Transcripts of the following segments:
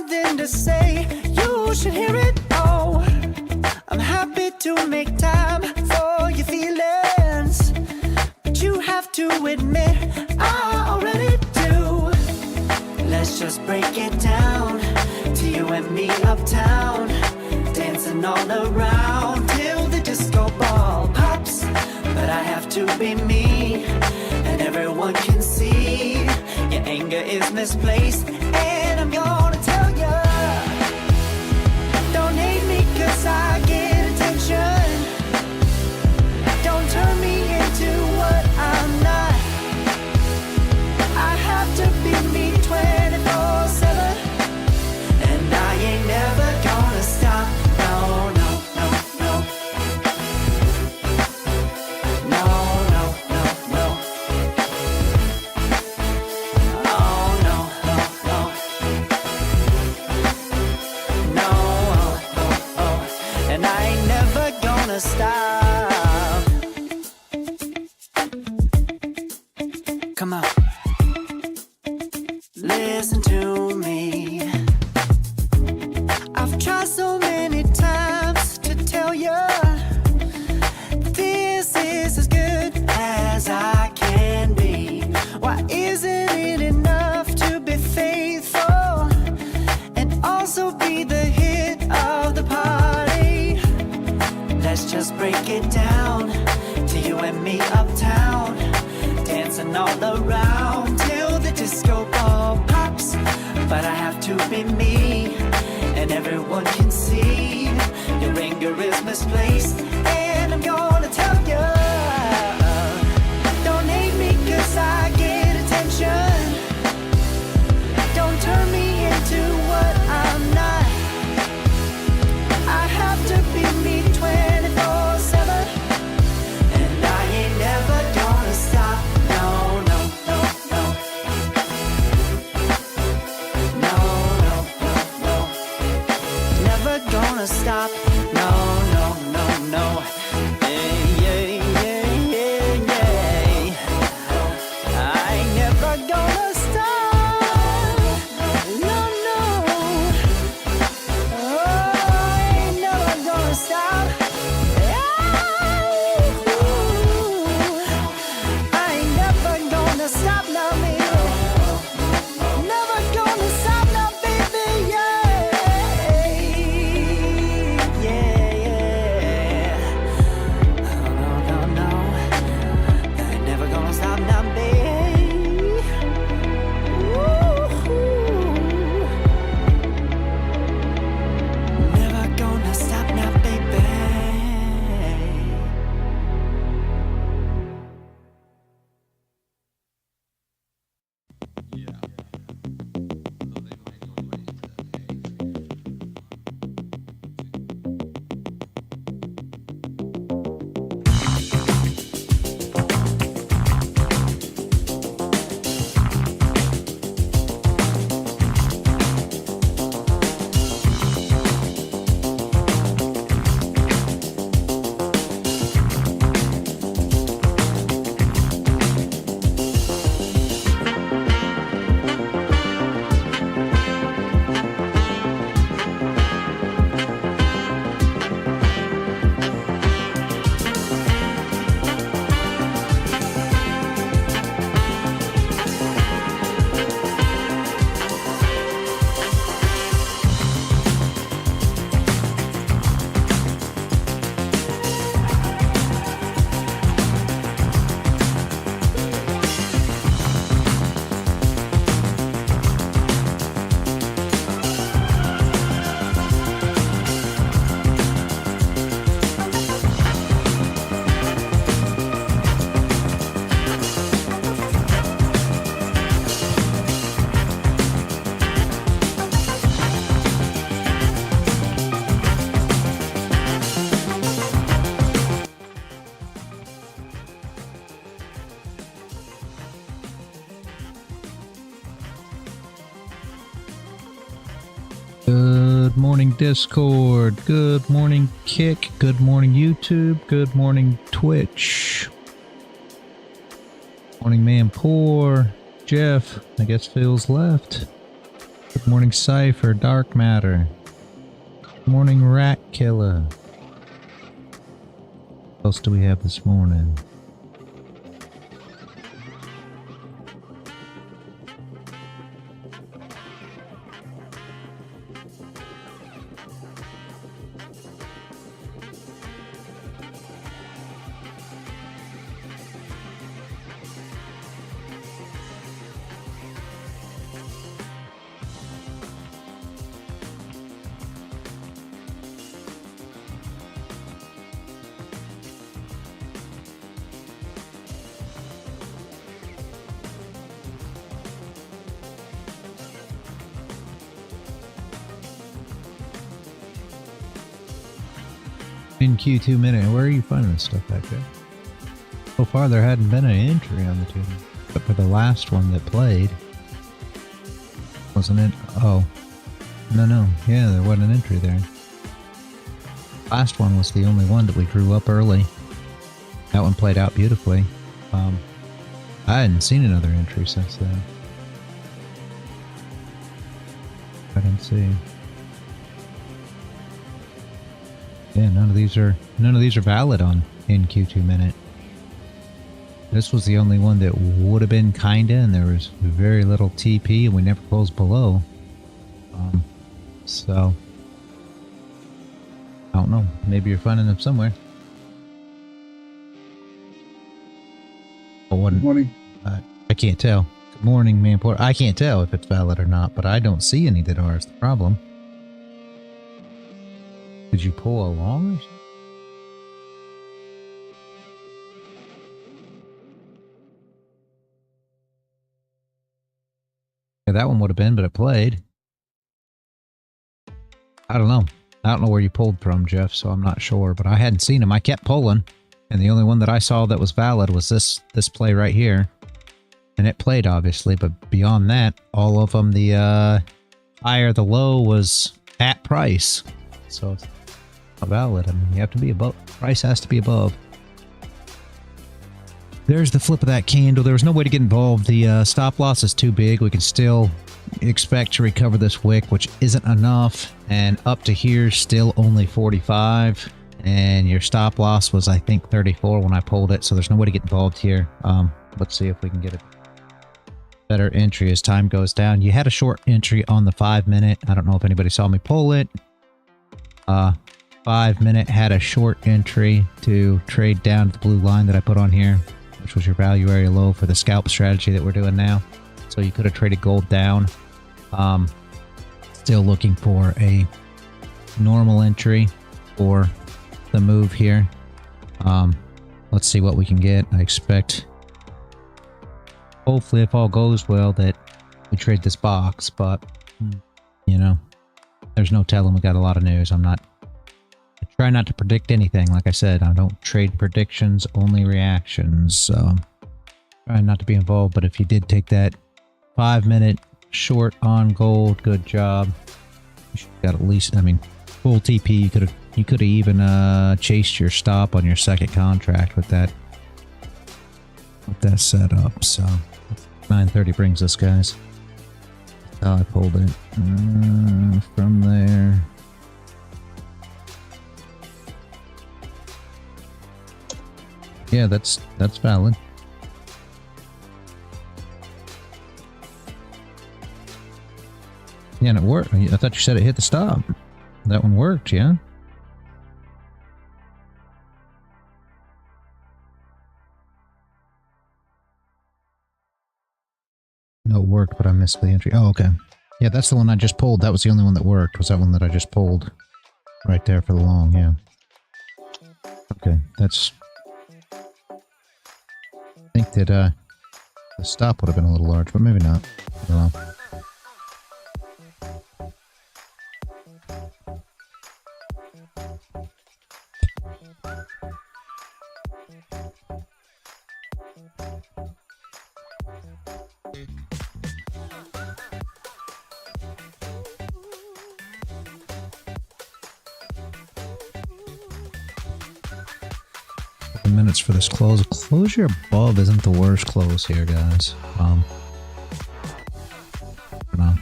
something to say, you should hear it. Oh, I'm happy to make time for your feelings, but you have to admit I already do. Let's just break it down to you and me uptown, dancing all around till the disco ball pops. But I have to be me, and everyone can see your anger is misplaced, and I'm gonna tell ya, don't hate me 'cause I get attention. Don't turn me into what I'm not. I have to be me 24/7, and I ain't never gonna stop. No, no, no, no. No, no, no, no. Oh, no, no, no. No, oh, oh, oh. And I ain't never gonna stop. Come on. Listen to me. I've tried so many times to tell you this is as good as I can be. Why isn't it enough to be faithful and also be the hit of the party? Let's just break it down to you and me uptown, dancing all around till the disco ball pops. But I have to be me, and everyone can see your anger is misplaced, and I'm gonna tell you, don't hate me 'cause I get attention. Don't turn me into what I'm not. I have to be me 24/7, and I ain't never gonna stop. No, no, no, no. No, no, no, no. Never gonna stop. No, no, no, no. Yeah, yeah, yeah, yeah, yeah. I ain't never gonna stop. No, no. Oh, I ain't never gonna stop. I ain't never gonna stop now, baby. Never gonna stop now, baby. Yeah, yeah, yeah. No, no, no, no. I ain't never gonna stop now, baby. Woo-hoo. Never gonna stop now, baby. Good morning, Discord. Good morning, Kick. Good morning, YouTube. Good morning, Twitch. Morning, man. Poor Jeff. I guess Phil's left. Good morning, Cypher, Dark Matter. Good morning, Rat Killer. What else do we have this morning? In Q2 minute, where are you finding this stuff back there? So far there hadn't been an entry on the tune, but for the last one that played, wasn't it? Oh, no, yeah, there wasn't an entry there. Last one was the only one that we drew up early. That one played out beautifully. I hadn't seen another entry since then. I didn't see. Yeah, none of these are valid on in Q2 minute. This was the only one that would have been kinda, and there was very little TP, and we never closed below. So I don't know. Maybe you're finding them somewhere. Oh, Good morning. I can't tell. Good morning, Manport. I can't tell if it's valid or not, but I don't see any that are. Is the problem? Did you pull along or something? Yeah, that one would have been, but it played. I don't know. I don't know where you pulled from, Jeff, so I'm not sure, but I hadn't seen him. I kept pulling, and the only one that I saw that was valid was this play right here. And it played, obviously, but beyond that, all of them, the higher the low was at price. So it's not valid. I mean, you have to be above. Price has to be above. There's the flip of that candle. There was no way to get involved. The stop loss is too big. We can still expect to recover this wick, which isn't enough. And up to here, still only 45. And your stop loss was, I think, 34 when I pulled it. So there's no way to get involved here. Let's see if we can get a better entry as time goes down. You had a short entry on the 5 minute. I don't know if anybody saw me pull it. 5 minute had a short entry to trade down to the blue line that I put on here, which was your value area low for the scalp strategy that we're doing now. So you could have traded gold down. Still looking for a normal entry for the move here. Let's see what we can get. I expect, hopefully, if all goes well, that we trade this box, but you know, there's no telling. We got a lot of news. I try not to predict anything. Like I said, I don't trade predictions, only reactions. So try not to be involved. But if you did take that 5 minute short on gold, good job. You should have got at least, I mean, full TP. You could have even chased your stop on your second contract with that setup. So 930 brings us, guys. That's how I pulled it from there. Yeah, that's valid. Yeah, and it worked. I thought you said it hit the stop. That one worked, yeah? No, it worked, but I missed the entry. Oh, okay. Yeah, that's the one I just pulled. That was the only one that worked, was that one that I just pulled. Right there for the long, yeah. Okay, that's... I think that the stop would have been a little large, but maybe not. I don't know. Minutes for this close. A closure above isn't the worst close here, guys. I don't know.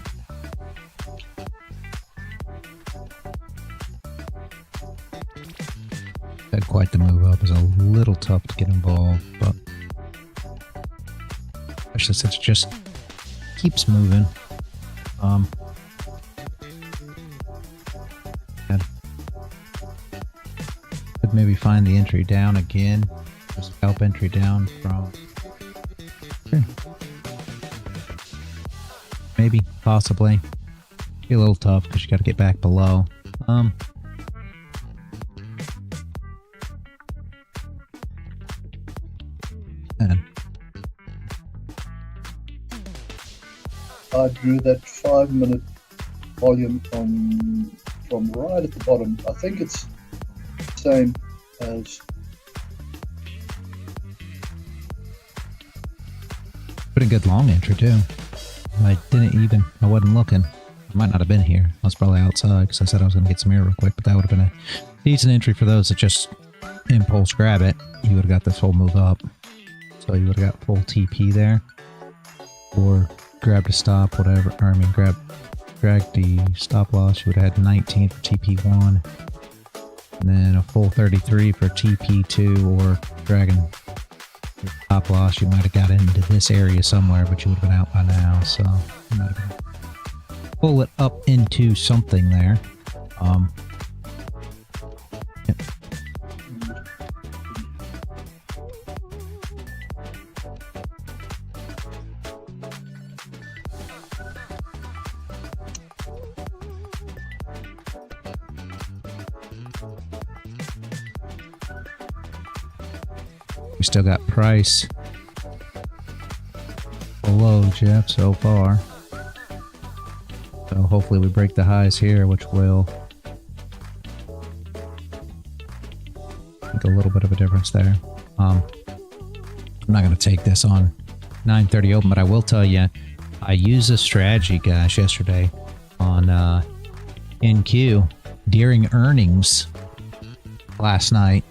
Had quite the move up. It's a little tough to get involved, but especially since it just keeps moving. Could maybe find the entry down again. Just scalp entry down from here. Maybe, possibly. Be a little tough because you got to get back below. Man. I drew that 5-minute volume from right at the bottom. I think it's the same as. Pretty good long entry too. I wasn't looking. I might not have been here. I was probably outside because I said I was going to get some air real quick, but that would have been a decent entry for those that just impulse grab it. You would have got this whole move up. So you would have got full TP there. Or grab to stop, whatever. Or I mean, drag the stop loss. You would have had 19 for TP1. And then a full 33 for TP2 or dragging stop loss. You might have got into this area somewhere, but you would have been out by now. So you might have pull it up into something there. Yep. We still got price below Jeff so far. So hopefully we break the highs here, which will make a little bit of a difference there. I'm not going to take this on 9:30 open, but I will tell you, I used a strategy, guys, yesterday on NQ during earnings last night,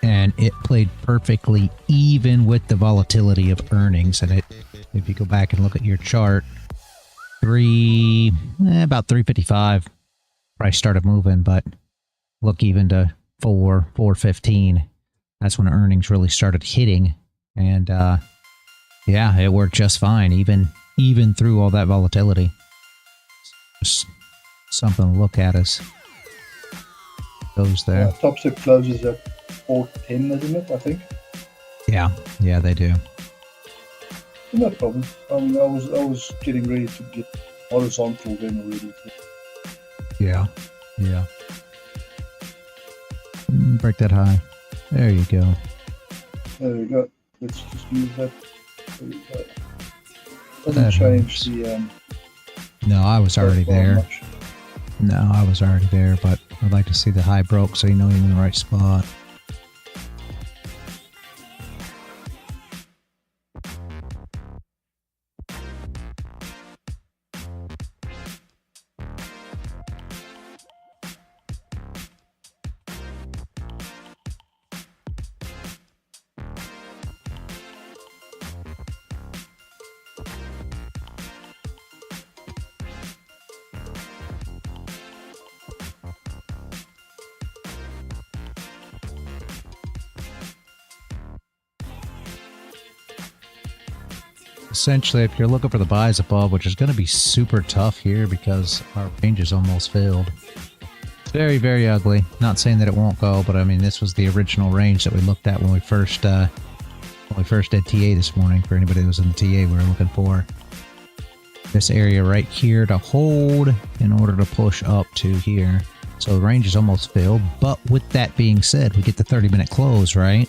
and it played perfectly even with the volatility of earnings. And if you go back and look at your chart, about 355 price started moving, but look even to 415. That's when earnings really started hitting, and yeah, it worked just fine even through all that volatility. Just something to look at as goes there. Top sip closes at 410, isn't it? I think. Yeah, they do. No problem. I was getting ready to get horizontal then already. Yeah. Break that high. There you go. There we go. Let's just move that. There we go. Doesn't That change helps. the. No, I was already there. much. No, I was already there, but I'd like to see the high broke so you know you're in the right spot. Essentially, if you're looking for the buys above, which is going to be super tough here because our range is almost filled. It's very, very ugly. Not saying that it won't go, but I mean, this was the original range that we looked at when we first did TA this morning. For anybody that was in the TA, we were looking for this area right here to hold in order to push up to here. So the range is almost filled. But with that being said, we get the 30-minute close, right?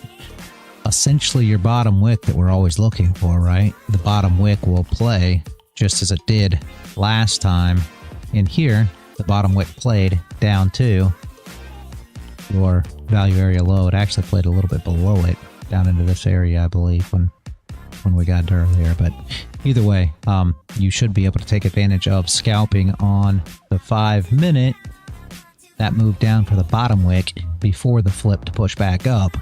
Essentially your bottom wick that we're always looking for, right? The bottom wick will play just as it did last time. In here, the bottom wick played down to your value area low. It actually played a little bit below it, down into this area, I believe, when we got it earlier. But either way, you should be able to take advantage of scalping on the 5-minute. That moved down for the bottom wick before the flip to push back up.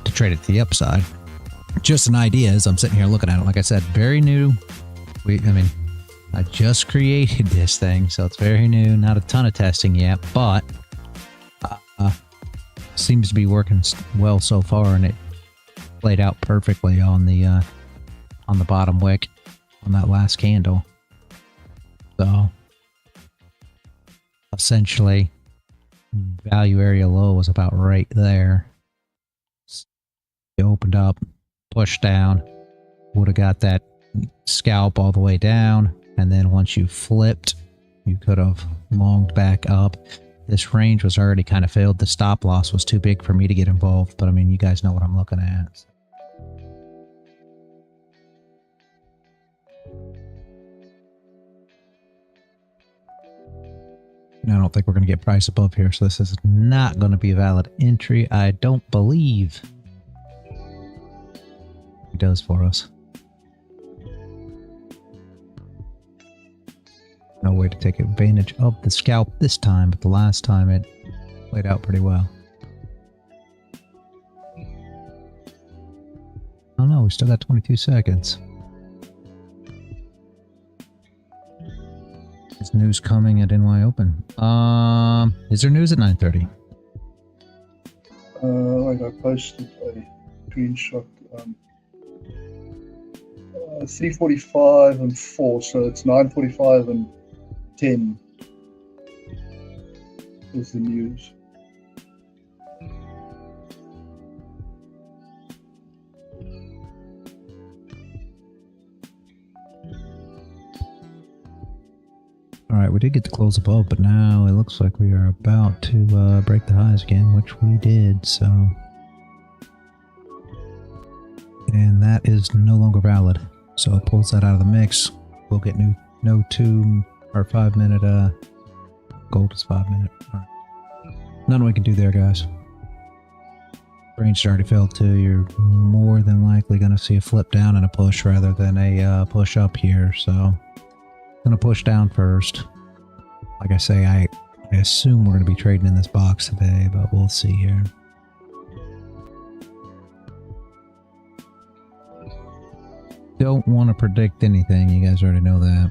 To trade it to the upside. Just an idea as I'm sitting here looking at it. Like I said, very new. I just created this thing, so it's very new. Not a ton of testing yet, but seems to be working well so far, and it played out perfectly on the bottom wick on that last candle. So essentially, value area low was about right there. It opened up, pushed down, would have got that scalp all the way down, and then once you flipped, you could have longed back up. This range was already kind of filled. The stop loss was too big for me to get involved, but I mean, you guys know what I'm looking at. I don't think we're going to get price above here, so this is not going to be a valid entry. I don't believe it does for us. No way to take advantage of the scalp this time, but the last time it played out pretty well. Oh no, we still got 22 seconds. Is news coming at NY Open? Is there news at 9:30? Like I posted a screenshot. 3:45 and 4, so it's 9:45 and 10 is the news. Alright, we did get the close above, but now it looks like we are about to break the highs again, which we did, so... And that is no longer valid, so it pulls that out of the mix. We'll get no 2 or 5 minute, gold is 5 minute. Alright. Nothing we can do there, guys. Range already filled too. You're more than likely going to see a flip down and a push rather than a push up here, so... Gonna push down first. Like I say, I assume we're gonna be trading in this box today, but we'll see here. Don't want to predict anything, you guys already know that.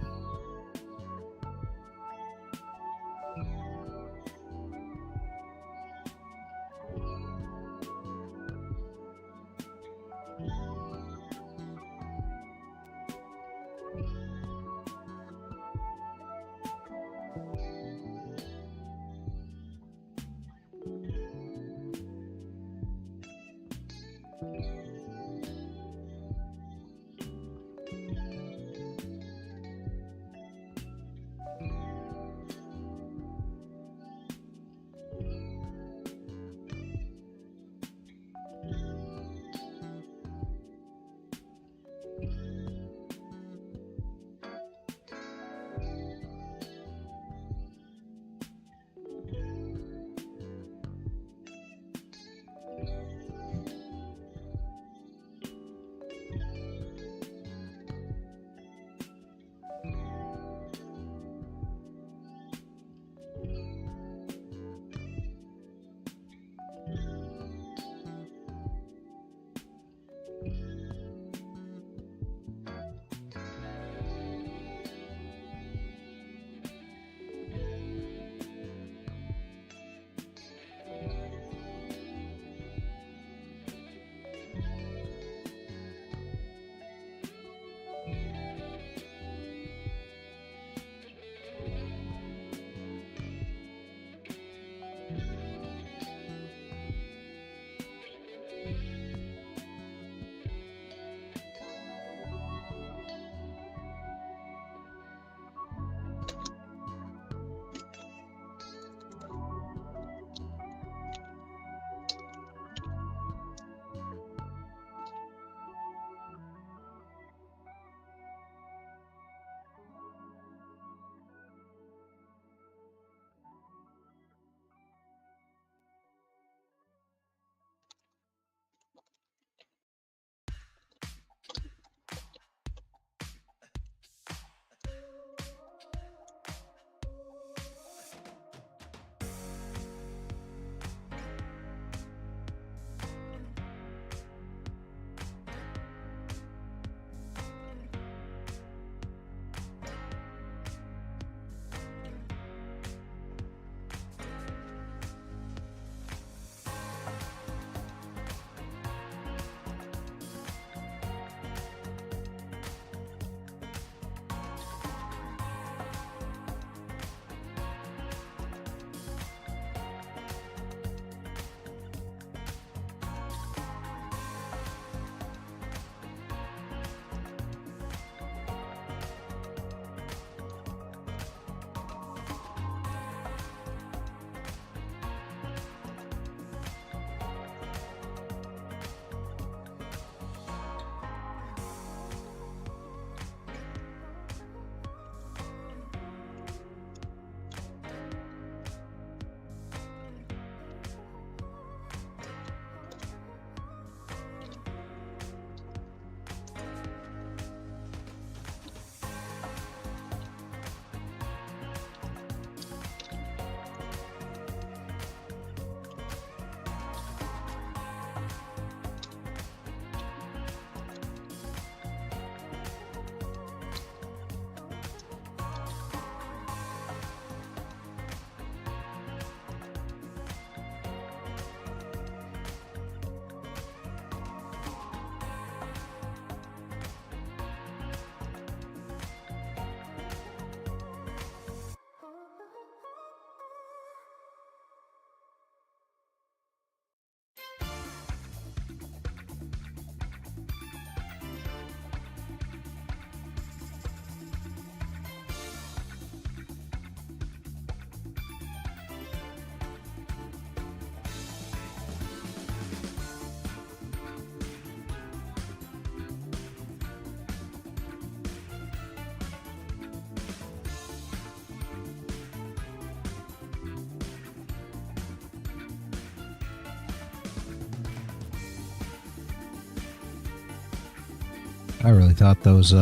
I really thought those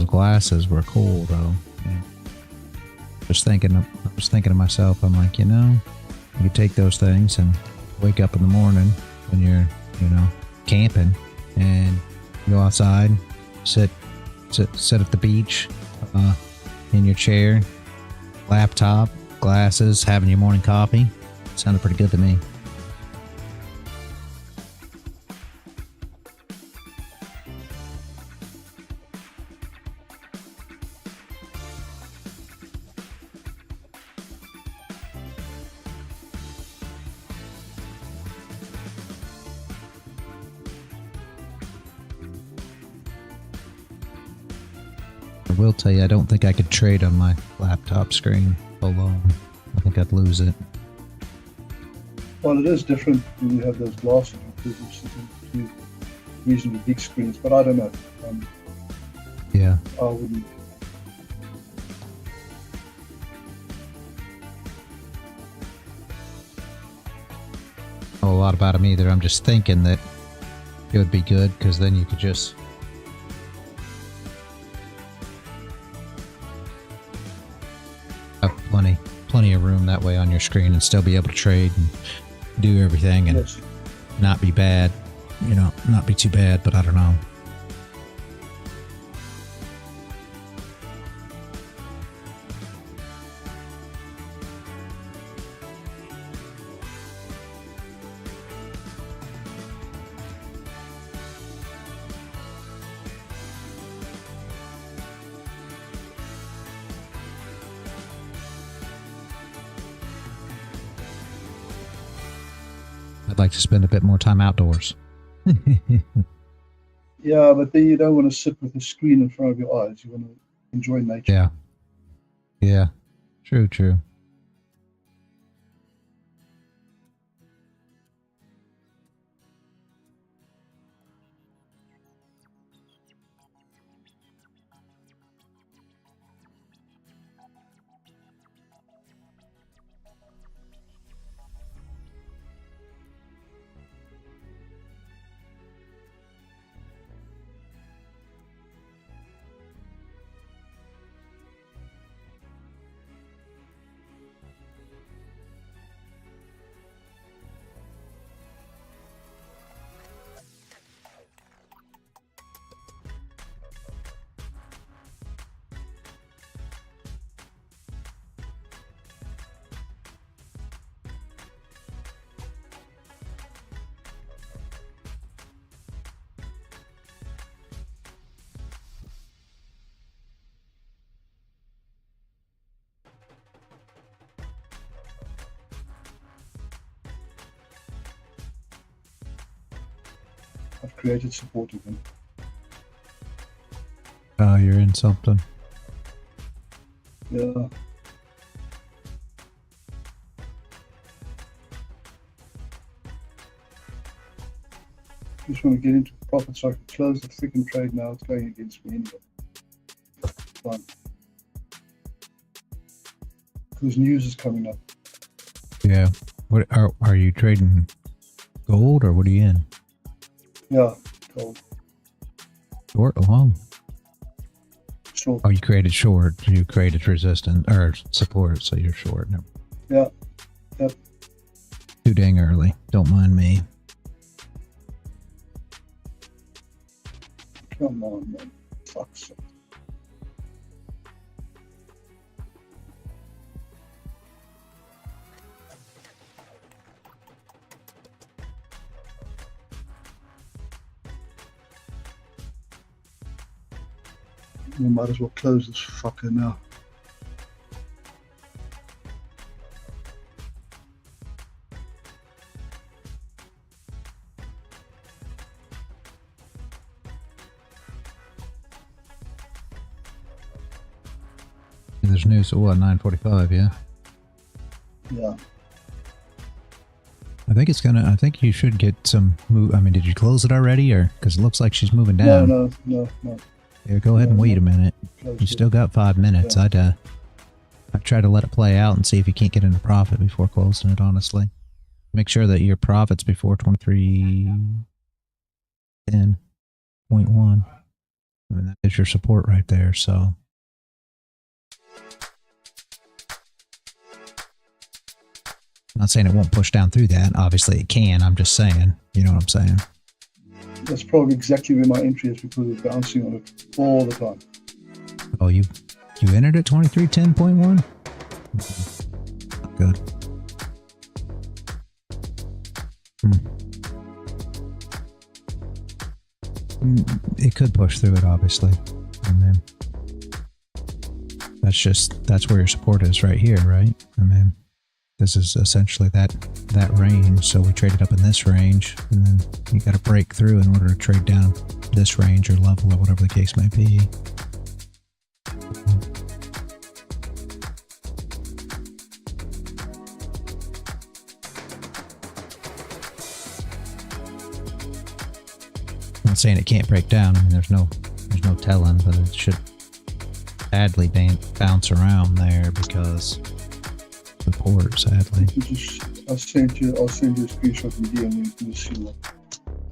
glasses were cool though. Yeah. I was thinking to myself, I'm like, you know, you could take those things and wake up in the morning when you're, you know, camping and go outside, sit at the beach, in your chair, laptop, glasses, having your morning coffee. Sounded pretty good to me. I will tell you, I don't think I could trade on my laptop screen alone. I think I'd lose it. Well, it is different when you have those glasses because you're sitting two reasonably big screens, but I don't know. Yeah. I wouldn't. Know a lot about them either. I'm just thinking that it would be good because then you could just have plenty of room that way on your screen and still be able to trade and do everything and Yes. not be bad, you know, not be too bad, but I don't know. I'd like to spend a bit more time outdoors. Yeah, but then you don't want to sit with a screen in front of your eyes. You want to enjoy nature. Yeah. Yeah. True. I've created support again. Oh, you're in something. Yeah. Just want to get into profit so I can close the freaking trade now. It's going against me anyway. Fine. Because news is coming up. Yeah. What are you trading gold or what are you in? Yeah, gold. Short or long? Short. Oh, you created short. You created resistance or support, so you're short. No. Yeah. Yep. Too dang early. Don't mind me. Come on, man. Fuck's sake. We might as well close this fucker now. There's news at what, 9:45, yeah? Yeah. I think you should get some move. I mean, did you close it already or? Because it looks like she's moving down. No. Yeah, go ahead and wait a minute. Close You it. still got 5 minutes. Yeah. I'd try to let it play out and see if you can't get into profit before closing it, honestly. Make sure that your profit's before 23:10. 10.1. I mean, that is your support right there, so. I'm not saying it won't push down through that. Obviously it can. I'm just saying. You know what I'm saying? That's probably exactly where my entry is because it's bouncing on it all the time. Oh, you entered at 2310.1? Good. It could push through it, obviously. I mean, that's where your support is right here, right? I mean, this is essentially that range. So we traded up in this range, and then you got to break through in order to trade down this range or level or whatever the case may be. I'm not saying it can't break down. I mean, there's no telling, but it should sadly bounce around there because support, sadly. I'll send you a screenshot in DM and you can just see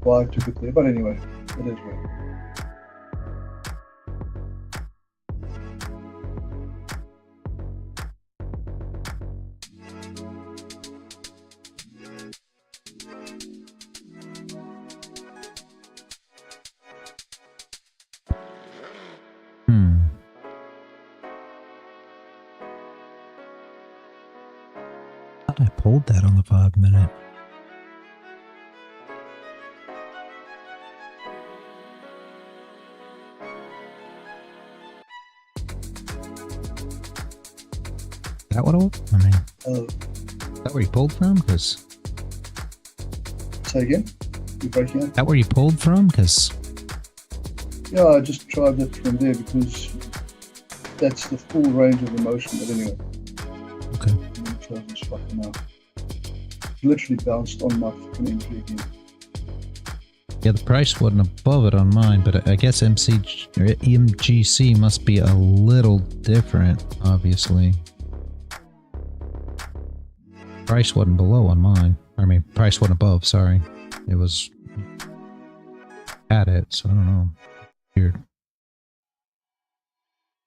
why I took it there. But anyway, it is right. I pulled that on the 5 minute. Is that what it was? I mean, is that where you pulled from? Because say again? You're breaking up? Is that where you pulled from? Because yeah, I just tried it from there because that's the full range of the motion. But anyway. Okay. This fucking out. Literally bounced on my fucking entry again. Yeah, the price wasn't above it on mine, but I guess MGC must be a little different, obviously. Price wasn't below on mine. I mean, price wasn't above, sorry. It was at it, so I don't know. Weird.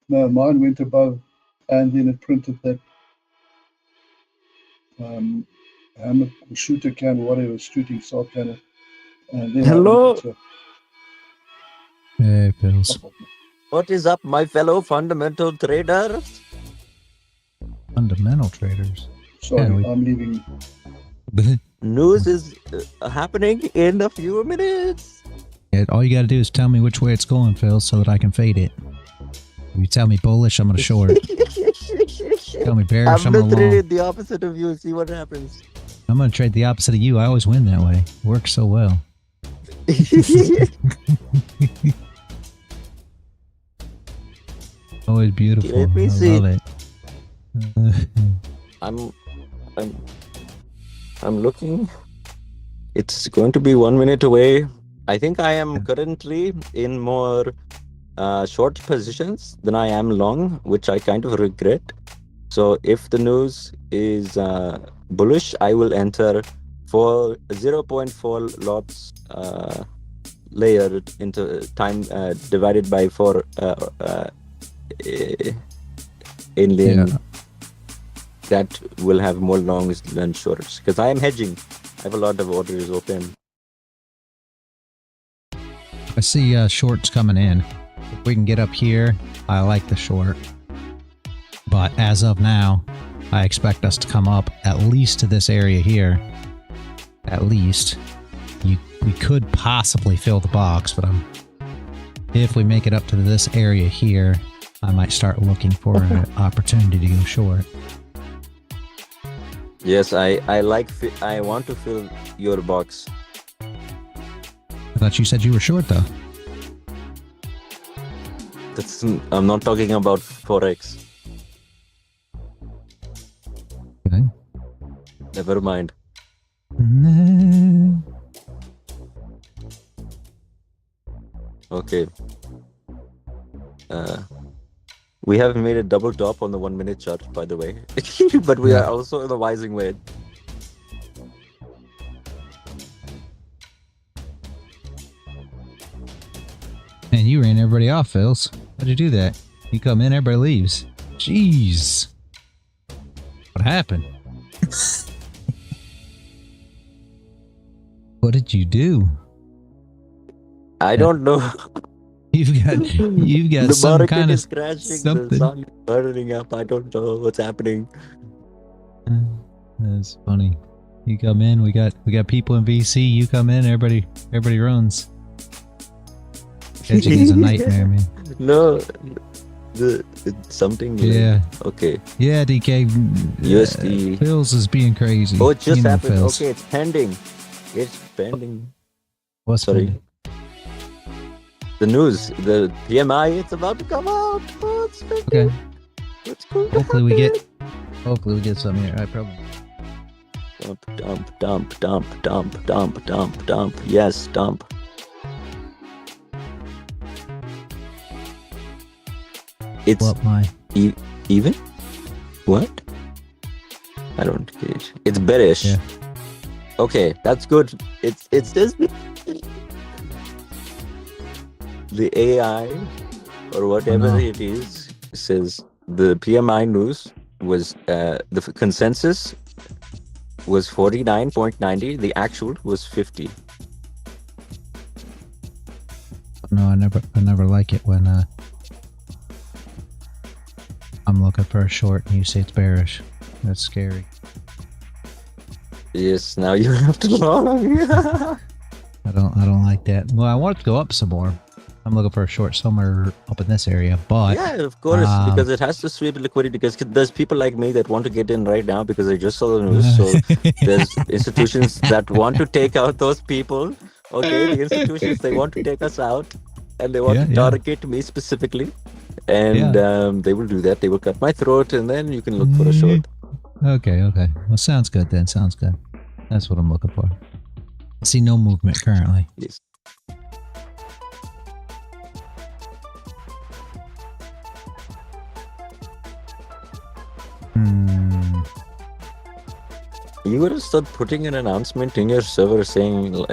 No, mine went above and then it printed that hammer, shooter candle, whatever, shooting star candle. And then Hello. Hey, Pills. What is up, my fellow fundamental traders? Fundamental traders. Sorry, Yeah, I'm leaving. News is happening in a few minutes. Yeah, all you gotta do is tell me which way it's going, Phil, so that I can fade it. If you tell me bullish, I'm gonna short. Tell me bearish, I'm I'm gonna gonna long. trade the opposite of you, see what happens. I'm gonna trade the opposite of you. I always win that way. Works so well. Always beautiful. Let me I see. love it. I'm looking. It's going to be 1 minute away. I think I am currently in more short positions than I am long, which I kind of regret. So if the news is bullish, I will enter for 0.4 lots layered into time divided by 4 Indian. Yeah. That will have more longs than shorts because I am hedging. I have a lot of orders open. I see shorts coming in. If we can get up here, I like the short. But as of now, I expect us to come up at least to this area here. At least. We could possibly fill the box, but if we make it up to this area here, I might start looking for an opportunity to go short. Yes, I want to fill your box. I thought you said you were short, though. I'm not talking about Forex. Okay. Never mind. Okay. We have made a double top on the 1 minute chart, by the way. But we are also in the rising way. everybody off, Phils. How'd you do that? You come in, everybody leaves. Jeez. What happened? What did you do? I don't know. You've got The some market kind of is crashing. something. The sun is burning up. I don't know what's happening. That's funny. You come in, we got people in VC. You come in, everybody runs. Hedging is a nightmare, man. No, it's something. Yeah. Okay. Yeah, DK. USD. Phils is being crazy. Oh, it just You know happened. Phils. Okay, it's pending. It's pending. What's Sorry. pending? The news, the PMI, it's about to come out. Oh, it's pending. Okay. What's going to Hopefully we happen? Hopefully we get some here. I probably. Dump. Yes, dump. It's What my? even? What? I don't gauge. It's bearish. Yeah. Okay, that's good. It's just the AI or whatever know. it is says the PMI news was the consensus was 49.90. The actual was 50. No, I never like it when I'm looking for a short and you say it's bearish. That's scary. Yes, now you have to long. I don't like that. Well, I want it to go up some more. I'm looking for a short somewhere up in this area, but Yeah, of course, because it has to sweep liquidity. Because there's people like me that want to get in right now because I just saw the news. So there's institutions that want to take out those people. Okay, the institutions, they want to take us out, and they want to target me specifically, and they will do that. They will cut my throat, and then you can look for a short. Okay. Well, sounds good then. Sounds good. That's what I'm looking for. I see no movement currently. Yes. You gotta start putting an announcement in your server saying,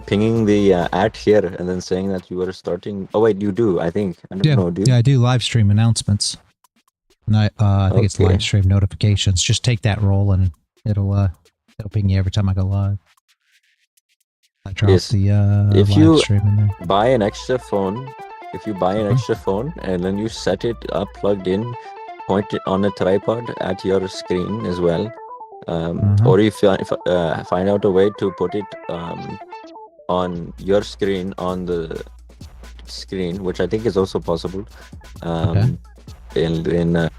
pinging the at here, and then saying that you are starting. Oh wait, you do. I think. I don't know. Do you? Yeah, I do live stream announcements. And I think it's live stream notifications. Just take that role and it'll ping you every time I go live. I drop the if live you stream in there. buy an extra phone, and then you set it up plugged in, point it on a tripod at your screen as well. Or if you find out a way to put it on your screen, on the screen, which I think is also possible, and then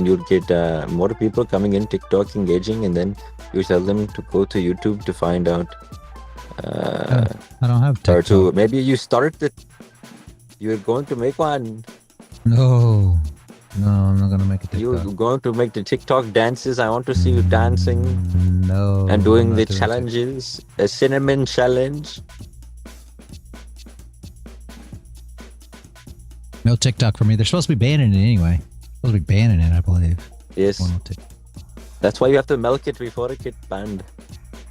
you'll get more people coming in TikTok engaging, and then you tell them to go to YouTube to find out. I don't have TikTok. Or to maybe you start the. You're going to make one. No, I'm not gonna make a TikTok. You're going to make the TikTok dances. I want to see you dancing. No. And doing the TikTok. challenges. A cinnamon challenge. No TikTok for me. They're supposed to be banning it anyway. Supposed to be banning it, I believe. Yes. One will take- That's why you have to milk it before it gets banned.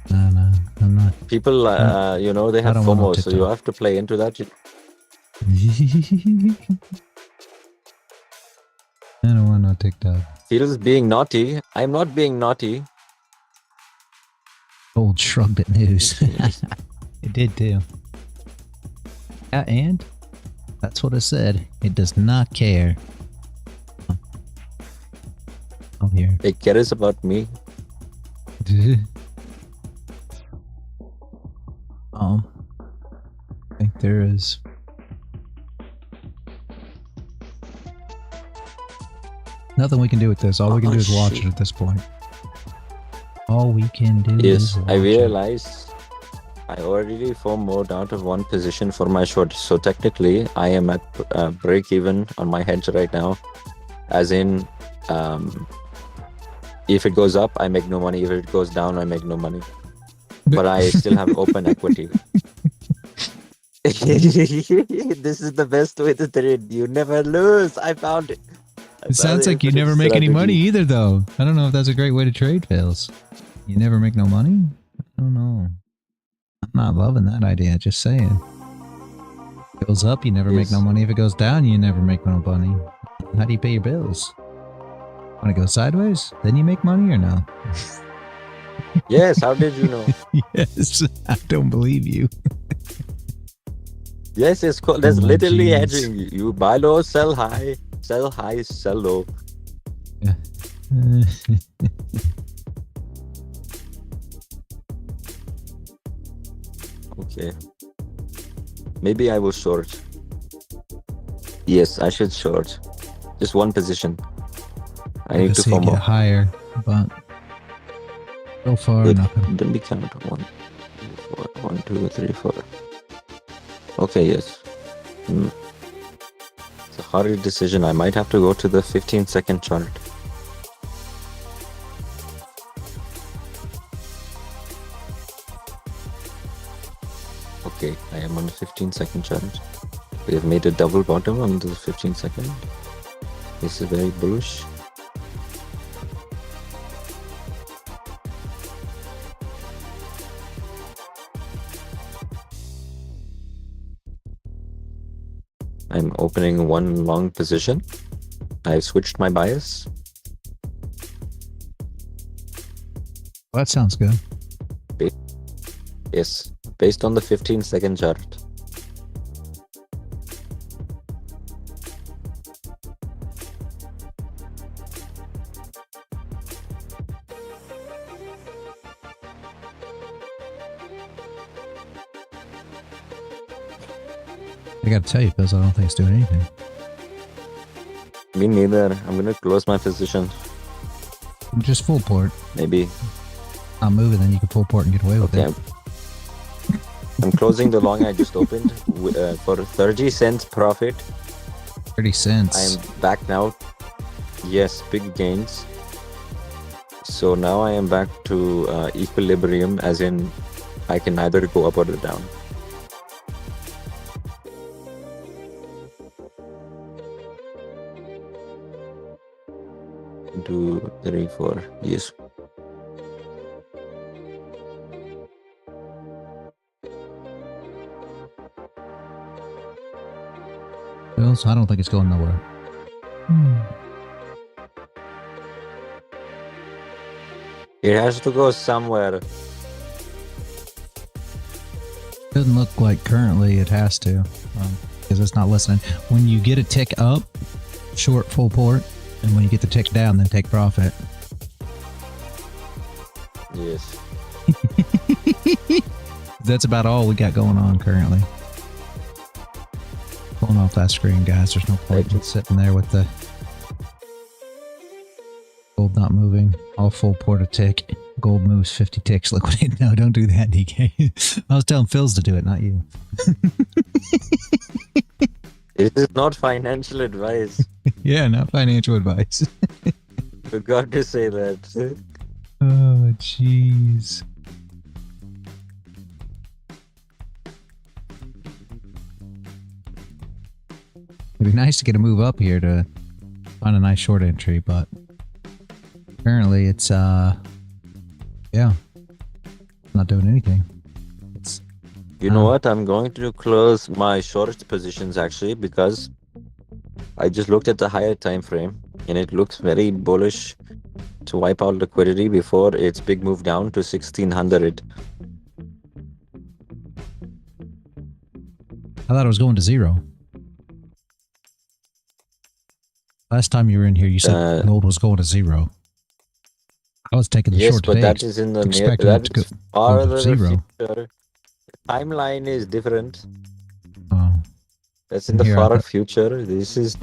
No, I'm not. People, they have don't want no FOMO, so you TikTok. have to play into that. I don't want no TikTok. Feels being naughty. I'm not being naughty. Old shrugged at news. It did too. Yeah, and that's what it said. It does not care. Oh, here. It cares about me. I think there is. Nothing we can do with this. All we can do is watch it at this point. All we can do is watch I it. realized I already FOMO'd out of one position for my short. So technically, I am at break even on my hedge right now. As in, if it goes up, I make no money. If it goes down, I make no money. But I still have open equity. This is the best way to trade. You never lose. I found it. It sounds like you never make any money either, though. I don't know if that's a great way to trade, Fails. You never make no money? I don't know. I'm not loving that idea, just saying. If it goes up, you never make Yes. no money. If it goes down, you never make no money. How do you pay your bills? When it goes sideways, then you make money or no? Yes, how did you know? Yes, I don't believe you. Yes, it's called. There's Oh my literally jeez. hedging. You buy low, sell high, sell low. Yeah. Okay. Maybe I will short. Yes, I should short. Just one position. I need to see it form get up. higher, but so far Wait, nothing. let me count. 1, 2, 4, 1, 2, 3, 4. Okay, yes. It's a hard decision. I might have to go to the 15-second chart. Okay, I am on the 15-second chart. We have made a double bottom on the 15-second. This is very bullish. I'm opening one long position. I switched my bias. Well, that sounds good. Yes, based on the 15-second chart. I gotta tell you, Biz, I don't think it's doing anything. Me neither. I'm gonna close my position. Just full port. Maybe. Not moving, then you can full port and get away with Okay. it. I'm closing the long I just opened for 30 cents profit. 30 cents. I'm back now. Yes, big gains. So now I am back to equilibrium, as in I can either go up or down. 1, 2, 3, 4. Yes. Bills, I don't think it's going nowhere. It has to go somewhere. Doesn't look like currently it has to, because it's not listening. When you get a tick up, short full port, and when you get the tick down, then take profit. Yes. That's about all we got going on currently. Pulling off that screen, guys. There's no point in sitting there with the gold not moving. All full port a tick. Gold moves 50 ticks. Liquidate. No, don't do that, DK. I was telling Phils to do it, not you. It is not financial advice. Yeah, not financial advice. Forgot to say that. Oh, jeez. It'd be nice to get a move up here to find a nice short entry, but apparently it's, yeah, not doing anything. It's, You know what? I'm going to close my short positions actually, because I just looked at the higher time frame and it looks very bullish to wipe out liquidity before its big move down to 1600. I thought it was going to zero. Last time you were in here, you said gold was going to zero. I was taking the Yes, short but today. that is in the near, expecting it that to is go farther to zero. future. Timeline is different. Oh, That's in the Here, I far thought- future. This is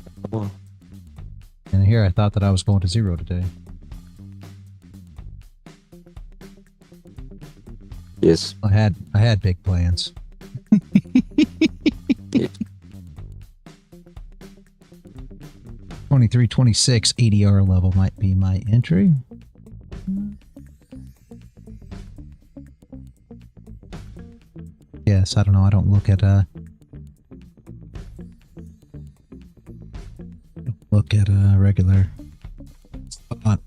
and here I thought that I was going to zero today. yes. I had big plans. 2326 ADR level might be my entry. Yes, I don't know. I don't look at a regular spot.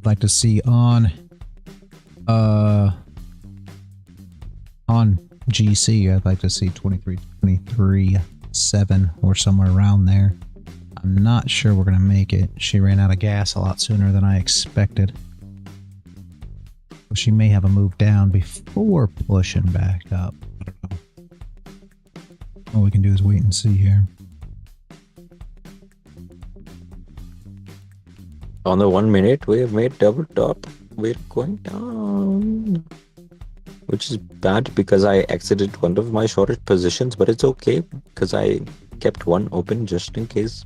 I'd like to see on GC, I'd like to see 23.7 or somewhere around there. I'm not sure we're gonna make it. She ran out of gas a lot sooner than I expected. So she may have a move down before pushing back up. I don't know. All we can do is wait and see here. On the 1 minute, we have made double top. We're going down. Which is bad because I exited one of my shortest positions, but it's okay because I kept one open just in case.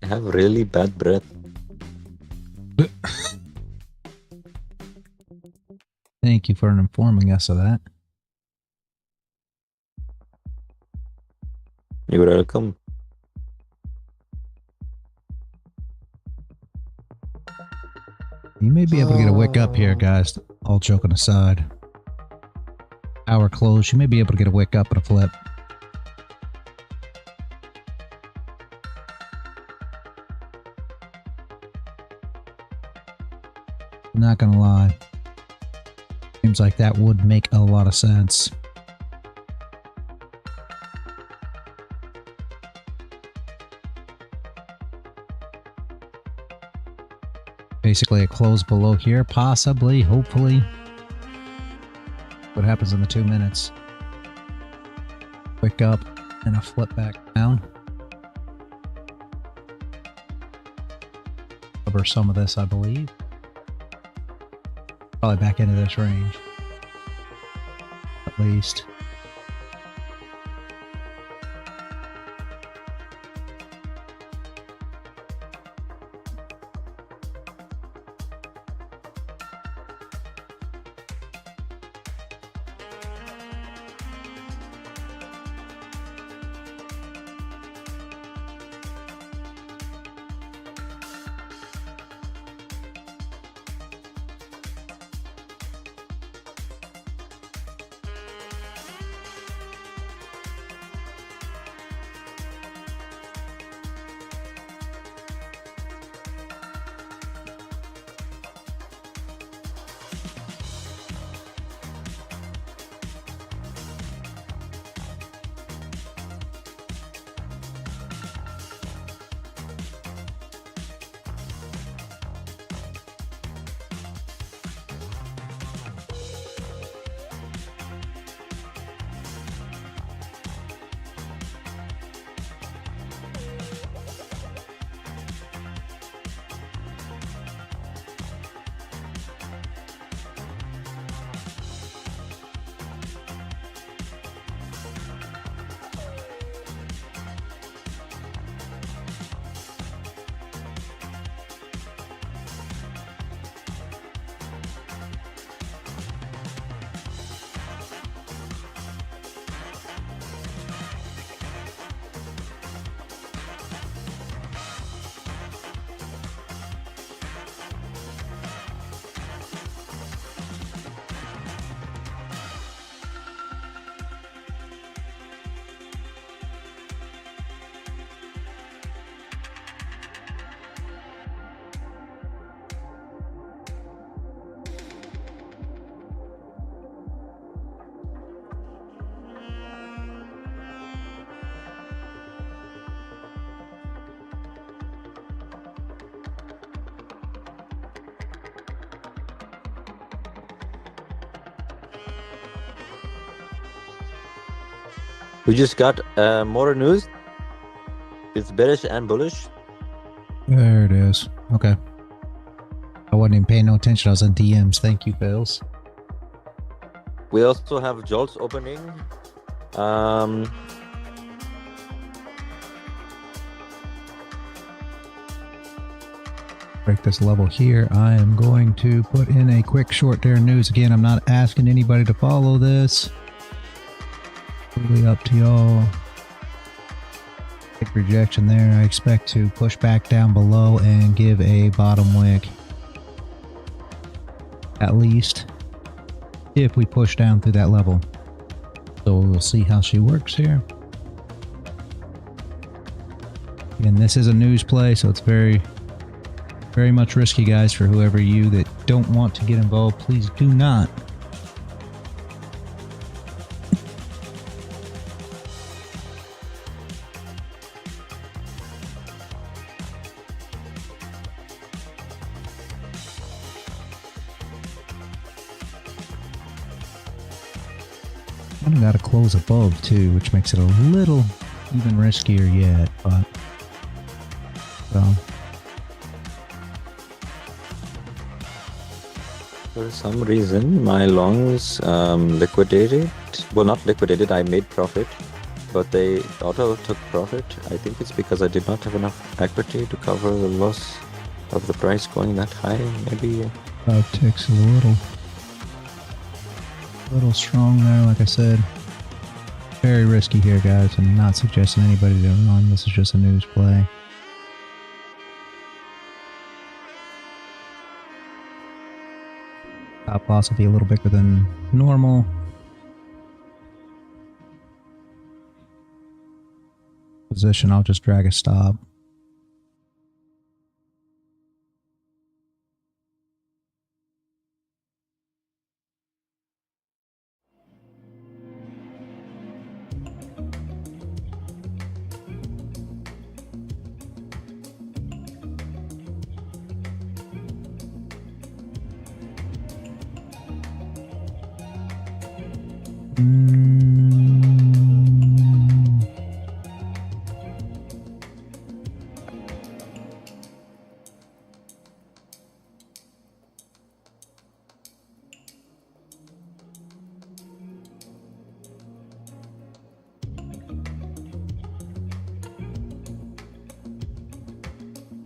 I have really bad breath. Thank you for informing us of that. You're welcome. You may be able to get a wick up here, guys. All joking aside. Hour close. You may be able to get a wick up and a flip. Not gonna lie. Seems like that would make a lot of sense. Basically a close below here, possibly, hopefully. What happens in the 2 minutes? Wick up and a flip back down. Cover some of this, I believe. Probably back into this range. At least. We just got more news. It's bearish and bullish. There it is. Okay. I wasn't even paying no attention. I was on DMs. Thank you, Phils. We also have Jolts opening. Break this level here. I am going to put in a quick short there news. Again, I'm not asking anybody to follow this. Totally up to y'all. Big rejection there. I expect to push back down below and give a bottom wick. At least if we push down through that level. So we'll see how she works here. And this is a news play, so it's very, very much risky, guys. For whoever you that don't want to get involved, please do not. Kind of got to close above too, which makes it a little even riskier yet, but so. For some reason, my longs liquidated. Well, not liquidated, I made profit, but they auto took profit. I think it's because I did not have enough equity to cover the loss of the price going that high, maybe. Ticks a little strong there, like I said. Very risky here, guys. I'm not suggesting anybody to run. This is just a news play. Stop loss will be a little bigger than normal. Position, I'll just drag a stop.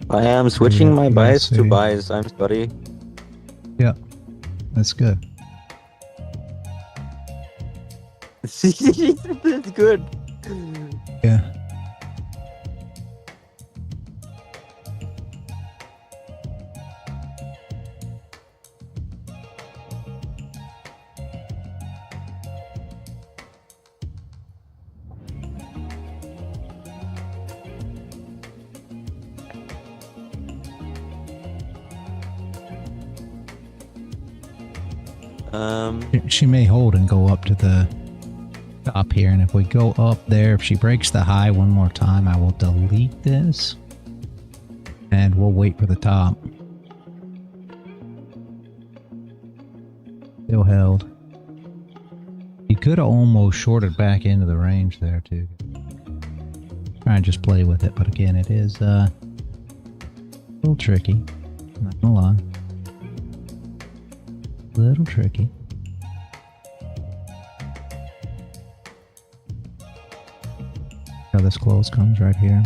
I am switching my Yeah, bias to see. buys. I'm sorry. Yeah, that's good. That's good. Yeah. She may hold and go up to the top here, and if we go up there, if she breaks the high one more time, I will delete this and we'll wait for the top. Still held. You could have almost shorted back into the range there too. Try and just play with it, but again, it is a little tricky. I'm not gonna lie. Little tricky. How this close comes right here.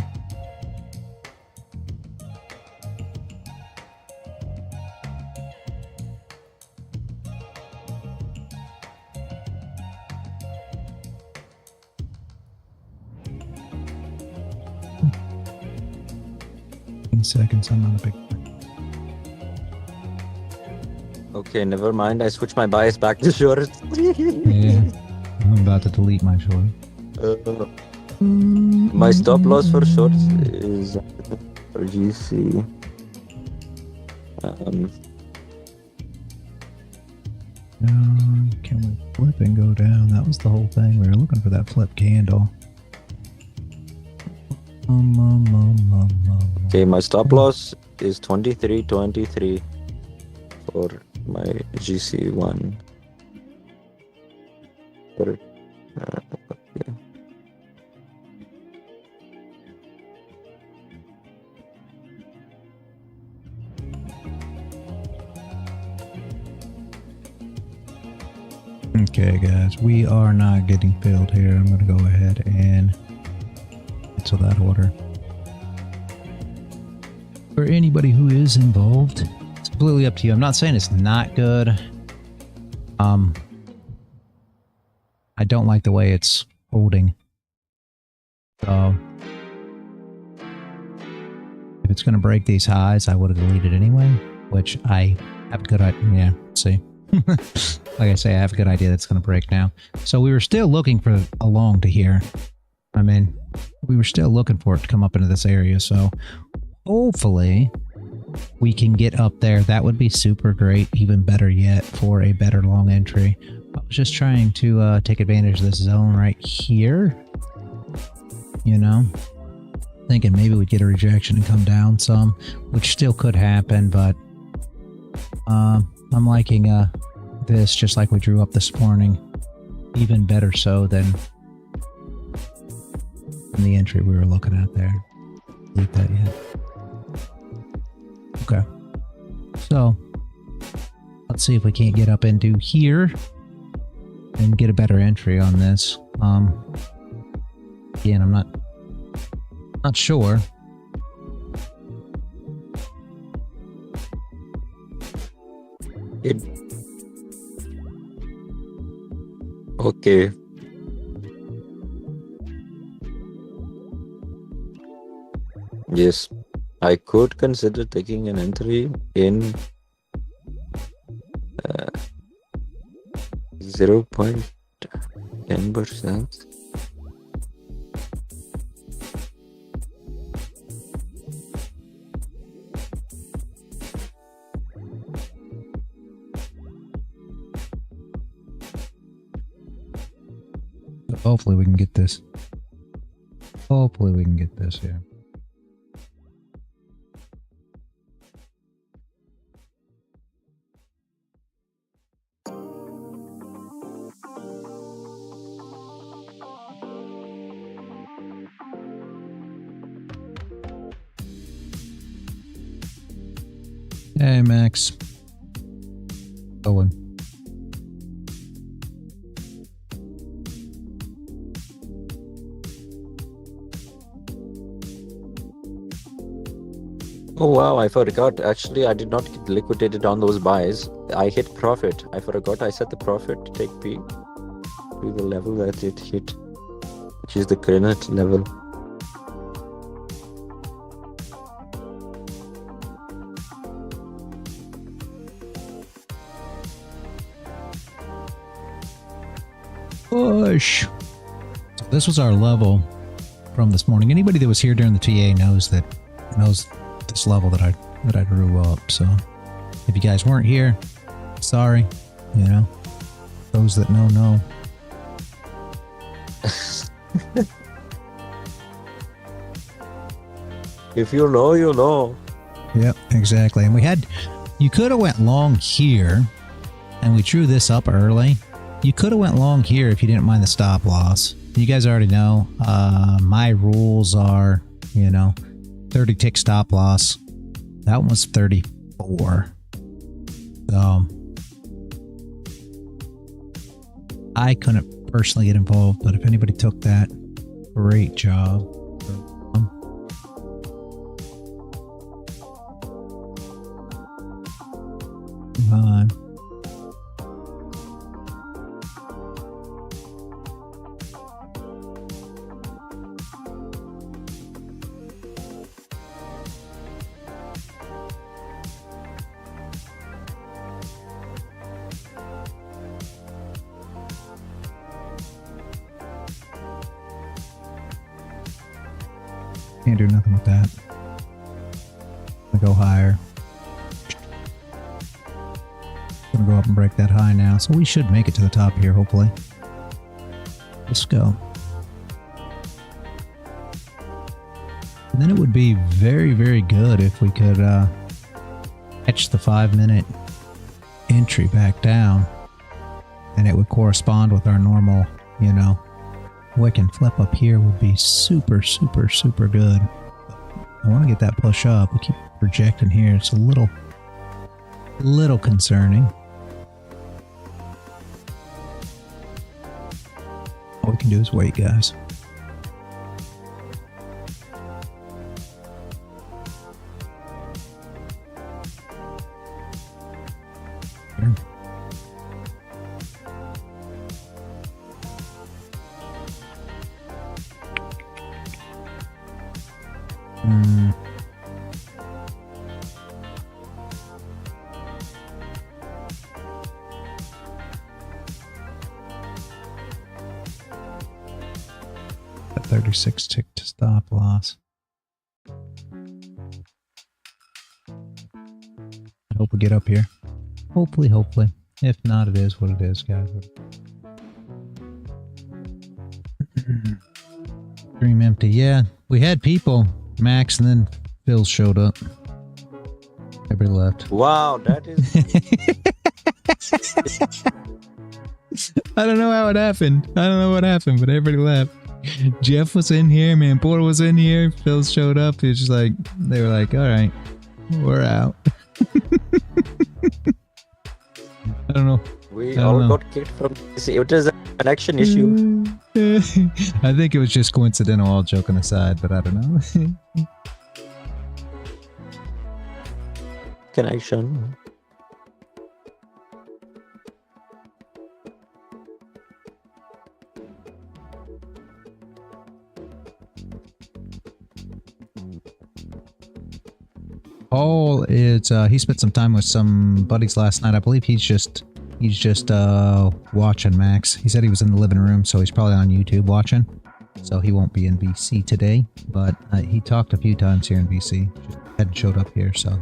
In seconds, I'm not a big. Okay, never mind. I switched my bias back to short. Yeah, I'm about to delete my short. My stop loss for shorts is for GC. Can we flip and go down? That was the whole thing. We were looking for that flip candle. Okay, my stop loss is 23.23 for my GC1. Okay. Okay, guys, we are not getting filled here. I'm going to go ahead and cancel that order. For anybody who is involved, it's completely up to you. I'm not saying it's not good. I don't like the way it's holding. So if it's going to break these highs, I would have deleted anyway, which I have a good idea. Yeah, see. Like I say, I have a good idea that's going to break now. So we were still looking for a long to here. I mean, We were still looking for it to come up into this area, so hopefully we can get up there. That would be super great, even better yet for a better long entry. I was just trying to take advantage of this zone right here, you know, thinking maybe we'd get a rejection and come down some, which still could happen, but I'm liking this just like we drew up this morning, even better so than the entry we were looking at there. Leave that yet. Okay, so let's see if we can't get up into here and get a better entry on this. Again, I'm not sure. Okay. Yes, I could consider taking an entry in 0.10%. Hopefully we can get this. Hopefully we can get this here. Hey, Max. Owen. Oh wow, I forgot. Actually, I did not get liquidated on those buys. I hit profit. I forgot I set the profit to take P to the level that it hit, which is the current level. Push. So this was our level from this morning. Anybody that was here during the TA knows this level that I drew up. So if you guys weren't here, sorry. You know, those that know. If you know, you know. Yep, exactly. And you could have went long here, and we drew this up early. You could have went long here if you didn't mind the stop loss. You guys already know my rules are, 30 tick stop loss. That one was 34. So I couldn't personally get involved, but if anybody took that, great job. Come on. Can't do nothing with that. I'm gonna go higher. Gonna go up and break that high now, so we should make it to the top here, hopefully. Let's go. And then it would be very, very good if we could catch the 5-minute entry back down, and it would correspond with our normal, wick and flip up here would be super, super, super good. I want to get that push up. We keep projecting here. It's a little concerning. All we can do is wait, guys. Here. 36 tick to stop loss. I hope we get up here. Hopefully. If not, it is what it is, guys. Stream empty. Yeah, we had people, Max, and then Phil showed up. Everybody left. Wow, that is. I don't know how it happened. I don't know what happened, but everybody left. Jeff was in here, Manport was in here, Phil showed up. He was just like, they were like, all right, we're out. I don't know. We all got kicked from this. It is a connection issue. I think it was just coincidental, all joking aside, but I don't know. Connection. Paul is he spent some time with some buddies last night. I believe he's just watching Max. He said he was in the living room, so he's probably on YouTube watching. So he won't be in BC today, but he talked a few times here in BC. Just hadn't showed up here, so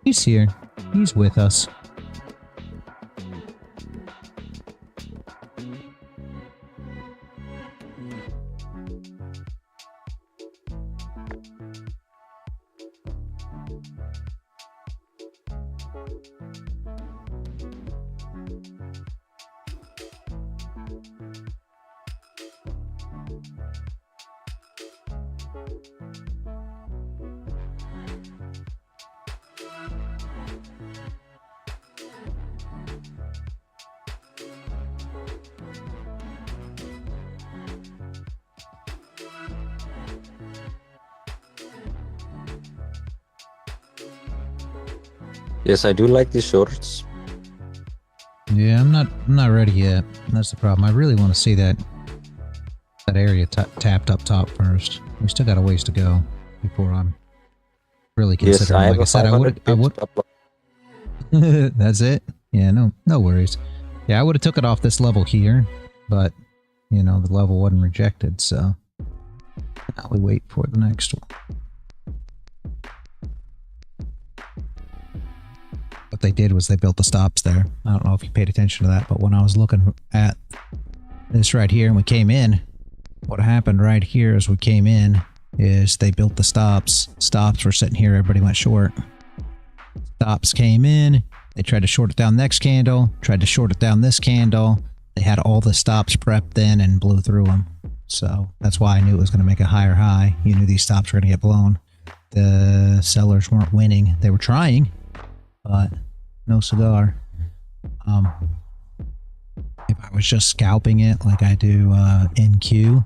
he's here. He's with us. Yes, I do like these shorts. Yeah, I'm not ready yet. That's the problem. I really want to see that area tapped up top first. We still got a ways to go before I'm really considering. Yes, like I said, I would. That's it. Yeah, no worries. Yeah, I would have took it off this level here, but you know the level wasn't rejected, so now we wait for the next one. What they did was they built the stops there. I don't know if you paid attention to that, but when I was looking at this right here and we came in, what happened right here as we came in is they built the stops. Stops were sitting here, everybody went short. Stops came in, they tried to short it down next candle, tried to short it down this candle. They had all the stops prepped in and blew through them. So that's why I knew it was going to make a higher high. You knew these stops were going to get blown. The sellers weren't winning. They were trying, but no cigar. If I was just scalping it like I do in Q,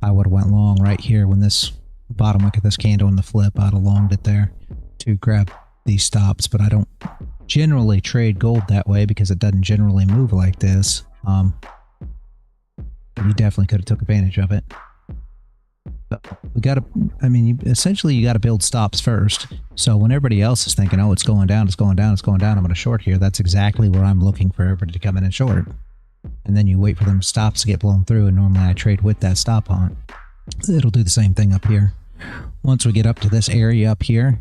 I would have went long right here when this bottom wick of this candle in the flip. I'd have longed it there to grab these stops, but I don't generally trade gold that way because it doesn't generally move like this. But you definitely could have took advantage of it. But we gotta, I mean, essentially you gotta build stops first. So when everybody else is thinking, oh, it's going down, it's going down, it's going down, I'm gonna short here, that's exactly where I'm looking for everybody to come in and short. And then you wait for them stops to get blown through, and normally I trade with that stop on it. It'll do the same thing up here. Once we get up to this area up here,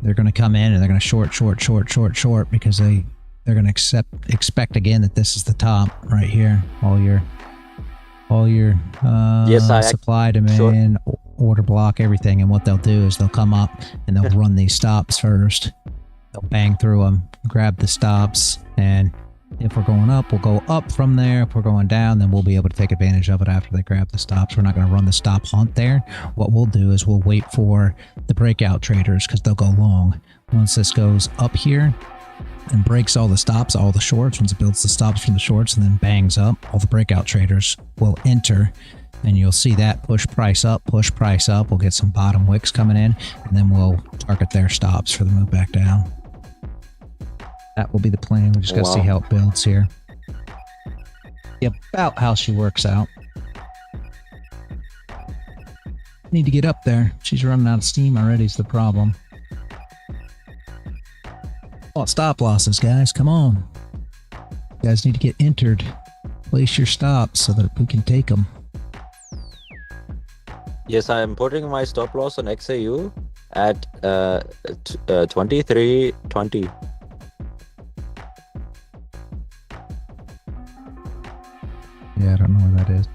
they're gonna come in and they're gonna short because they're gonna expect again that this is the top right here. All your supply, demand, order block, everything. And what they'll do is they'll come up and they'll run these stops first. They'll bang through them, grab the stops, and if we're going up, we'll go up from there. If we're going down, then we'll be able to take advantage of it after they grab the stops. We're not going to run the stop hunt there. What we'll do is we'll wait for the breakout traders because they'll go long. Once this goes up here and breaks all the stops, all the shorts, once it builds the stops from the shorts and then bangs up, all the breakout traders will enter, and you'll see that push price up. We'll get some bottom wicks coming in, and then we'll target their stops for the move back down. That will be the plan. We just got to see how it builds here. See about how she works out. Need to get up there. She's running out of steam already is the problem. Oh, stop losses, guys. Come on. You guys need to get entered. Place your stops so that we can take them. Yes, I am putting my stop loss on XAU at 23.20. Yeah, I don't know where that is.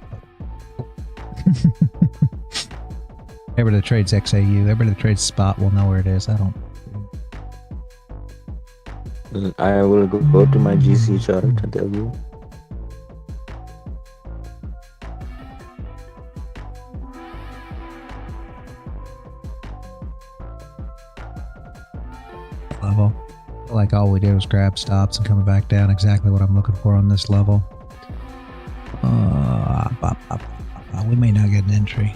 Everybody that trades XAU, everybody that trades spot will know where it is. I don't. I will go to my GC chart and tell you. Level. Like all we did was grab stops and coming back down. Exactly what I'm looking for on this level. We may not get an entry.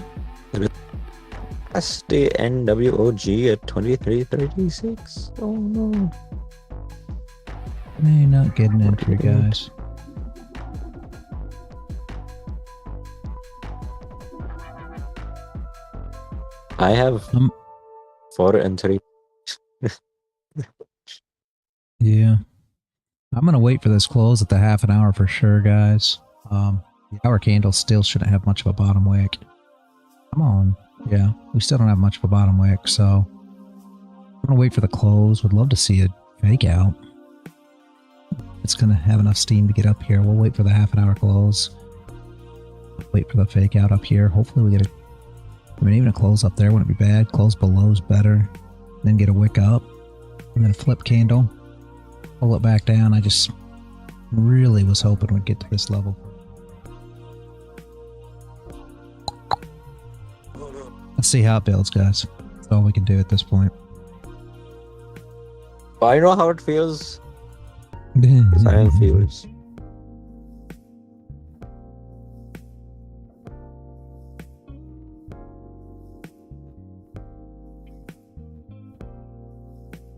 STNWOG at 23.36. Oh no. May not get an entry, guys. I have 4 and 3. Yeah. I'm going to wait for this close at the half an hour for sure, guys. The hour candle still shouldn't have much of a bottom wick. Come on. Yeah, we still don't have much of a bottom wick, so I'm going to wait for the close. Would love to see a fake out. It's going to have enough steam to get up here. We'll wait for the half an hour close. Wait for the fake out up here. Hopefully we get a... I mean, even a close up there wouldn't be bad. Close below is better. Then get a wick up. And then a flip candle. Pull it back down. I just really was hoping we'd get to this level. Let's see how it builds, guys. That's all we can do at this point. I know how it feels. I feels.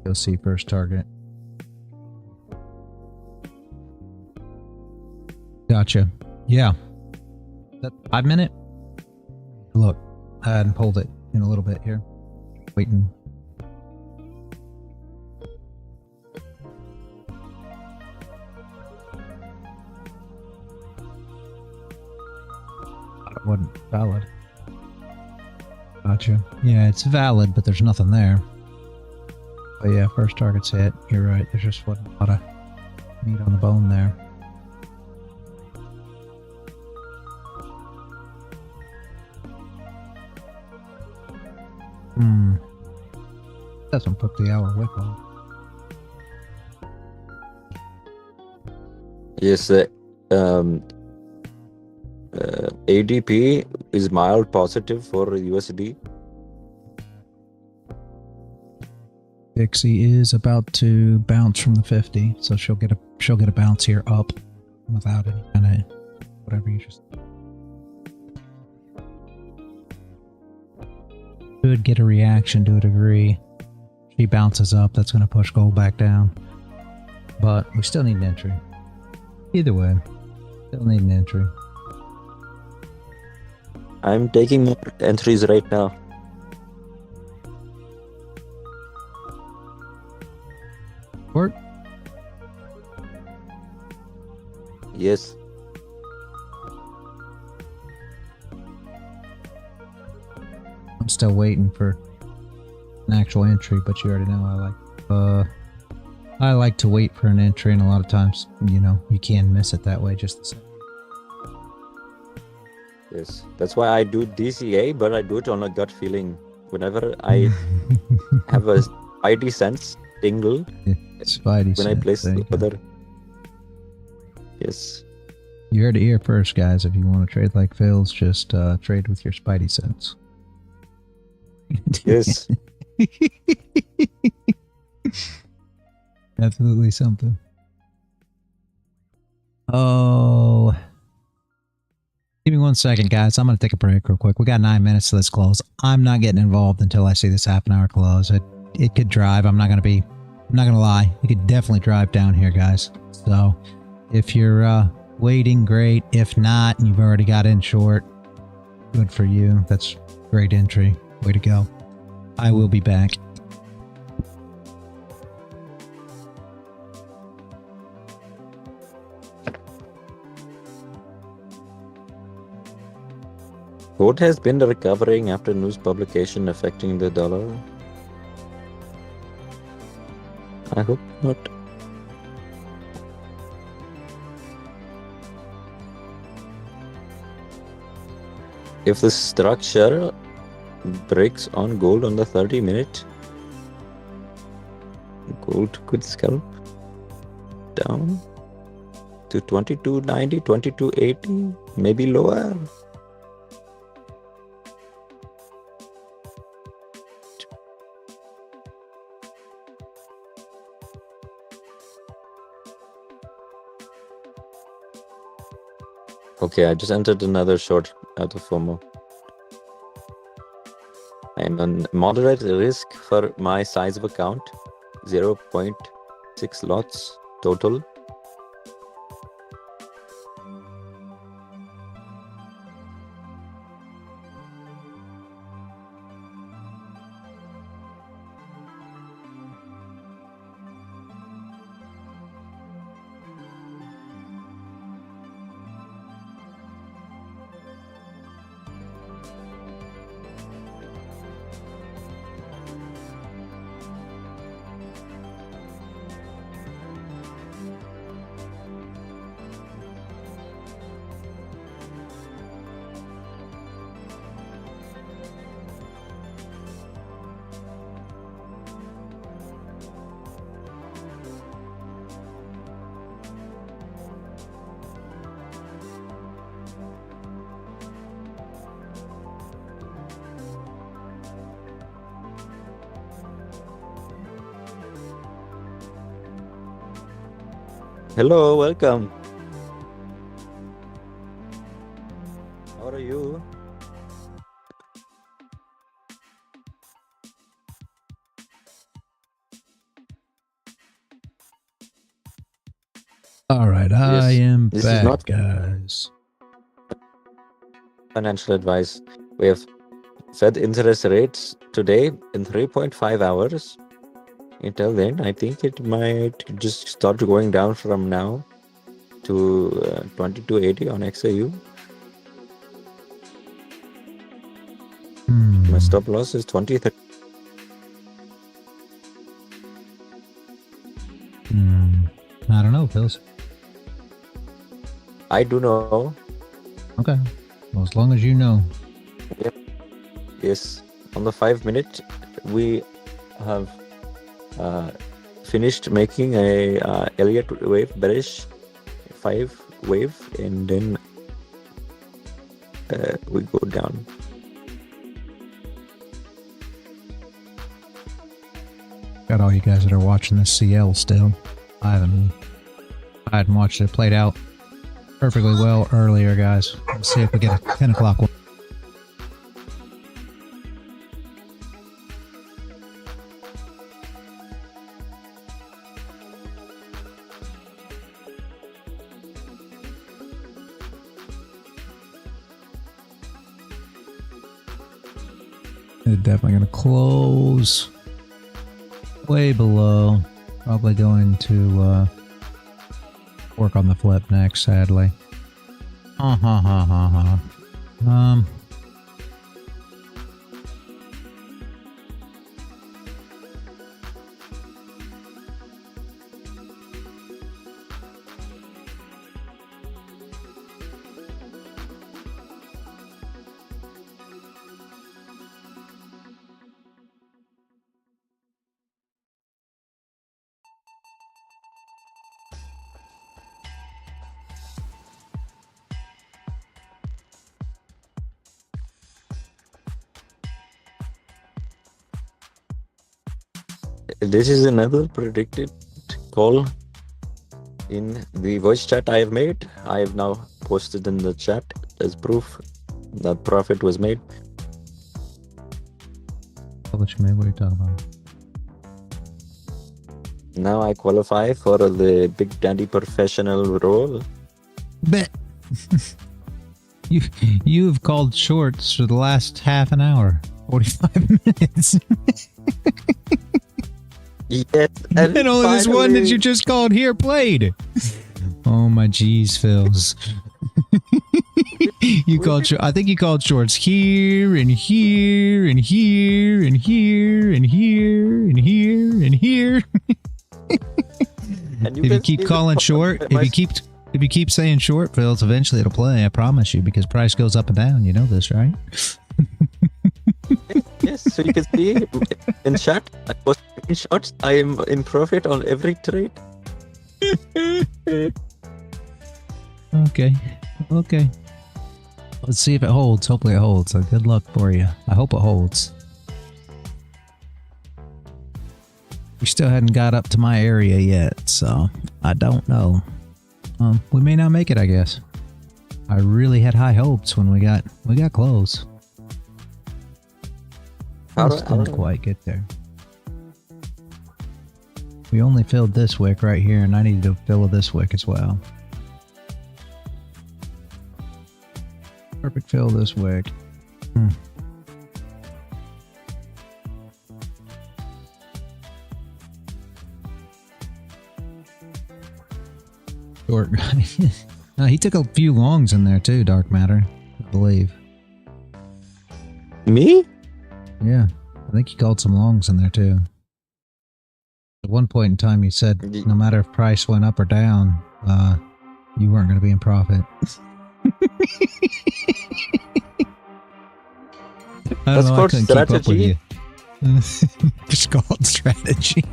Go see first target. Gotcha. Yeah. That 5 minute? Look, I hadn't pulled it in a little bit here. Waiting. It wasn't valid. Gotcha. Yeah, it's valid, but there's nothing there. But yeah, first target's hit. You're right. There's just wasn't a lot of meat on the bone there. Doesn't put the hour wick on. Yes, ADP is mild positive for USD. Dixie is about to bounce from the 50, so she'll get a bounce here up without any kind of whatever you just should get a reaction to a degree. She bounces up, that's going to push gold back down, but we still need an entry. Either way, still need an entry. I'm taking more entries right now. Work. Yes. I'm still waiting for an actual entry, but you already know I like to wait for an entry, and a lot of times, you know, you can miss it that way just the same. Yes. That's why I do DCA, but I do it on a gut feeling. Whenever I have a spidey sense tingle, Spidey when I sense, place there you the go. other. Yes. You heard it here first, guys. If you want to trade like Phil's, just trade with your Spidey sense. Yes. Absolutely something. Oh. Give me 1 second, guys. I'm going to take a break real quick. We got 9 minutes to this close. I'm not getting involved until I see this half an hour close. It could drive. I'm not going to lie. It could definitely drive down here, guys. So if you're waiting, great. If not, and you've already got in short, good for you. That's great entry. Way to go. I will be back. Gold has been recovering after news publication affecting the dollar. I hope not. If the structure breaks on gold on the 30-minute, gold could scalp down to 2290, 2280, maybe lower. Okay, I just entered another short out of FOMO. I'm on moderate risk for my size of account, 0.6 lots total. Hello, welcome. How are you? All right, I Yes, am this is back, not guys. financial advice. We have Fed interest rates today in 3.5 hours. Until then, I think it might just start going down from now to 2280 on XAU. My stop loss is 20. I don't know, Phils. I do know. Okay. Well, as long as you know. Yep. Yes. On the 5-minute, we have finished making a Elliott wave, bearish 5 wave, and then we go down. Got all you guys that are watching this CL still. I hadn't watched it played out perfectly well earlier, guys. Let's see if we get a 10 o'clock one. It's definitely going to close way below. Probably going to work on the flip next, sadly. This is another predicted call in the voice chat I have made. I have now posted in the chat as proof that profit was made. What are you talking about? Now I qualify for the Big Daddy professional role. Bet. You've called shorts for the last half an hour, 45 minutes. Yes, And only this one that you just called here played. Oh my geez, Phils. You called short. I think you called shorts here and here and here and here and here and here and here. And If you keep calling short, if you keep saying short, Phils, eventually it'll play. I promise you, because price goes up and down. You know this, right? Yes, so you can see in chat, I post screenshots. I am in profit on every trade. Okay. Let's see if it holds. Hopefully it holds. So good luck for you. I hope it holds. We still hadn't got up to my area yet, so I don't know. We may not make it, I guess. I really had high hopes when we got close. Didn't quite get there. We only filled this wick right here, and I needed to fill this wick as well. Perfect fill this wick. Short guy. He took a few longs in there too, Dark Matter, I believe. Me? Yeah, I think he called some longs in there too. At one point in time, you said no matter if price went up or down, you weren't going to be in profit. That's called strategy. It's called strategy.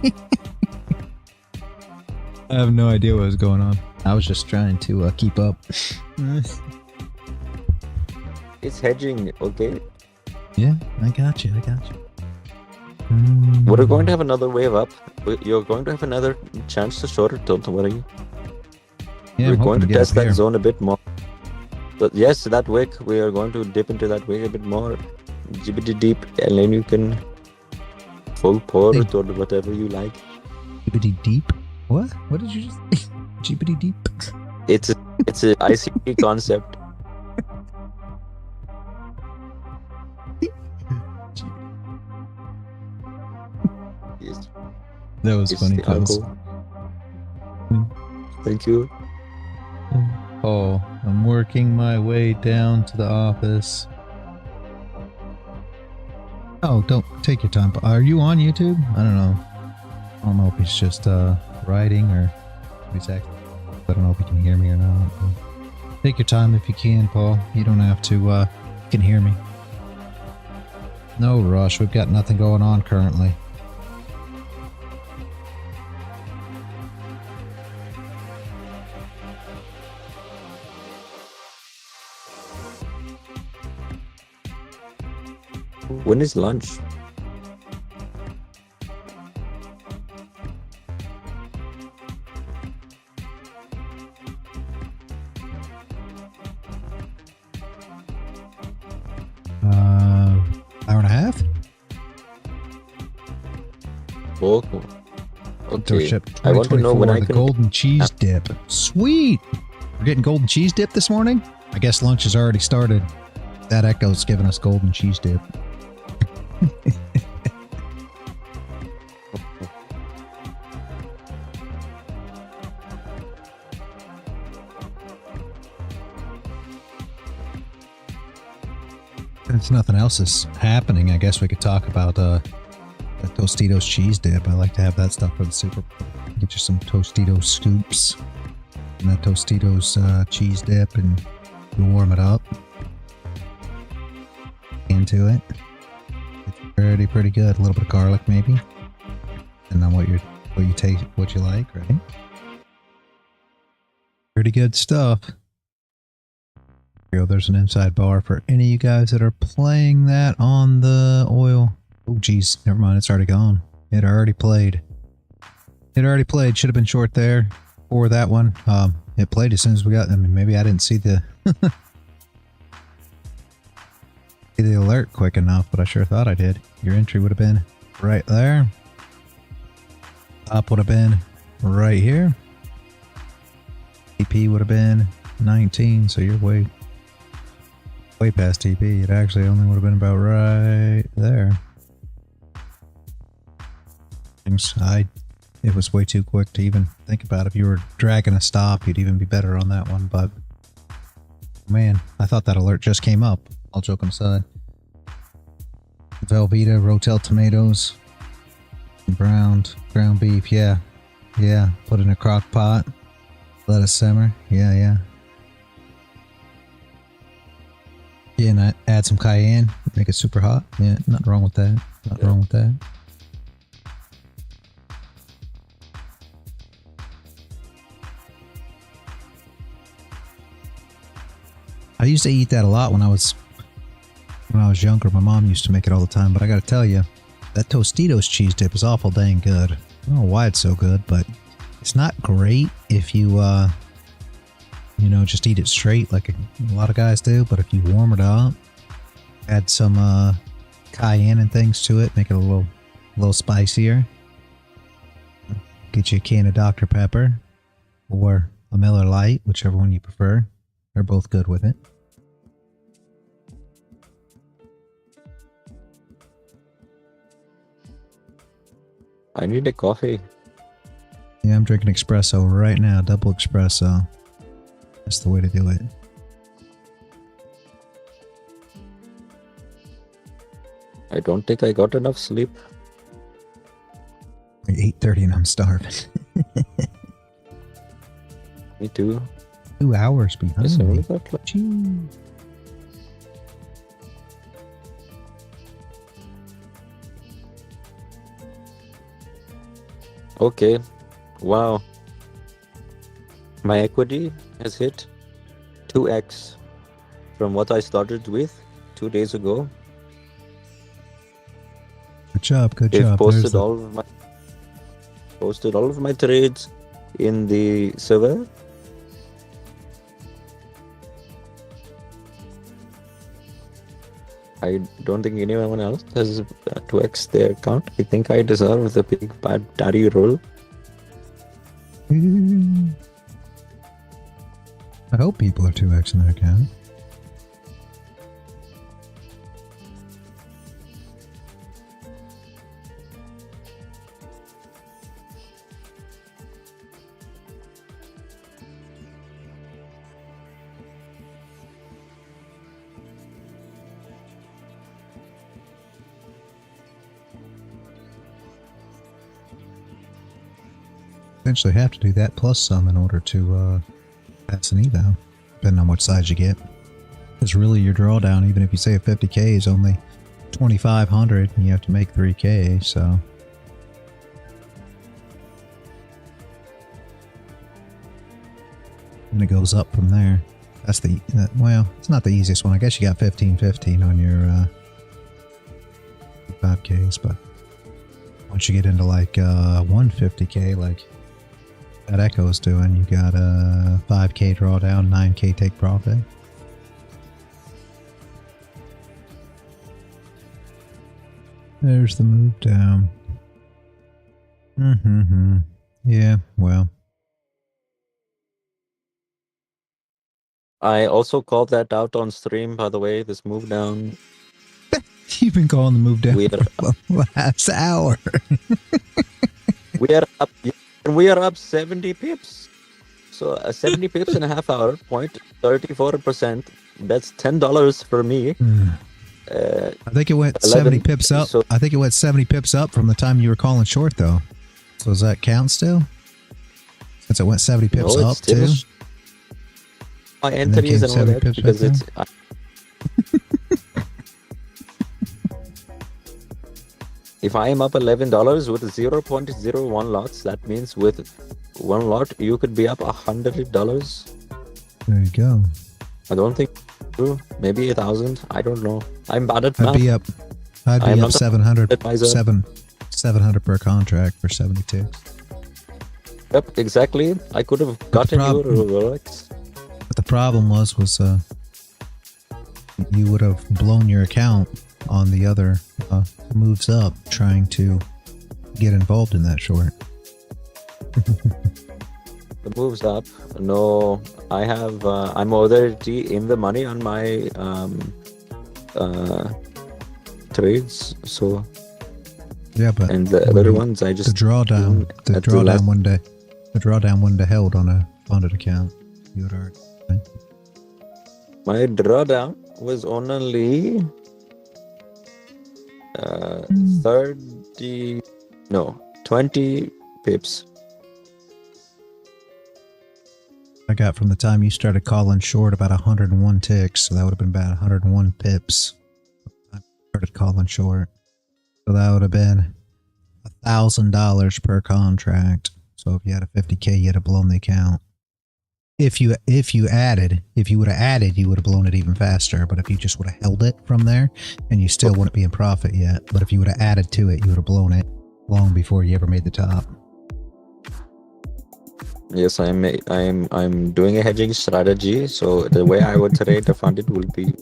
I have no idea what was going on. I was just trying to keep up. It's hedging, okay? Yeah, I got you. We're going to have another wave up. You're going to have another chance to short it, don't worry. Yeah, We're going to test that here. zone a bit more. But yes, that wick, we are going to dip into that wick a bit more. GBD deep, and then you can full pour it or whatever you like. GBD deep? What? What did you just say? GBD deep? It's a ICT concept. Yes, That was it's funny. the uncle. Thank you. Oh, I'm working my way down to the office. Oh, don't take your time. Are you on YouTube? I don't know. I don't know if he's just writing or if he's actually. I don't know if he can hear me or not. Take your time if you can, Paul. You don't have to. You can hear me. No rush. We've got nothing going on currently. When is lunch? Hour and a half? Oh, Door okay. ship I want to know 2024, when I the can. golden cheese dip. Sweet! We're getting golden cheese dip this morning? I guess lunch has already started. That Echo's giving us golden cheese dip. Since nothing else is happening, I guess we could talk about that Tostitos cheese dip. I like to have that stuff for the Super Bowl. Get you some Tostitos scoops and that Tostitos cheese dip, and you warm it up into it. It's pretty good. A little bit of garlic maybe, and then what you taste, what you like, right? Pretty good stuff. There's an inside bar for any of you guys that are playing that on the oil. Oh geez, never mind, it's already gone. It already played. Should have been short there for that one. It played as soon as we got. I mean, maybe I didn't see the see the alert quick enough, but I sure thought I did. Your entry would have been right there. Top would have been right here. TP would have been 19, so you're way past TP. It actually only would have been about right there. It was way too quick to even think about. If you were dragging a stop, you'd even be better on that one, but Man, I thought that alert just came up. All joking aside. Velveeta, Rotel tomatoes, ground beef, yeah. Yeah, put in a crock pot. Let it simmer. Yeah. Yeah, and I add some cayenne, make it super hot. Yeah, nothing wrong with that. Nothing wrong with that. I used to eat that a lot when I was younger. My mom used to make it all the time, but I gotta tell you, that Tostitos cheese dip is awful dang good. I don't know why it's so good, but it's not great if you, you know, just eat it straight like a lot of guys do. But if you warm it up, add some cayenne and things to it, make it a little spicier. Get you a can of Dr. Pepper or a Miller Lite, whichever one you prefer. They're both good with it. I need a coffee. Yeah, I'm drinking espresso right now, double espresso. That's the way to do it. I don't think I got enough sleep. 8:30 and I'm starving. Me too. 2 hours behind Yes, I only me. got like Gee. Okay. Wow. My equity has hit 2x from what I started with 2 days ago. Good job, good They've job. posted all of my trades in the server. I don't think anyone else has 2x their account. I think I deserve the big bad daddy role. I hope people are 2x in their account. Essentially have to do that plus some in order to pass an eval, depending on what size you get. Because really your drawdown, even if you say a 50k is only 2,500 and you have to make 3k, so. And it goes up from there. That's the, well, it's not the easiest one. I guess you got 1515 on your 5ks, but once you get into like 150k, like that Echo's doing, you got a 5k drawdown, 9k take profit. There's the move down. Yeah, well. I also called that out on stream, by the way, this move down. You've been calling the move down We for the last hour. we are up 70 pips. So 70 pips in a half hour, 0.34%. That's $10 for me. I think it went 11 70 pips up. so- I think it went 70 pips up from the time you were calling short, though. So does that count still? Since it went 70 pips No, up, it's still too? my And then entries came and all 70 that pips because back it's if I am up $11 with 0.01 lots, that means with one lot you could be up $100. There you go. I don't think true. Maybe 1,000. I don't know. I'm bad at I'd math. be up. I'd I am be not up a 700. advisor. 700 per contract for 72. Yep, exactly. I could have gotten you a Rolex. But the problem was you would have blown your account on the other moves up trying to get involved in that short. The moves up. No, I have. I'm already in the money on my trades. So Yeah, but and the when other you- ones I just the drawdown at the wouldn't have held on a funded account. You would already. My drawdown was only 20 pips. I got from the time you started calling short about 101 ticks, so that would have been about 101 pips. I started calling short, so that would have been $1,000 per contract. So if you had a 50K, you'd have blown the account. If you would have added, you would have blown it even faster. But if you just would have held it from there, and you still wouldn't be in profit yet. But if you would have added to it, you would have blown it long before you ever made the top. Yes, I'm doing a hedging strategy. So the way I would trade the funded will be.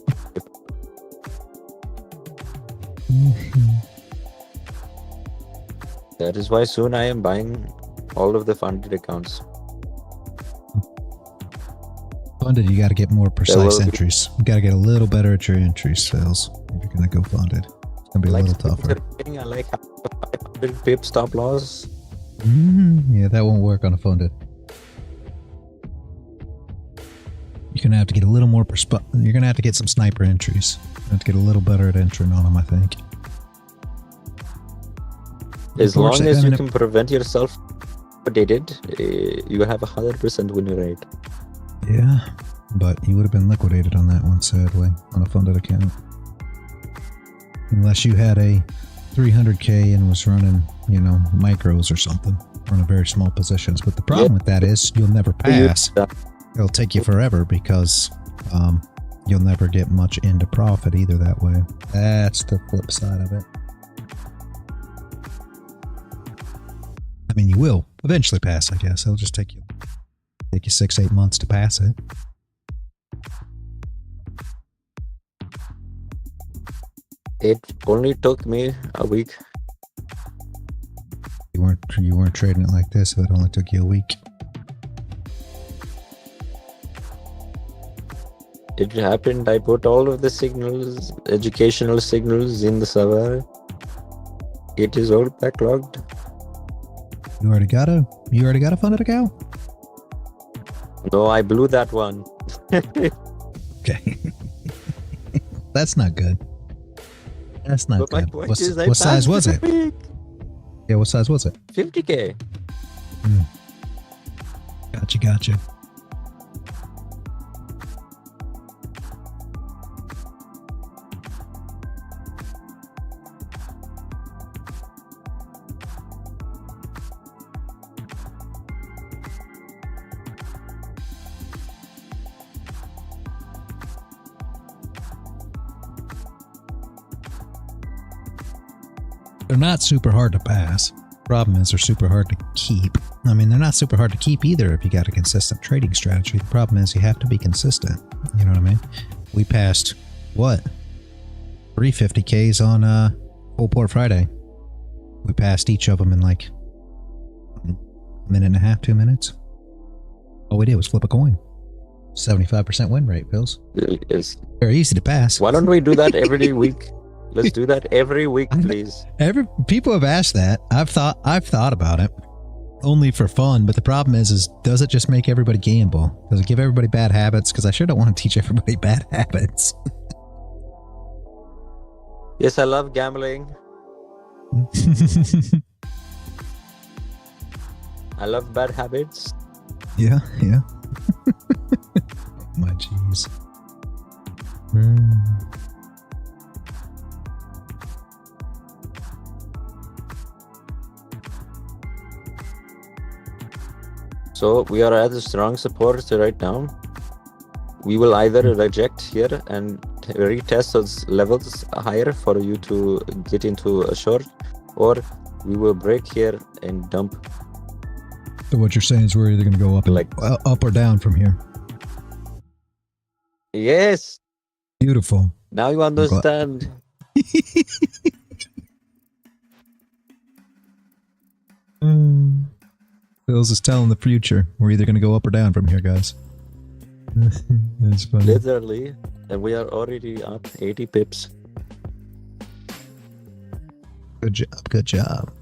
That is why soon I am buying all of the funded accounts. Funded, you got to get more precise entries. You got to get a little better at your entries, Phils. If you're going to go funded, it's going to be a little tougher. I like 500 pip stop loss. Yeah, that won't work on a funded. You're going to have to get a little more you're going to have to get some sniper entries. You have to get a little better at entering on them, I think. As long as you can prevent yourself liquidated, you have a 100% win rate. Yeah, but you would have been liquidated on that one, sadly, on a funded account. Unless you had a 300K and was running, micros or something, running very small positions. But the problem with that is you'll never pass. It'll take you forever because you'll never get much into profit either that way. That's the flip side of it. I mean, you will eventually pass, I guess. It'll just take you 6-8 months to pass it. It only took me a week. You weren't trading it like this if it only took you a week. It happened. I put all of the signals, educational signals, in the server. It is all backlogged. You already got a funded account? No, I blew that one. Okay. That's not good. That's not But my good. point What is I size passed was the it? week. Yeah, what size was it? 50K. Gotcha. They're not super hard to pass. Problem is they're super hard to keep. I mean, they're not super hard to keep either if you got a consistent trading strategy. The problem is you have to be consistent. You know what I mean? We passed, what? 350Ks on Full Port Friday. We passed each of them in like a minute and a half, 2 minutes. All we did was flip a coin. 75% win rate, Phils. Yes. Very easy to pass. Why don't we do that every week? Let's do that every week, please. People have asked that. I've thought about it, only for fun. But the problem is does it just make everybody gamble? Does it give everybody bad habits? Because I sure don't want to teach everybody bad habits. Yes, I love gambling. I love bad habits. Yeah. My jeez. So we are at a strong support right now. We will either reject here and retest those levels higher for you to get into a short, or we will break here and dump. So what you're saying is we're either going to go up or down from here. Yes. Beautiful. Now you understand. Phil's is telling the future. We're either going to go up or down from here, guys. That's funny. Literally, and we are already up 80 pips. Good job.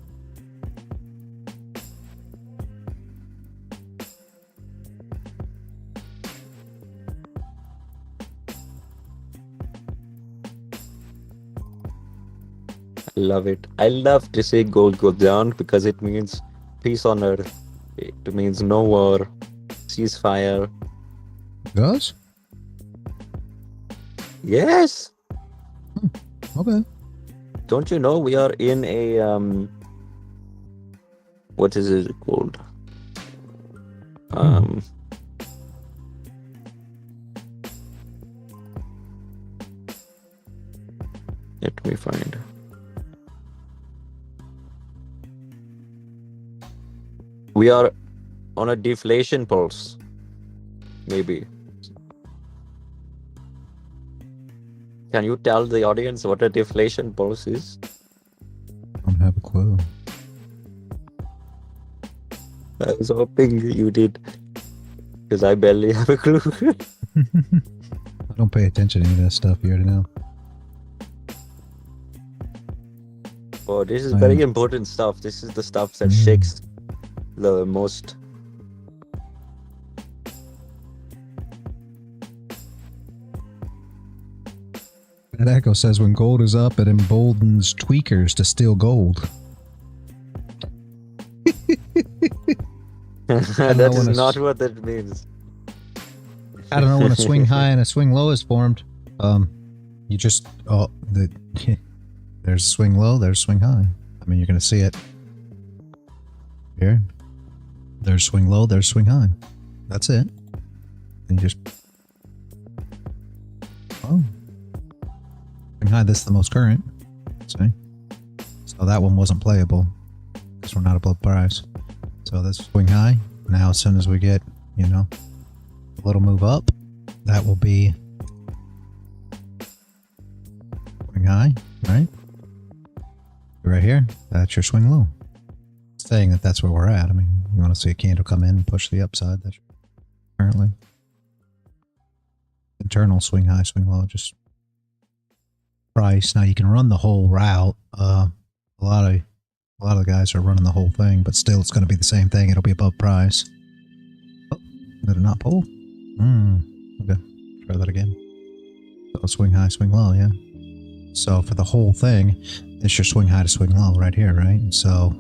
I love it. I love to see gold go down because it means peace on earth. It means no war, ceasefire. Does? Yes. Okay. Don't you know we are in a what is it called? Let me find. We are on a deflation pulse. Maybe. Can you tell the audience what a deflation pulse is? I don't have a clue. I was hoping you did, because I barely have a clue. I don't pay attention to any of that stuff. You already know. Oh, this is very important stuff. This is the stuff that shakes the most. That Echo says when gold is up, it emboldens tweakers to steal gold. That is not what that means. I don't know when a swing high and a swing low is formed. You just there's swing low, there's swing high. I mean, you're gonna see it here. There's swing low, there's swing high. That's it. And you just swing high. This is the most current. See, so that one wasn't playable because we're not above price. So this swing high. Now, as soon as we get, you know, a little move up, that will be swing high, right? Right here, that's your swing low. Saying that that's where we're at. I mean, you want to see a candle come in and push the upside. That's currently internal swing high, swing low, just price. Now you can run the whole route. A lot of the guys are running the whole thing, but still it's going to be the same thing. It'll be above price. Oh, did it not pull? Okay, try that again. So swing high, swing low, yeah. So for the whole thing, it's your swing high to swing low right here, right? So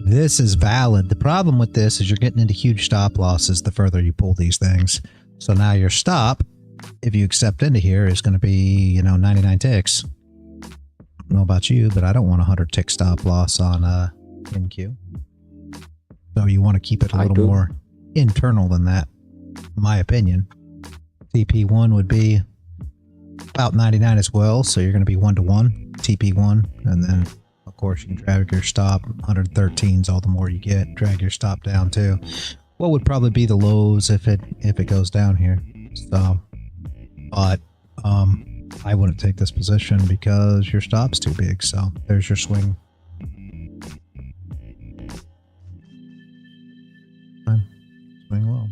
this is valid. The problem with this is you're getting into huge stop losses the further you pull these things. So now your stop, if you accept into here, is going to be, you know, 99 ticks. I don't know about you, but I don't want a 100 tick stop loss on NQ. So you want to keep it a little more internal than that, in my opinion. TP1 would be about 99 as well, so you're going to be 1-to-1 TP1, and then of course you can drag your stop. 113s, all the more you get. Drag your stop down too. What would probably be the lows if it goes down here? So, but I wouldn't take this position because your stop's too big. So there's your swing. Swing low.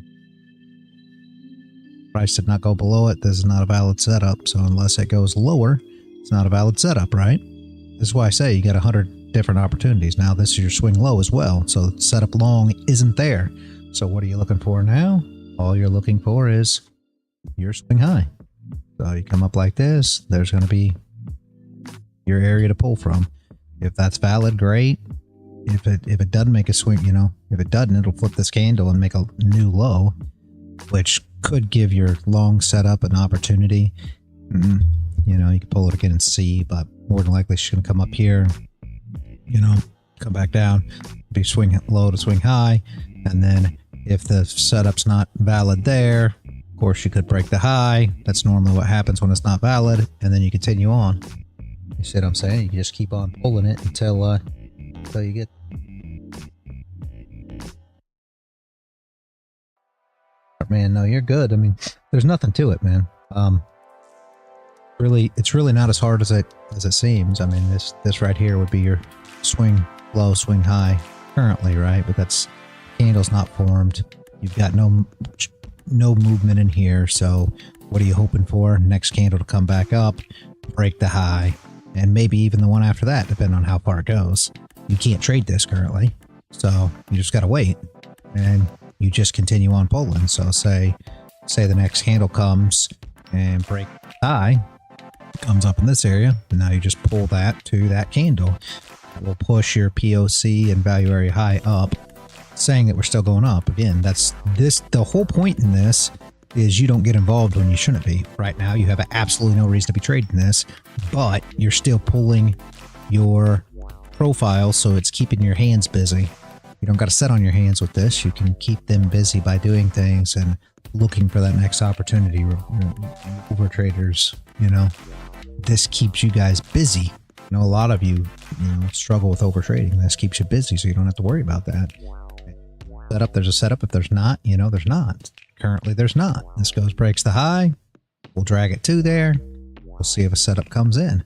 Price did not go below it. This is not a valid setup. So unless it goes lower, it's not a valid setup, right? This is why I say you got 100 different opportunities. Now this is your swing low as well. So setup long isn't there. So what are you looking for now? All you're looking for is your swing high. So you come up like this, there's going to be your area to pull from. If that's valid, great. If it doesn't make a swing, you know, if it doesn't, it'll flip this candle and make a new low, which could give your long setup an opportunity. You know, you can pull it again and see, but more than likely she's going to come up here, you know, come back down, be swing low to swing high, and then if the setup's not valid there, of course you could break the high. That's normally what happens when it's not valid, and then you continue on. You see what I'm saying? You just keep on pulling it until you get. Man, no, you're good. I mean, there's nothing to it, man. Really, it's really not as hard as it seems. I mean, this right here would be your swing low, swing high currently, right? But that's candle's not formed. You've got no movement in here. So what are you hoping for? Next candle to come back up, break the high, and maybe even the one after that, depending on how far it goes. You can't trade this currently, so you just got to wait, and you just continue on pulling. So say the next candle comes and break high, comes up in this area, and now you just pull that to that candle. It will push your POC and value area high up, saying that we're still going up. Again, that's this. The whole point in this is you don't get involved when you shouldn't be. Right now, you have absolutely no reason to be trading this, but you're still pulling your profile, so it's keeping your hands busy. You don't got to sit on your hands with this. You can keep them busy by doing things and looking for that next opportunity. Over traders, you know, this keeps you guys busy. You know, a lot of you struggle with over trading. This keeps you busy, so you don't have to worry about that. Setup, there's a setup. If there's not, there's not. Currently, there's not. This goes, breaks the high. We'll drag it to there. We'll see if a setup comes in.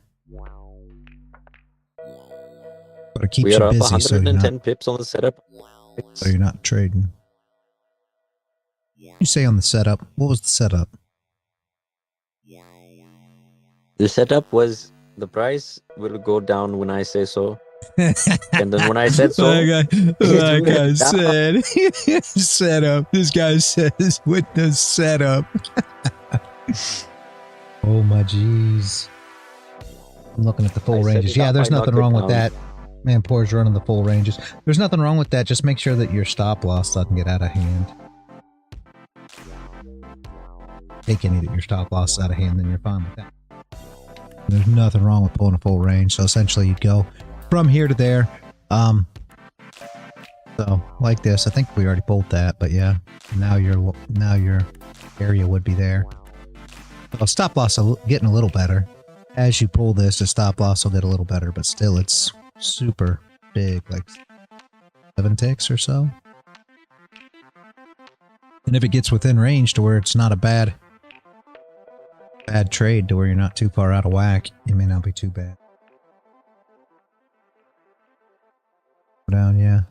But it keeps We are you up busy, so 110 pips on the setup. so you're not trading. You say on the setup. What was the setup? The setup was the price will go down when I say so. And then when I said so, like I said, setup. This guy says with the setup. Oh my jeez. I'm looking at the full ranges. Yeah, there's nothing wrong with that. Man, Poor's running the full ranges. There's nothing wrong with that. Just make sure that your stop loss doesn't get out of hand. Take any that your stop loss is out of hand, then you're fine with that. There's nothing wrong with pulling a full range. So essentially you go from here to there. So like this, I think we already pulled that, but yeah, now your area would be there. Well, stop loss getting a little better. As you pull this, the stop loss will get a little better, but still it's super big, like 7 ticks or so. And if it gets within range to where it's not a bad trade, to where you're not too far out of whack, it may not be too bad. Down, yeah.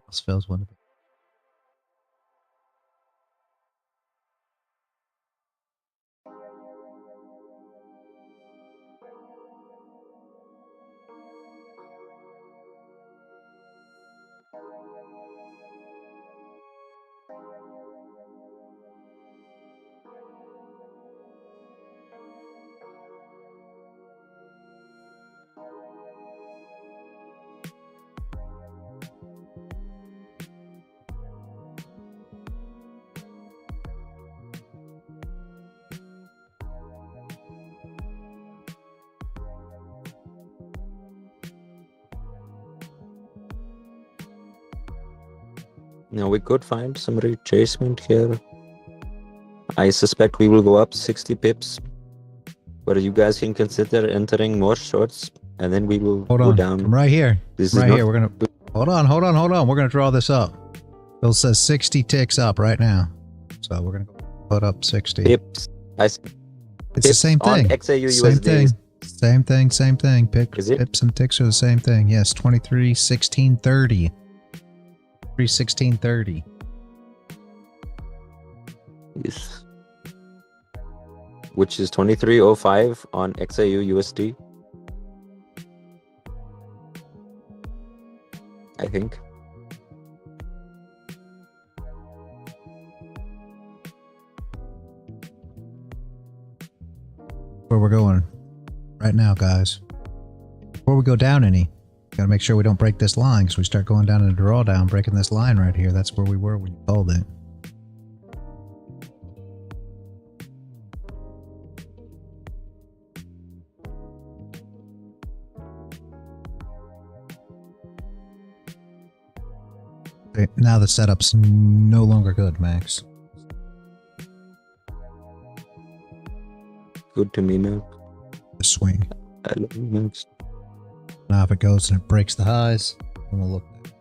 This fails one. Now we could find some retracement here. I suspect we will go up 60 pips. But you guys can consider entering more shorts, and then we will go down. I'm right here. This right is not here. We're gonna hold on. We're gonna draw this up. Bill says 60 ticks up right now, so we're gonna put up 60 pips. It's the same thing. XAU same USD. thing. Same thing. Is it? Pips and ticks are the same thing. Yes, 23, 16, 30. 316.30. Yes. Which is 23.05 on XAU USD. I think. Where we're going right now, guys. Before we go down any, gotta make sure we don't break this line, because we start going down in a drawdown, breaking this line right here. That's where we were when you called it. Okay, now the setup's no longer good, Max. Good to me, man. The swing. I love you, Max. Now if it goes and it breaks the highs, then we'll look at it.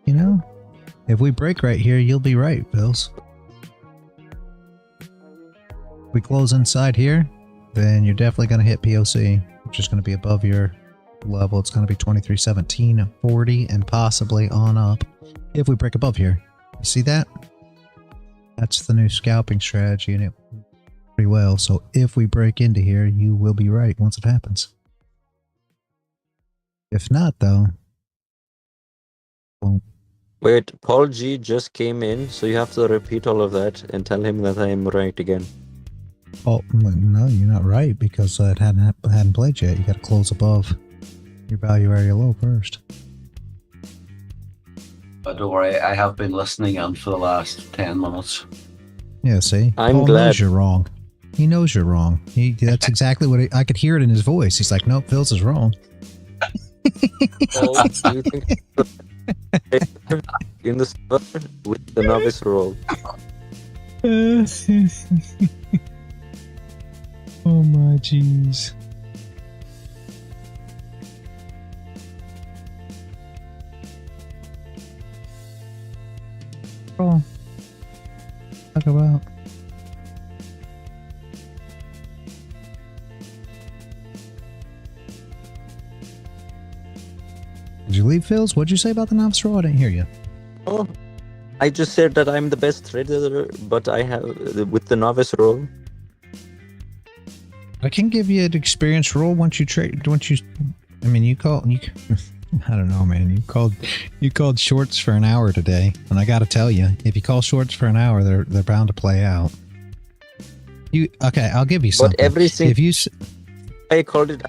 You know, if we break right here, you'll be right, Bills. If we close inside here, then you're definitely going to hit POC. which is going to be above your level. It's going to be 23.17, 40, and possibly on up if we break above here. You see that? That's the new scalping strategy, and it pretty well. So if we break into here, you will be right once it happens. If not, though, won't. Wait, Paul G just came in, so you have to repeat all of that and tell him that I am right again. Oh no, you're not right because it hadn't played yet. You got to close above your value area low first. But don't worry, I have been listening in for the last 10 minutes. Yeah, see, I'm Paul glad. knows you're wrong. He knows you're wrong. That's exactly what I could hear it in his voice. He's like, "Nope, Phil's is wrong." Paul, do you think in the server with the novice role? Oh my jeez. Oh. Talk about. Did you leave, Phils? What'd you say about the novice role? I didn't hear you. Oh, I just said that I'm the best trader, but I have with the novice role. I can give you an experience role once you trade. Once you, I mean, you I don't know, man. You called shorts for an hour today, and I got to tell you, if you call shorts for an hour, they're bound to play out. Okay? I'll give you something. But every single if you, I called it,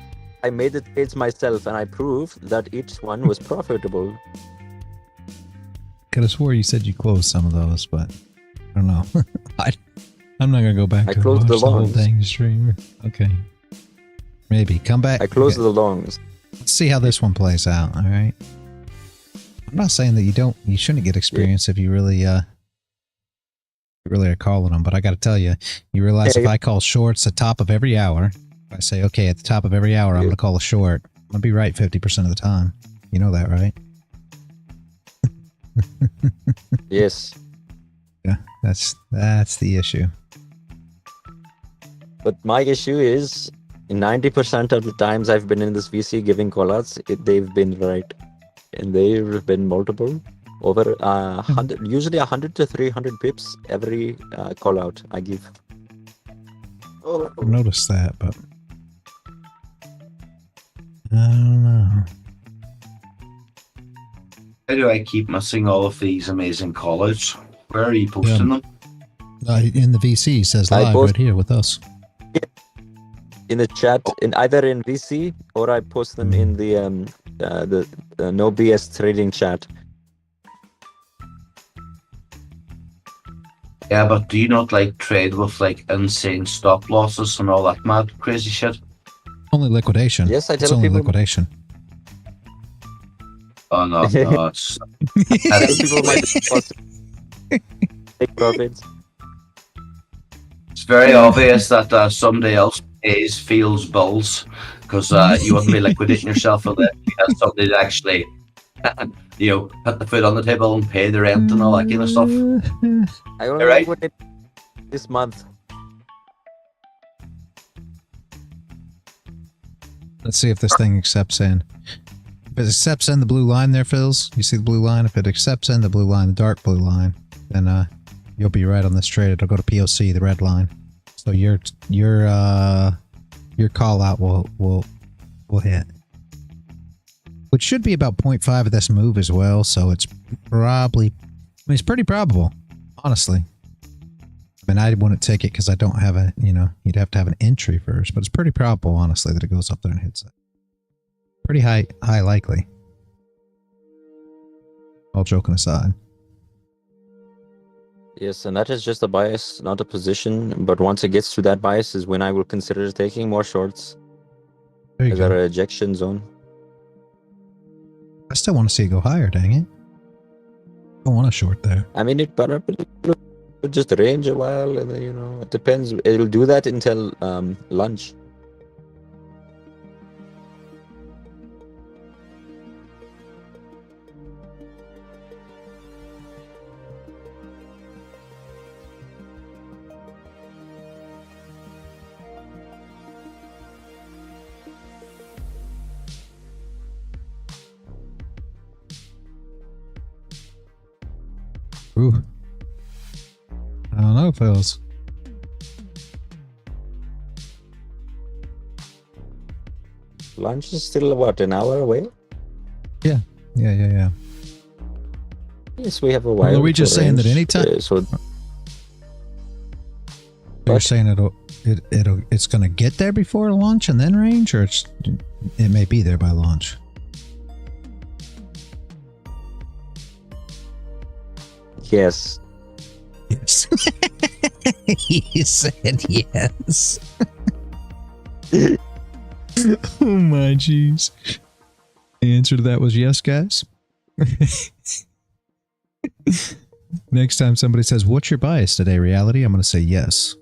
I made the trades myself, and I proved that each one was profitable. could have swore you said you closed some of those, but I don't know. I'm not gonna go back I to closed watch the the whole longs. dang stream. Okay, maybe come back. I closed Okay. the longs. Let's see how this one plays out. All right. I'm not saying that you shouldn't get experience if you really are calling them, but I got to tell you, you realize if I call shorts at the top of every hour, if I say, okay, at the top of every hour, I'm going to call a short, I'm going to be right 50% of the time. You know that, right? Yes. Yeah, that's the issue. But my issue is, 90% of the times I've been in this VC giving callouts, they've been right. And they've been multiple. Over 100, usually 100 to 300 pips every call out I give. Oh. I noticed that, but I don't know. How do I keep missing all of these amazing call-outs? Where are you posting them? In the VC says I live post- right here with us. In the chat, either in VC or I post them in the no BS trading chat. Yeah, but do you not like trade with like insane stop losses and all that mad crazy shit? Only liquidation. Yes, I It's tell only people. liquidation. Oh no, no, it's I tell people my take profits. it's very obvious that somebody else pays feels bills because you wouldn't be liquidating yourself unless you had somebody to actually put the food on the table and pay the rent and all that kind of stuff. I only Right. liquidate this month. Let's see if this thing accepts in. If it accepts in the blue line there, Phils, you see the blue line? If it accepts in the blue line, the dark blue line, then you'll be right on this trade. It'll go to POC, the red line. So your call out will hit. Which should be about 0.5 of this move as well, so it's probably, it's pretty probable, honestly. I mean, I wouldn't take it because I don't have a, you'd have to have an entry first, but it's pretty probable, honestly, that it goes up there and hits it. Pretty high likely. All joking aside. Yes, and that is just a bias, not a position. But once it gets to that bias is when I will consider taking more shorts. There you Is go. there an ejection zone? I still want to see it go higher, dang it. I want a short there. I mean, it probably will just range a while, and then, it depends. It'll do that until lunch. Ooh. I don't know, Phils. Lunch is still what, an hour away? Yeah. Yes, we have a while. Well, are we just to saying that arrange, anytime? so You're What? saying it's going to get there before launch and then range, or it may be there by launch? yes. Yes. He said yes. Oh my jeez. The answer to that was yes, guys. Next time somebody says, "What's your bias today, reality?" I'm going to say yes.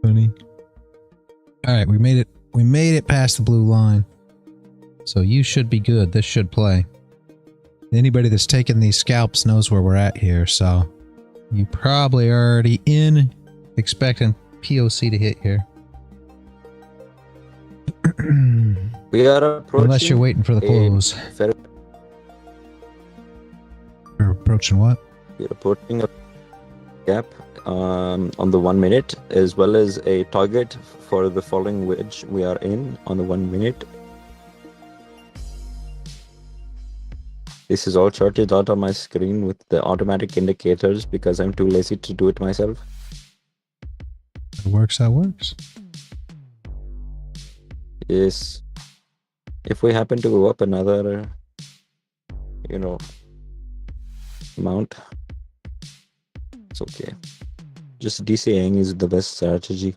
Funny. All right, we made it. We made it past the blue line. So you should be good. This should play. Anybody that's taken these scalps knows where we're at here, so you probably already expecting POC to hit here. We are approaching. Unless you're waiting for the close. We're approaching what? We're approaching a gap on the 1 minute, as well as a target for the following wedge we are in on the 1 minute. This is all charted out on my screen with the automatic indicators because I'm too lazy to do it myself. It works, that works. Yes. If we happen to go up another, amount, it's okay. Just DCing is the best strategy.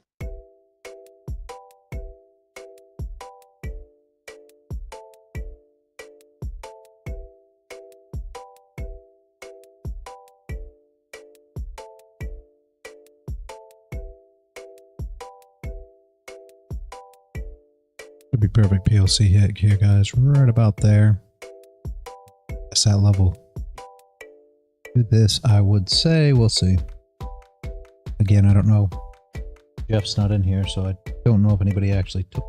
Should be perfect PLC hit here, guys. Right about there. That's that level. Do this, I would say. We'll see. Again, I don't know. Jeff's not in here, so I don't know if anybody actually took.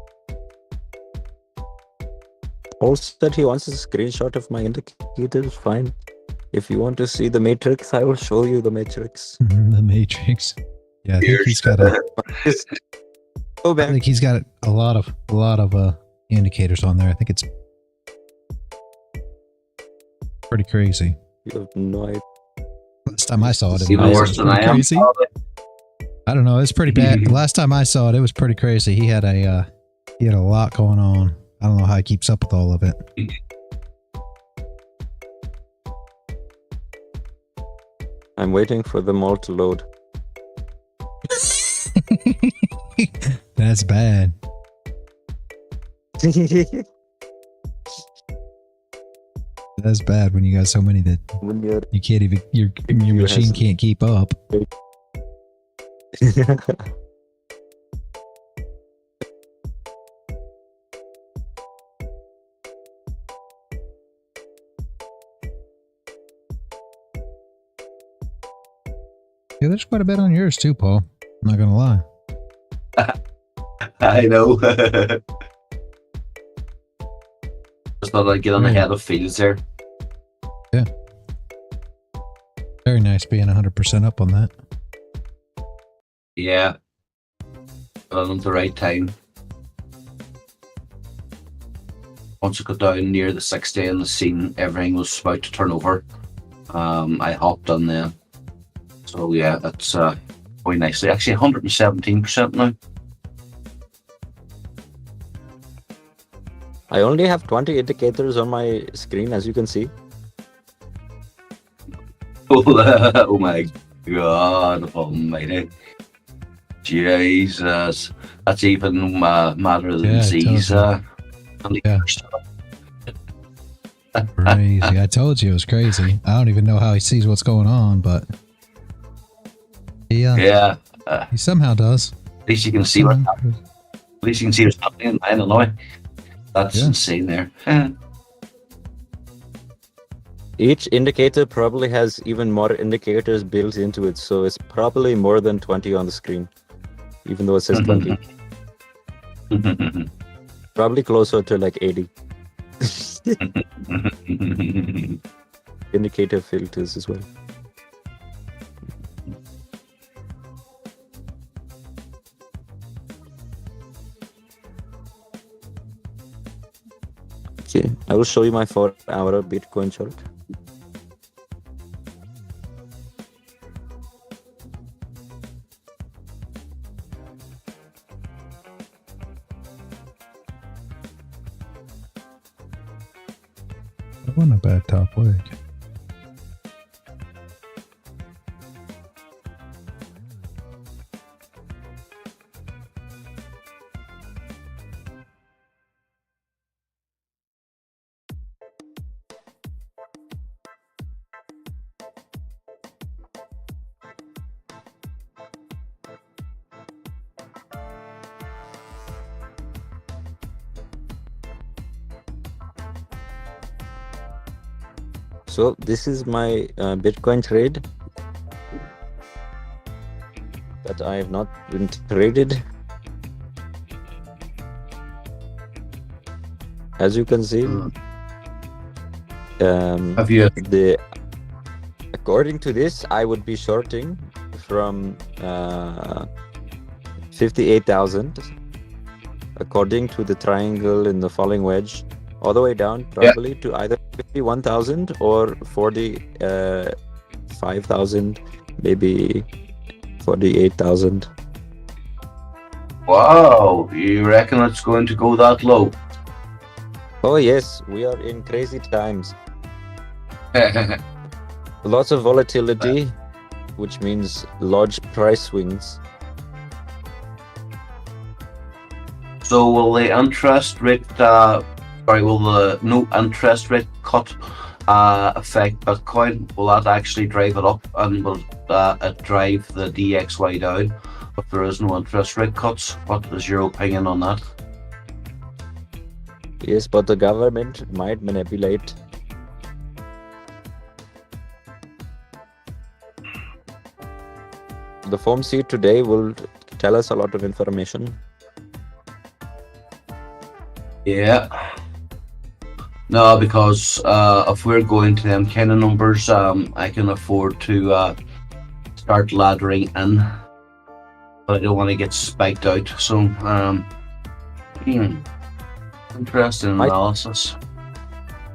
Paul said he wants a screenshot of my indicators. Fine. If you want to see the matrix, I will show you the matrix. The Matrix. Yeah, I think he's got a. Go I back. think he's got a lot of indicators on there. I think it's pretty crazy. You have no idea. Last time I saw it, Even was worse than pretty I am. crazy. I don't know. It's pretty bad. Last time I saw it, it was pretty crazy. He had a lot going on. I don't know how he keeps up with all of it. I'm waiting for them all to load. That's bad. That's bad when you got so many that When you're you can't even your machine has- can't keep up. Yeah, there's quite a bit on yours too, Paul. I'm not gonna lie. I know. Just thought I'd get on the head of fields there. Very nice being 100% up on that. Yeah. At the right time. Once it got down near the 60 in the scene, everything was about to turn over. I hopped on then. So yeah, that's going nicely. Actually, 117% now. I only have 20 indicators on my screen, as you can see. Oh my God almighty. Jesus. That's even madder than Yeah, Z's. Yeah. Crazy. I told you it was crazy. I don't even know how he sees what's going on, but Yeah. he somehow does. At least you can see what's happening. At least you can see what's happening in Illinois. That's insane there. Each indicator probably has even more indicators built into it, so it's probably more than 20 on the screen, even though it says 20. Probably closer to like 80. Indicator filters as well. Okay, I will show you my 4-hour Bitcoin chart. That wasn't a bad top leg. So this is my Bitcoin trade that I have not been traded. As you can see, Have you? according to this, I would be shorting from 58,000, according to the triangle in the falling wedge, all the way down probably to either 51,000 or 45,000, maybe 48,000. Wow, you reckon it's going to go that low? Oh yes, we are in crazy times. Lots of volatility, which means large price swings. So will the interest rate, will the no interest rate cut affect Bitcoin? Will that actually drive it up, and will it drive the DXY down if there is no interest rate cuts? What is your opinion on that? Yes, but the government might manipulate. The FOMC today will tell us a lot of information. Yeah. No, because if we're going to them kind of numbers, I can afford to start laddering in, but I don't want to get spiked out. So, interesting analysis.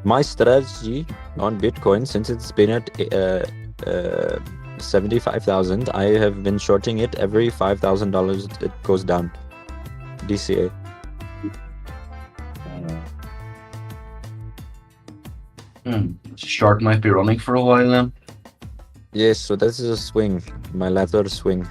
My strategy on Bitcoin, since it's been at 75,000, I have been shorting it every $5,000 it goes down. DCA. Short might be running for a while then. Yes, so this is a swing, my ladder swing.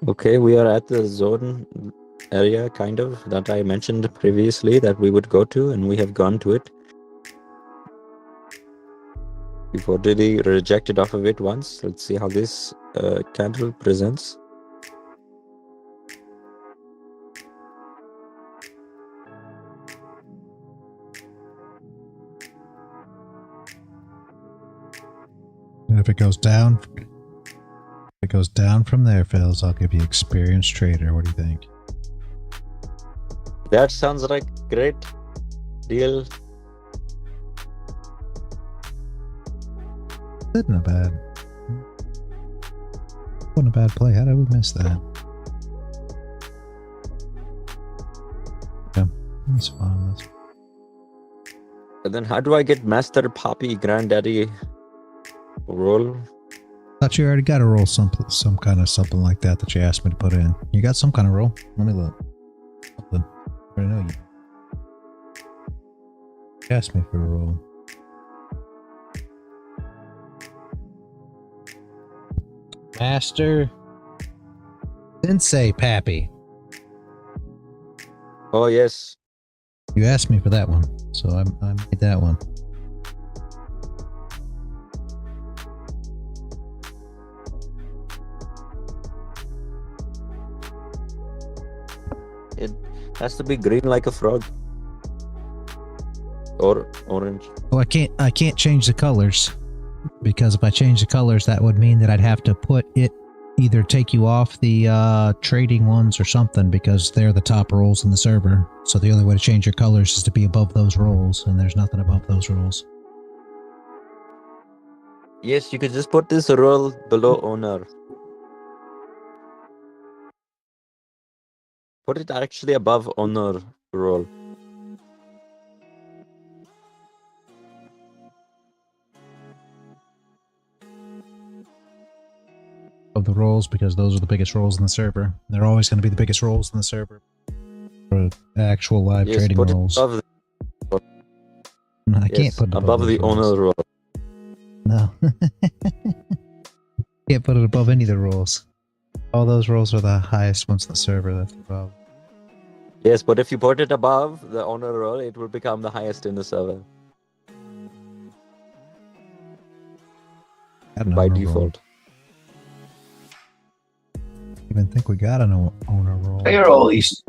Okay, we are at the zone area, kind of, that I mentioned previously that we would go to, and we have gone to it. We've already rejected off of it once. Let's see how this candle presents. And if it goes down, from there, Phils, I'll give you experienced trader. What do you think? That sounds like great deal. Wasn't a bad play. How did we miss that? Yeah, that's fine. And then how do I get Master Poppy Granddaddy roll? Thought you already got a roll, some kind of something like that you asked me to put in. You got some kind of roll? Let me look. something. I know you asked me for a roll. Master Sensei Pappy. Oh yes. You asked me for that one, so I made that one. It has to be green like a frog. Or orange. Oh, I can't change the colors, because if I change the colors, that would mean that I'd have to put it, either take you off the trading ones or something, because they're the top roles in the server. So the only way to change your colors is to be above those roles, and there's nothing above those roles. Yes, you could just put this role below owner. Put it actually above owner role. Of the roles, because those are the biggest roles in the server. They're always going to be the biggest roles in the server for actual live Yes, trading put roles. it above I can't put it above the those roles. owner role. No. Can't put it above any of the roles. All those roles are the highest ones in the server. That's the problem. Yes, but if you put it above the owner role, it will become the highest in the server Got an by owner default. Role. I even think we got an owner role. Why are all these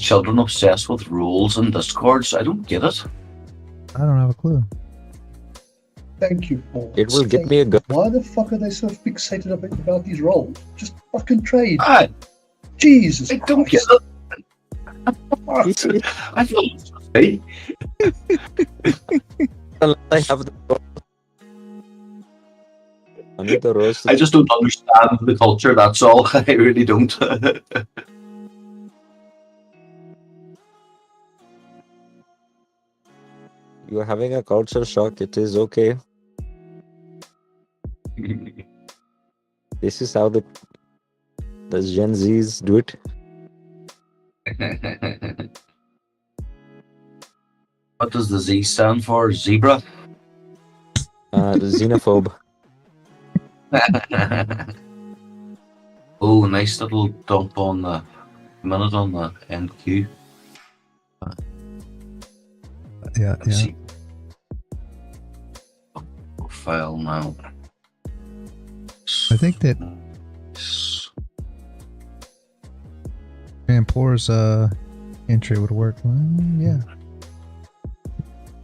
children obsessed with rules and discords? I don't get it. I don't have a clue. Thank you, Paul. It will get me a gun. Why the fuck are they so fixated about these roles? Just fucking trade. I Jesus don't get Christ. it. I feel hey. Unless I have the role. I need the roles. I just don't understand the culture, that's all. I really don't. You're having a culture shock. It is okay. This is how the Gen Zs do it. What does the Z stand for? Zebra? The xenophobe. Oh, nice little dump on the minute on the NQ. Yeah, Let's see. Profile now. I think that Poor's entry would work. Yeah.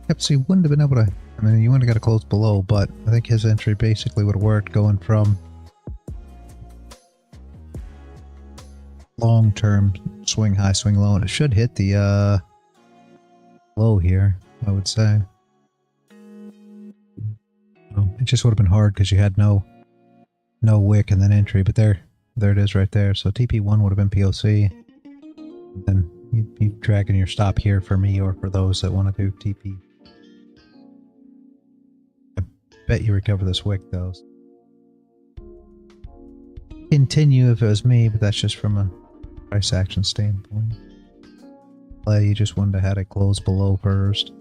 Yep, so you wouldn't have been able to. I mean, you wouldn't have got to close below, but I think his entry basically would have worked going from long-term swing high, swing low, and it should hit the low here, I would say. Well, it just would have been hard because you had no wick and then entry, but there it is right there. So TP1 would have been POC, and then you'd be dragging your stop here for me or for those that want to do TP. I bet you recover this wick though. Continue if it was me, but that's just from a price action standpoint. Play, you just wouldn't have had it close below first.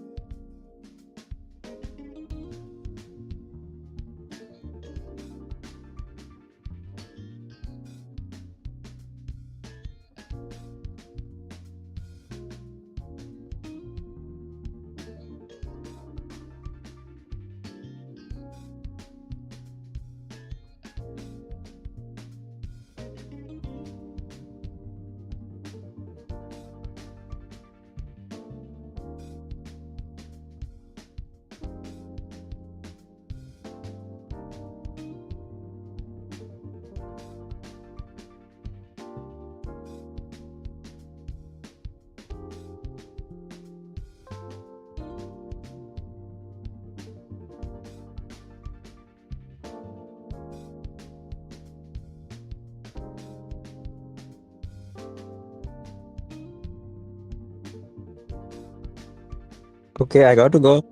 Okay, I got to go.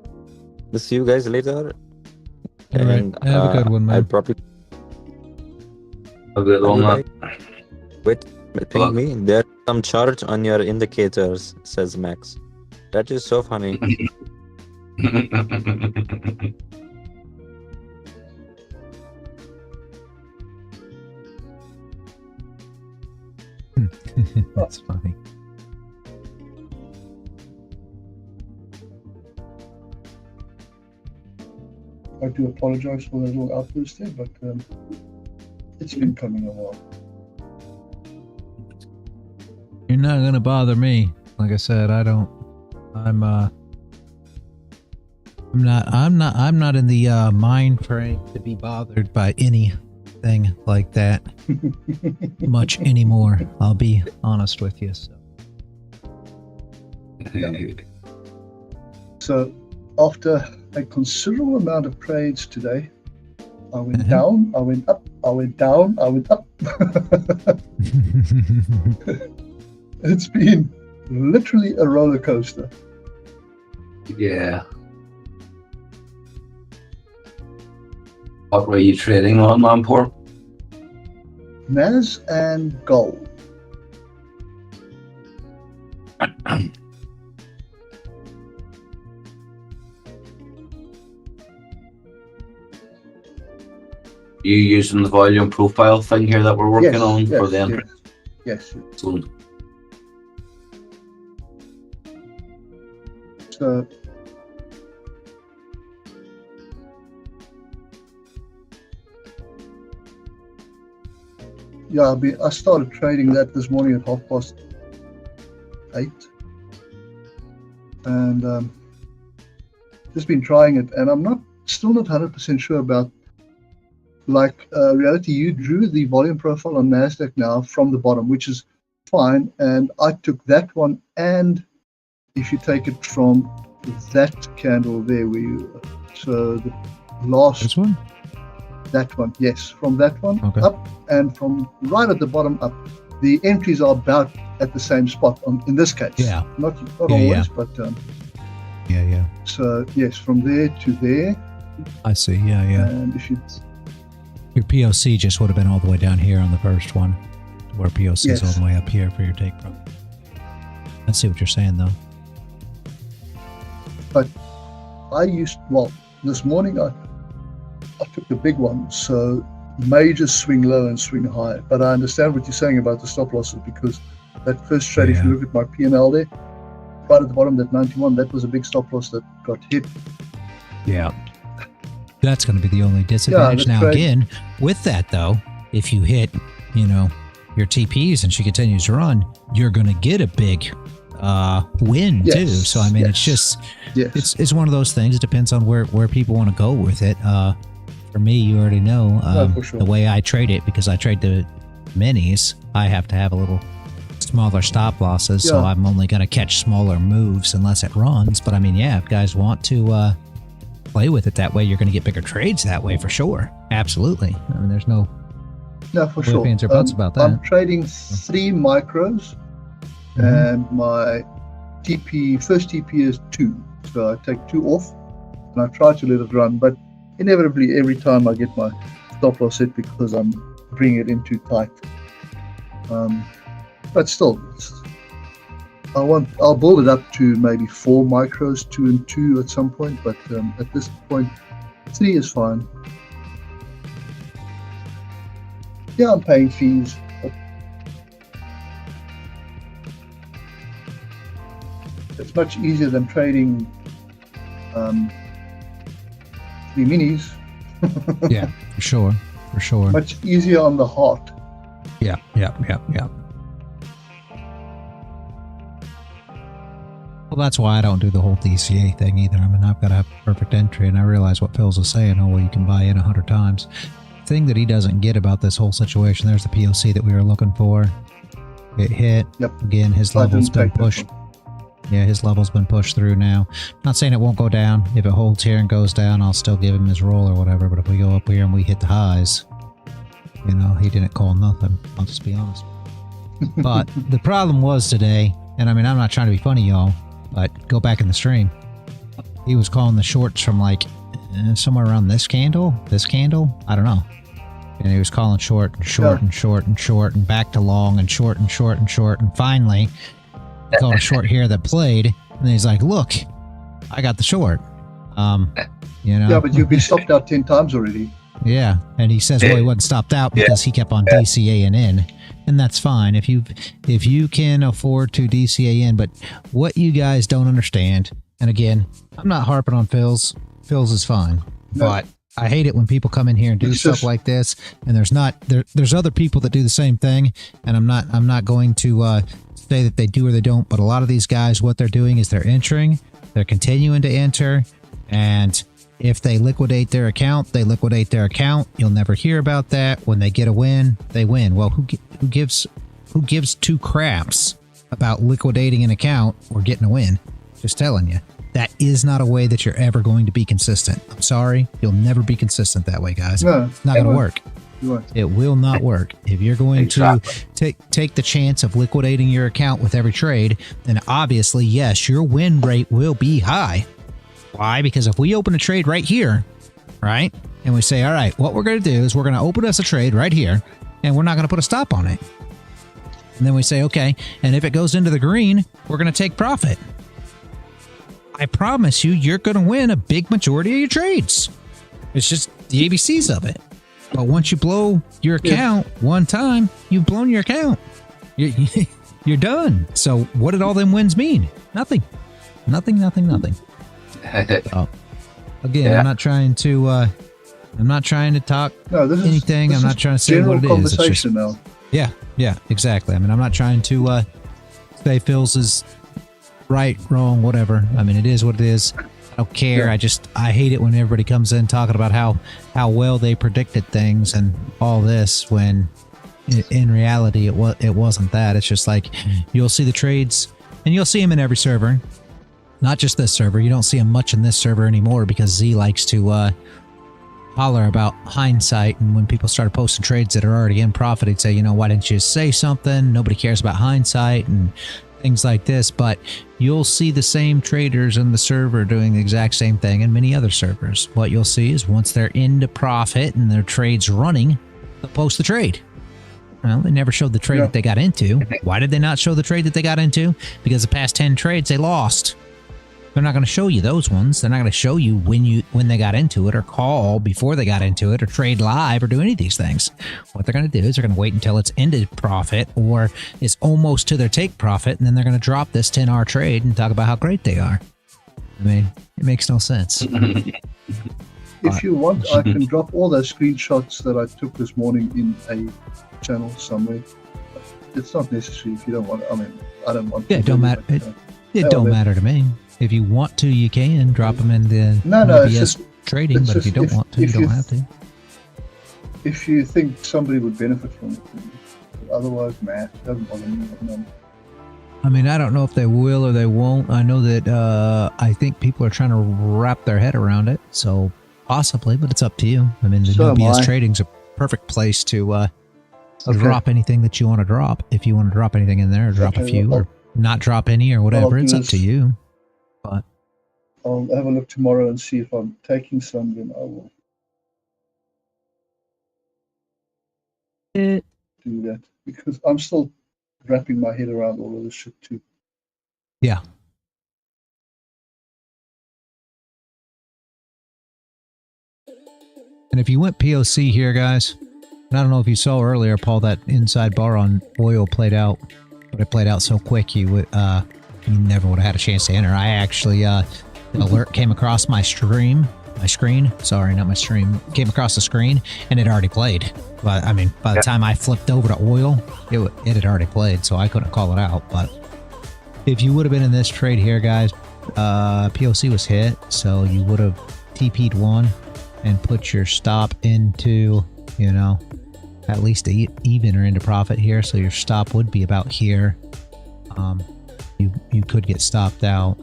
We'll see you guys later. All right, have a good one, man. I'll probably A good one, man. wait, ping me there. some chart on your indicators, says Max. That is so funny. That's funny. I do apologize for that little outburst there, but it's been coming a while. You're not gonna bother me. Like I said, I'm not in the mind frame to be bothered by anything like that much anymore. I'll be honest with you. So. So after a considerable amount of trades today, I went down, I went up, I went down, I went up. It's been literally a roller coaster. Yeah. What were you trading on, Lamport? NAS and gold. You using the volume profile thing here that we're working on for the entry? Yes. So, So yeah, I started trading that this morning at 8:30, and just been trying it, and I'm still not 100% sure about. Like reality, you drew the volume profile on Nasdaq now from the bottom, which is fine, and I took that one, and if you take it from that candle there, so the last This one? that one, yes, from that one Okay. up, and from right at the bottom up, the entries are about at the same spot in this case. Yeah. Not Yeah, always, but Yeah. so yes, from there to there, I see. Yeah. and if you Your POC just would have been all the way down here on the first one, where POC is all Yes. the way up here for your take profit. I see what you're saying, though. this morning I took the big one, so major swing low and swing high. But I understand what you're saying about the stop losses, because that first trade, if Yeah. you look at my P&L there, right at the bottom, that 91, that was a big stop loss that got hit. Yeah. That's going to be the only disadvantage. that's Now, right. again, with that, though, if you hit, your TPs and she continues to run, you're going to get a big win, Yes, too. So, I mean, it's yes. just, Yes. it's one of those things. It depends on where people want to go with it. For me, you already know for sure. the way I trade it, because I trade the minis, I have to have a little smaller stop losses. So Yeah. I'm only going to catch smaller moves unless it runs. But I mean, yeah, if guys want to play with it that way, you're going to get bigger trades that way for sure. Absolutely. I mean, there's no For sure. ifs or buts about that. I'm trading 3 micros, and my first TP is 2. So I take 2 off, and I try to let it run. But inevitably, every time I get my stop loss hit because I'm bringing it in too tight. But still, I'll build it up to maybe 4 micros, 2 and 2 at some point. But at this point, 3 is fine. Yeah, I'm paying fees. But it's much easier than trading 3 minis. Yeah, for sure. Much easier on the heart. Yeah. Well, that's why I don't do the whole DCA thing either. I mean, I've got to have perfect entry, and I realize what Phil's is saying. Oh, well, you can buy in 100 times. The thing that he doesn't get about this whole situation, there's the POC that we were looking for. It hit. Yep. Again, his I level's didn't been take that pushed. one. Yeah, his level's been pushed through now. Not saying it won't go down. If it holds here and goes down, I'll still give him his roll or whatever. But if we go up here and we hit the highs, he didn't call nothing. I'll just be honest. But the problem was today, and I mean, I'm not trying to be funny, y'all, but go back in the stream. He was calling the shorts from like somewhere around this candle. I don't know. And he was calling short and short and short and short and back to long and short and short and short. And finally, he called a short here that played. And he's like, look, I got the short. You know? Yeah, but you've been stopped out 10 times already. Yeah. And he says, well, he wasn't stopped out because he kept on DCAing in. And that's fine if you can afford to DCA in. But what you guys don't understand, and again, I'm not harping on Phil's. Phil's is fine. No. But I hate it when people come in here and do stuff like this, and there's other people that do the same thing, and I'm not going to say that they do or they don't, but a lot of these guys, what they're doing is they're entering, they're continuing to enter, and if they liquidate their account, they liquidate their account. You'll never hear about that. When they get a win, they win. Well, who gives two craps about liquidating an account or getting a win? Just telling you. That is not a way that you're ever going to be consistent. I'm sorry. You'll never be consistent that way, guys. No, it's not going to work. Right. It will not work. If you're going to take the chance of liquidating your account with every trade, then obviously, yes, your win rate will be high. Why? Because if we open a trade right here, right, and we say, all right, what we're going to do is we're going to open us a trade right here, and we're not going to put a stop on it. And then we say, okay, and if it goes into the green, we're going to take profit. I promise you're going to win a big majority of your trades. It's just the ABCs of it. But once you blow your account one time, you've blown your account. You're done. So what did all them wins mean? Nothing. Nothing. Again, I'm not trying to talk anything. I'm not trying to say what it is. It's just, now. Yeah, exactly. I mean, I'm not trying to say Phil's is right, wrong, whatever. I mean, it is what it is. I don't care. Yeah. I hate it when everybody comes in talking about how well they predicted things and all this when in reality it wasn't that. It's just like you'll see the trades and you'll see them in every server, not just this server. You don't see them much in this server anymore because Z likes to holler about hindsight, and when people started posting trades that are already in profit, he'd say, you know, why didn't you say something? Nobody cares about hindsight and things like this. But you'll see the same traders in the server doing the exact same thing in many other servers. What you'll see is once they're into profit and their trade's running, they'll post the trade. Well, they never showed the trade that they got into. Why did they not show the trade that they got into? Because the past 10 trades they lost. They're not going to show you those ones. They're not going to show you when they got into it, or call before they got into it, or trade live, or do any of these things. What they're going to do is they're going to wait until it's ended profit or it's almost to their take profit, and then they're going to drop this 10R trade and talk about how great they are. I mean, it makes no sense. If you want, I can drop all those screenshots that I took this morning in a channel somewhere. It's not necessary if you don't want. I mean, I don't want. Yeah, it don't matter. It don't matter to me. If you want to, you can drop them in the it's just trading, but if you don't want to, you don't have to. If you think somebody would benefit from it, but otherwise, it doesn't bother me. No. I mean, I don't know if they will or they won't. I know that I think people are trying to wrap their head around it, so possibly, but it's up to you. I mean, the So new BS am I. trading's a perfect place to drop anything that you want to drop. If you want to drop anything in there, or drop a few, or not drop any, or whatever, it's up to you. But I'll have a look tomorrow and see if I'm taking some, then I will do that, because I'm still wrapping my head around all of this shit too. yeah. And if you went POC here, guys, and I don't know if you saw earlier, Paul, that inside bar on oil played out, but it played out so quick you would you never would have had a chance to enter. I actually the alert came across my screen. Sorry, not my stream. Came across the screen and it already played. But I mean, by the time I flipped over to oil, it had already played, so I couldn't call it out. But if you would have been in this trade here, guys, POC was hit, so you would have TP'd one and put your stop into, you know, at least even or into profit here. So your stop would be about here. You could get stopped out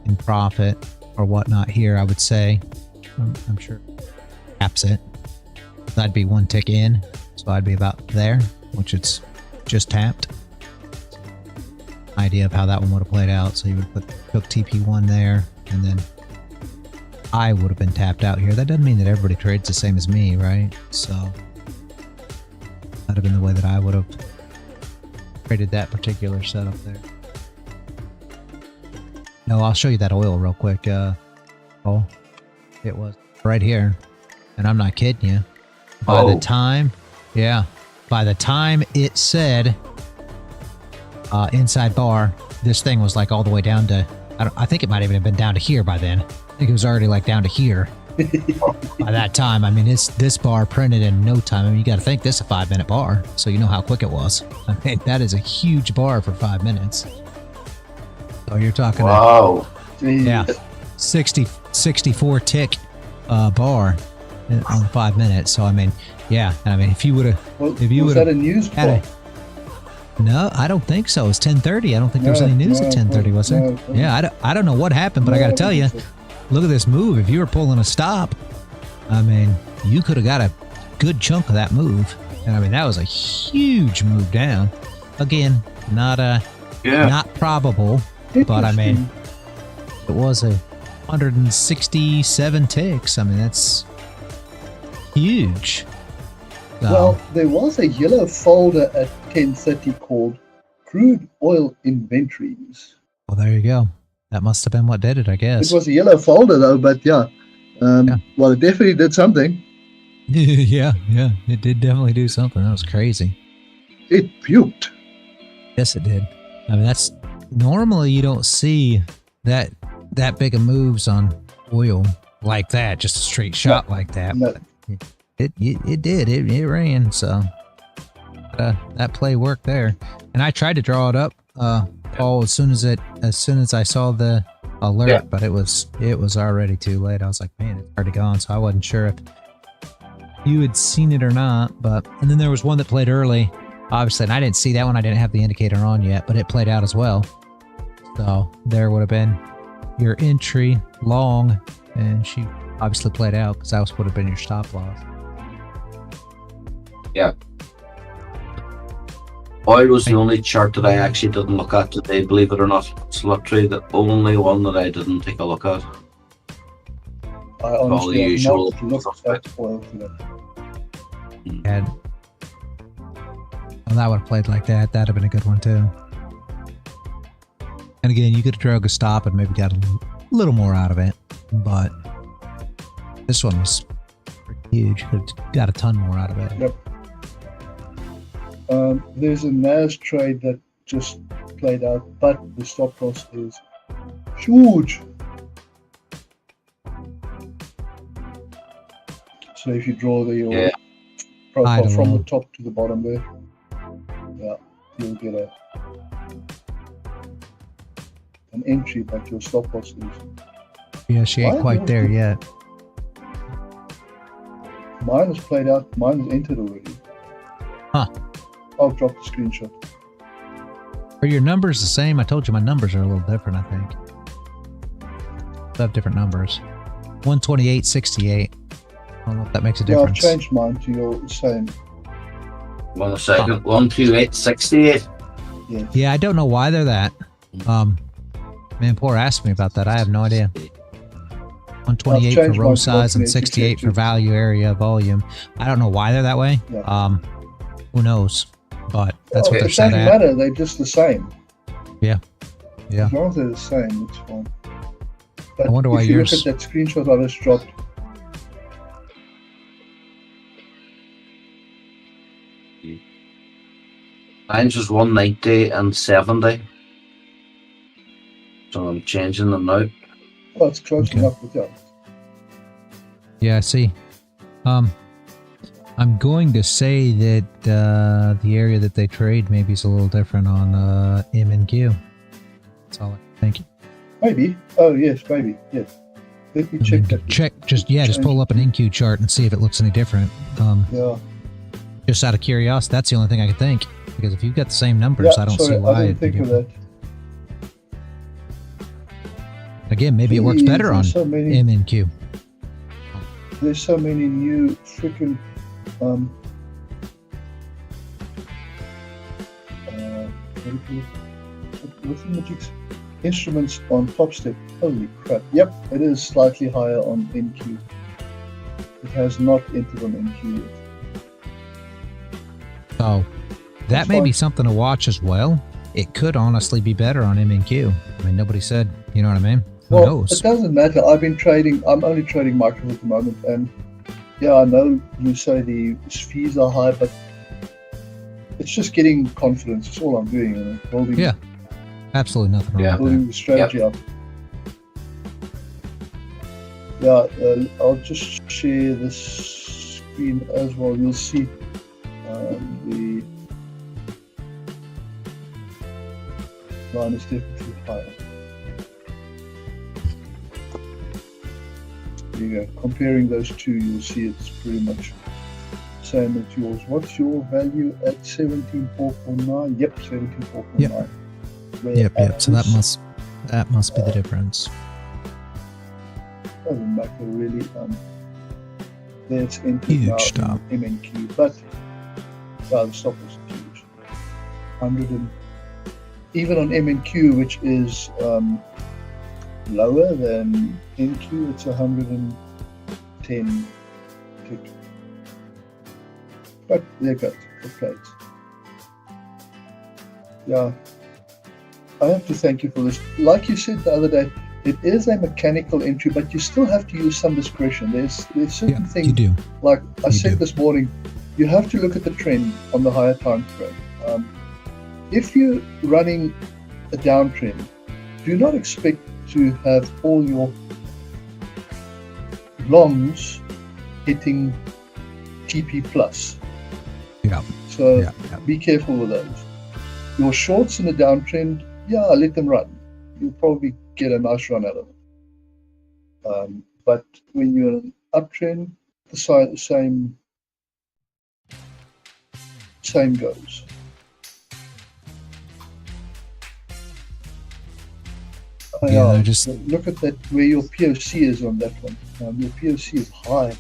in profit or whatnot here, I would say. I'm sure caps it. That'd be one tick in, so I'd be about there, which it's just tapped. Idea of how that one would have played out. So you would took TP1 there, and then I would have been tapped out here. That doesn't mean that everybody trades the same as me, right? So that'd have been the way that I would have traded that particular setup there. No, I'll show you that oil real quick. Oh, it was right here, and I'm not kidding you. By the time, by the time it said inside bar, this thing was like all the way down to. I think it might even have been down to here by then. I think it was already like down to here by that time. I mean, this bar printed in no time. I mean, you got to think this is a 5-minute bar, so you know how quick it was. I mean, that is a huge bar for 5 minutes. So you're talking Wow. 64 tick bar on 5 minutes. So I mean, if you would have, Was that a news bar? No, I don't think so. It's 10:30. I don't think there was any news at 10:30, was there? No. Yeah, I don't know what happened, but I got to tell you, look at this move. If you were pulling a stop, I mean, you could have got a good chunk of that move. And I mean, that was a huge move down. Again, not probable, but I mean, it was 167 ticks. I mean, that's huge. So, Well, there was a yellow folder at 10:30 called Crude Oil Inventories. well, there you go. That must have been what did it, I guess. It was a yellow folder though, but well, it definitely did something. yeah, it did definitely do something. That was crazy. It puked. Yes, it did. I mean, that's normally you don't see that big of moves on oil like that, just a straight shot like that. No. But it did. It ran. So that play worked there. And I tried to draw it up, Paul, as soon as I saw the alert, but it was already too late. I was like, man, it's already gone. So I wasn't sure if you had seen it or not. And then there was one that played early, obviously, and I didn't see that one. I didn't have the indicator on yet, but it played out as well. So there would have been your entry long, and she obviously played out because that would have been your stop loss. Yeah. Oil was the only chart that I actually didn't look at today, believe it or not. It's literally the only one that I didn't take a look at. I All the honestly have usual not looked suspects. at oil today. And well, that would have played like that. That'd have been a good one too. And again, you could have drug a stop and maybe got a little more out of it, but this one was pretty huge. Could have got a ton more out of it. Yep. There's a NAS trade that just played out, but the stop loss is huge. So if you draw your profile from the top to the bottom there, you'll get an entry, but your stop loss is. Yeah, she ain't quite there yet. Mine is played out. Mine is entered already. Huh. I'll drop the screenshot. Are your numbers the same? I told you my numbers are a little different, I think. They have different numbers. 128.68. I don't know if that makes a difference. Yeah, I've changed mine to your same. 1 second. 128.68. Yes. Yeah, I don't know why they're that. Man, poor asked me about that. I have no idea. 128 for row size and 68 for value area volume. I don't know why they're that way. Yeah. Who knows? But that's what they're it set doesn't at. matter. They're just the same. Yeah. As long as they're the same, it's fine. But I wonder why if you yours. look at that screenshot I just dropped, Mine's was 190 and 70. So I'm changing them now. oh, it's close enough with that. Yeah, I see. I'm going to say that the area that they trade maybe is a little different on M and Q. That's all I think. Maybe. Oh, yes, maybe. Yes. Let me check that. Just pull up an NQ chart and see if it looks any different. Yeah. Just out of curiosity, that's the only thing I could think. Because if you've got the same numbers, I don't see why. I didn't think of that. Again, maybe it works better on so many, M and Q. There's so many new freaking what's the magic? Instruments on top step. Holy crap. Yep, it is slightly higher on NQ. It has not entered on NQ yet. So that That's may be fine. something to watch as well. It could honestly be better on MNQ. I mean, nobody said, you know what I mean? Who Well, knows? it doesn't matter. I'm only trading micros at the moment, and yeah, I know you say the fees are high, but it's just getting confidence. It's all I'm doing, you know, building, Yeah. Absolutely nothing wrong Yeah. with building the strategy up. Yeah, I'll just share this screen as well. You'll see the line is definitely higher. There you go. Comparing those two, you'll see it's pretty much same as yours. What's your value at 17.449? Yep, 17.449. Yep. So that must be the difference. Doesn't matter really. There's entered Huge now stop. in MNQ, but the stop is huge. 100 and even on MNQ, which is lower than NQ, it's 110 tick. But there goes the plates. Yeah, I have to thank you for this. Like you said the other day, it is a mechanical entry, but you still have to use some discretion. There's certain Yeah, things, you do. like I You said do. this morning, you have to look at the trend on the higher time frame. If you're running a downtrend, do not expect to have all your longs hitting TP plus. Yeah. So Yeah. be careful with those. Your shorts in a downtrend, yeah, let them run. You'll probably get a nice run out of it. But when you're in an uptrend, the same goes. Yeah, I just- look at that where your POC is on that one. Your POC is high.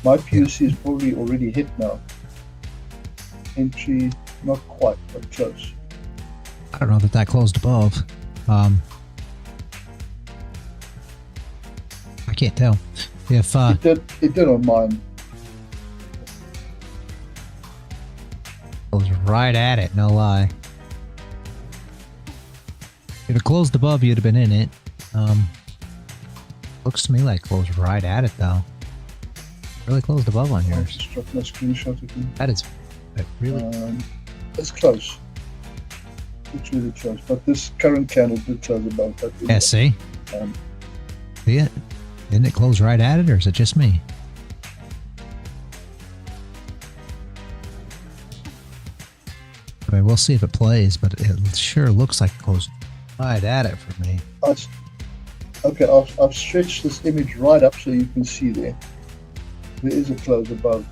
My POC is probably already hit now. Entry, not quite, but close. I don't know that closed above. I can't tell. If It did on mine. I was right at it, no lie. If it closed above, you'd have been in it. Looks to me like it closed right at it, though. Really closed above on I'll yours. just drop my screenshot again. That is really. It's close. It's really close. But this current candle did close above that. Yeah, see? Um, See it? Didn't it close right at it, or is it just me? I mean, we'll see if it plays, but it sure looks like it closed right at it for me. Okay, I've stretched this image right up so you can see there. There is a close above.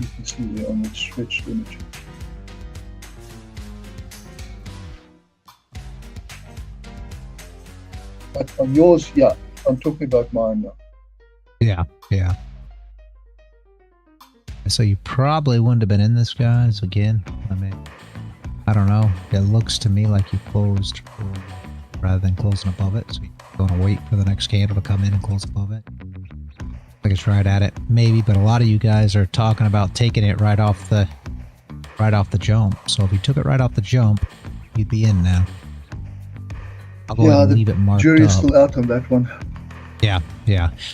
You can see there on the stretched image. But on yours, yeah, I'm talking about mine now. Yeah. So you probably wouldn't have been in this, guys. Again, I mean, I don't know. It looks to me like you closed rather than closing above it. So you're going to wait for the next candle to come in and close above it. Like it's right at it, maybe. But a lot of you guys are talking about taking it right off the jump. So if you took it right off the jump, you'd be in now. I'll go ahead and leave it marked Jury's up. still out on that one. Yeah.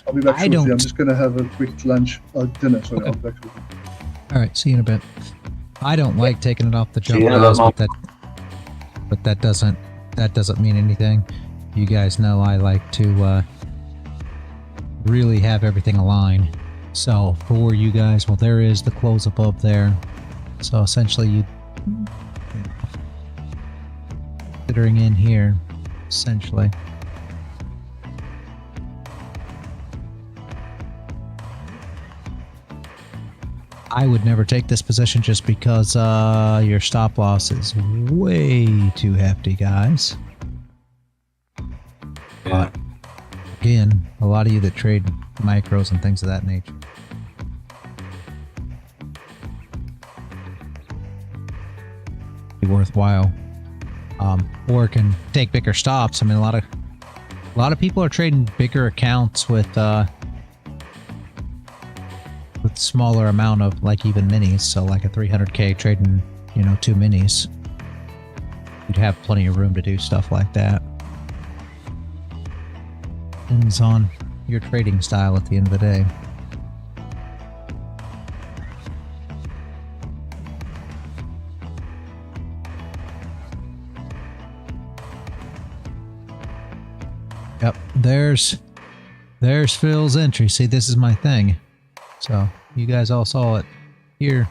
I'll be back I shortly. I'm don't- just going to have a quick lunch, dinner. Sorry, Okay. I'll be back shortly. All right, see you in a bit. I don't like taking it off the jump, you in a guys, bit, but that doesn't mean anything. You guys know I like to really have everything aligned. So for you guys, well, there is the close above there. So essentially, you considering in here, essentially. I would never take this position just because your stop loss is way too hefty, guys. Yeah. Again, a lot of you that trade micros and things of that nature. Be worthwhile or can take bigger stops. I mean, a lot of people are trading bigger accounts with smaller amount of like even minis. So like a 300k trading, you know, 2 minis. You'd have plenty of room to do stuff like that. Depends on your trading style at the end of the day. Yep, there's Phil's entry. See, this is my thing. So you guys all saw it here.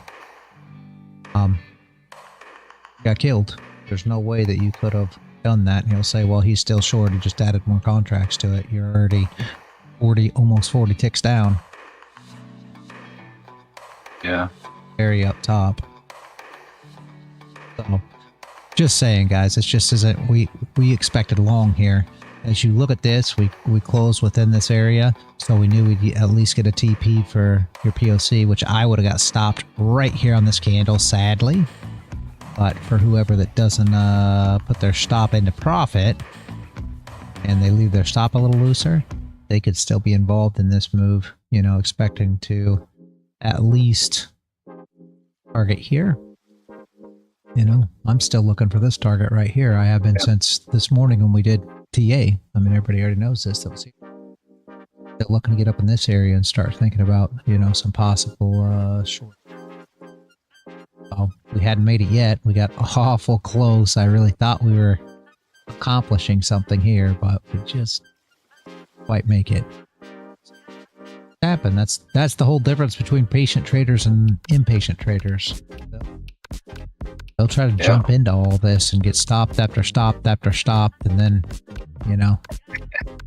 Got killed. There's no way that you could have done that. And he'll say, well, he's still short. He just added more contracts to it. You're already 40, almost 40 ticks down. Yeah. Very up top. So, just saying, guys, it's just isn't we expected long here. As you look at this, we closed within this area, so we knew we'd at least get a TP for your POC, which I would have got stopped right here on this candle, sadly. But for whoever that doesn't put their stop into profit, and they leave their stop a little looser, they could still be involved in this move, you know, expecting to at least target here. You know, I'm still looking for this target right here. I have been since this morning when we did TA. I mean, everybody already knows this. That was still looking to get up in this area and start thinking about, you know, some possible short. Oh, we hadn't made it yet. We got awful close. I really thought we were accomplishing something here, but we just quite make it happen. That's the whole difference between patient traders and impatient traders. They'll try to jump into all this and get stopped after stopped after stopped, and then, you know,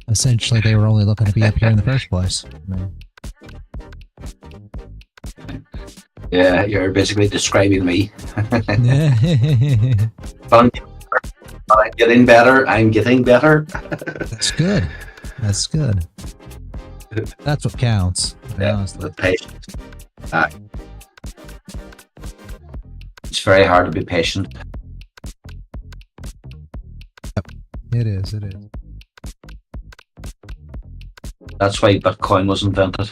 essentially they were only looking to be up here in the first place. I mean, Yeah, you're basically describing me. I'm getting better. I'm getting better. That's good. That's good. That's what counts. Yeah, the patience. It's very hard to be patient. Yep. It is. It is. That's why Bitcoin was invented.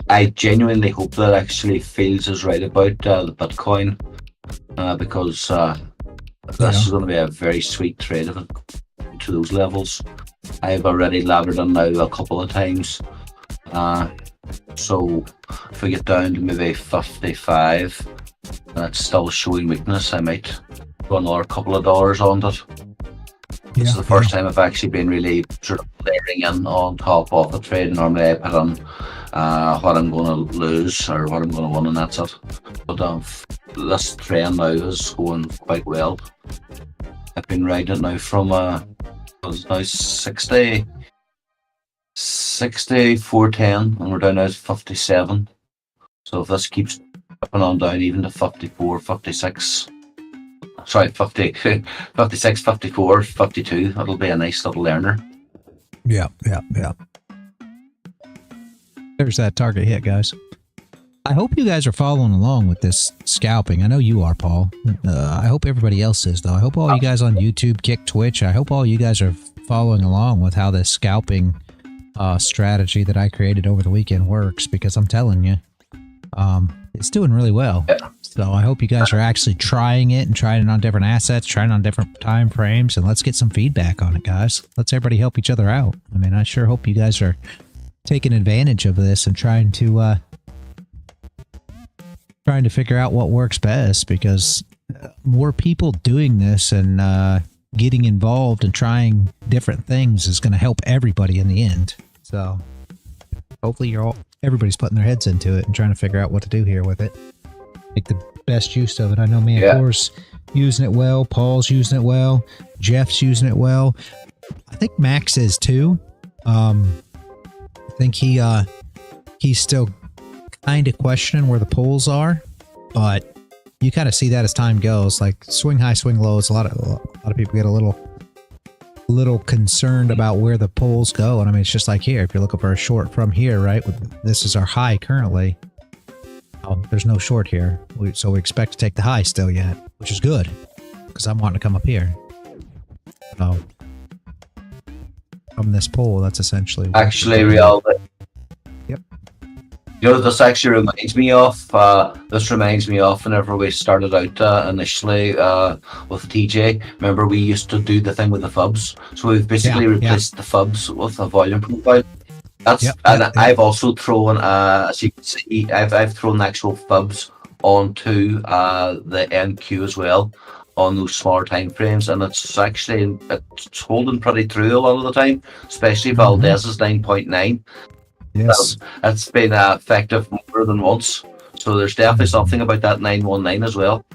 I genuinely hope that actually Fields is right about the Bitcoin, because this is going to be a very sweet trade if it to those levels. I've already labored on now a couple of times, so if we get down to maybe 55 and it's still showing weakness, I might go another couple of dollars on it. This is the first time I've actually been really sort of layering in on top of the trade. Normally I put on what I'm going to lose or what I'm going to win, and that's it. But this trend now is going quite well. I've been riding it now from it's now 60, 410, and we're down now to 57. So if this keeps upping on down even to 54, 56, sorry, 50, 56, 54, 52, it'll be a nice little learner. Yeah. There's that target hit, guys. I hope you guys are following along with this scalping. I know you are, Paul. I hope everybody else is, though. I hope all you guys on YouTube, Kick, Twitch, I hope all you guys are following along with how this scalping strategy that I created over the weekend works, because I'm telling you, it's doing really well. So I hope you guys are actually trying it and trying it on different assets, trying it on different time frames, and let's get some feedback on it, guys. Let's everybody help each other out. I mean, I sure hope you guys are taking advantage of this and trying to figure out what works best, because more people doing this and getting involved and trying different things is going to help everybody in the end. So hopefully everybody's putting their heads into it and trying to figure out what to do here with it. Make the best use of it. I know Mancor's using it well. Paul's using it well. Jeff's using it well. I think Max is too. I think he's still kind of questioning where the pulls are, but you kind of see that as time goes. Like swing high, swing lows. A lot of people get a little little concerned about where the polls go. And I mean, it's just like here, if you're looking for a short from here, right? This is our high currently. There's no short here. So we expect to take the high still yet, which is good because I'm wanting to come up here. So from this poll, that's essentially what Actually, Real. Yep. You know, this actually reminds me of whenever we started out initially with TJ. Remember, we used to do the thing with the fubs. So we've basically replaced the fubs with a volume profile. I've also thrown, as you can see, I've thrown actual fubs onto the NQ as well on those smaller time frames, and it's holding pretty true a lot of the time, especially Valdez is 9.9. Yes, that's been effective more than once. So there's definitely something about that 919 as well.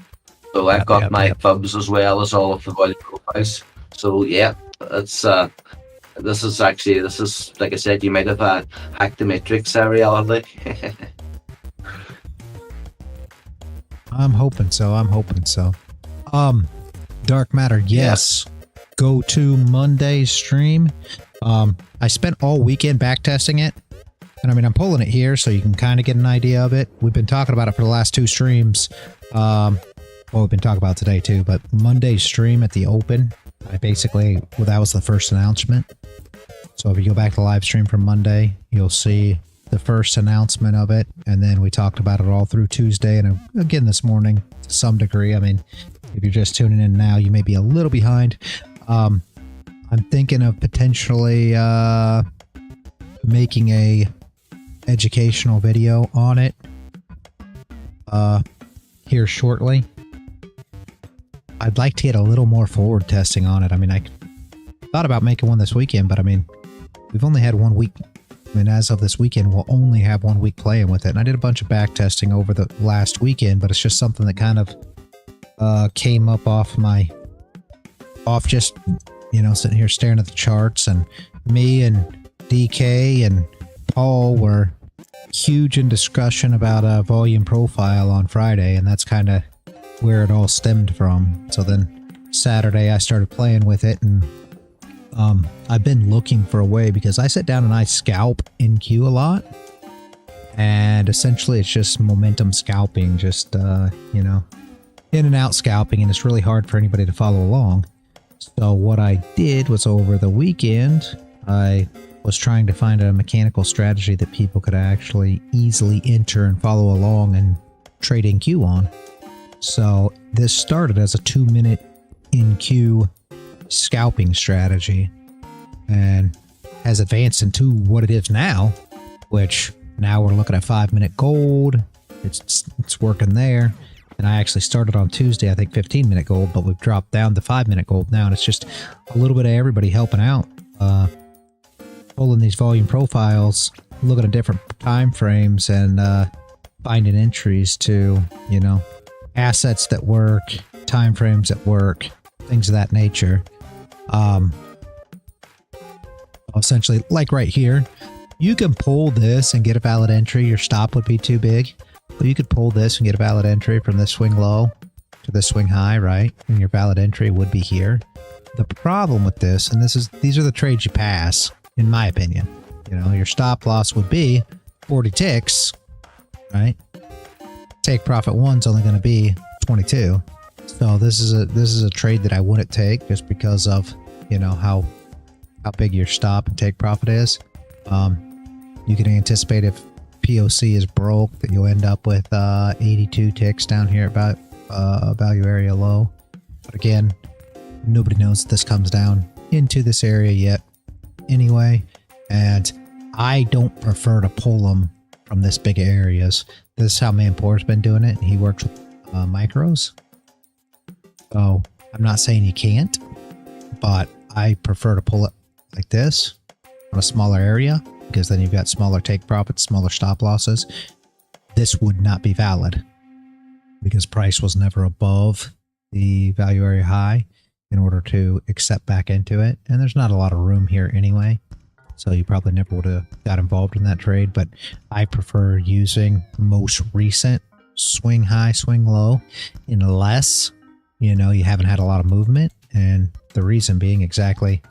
So I've got my fubs as well as all of the volume profiles. So yeah, it's this is like I said, you might have hacked the matrix reality. I'm hoping so. Dark Matter, yes. Go to Monday's stream. I spent all weekend back testing it. And I mean, I'm pulling it here so you can kind of get an idea of it. We've been talking about it for the last 2 streams. Well, we've been talking about it today too, but Monday's stream at the open, that was the first announcement. So if you go back to the live stream from Monday, you'll see the first announcement of it. And then we talked about it all through Tuesday and again this morning to some degree. I mean, if you're just tuning in now, you may be a little behind. I'm thinking of potentially making a educational video on it here shortly. I'd like to get a little more forward testing on it. I mean, I thought about making one this weekend, but I mean, we've only had 1 week. I mean, as of this weekend, we'll only have 1 week playing with it. And I did a bunch of back testing over the last weekend, but it's just something that kind of came up off just, you know, sitting here staring at the charts. And me and DK and Paul were huge in discussion about a volume profile on Friday, and that's kind of where it all stemmed from. So then Saturday I started playing with it, and I've been looking for a way, because I sit down and I scalp in queue a lot, and essentially it's just momentum scalping, just you know, in and out scalping, and it's really hard for anybody to follow along. So what I did was, over the weekend, I was trying to find a mechanical strategy that people could actually easily enter and follow along and trade in queue on. So this started as a 2-minute in queue scalping strategy and has advanced into what it is now, which now we're looking at 5-minute gold. It's working there. And I actually started on Tuesday, I think 15-minute gold, but we've dropped down to 5-minute gold now, and it's just a little bit of everybody helping out. Pulling these volume profiles, looking at different time frames, and finding entries to, you know, assets that work, time frames that work, things of that nature. Essentially, like right here, you can pull this and get a valid entry. Your stop would be too big, but you could pull this and get a valid entry from this swing low to this swing high, right? And your valid entry would be here. The problem with this, and these are the trades you pass, in my opinion. You know, your stop loss would be 40 ticks, right? Take profit one's only going to be 22. So this is a trade that I wouldn't take, just because of, you know, how big your stop and take profit is. You can anticipate if POC is broke that you'll end up with 82 ticks down here about value area low. But again, nobody knows if this comes down into this area yet anyway, and I don't prefer to pull them from this big areas. This is how Manpour's been doing it, and he works with micros. So I'm not saying you can't, but I prefer to pull it like this on a smaller area, because then you've got smaller take profits, smaller stop losses. This would not be valid because price was never above the value area high in order to accept back into it. And there's not a lot of room here anyway, so you probably never would have got involved in that trade. But I prefer using most recent swing high, swing low, unless, you know, you haven't had a lot of movement. And the reason being exactly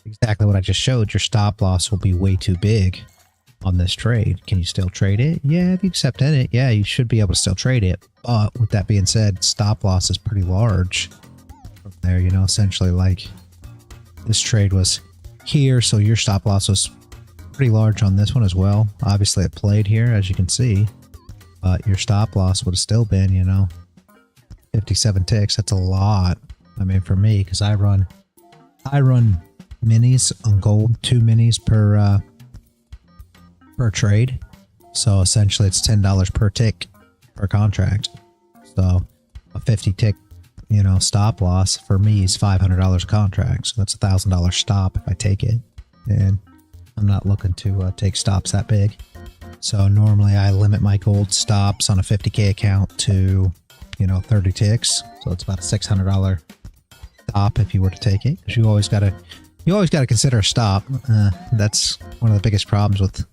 exactly what I just showed. Your stop loss will be way too big on this trade. Can you still trade it? Yeah, if you accept in it, yeah, you should be able to still trade it. But with that being said, stop loss is pretty large from there, you know, essentially like this trade was here, so your stop loss was pretty large on this one as well. Obviously it played here, as you can see, but your stop loss would have still been, you know, 57 ticks. That's a lot. I mean, for me, because I run minis on gold, 2 minis per trade. So essentially it's $10 per tick per contract. So a 50 tick, you know, stop loss for me is $500 a contract. So that's $1,000 stop if I take it. And I'm not looking to take stops that big. So normally I limit my gold stops on a 50K account to, you know, 30 ticks. So it's about a $600 stop if you were to take it. Because you always got to consider a stop. That's one of the biggest problems with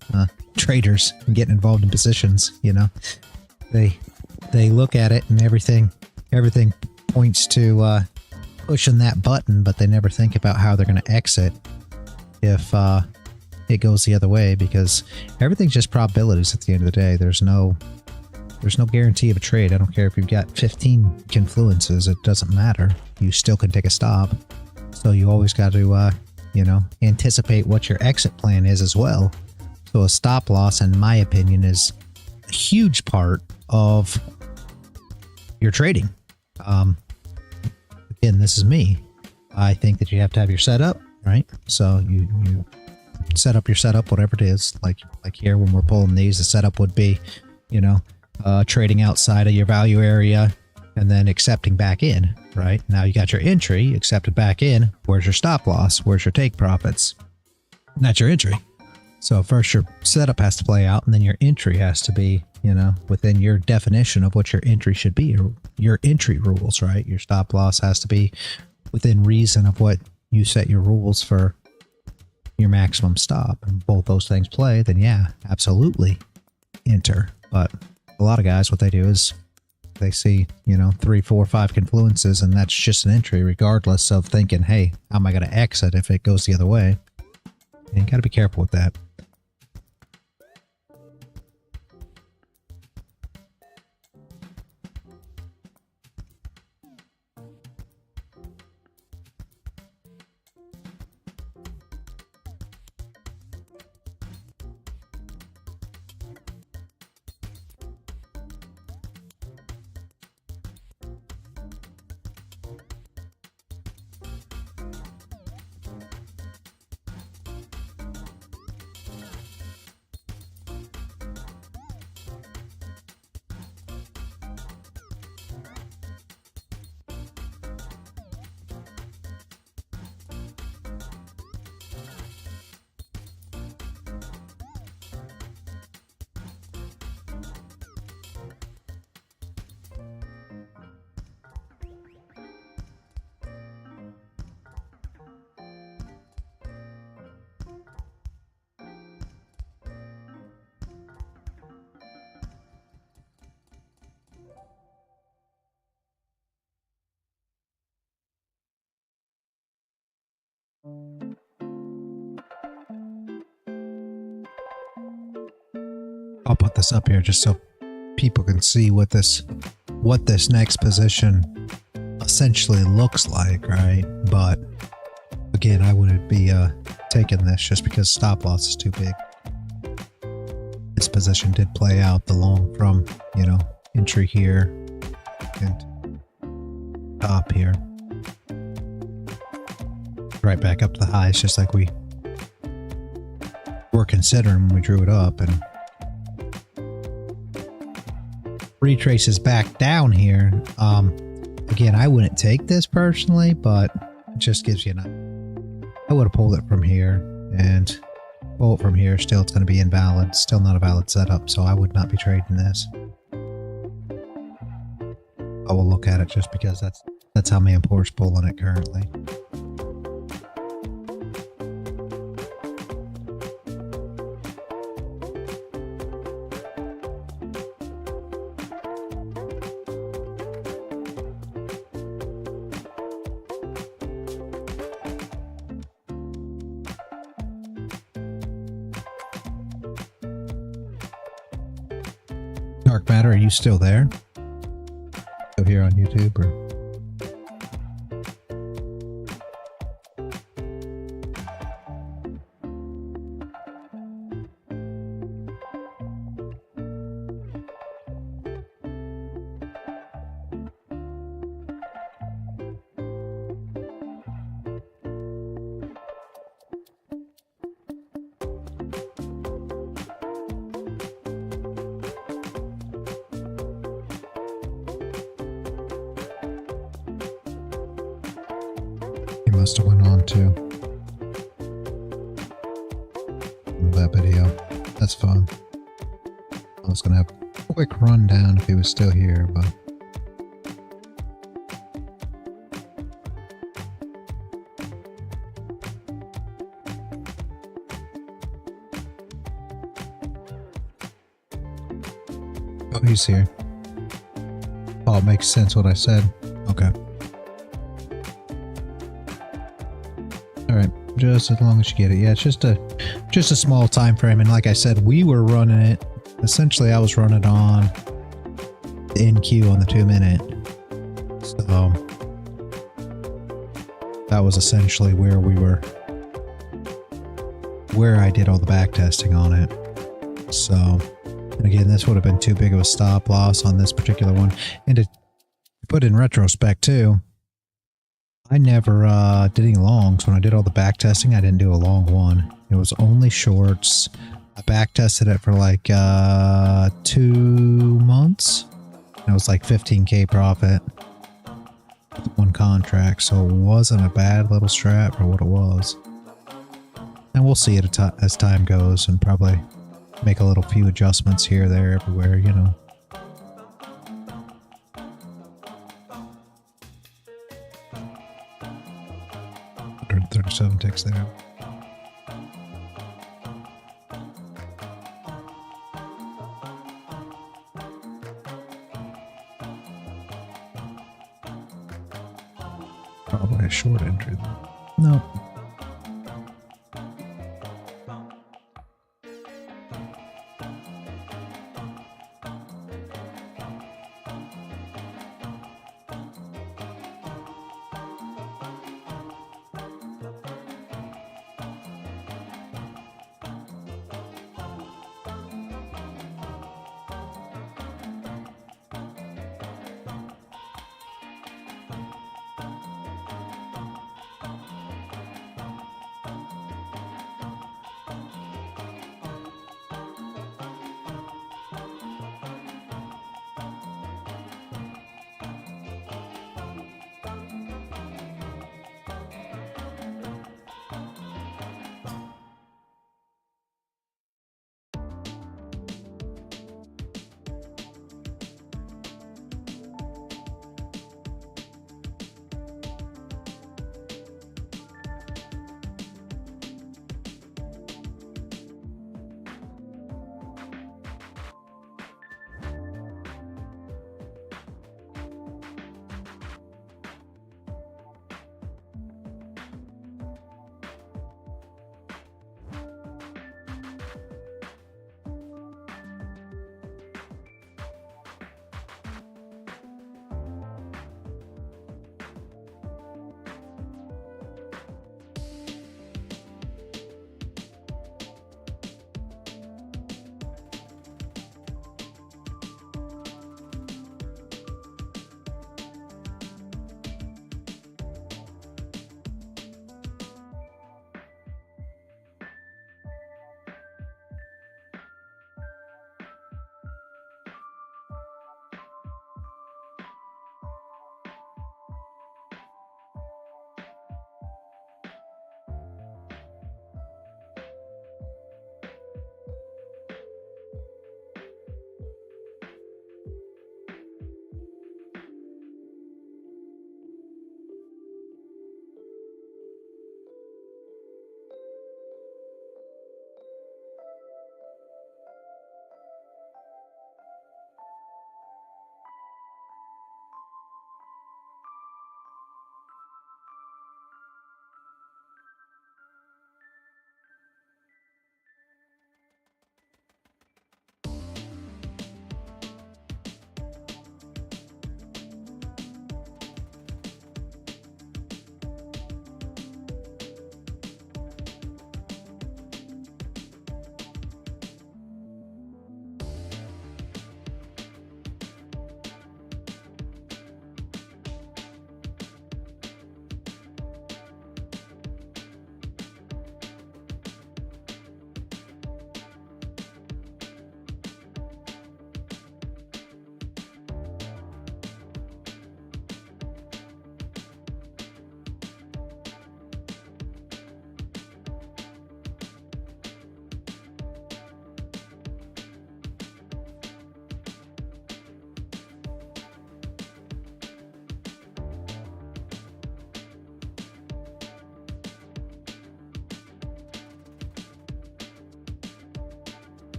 traders and getting involved in positions. You know, they look at it and everything points to pushing that button, but they never think about how they're going to exit if it goes the other way, because everything's just probabilities at the end of the day. There's no guarantee of a trade. I don't care if you've got 15 confluences, it doesn't matter. You still can take a stop. So you always got to, you know, anticipate what your exit plan is as well. So a stop loss, in my opinion, is a huge part of your trading. Again, this is me. I think that you have to have your setup, right? So you set up your setup, whatever it is. Like here, when we're pulling these, the setup would be, you know, trading outside of your value area and then accepting back in, right? Now you got your entry, accepted back in. Where's your stop loss? Where's your take profits? And that's your entry. So first your setup has to play out, and then your entry has to be, you know, within your definition of what your entry should be, or your entry rules, right? Your stop loss has to be within reason of what you set your rules for your maximum stop. And both those things play, then yeah, absolutely enter. But a lot of guys, what they do is they see, you know, 3, 4, 5 confluences, and that's just an entry, regardless of thinking, hey, how am I going to exit if it goes the other way? And you got to be careful with that. I'll put this up here just so people can see what this next position essentially looks like, right? But again, I wouldn't be taking this just because stop loss is too big. This position did play out the long from, you know, entry here and top here. Right back up to the highs, just like we were considering when we drew it up, and retraces back down here. Again, I wouldn't take this personally, but it just gives you an, I would have pulled it from here and pull it from here. Still, it's going to be invalid. Still not a valid setup, so I would not be trading this. I will look at it just because that's how Manpour's pulling it currently. Dark Matter, are you still there? Still here on YouTube or? Must have went on to that video. That's fun. I was gonna have a quick rundown if he was still here, but oh, he's here. Oh, it makes sense what I said. Okay. Alright, just as long as you get it. Yeah, it's just a small time frame, and like I said, we were running it. Essentially, I was running on the NQ on the 2-minute. So that was essentially where we were, where I did all the back testing on it. So, and again, this would have been too big of a stop loss on this particular one. And to put in retrospect too, I never did any longs. When I did all the back testing, I didn't do a long one. It was only shorts. I back tested it for like 2 months. And it was like 15K profit with one contract. So it wasn't a bad little strat for what it was. And we'll see it as time goes, and probably make a little few adjustments here, there, everywhere, you know. 137 ticks there. Probably a short entry though. No.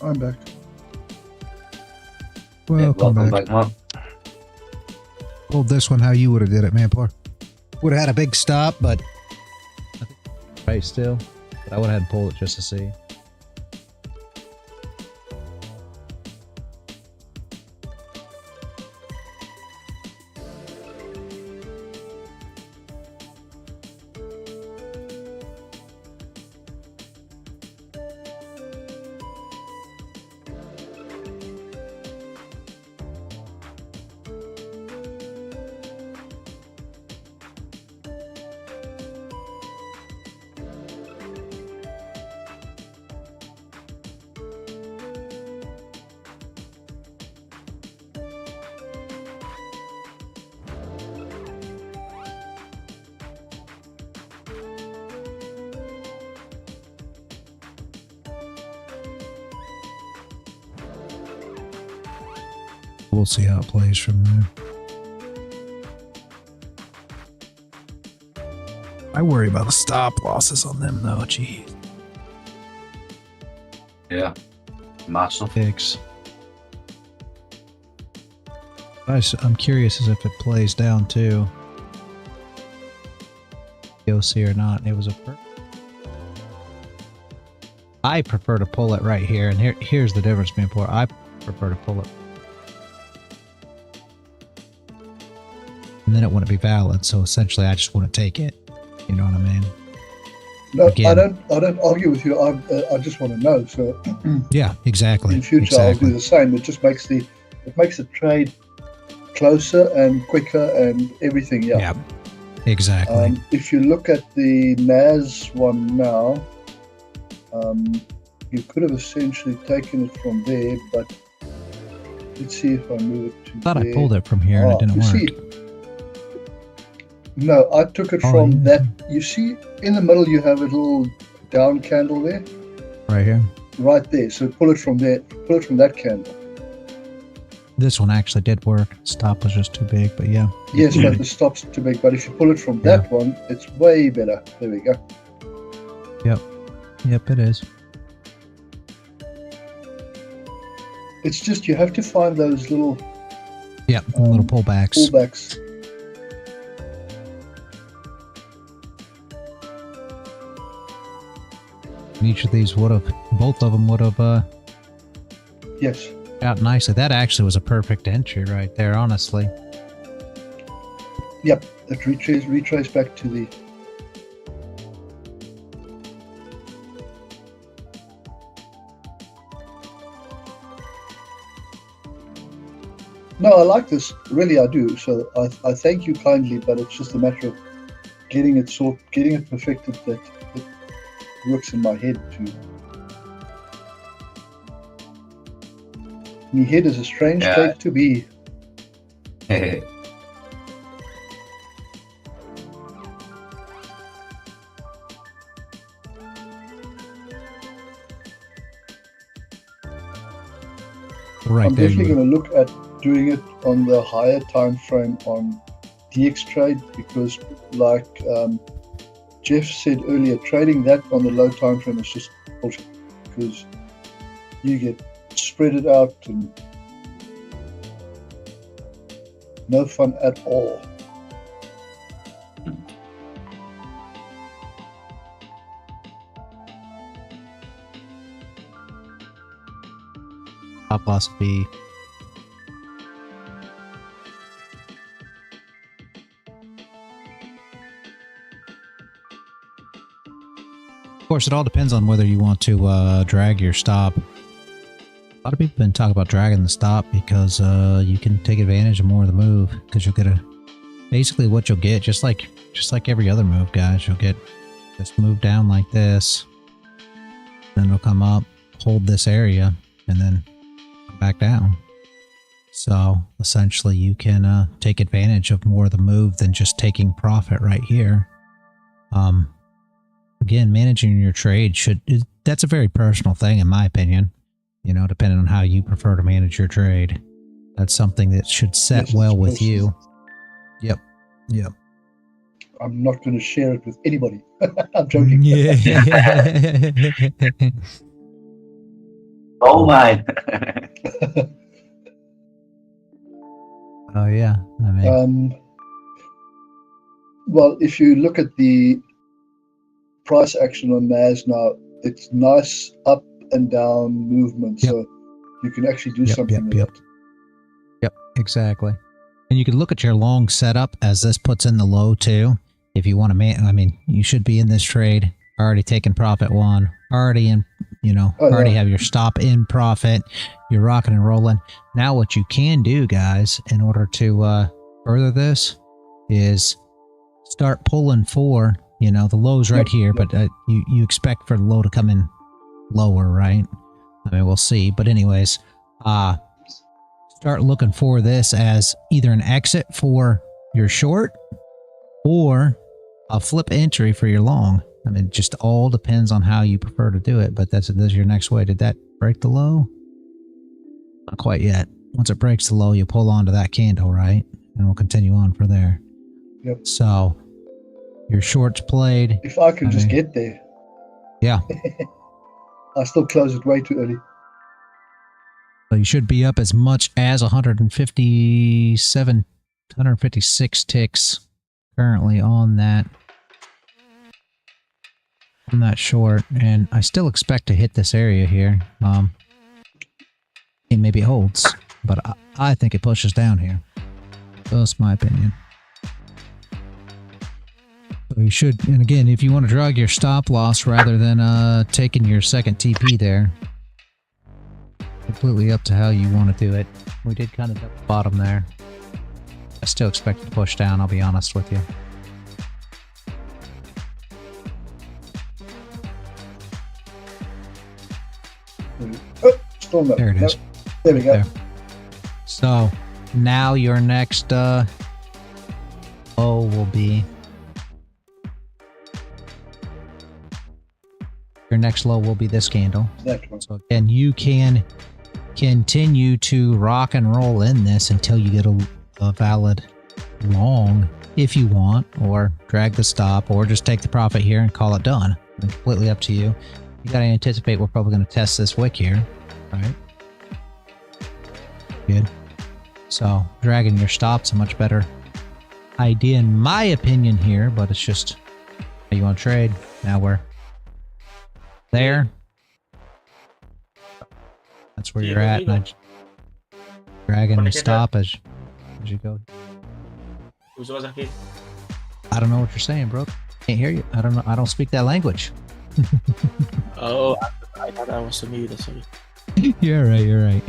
I'm back. Welcome back. man. Pulled this one how you would have did it, man. Poor. Would have had a big stop, but I think right still. But I would have had to pull it just to see. We'll see how it plays from there. I worry about the stop losses on them though. Geez. Yeah. Massive. Fix. I'm curious as if it plays down too. OC or not. It was a. I prefer to pull it right here, and here's the difference, man. Poor. I prefer to pull it. And then it wouldn't be valid, so essentially I just wouldn't take it. You know what I mean? No, Again. I don't argue with you. I just want to know. So Yeah, exactly. in future exactly. I'll do the same. It just makes the trade closer and quicker and everything. Yeah. Yeah, exactly. If you look at the NAS one now, you could have essentially taken it from there, but let's see if I move it to I thought there. I pulled it from here and it didn't you work. see, no, I took it from yeah. that. You see, in the middle you have a little down candle there, Right here. right there. So pull it from there. Pull it from that candle. This one actually did work. Stop was just too big, but yeah. Yes, but the stop's too big. But if you pull it from that one, it's way better. There we go. Yep, it is. It's just you have to find those little Yep, little pullbacks. pullbacks. And each of these would have, both of them would have Yes. out nicely. That actually was a perfect entry right there, honestly. Yep. It retrace back to the. No, I like this. Really, I do. So I thank you kindly, but it's just a matter of getting it perfected that it works in my head too. My head is a strange Yeah. place to be. Right I'm there. definitely You going to look at doing it on the higher time frame on DX trade because, like Jeff said earlier, trading that on the low time frame is just bullshit because you get spread it out and no fun at all. stop loss would be. Of course, it all depends on whether you want to drag your stop. A lot of people have been talking about dragging the stop because you can take advantage of more of the move because you'll get basically what you'll get just like every other move, guys. You'll get this move down like this, then it'll come up, hold this area, and then come back down. So essentially, you can take advantage of more of the move than just taking profit right here. Again, managing your trade that's a very personal thing in my opinion, you know, depending on how you prefer to manage your trade. That's something that should set Yes, well it's with personal. you. Yep. I'm not going to share it with anybody. I'm joking. Yeah. Oh my. Oh yeah, I mean, Well, if you look at the price action on NAS now, it's nice up and down movement, Yep. so you can actually do Yep, something yep, with yep. it. Yep, exactly. And you can look at your long setup as this puts in the low too. If you want to, I mean, you should be in this trade already taking profit one, already in, you know, Oh, already yeah. have your stop in profit. You're rocking and rolling. Now, what you can do, guys, in order to further this, is start pulling for, you know, the low's right Yep, here, yep. but you expect for the low to come in lower, right? I mean, we'll see. But anyways, start looking for this as either an exit for your short or a flip entry for your long. I mean, it just all depends on how you prefer to do it, but that's your next way. Did that break the low? Not quite yet. Once it breaks the low, you pull onto that candle, right? And we'll continue on from there. Yep. So your shorts played. If I could I just mean, get there. Yeah. I still close it way too early. So you should be up as much as 157, 156 ticks currently on that short, and I still expect to hit this area here. Maybe it holds, but I think it pushes down here. That's my opinion. So you should, and again, if you want to drag your stop loss rather than taking your second TP there, completely up to how you want to do it. We did kind of at the bottom there. I still expect to push down, I'll be honest with you. Oh, still no. There it is. No. There we go. There. So now your next low will be this candle. That one. So again, you can continue to rock and roll in this until you get a valid long if you want, or drag the stop, or just take the profit here and call it done. It's completely up to you. You got to anticipate we're probably going to test this wick here, right? Good. So dragging your stop's a much better idea in my opinion here, but it's just how you want to trade. Now we're there. That's where you're at, and I dragging your stop as you go. I don't know what you're saying, bro. Can't hear you. I don't know. I don't speak that language. Oh, I thought I was muted. Sorry. You're right. You're right.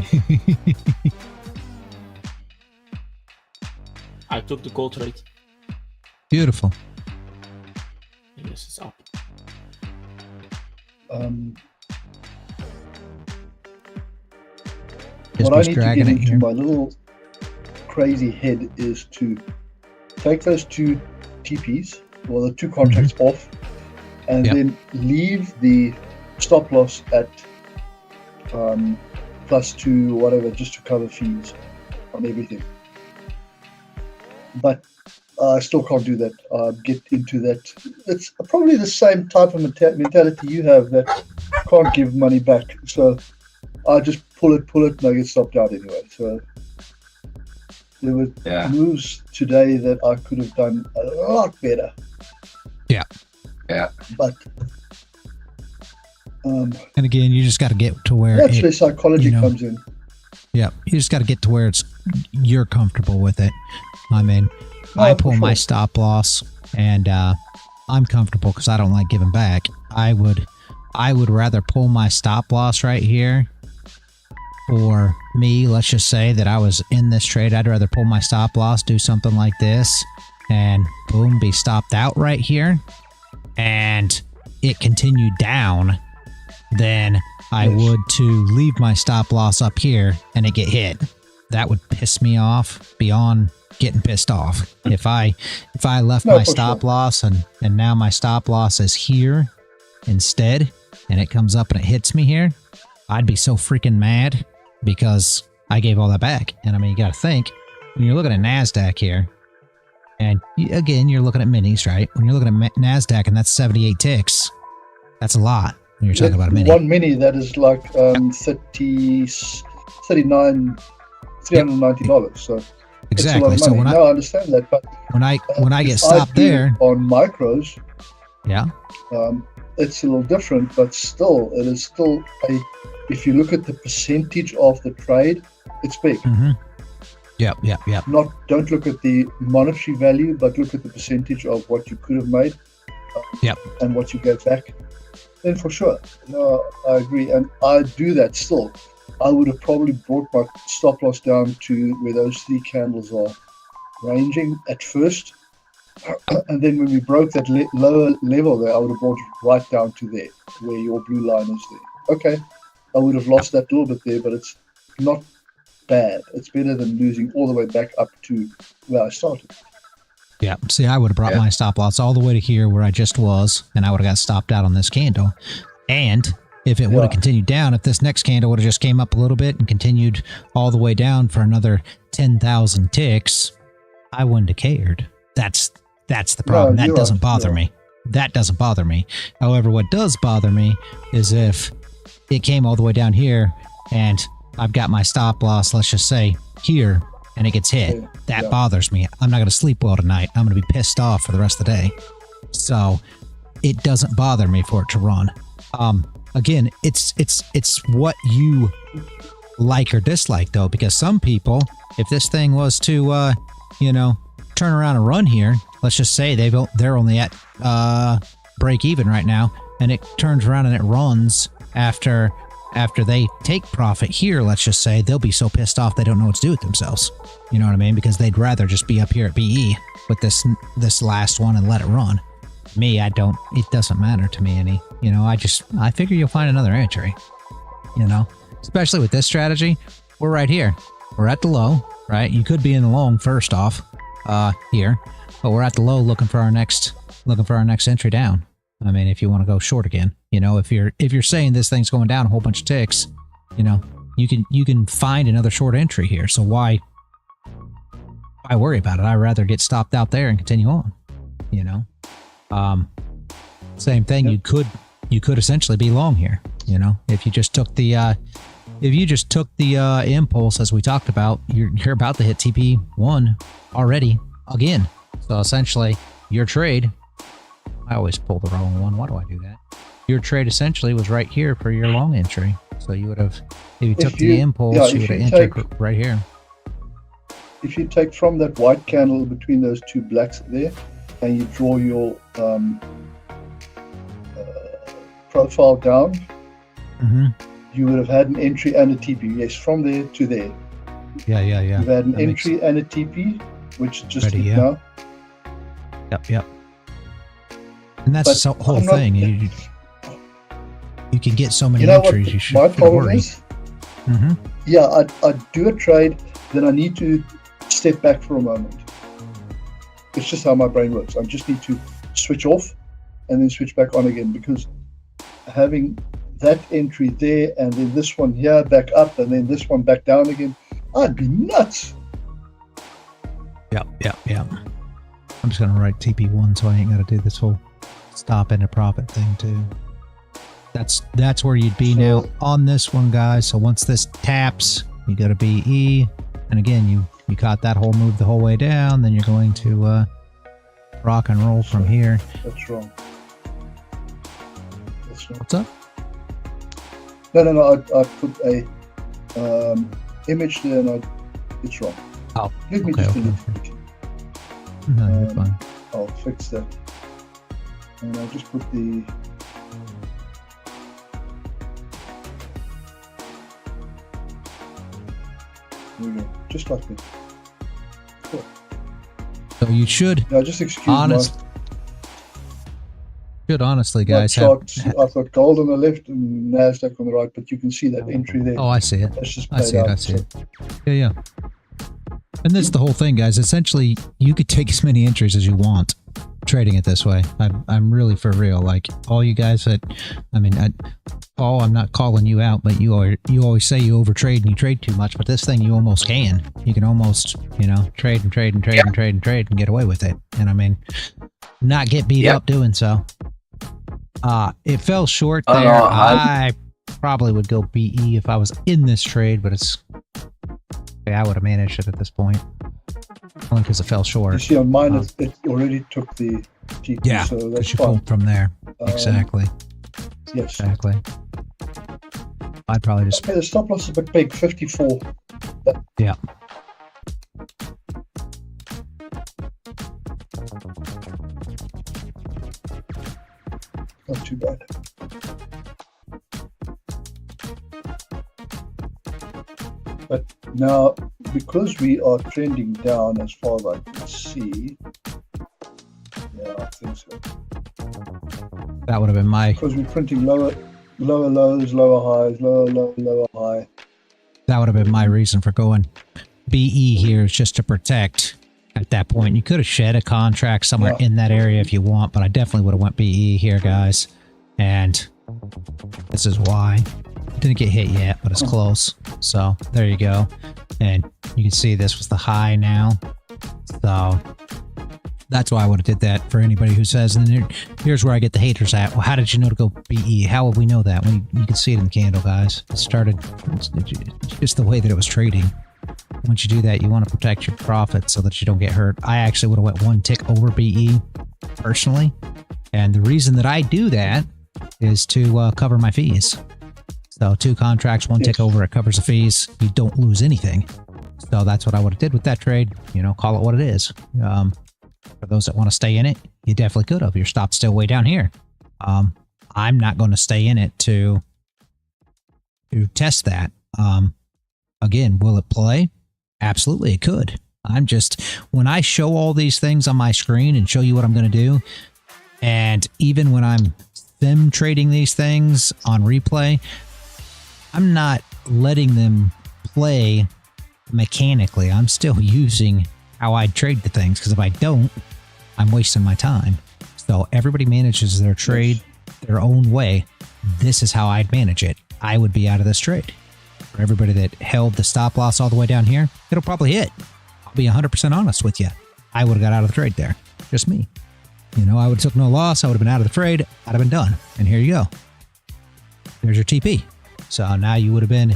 I took the call trade. Beautiful. Yes, it's up. Just What I be need to dragging get it into here. my little crazy head is to take those two TPs, or the two contracts off, and Yep. then leave the stop loss at +2 or whatever, just to cover fees on everything. But I still can't do that. Get into that. It's probably the same type of mentality you have, that can't give money back. So I just pull it, and I get stopped out anyway. So there were moves today that I could have done a lot better. Yeah. Yeah. But And again, you just got to get to where that's where psychology comes in. Yeah, you just got to get to where you're comfortable with it. I mean, I pull my stop loss, and I'm comfortable because I don't like giving back. I would rather pull my stop loss right here. For me, let's just say that I was in this trade. I'd rather pull my stop loss, do something like this, and boom, be stopped out right here, and it continued down, than I would to leave my stop loss up here and it get hit. That would piss me off beyond getting pissed off. If I left my stop loss and now my stop loss is here instead, and it comes up and it hits me here, I'd be so freaking mad because I gave all that back. And I mean, you got to think, when you're looking at Nasdaq here, and again, you're looking at minis, right? When you're looking at Nasdaq and that's 78 ticks, that's a lot. You're talking about a mini. One mini that is like $390. So Exactly. it's a lot of money. No, I understand that, but when I get if stopped do it there, on micros, yeah, it's a little different, but still, it is still a. If you look at the percentage of the trade, it's big. mm-hmm. Yep. Don't look at the monetary value, but look at the percentage of what you could have made, Yep. and what you get back. Then for sure, no, I agree, and I do that still. I would have probably brought my stop loss down to where those 3 candles are ranging at first, and then when we broke that lower level there, I would have brought it right down to there, where your blue line is there. Okay, I would have lost that little bit there, but it's not bad. It's better than losing all the way back up to where I started. Yeah. See, I would have brought my stop loss all the way to here where I just was, and I would have got stopped out on this candle. And if it would have continued down, if this next candle would have just came up a little bit and continued all the way down for another 10,000 ticks, I wouldn't have cared. That's the problem. That doesn't bother me. That doesn't bother me. However, what does bother me is if it came all the way down here and I've got my stop loss, let's just say here, and it gets hit. That bothers me. I'm not going to sleep well tonight. I'm going to be pissed off for the rest of the day. So it doesn't bother me for it to run. Again, it's what you like or dislike, though, because some people, if this thing was to, turn around and run here, let's just say they're only at break even right now, and it turns around and it runs after they take profit here, let's just say, they'll be so pissed off they don't know what to do with themselves. You know what I mean? Because they'd rather just be up here at BE with this last one and let it run. Me, it doesn't matter to me any. I figure you'll find another entry. Especially with this strategy, we're right here. We're at the low, right? You could be in the long first off here, but we're at the low looking for our next entry down. I mean, if you want to go short again, if you're saying this thing's going down a whole bunch of ticks, you can find another short entry here. So why worry about it? I'd rather get stopped out there and continue on. Same thing. Yep. You could essentially be long here. If you just took the impulse as we talked about, you're about to hit TP1 already again. So essentially, your trade. I always pull the wrong one. Why do I do that? Your trade essentially was right here for your long entry. So you would have, if you took the impulse, you would have entered right here. If you take from that white candle between those two blacks there, and you draw your profile down, you would have had an entry and a TP. Yes, from there to there. Yeah. You've had an entry and a TP, which is just now. Yep. And that's the whole thing. You can get so many entries. You should my problem is, I do a trade, then I need to step back for a moment. It's just how my brain works. I just need to switch off and then switch back on again, because having that entry there and then this one here back up and then this one back down again, I'd be nuts. Yep. I'm just going to write TP1 so I ain't got to do this whole stop and a profit thing too. That's where you'd be now on this one, guys. So once this taps, you go to BE, and again you caught that whole move the whole way down, then you're going to rock and roll from here. That's wrong. What's up? No, I put a image there and it's wrong. Oh, Let me just delete it. No, you're fine. I'll fix that. And I'll just put the there we go. Just like this. Cool. So you should just excuse honestly, guys, I've got gold on the left and Nasdaq on the right, but you can see that entry there. Oh, I see it. That's just I see it. Yeah. And that's the whole thing, guys. Essentially, you could take as many entries as you want trading it this way. I'm really for real. Like all you guys Paul, I'm not calling you out, but you always say you overtrade and you trade too much, but this thing you almost can. You can almost, trade and get away with it. And not get beat up doing so. It fell short Oh, there. no, I probably would go BE if I was in this trade, but it's... I would have managed it at this point. Only because it fell You short. see on mine, it already took the GP, Yeah, so because that's you fine. pulled from there. Um, Exactly. Yes. Exactly. I'd probably just... Okay, the stop loss is a bit big, 54. Yeah. Not too bad. But now, because we are trending down as far as I can see, yeah, I think so. That would have been my... Because we're printing lower lows, lower highs, lower high. That would have been my reason for going BE here, is just to protect at that point. You could have shed a contract somewhere Yeah. in that area if you want, but I definitely would have went BE here, guys. And this is why. Didn't get hit yet, but it's close. So there you go. And you can see this was the high now. So that's why I would have did that for anybody who says, and then here's where I get the haters at. Well, how did you know to go BE? How would we know that? Well, you can see it in the candle, guys. It started, it's just the way that it was trading. Once you do that, you want to protect your profit so that you don't get hurt. I actually would have went one tick over BE personally. And the reason that I do that is to cover my fees. So 2 contracts, 1 tick over, it covers the fees. You don't lose anything. So that's what I would have did with that trade. You know, call it what it is. For those that want to stay in it, you definitely could have. Your stop's still way down here. I'm not going to stay in it to test that. Again, will it play? Absolutely, it could. I'm just, when I show all these things on my screen and show you what I'm going to do, and even when I'm sim trading these things on replay, I'm not letting them play mechanically. I'm still using how I trade the things, because if I don't, I'm wasting my time. So everybody manages their trade their own way. This is how I'd manage it. I would be out of this trade. For everybody that held the stop loss all the way down here, it'll probably hit. I'll be 100% honest with you. I would have got out of the trade there. Just me. You know, I would have took no loss. I would have been out of the trade. I'd have been done. And here you go. There's your TP. So now you would have been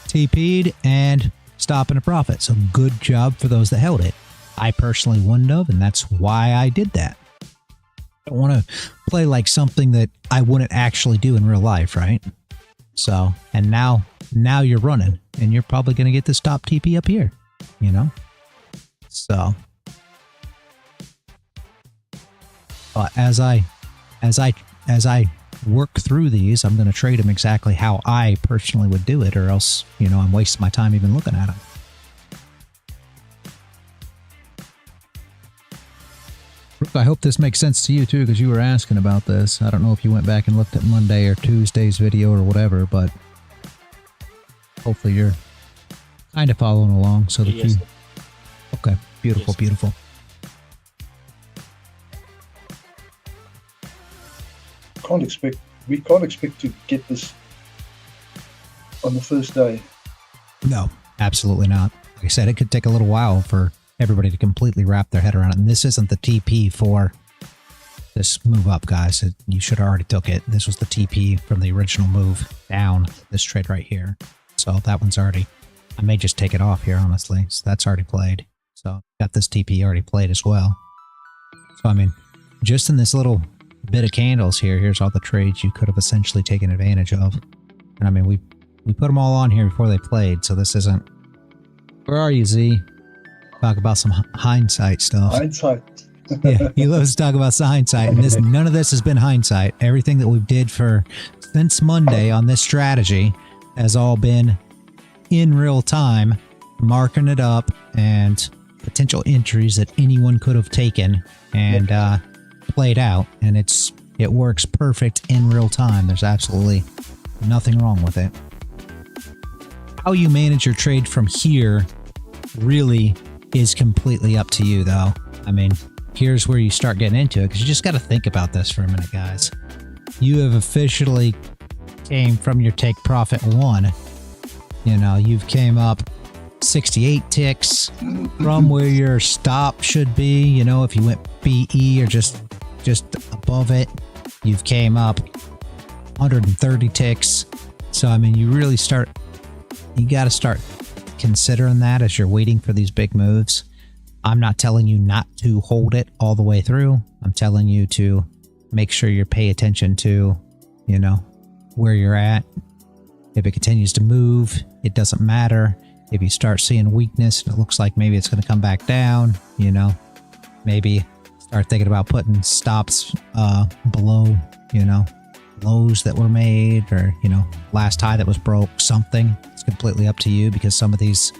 TP'd and stopping a profit. So good job for those that held it. I personally wouldn't have, and that's why I did that. I don't want to play like something that I wouldn't actually do in real life, right? So, and now you're running, and you're probably going to get this top TP up here, you know? So, as I work through these, I'm going to trade them exactly how I personally would do it, or else, you know, I'm wasting my time even looking at them. I hope this makes sense to you too, because you were asking about this. I don't know if you went back and looked at Monday or Tuesday's video or whatever, but hopefully you're kind of following along so that Yes. you... Okay, beautiful, Yes. beautiful. We can't expect to get this on the first day. No, absolutely not. Like I said, it could take a little while for everybody to completely wrap their head around it. And this isn't the TP for this move up, guys. You should have already took it. This was the TP from the original move down, this trade right here. So that one's already, I may just take it off here, honestly. So that's already played. So got this TP already played as well. So, I mean, just in this little bit of candles here, here's all the trades you could have essentially taken advantage of. And I mean, we put them all on here before they played, so this isn't... Where are you, Z? Talk about some hindsight stuff. Hindsight. Yeah, he loves to talk about hindsight, and none of this has been hindsight. Everything that we've did since Monday on this strategy has all been in real time, marking it up, and potential entries that anyone could have taken and played out, and it works perfect in real time. There's absolutely nothing wrong with it. How you manage your trade from here really is completely up to you, though. I mean, here's where you start getting into it, because you just got to think about this for a minute, guys. You have officially came from your take profit 1. You know, you've came up 68 ticks from where your stop should be. You know, if you went BE or just above it, You've came up 130 ticks. So, I mean, you got to start considering that as you're waiting for these big moves. I'm not telling you not to hold it all the way through. I'm telling you to make sure you pay attention to, you know, where you're at. If it continues to move, it doesn't matter. If you start seeing weakness and it looks like maybe it's going to come back down, you know, maybe start thinking about putting stops below, you know, lows that were made, or, you know, last high that was broke, something. It's completely up to you, because some of these,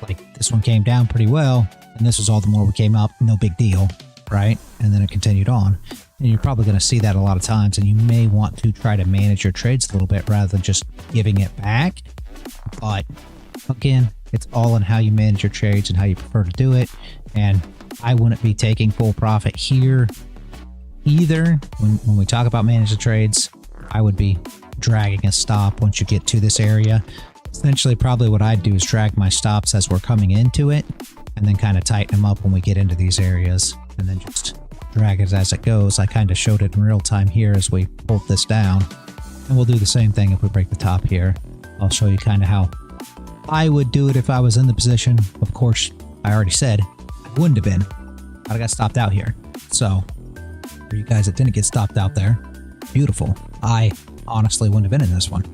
like this one came down pretty well, and this was all the more we came up, no big deal, right? And then it continued on. And you're probably going to see that a lot of times, and you may want to try to manage your trades a little bit rather than just giving it back. But again, it's all in how you manage your trades and how you prefer to do it. And I wouldn't be taking full profit here either. When we talk about managing trades, I would be dragging a stop once you get to this area. Essentially, probably what I'd do is drag my stops as we're coming into it, and then kind of tighten them up when we get into these areas, and then just drag it as it goes. I kind of showed it in real time here as we pulled this down, and we'll do the same thing if we break the top here. I'll show you kind of how I would do it if I was in the position. Of course, I already said I wouldn't have been. I got stopped out here. So for you guys that didn't get stopped out there, beautiful. I honestly wouldn't have been in this one.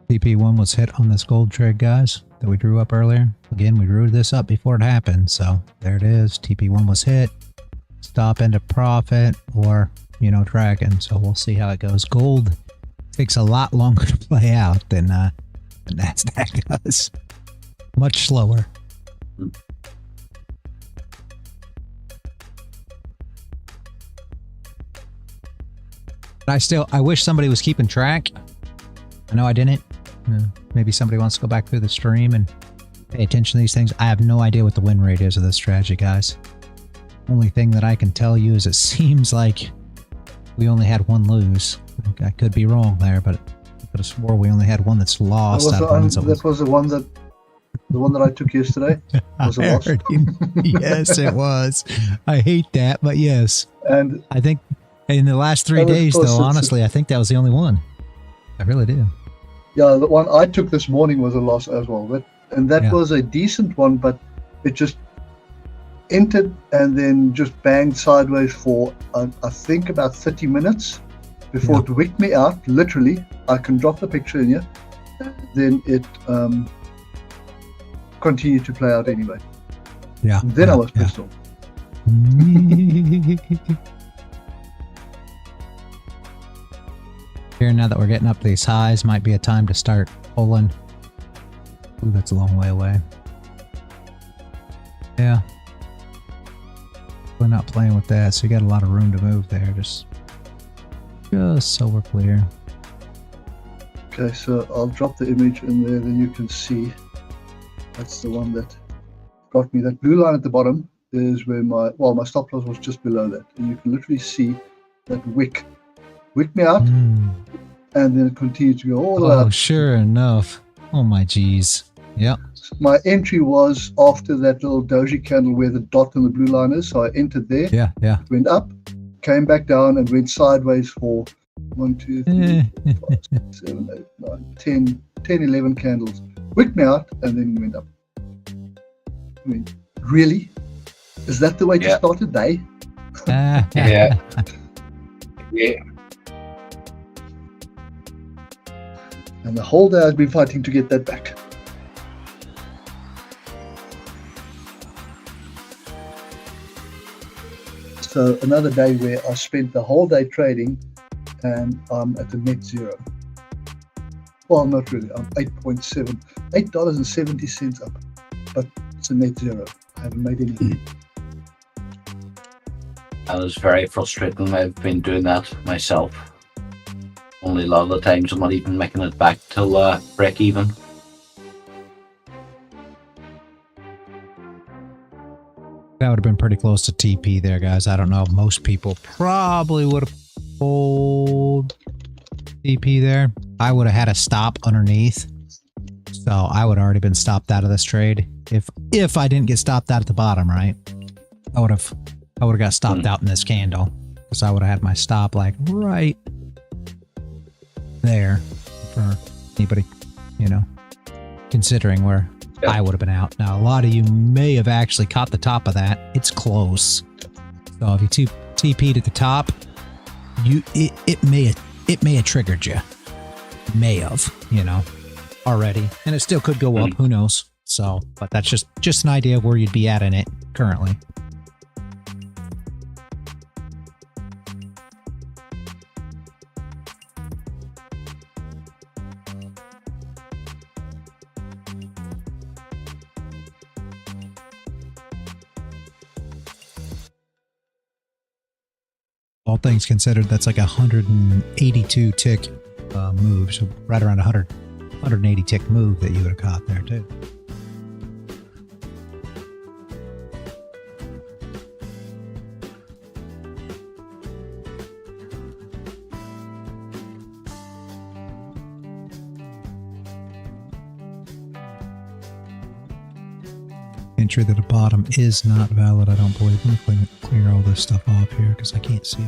TP1 was hit on this gold trade, guys, that we drew up earlier. Again, we drew this up before it happened, so there it is. TP1 was hit. Stop into profit, or, you know, dragon. So we'll see how it goes. Gold takes a lot longer to play out than Nasdaq does. Much slower. But I wish somebody was keeping track. I know I didn't. Maybe somebody wants to go back through the stream and pay attention to these things. I have no idea what the win rate is of this strategy, guys. Only thing that I can tell you is it seems like we only had one lose. I could be wrong there, but I could have swore we only had one that's lost. That was the one that I took yesterday. Was a loss. Yes, it was. I hate that, but yes. And I think in the last 3 days, though, honestly, I think that was the only one. I really do. Yeah, the one I took this morning was a loss as well. That was a decent one, but it just entered and then just banged sideways for, I think, about 30 minutes before it wicked me out, literally. I can drop the picture in here. Then it continued to play out anyway. Yeah. And then I was pissed off. Here, now that we're getting up these highs, might be a time to start pulling. Ooh, that's a long way away. Yeah. We're not playing with that, so you got a lot of room to move there. Just so we're clear. Okay, so I'll drop the image in there, then you can see. That's the one that got me. That blue line at the bottom is where my stop loss was just below that. And you can literally see that wick me out, and then it continued to go all the way up. Oh, sure enough. Oh my geez. Yep. My entry was after that little doji candle where the dot and the blue line is, so I entered there. Yeah. Went up, came back down and went sideways for 1, 2, 3, 4, 5, 6, 7, 8, 9, 10, 11 candles. Wicked me out and then went up. I mean, really? Is that the way to start a day? Yeah. Yeah. And the whole day I've been fighting to get that back. So another day where I spent the whole day trading and I'm at a net zero. Well, not really. I'm $8.70 up, but it's a net zero. I haven't made anything. That was very frustrating. I've been doing that myself. Only a lot of the times I'm not even making it back till break even. That would have been pretty close to TP there, guys. I don't know. Most people probably would have pulled TP there. I would have had a stop underneath. So I would have already been stopped out of this trade. If I didn't get stopped out at the bottom, right? I would have got stopped out in this candle. Because I would have had my stop like right there for anybody, you know, considering where I would have been out. Now, a lot of you may have actually caught the top of that. It's close. So if you TP'd at the top, it may have triggered you. May have, you know, already. And it still could go up. Who knows? So, but that's just an idea of where you'd be at in it currently. All things considered, that's like 182 tick move, so right around 180 tick move that you would have caught there too. Entry to the bottom is not valid, I don't believe. Let me clear all this stuff off here because I can't see.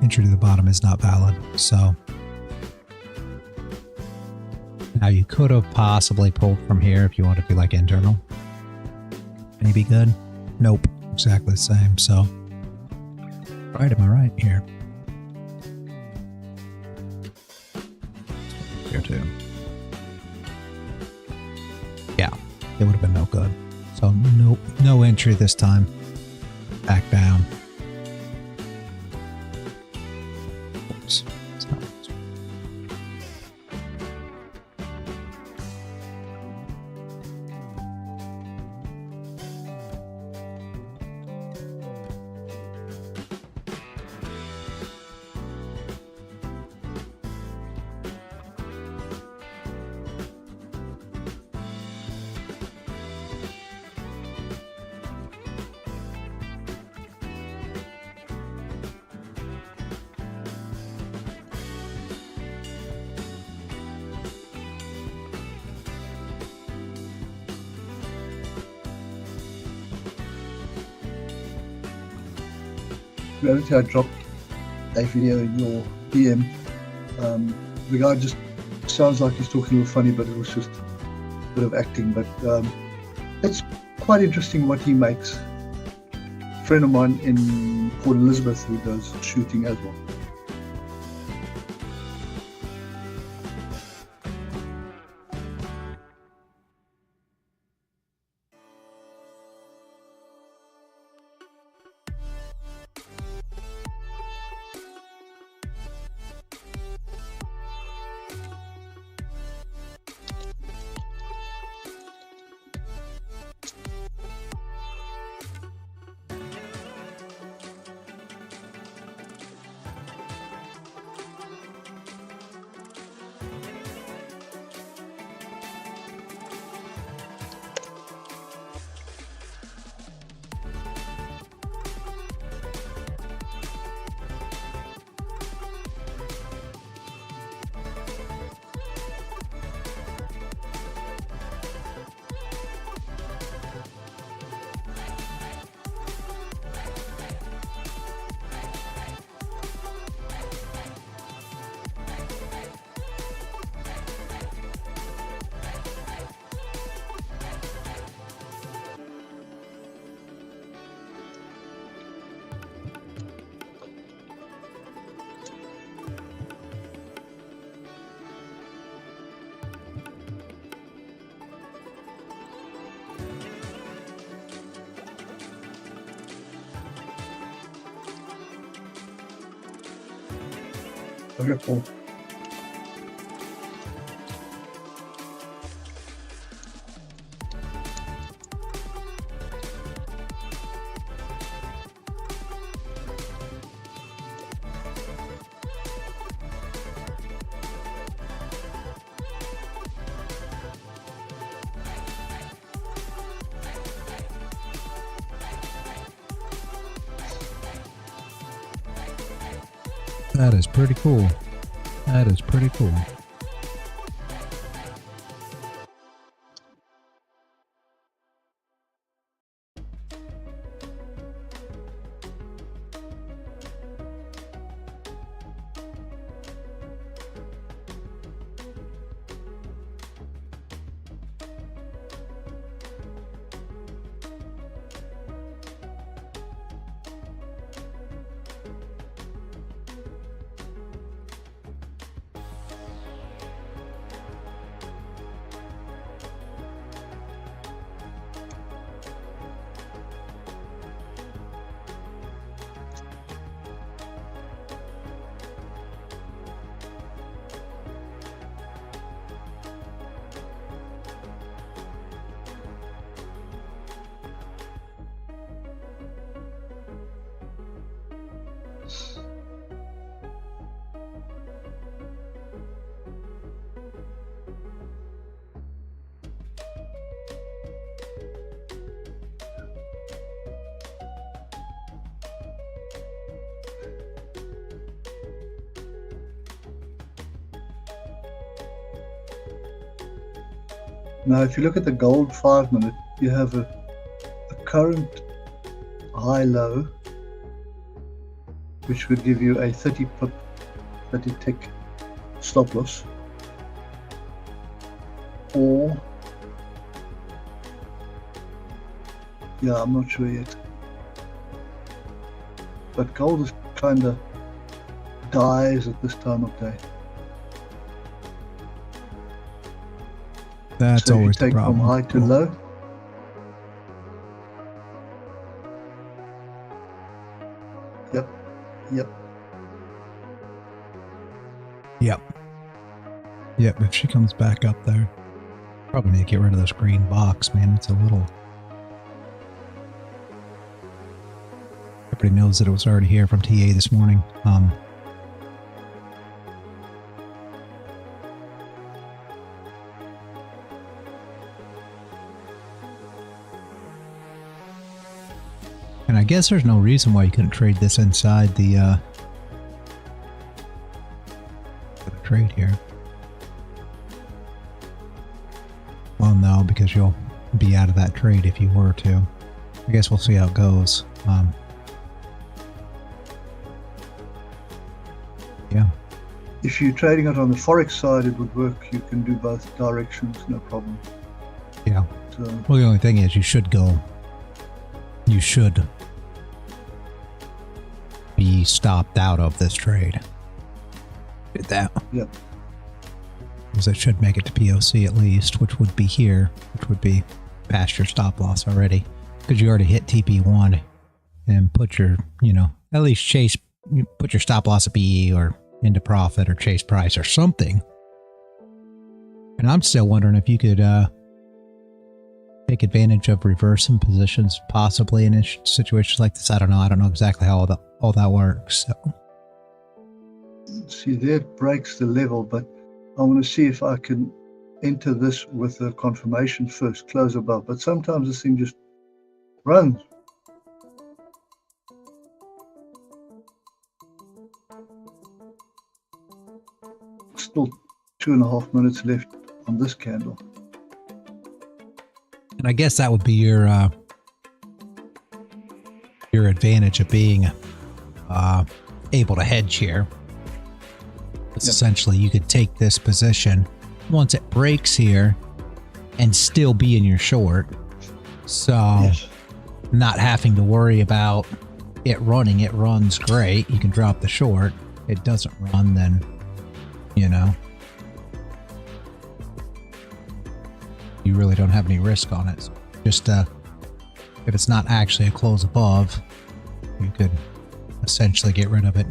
Entry to the bottom is not valid, so. Now you could have possibly pulled from here if you want to be like internal. Maybe good? Nope, exactly the same, so. Right, am I right here? Here too. Yeah, it would have been no good. So no entry this time. Back down. Oops. Reality, I dropped a video in your DM. The guy just sounds like he's talking a little funny, but it was just a bit of acting. But it's quite interesting what he makes. A friend of mine in Port Elizabeth who does shooting as well. Okay, cool. That is pretty cool. That is pretty cool. Now, if you look at the gold 5 minute, you have a current high-low, which would give you a 30 pip, 30 tick stop loss, or yeah, I'm not sure yet. But gold is kind of dies at this time of day. That's So if you always the take problem. from high to low. Yep. Yep. Yep, if she comes back up there. Probably need to get rid of this green box, man. It's a little... Everybody knows that it was already here from TA this morning. And I guess there's no reason why you couldn't trade this inside the trade here. Well, no, because you'll be out of that trade if you were to. I guess we'll see how it goes. Yeah. If you're trading it on the forex side, it would work. You can do both directions, no problem. Yeah. So Well, the only thing is you should be stopped out of this trade. Did that. Yep. Because it should make it to POC at least, which would be here, which would be past your stop loss already. Because you already hit TP1 and put your, at least put your stop loss at BE or into profit or chase price or something. And I'm still wondering if you could take advantage of reversing positions possibly in situations like this. I don't know exactly how all that works. So. see, there it breaks the level, but I want to see if I can enter this with a confirmation first, close above. But sometimes this thing just runs. Still 2.5 minutes left on this candle. And I guess that would be your advantage of being able to hedge here. It's essentially you could take this position once it breaks here and still be in your short. So not having to worry about it running. It runs great. You can drop the short. It doesn't run, then, you really don't have any risk on it. So just if it's not actually a close above, you could essentially get rid of it.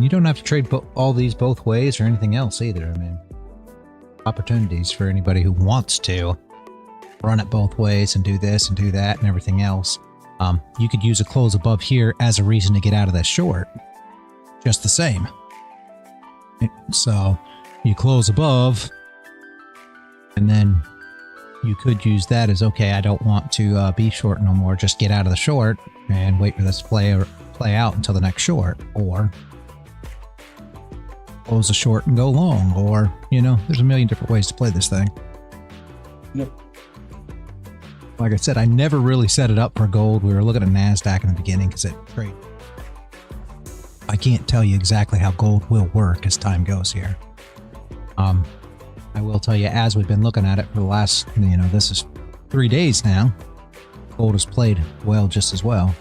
And you don't have to trade all these both ways or anything else either. I mean, opportunities for anybody who wants to run it both ways and do this and do that and everything else. You could use a close above here as a reason to get out of that short. Just the same. So you close above, and then you could use that as, okay, I don't want to be short no more. Just get out of the short and wait for this to play out until the next short. Or close a short and go long. Or, you know, there's a million different ways to play this thing. Yep. Like I said, I never really set it up for gold. We were looking at Nasdaq in the beginning because it traded. I can't tell you exactly how gold will work as time goes here. I will tell you, as we've been looking at it for the last, you know, this is 3 days now, gold has played well just as well.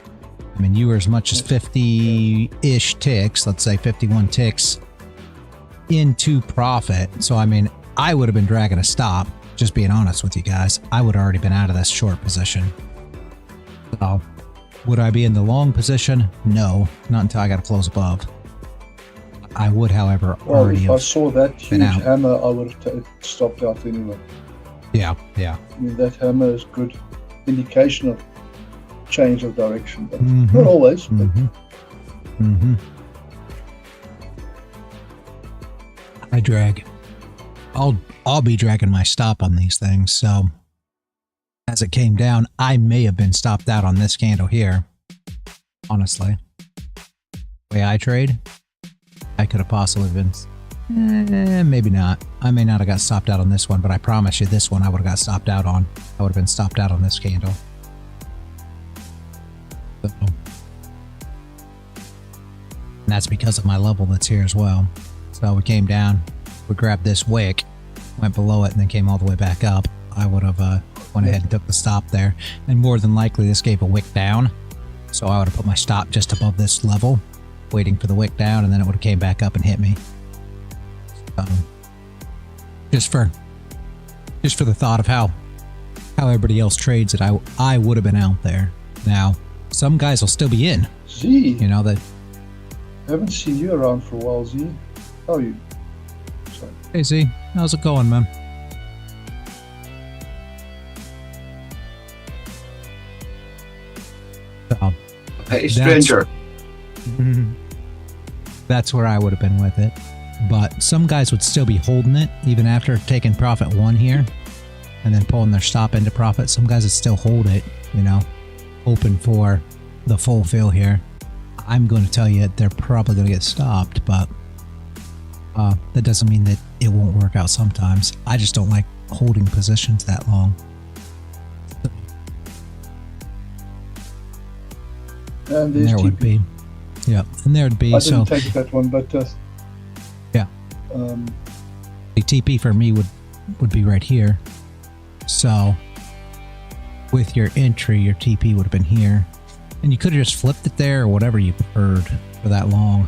I mean, you were as much as 50-ish ticks, let's say 51 ticks, into profit. So, I mean, I would have been dragging a stop. Just being honest with you guys, I would have already been out of this short position. So, would I be in the long position? No, not until I got to close above. I would, however, Well, already if I have saw that huge out. hammer, I would have stopped out anyway. Yeah. I mean, that hammer is good indication of change of direction, but Mhm. not always. But I drag. I'll be dragging my stop on these things. So as it came down, I may have been stopped out on this candle here. Honestly, the way I trade, I could have possibly been. Maybe not. I may not have got stopped out on this one, but I promise you, this one I would have got stopped out on. I would have been stopped out on this candle. So, and that's because of my level that's here as well. So we came down, we grabbed this wick, went below it, and then came all the way back up. I would have went ahead and took the stop there. And more than likely, this gave a wick down. So I would have put my stop just above this level, waiting for the wick down, and then it would have came back up and hit me. Just for the thought of how everybody else trades it, I would have been out there. Now, some guys will still be in. Z, You know that. I haven't seen you around for a while, Z. How are you? Sorry. Hey Z, how's it going, man? So, Hey, stranger. that's where I would have been with it. But some guys would still be holding it even after taking profit one here and then pulling their stop into profit. Some guys would still hold it, you know, open for the full fill here. I'm going to tell you they're probably going to get stopped, but that doesn't mean that it won't work out sometimes. I just don't like holding positions that long. And And there's there would TP. be. Yeah, and there would be. I So didn't take that one, but yeah. The TP for me would be right here. So with your entry, your TP would have been here. And you could have just flipped it there or whatever you preferred for that long.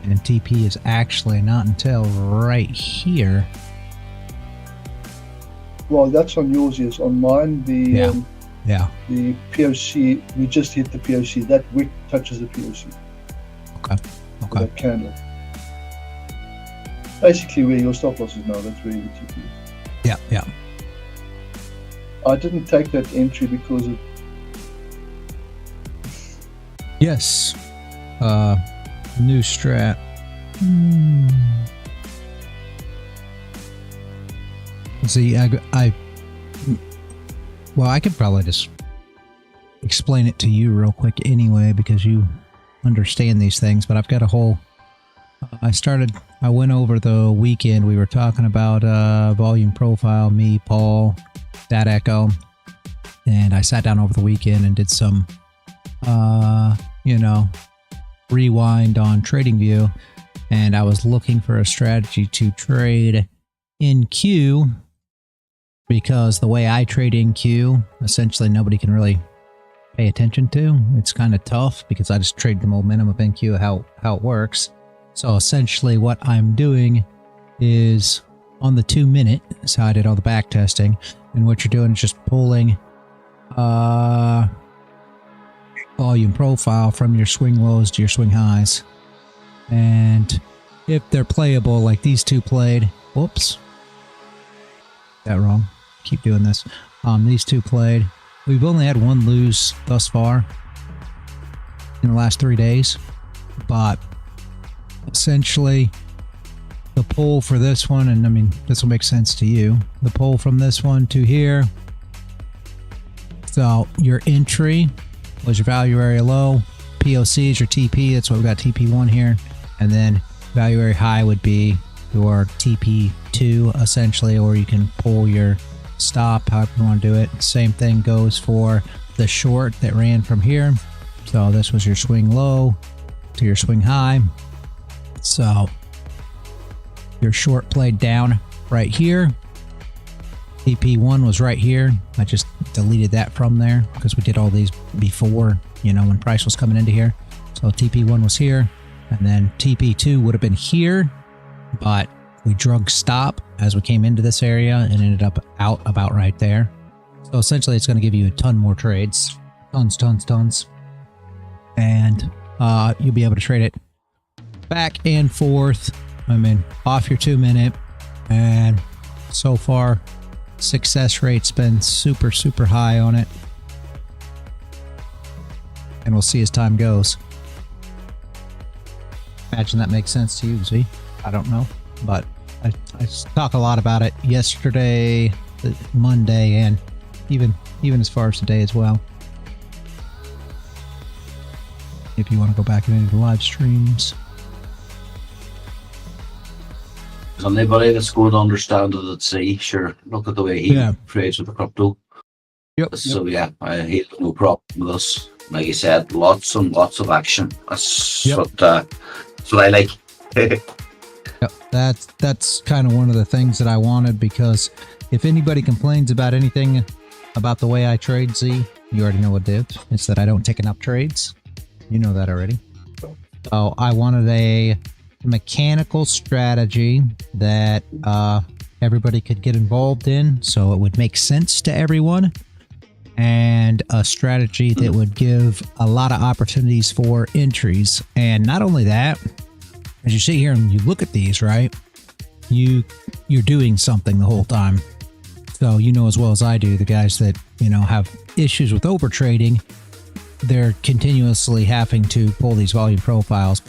And TP is actually not until right here. well, that's on yours. Yes, on mine Yeah. the POC. We just hit the POC. That wick touches the POC. Okay. That candle. Basically, where your stop loss is now. That's where the TP is. Yeah. I didn't take that entry because of Yes. New strat. See, well, I could probably just explain it to you real quick anyway, because you understand these things, but I've got a whole, I went over the weekend, we were talking about volume profile, me, Paul, that Echo, and I sat down over the weekend and did some, rewind on TradingView, and I was looking for a strategy to trade in Q, because the way I trade in Q, essentially nobody can really pay attention to. It's kind of tough because I just trade the momentum of NQ, how it works. So essentially what I'm doing is on the 2 minute, so I did all the back testing, and what you're doing is just pulling volume profile from your swing lows to your swing highs. And if they're playable, like these two played, whoops, that wrong. Keep doing this. These two played. We've only had one lose thus far in the last 3 days, but essentially the pull for this one, and I mean, this will make sense to you, the pull from this one to here. So your entry was your value area low, POC is your TP, that's why we got TP1 here, and then value area high would be your TP2 essentially, or you can pull your stop, however you want to do it. Same thing goes for the short that ran from here. So this was your swing low to your swing high. So your short played down right here. TP1 was right here. I just deleted that from there because we did all these before, you know, when price was coming into here. So TP1 was here, and then TP2 would have been here, but we drug stop as we came into this area and ended up out about right there. So essentially it's going to give you a ton more trades. Tons. And you'll be able to trade it back and forth. I mean, off your 2 minute. And so far, success rate's been super, super high on it. And we'll see as time goes. Imagine that makes sense to you, Z. I don't know. But I talk a lot about it yesterday, Monday, and even as far as today as well. If you want to go back into the live streams. Anybody that's going to understand it at sea, sure, look at the way he trades with the crypto. Yep. So yeah, he has no problem with us. Like you said, lots and lots of action. That's what I like. Yep. That's kind of one of the things that I wanted, because if anybody complains about anything about the way I trade, Z, you already know what it is. It's that I don't take enough trades. You know that already. So I wanted a mechanical strategy that everybody could get involved in, so it would make sense to everyone, and a strategy that would give a lot of opportunities for entries. And not only that, as you sit here and you look at these, right, you're doing something the whole time. So you know as well as I do, the guys that, you know, have issues with overtrading, they're continuously having to pull these volume profiles,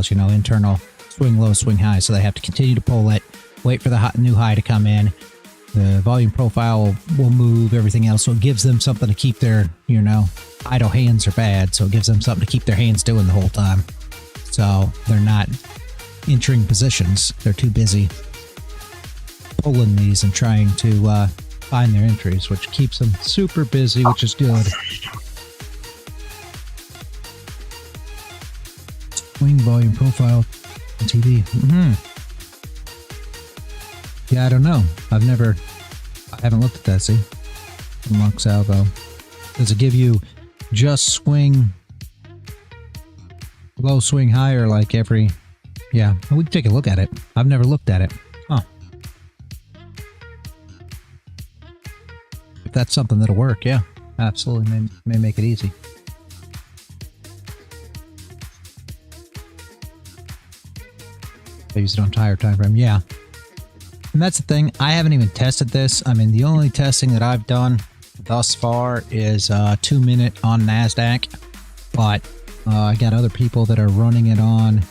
you know, internal swing low, swing high. So they have to continue to pull it, wait for the new high to come in. The volume profile will move, everything else. So it gives them something to keep their, you know, idle hands are bad. So it gives them something to keep their hands doing the whole time. So they're not entering positions. They're too busy pulling these and trying to find their entries, which keeps them super busy, which is good. Swing volume profile on TV. Yeah, I don't know. I haven't looked at that, see? Unlock salvo. Does it give you just swing low, swing high, or like every... Yeah, we can take a look at it. I've never looked at it. Huh. If that's something that'll work, yeah. Absolutely, may make it easy. I use it on higher time frame, yeah. And that's the thing, I haven't even tested this. I mean, the only testing that I've done thus far is 2 minute on Nasdaq, but I got other people that are running it on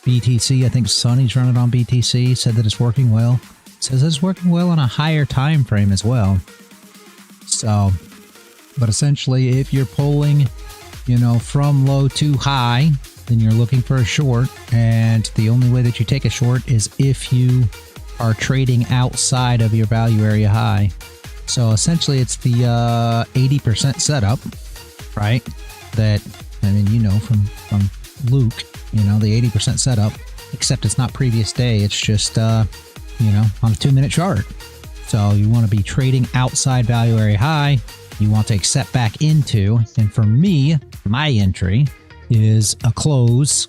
BTC. I think Sonny's running it on BTC, said that it's working well. Says it's working well on a higher time frame as well. So, but essentially, if you're pulling, you know, from low to high, then you're looking for a short, and the only way that you take a short is if you are trading outside of your value area high. So essentially it's the 80% setup, right? That, I mean, you know, from Luke, you know, the 80% setup, except it's not previous day. It's just, you know, on a 2 minute chart. So you want to be trading outside value area high. You want to accept back into, and for me, my entry is a close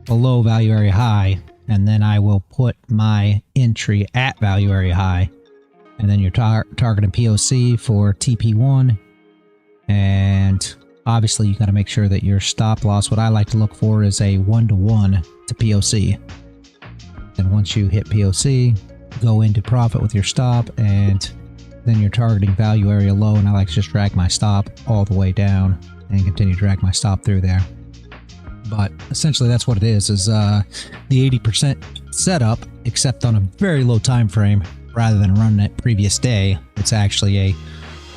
below value area high, and then I will put my entry at value area high, and then you're targeting POC for TP1, and obviously you got to make sure that your stop loss, what I like to look for is a 1-to-1 to POC. And once you hit POC, go into profit with your stop, and then you're targeting value area low, and I like to just drag my stop all the way down and continue to drag my stop through there. But essentially that's what it is the 80% setup, except on a very low time frame. Rather than running it previous day, it's actually a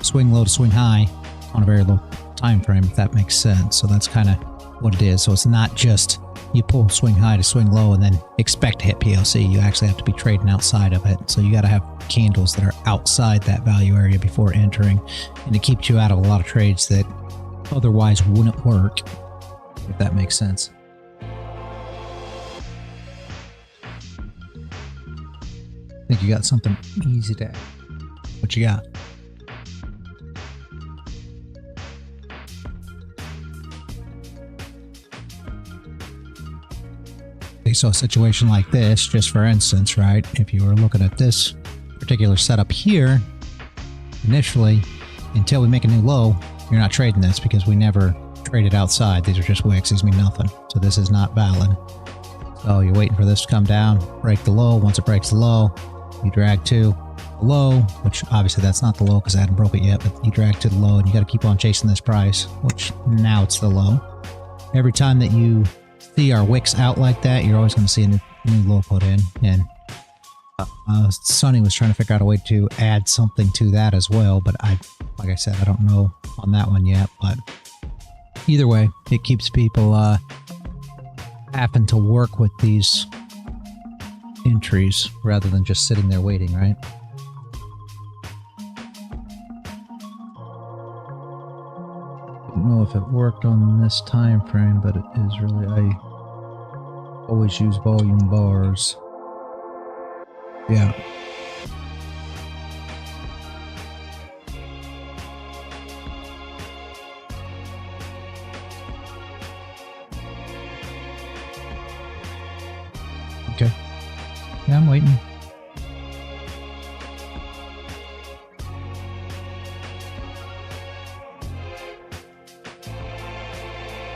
swing low to swing high on a very low time frame, if that makes sense. So that's kind of what it is. So it's not just you pull swing high to swing low and then expect to hit POC. You actually have to be trading outside of it. So you got to have candles that are outside that value area before entering, and it keeps you out of a lot of trades that otherwise wouldn't work, if that makes sense. I think you got something easy to add. What you got? Okay, so a situation like this, just for instance, right? If you were looking at this particular setup here, initially, until we make a new low, you're not trading this because we never traded outside. These are just wicks. These mean nothing. So this is not valid. So you're waiting for this to come down, break the low. Once it breaks the low, you drag to the low, which obviously that's not the low because I hadn't broke it yet, but you drag to the low and you got to keep on chasing this price, which now it's the low. Every time that you see our wicks out like that, you're always going to see a new low put in. And Sonny was trying to figure out a way to add something to that as well, but like I said, I don't know on that one yet. But either way, it keeps people having to work with these entries rather than just sitting there waiting, right? Don't know if it worked on this time frame, but it is really, I always use volume bars. Yeah. Okay. Yeah, I'm waiting.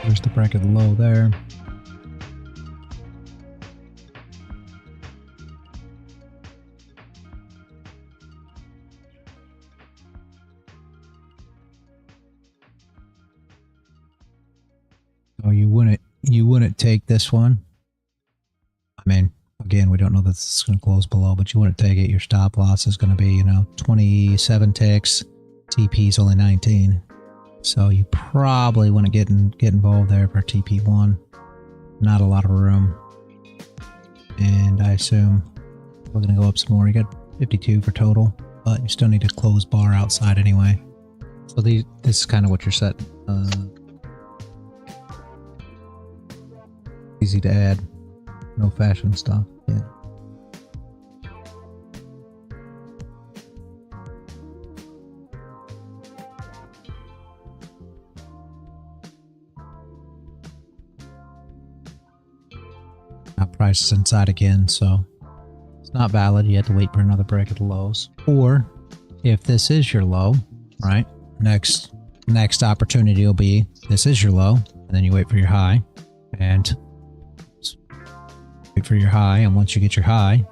There's the break of the low there. So you wouldn't take this one. I mean, again, we don't know that this is going to close below, but you wouldn't take it. Your stop loss is going to be, 27 ticks. TP's only 19. So you probably want to get involved there for TP1. Not a lot of room. And I assume we're going to go up some more. You got 52 for total, but you still need a closed bar outside anyway. So this is kind of what you're set. Easy to add. No fashion stuff. Yeah. Now price is inside again, so it's not valid. You have to wait for another break of the lows. Or if this is your low, right? Next opportunity will be this is your low, and then you wait for your high, and wait for your high, and once you get your high,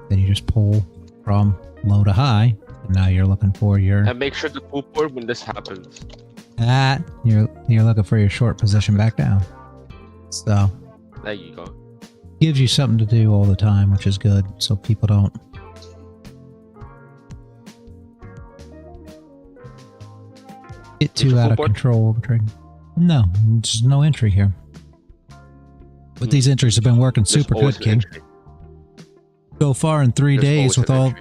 then you just pull from low to high, and now you're looking for your. And make sure to Cooper when this happens. You're looking for your short position back down. So There you go. gives you something to do all the time, which is good, so people don't get too out of control over trading. No, there's no entry here. But these entries have been working super good, King. So far in 3 days with all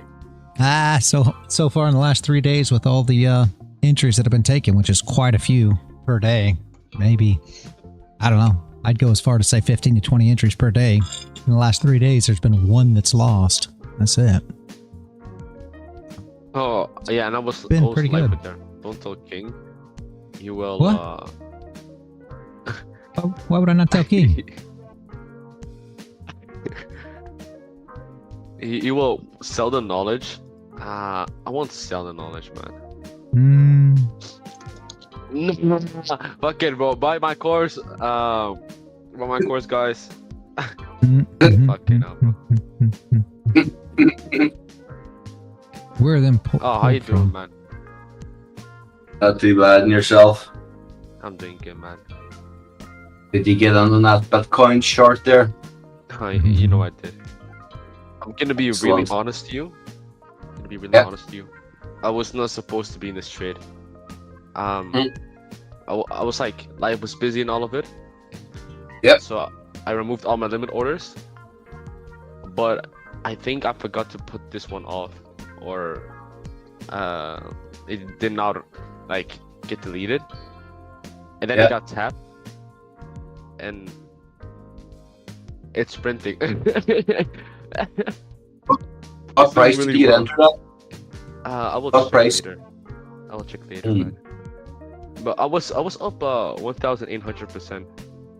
so far in the last 3 days with all the entries that have been taken, which is quite a few per day. Maybe, I don't know, I'd go as far to say 15 to 20 entries per day. In the last 3 days, there's been one that's lost. That's it. Oh, yeah, and I was Been also pretty like good. with there. Don't tell King. You will. What? Why would I not tell King? You will sell the knowledge. I won't sell the knowledge, man. Fuck it, bro. Buy my course. Buy my course, guys. Fucking hell, bro. Where are them? Oh, how you doing, man? Not too bad. And yourself? I'm doing good, man. Did you get on that Bitcoin short there? You know I did. I'm gonna be really Excellent. honest to you. Honest to you. I was not supposed to be in this trade. I was like, life was busy and all of it. Yep. So I removed all my limit orders. But I think I forgot to put this one off, or it did not like get deleted, and then it got tapped, and it's printing. What price did you enter that? I will What check price? later. I will check later, man. But I was up 1,800%.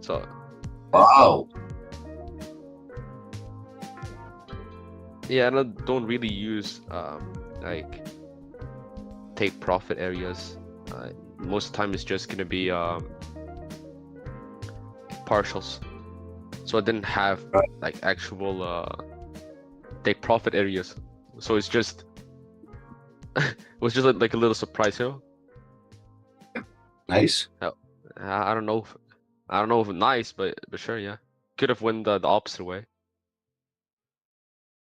So Wow. yeah, and I don't really use like take profit areas. Most of the time it's just gonna be partials. So I didn't have like actual take profit areas. So it's just it was just like a little surprise, you know. Nice. I don't know if nice, but sure, yeah. Could have went the opposite way.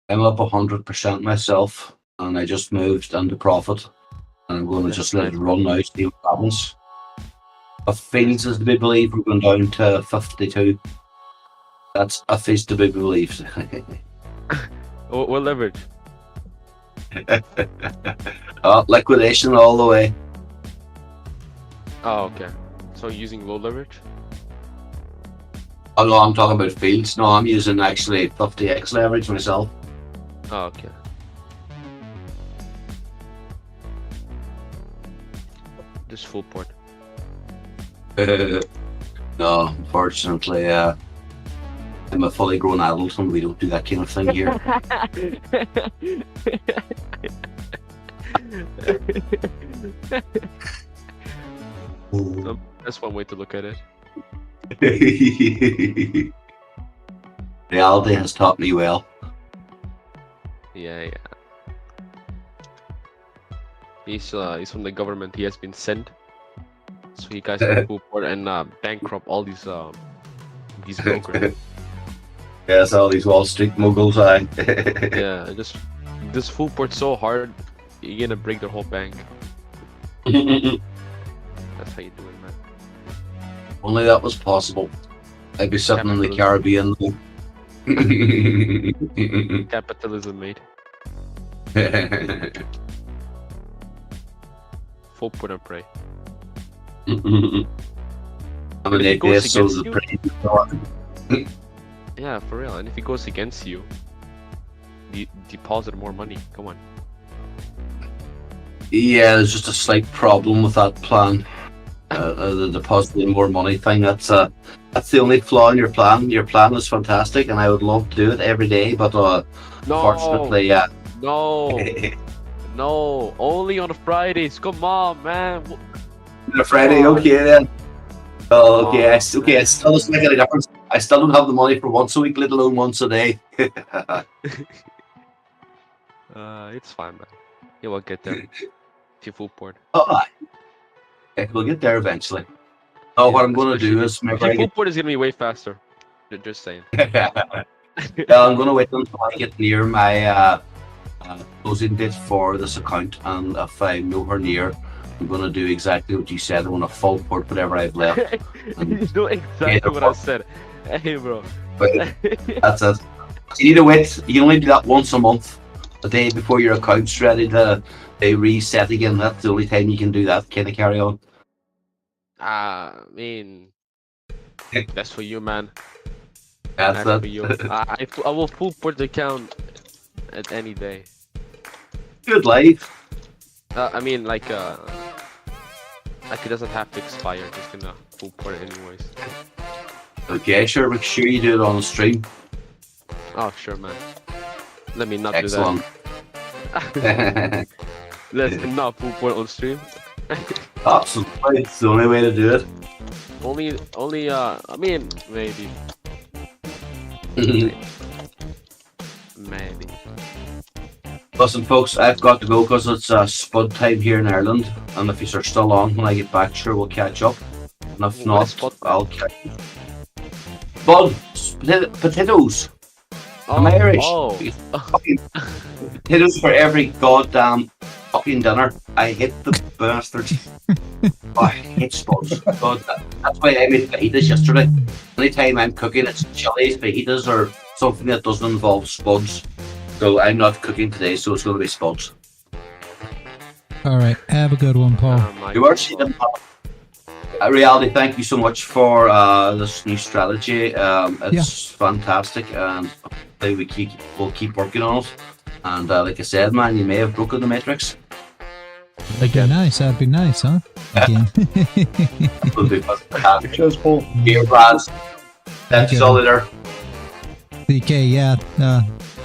I'm up 100% myself, and I just moved into profit, and I'm going to just let it run now, see what happens. A feels is to be believed we're going down to 52. That's a face to be believed. What leverage? Liquidation all the way. Oh, okay. So using low leverage? Oh no, I'm talking about fields. No, I'm using actually 50x leverage myself. Oh, okay. Just full port. No, unfortunately, I'm a fully grown adult and we don't do that kind of thing here. That's one way to look at it. Reality has taught me well. Yeah. He's from the government. He has been sent, so he guys can full port and bankrupt all these brokers. Yes, all these Wall Street moguls, I. Yeah, just this full port so hard, you're gonna break their whole bank. That's how you do it, man. Only that was possible. I'd be sitting in the Caribbean. Capitalism, mate. Full put and pray. I'm an If it goes atheist, so against the you- brain. Yeah, for real. And if it goes against you, deposit more money. Come on. Yeah, there's just a slight problem with that plan. The depositing more money thing. That's the only flaw in your plan. Your plan is fantastic, and I would love to do it every day. But unfortunately, yeah. No, no. Only on Fridays. Come on, man. On a Friday, okay then. Oh, okay. It still doesn't make any difference. I still don't have the money for once a week, let alone once a day. It's fine, man. You will get there. If you full port. Oh, yeah, we'll get there eventually. Oh, what I'm going to do is If whenever you I full get, port is gonna be way faster. Just saying. I'm going to wait until I get near my closing date for this account, and if I'm nowhere near, I'm going to do exactly what you said. I'm going to full port whatever I've left. You know exactly what I said. Hey, bro. But that's it. You need to wait. You can only do that once a month, a day before your account's ready to reset again. That's the only time you can do that. Can I carry on? I mean, that's for you, man. That's That's for it. you. I will full port the account at any day. Good life. I mean, like it doesn't have to expire. Just gonna full port it anyways. Okay, sure. Make sure you do it on the stream. Oh, sure, man. Let me not Excellent. do that. Let's not full port on stream. Absolutely, it's the only way to do it. Only. I mean, maybe. Maybe. Listen, folks, I've got to go because it's spud time here in Ireland, and if you are still on when I get back, sure we'll catch up. And if What is not, spud? I'll catch you. Spud, potatoes. I'm Irish. Oh. Fucking potatoes for every goddamn fucking dinner. I hate the bastards. I hate spuds. God, that's why I made fajitas yesterday. Anytime I'm cooking, it's chilies, fajitas, or something that doesn't involve spuds. So I'm not cooking today, so it's going to be spuds. All right. Have a good one, Paul. You are seeing Reality, thank you so much for this new strategy. It's fantastic, and we'll keep working on it. And like I said, man, you may have broken the matrix. That'd be nice. That'd be nice, huh? Again. It'll be fantastic. Cheers, Paul. Beer plans. That's Okay. all there. DK, yeah.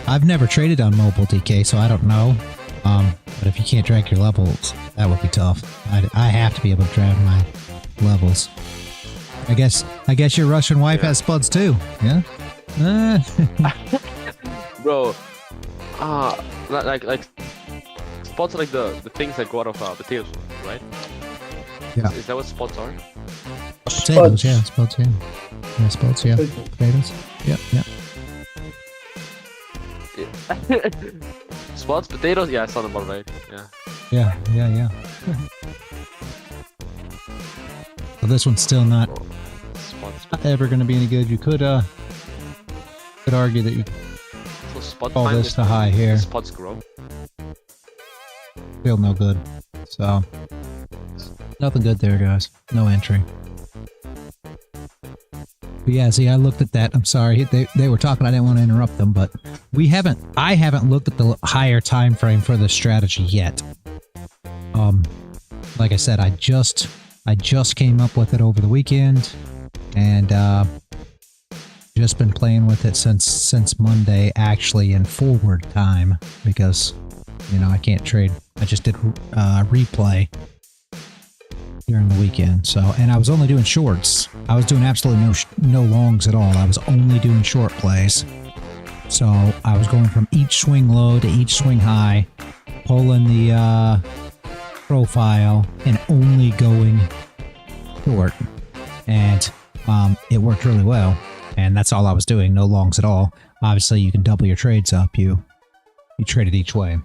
I've never traded on mobile, DK, so I don't know. But if you can't track your levels, that would be tough. I have to be able to track my levels. I guess your Russian wife has spuds too. Yeah. Bro, like spots are like the things that go out of potatoes, right? Yeah. Is that what spots are? Potatoes, yeah, spuds, yeah. Yeah, spuds, yeah. Potatoes. Yeah. Spots, potatoes. Yeah, I saw them all right. Yeah. Yeah. Well, this one's still not Spots. ever going to be any good. You could argue that you So spots. call find this the high here. Spots grow. Feel no good. So, nothing good there, guys. No entry. But yeah, see, I looked at that. I'm sorry. They were talking. I didn't want to interrupt them, but I haven't looked at the higher time frame for this strategy yet. Like I said, I just came up with it over the weekend, and just been playing with it since Monday, actually in forward time, because I can't trade. I just did replay during the weekend. So, and I was only doing shorts. I was doing absolutely no longs at all. I was only doing short plays. So I was going from each swing low to each swing high, pulling the profile and only going short. And it worked really well. And that's all I was doing. No longs at all. Obviously, you can double your trades up. You trade it each way.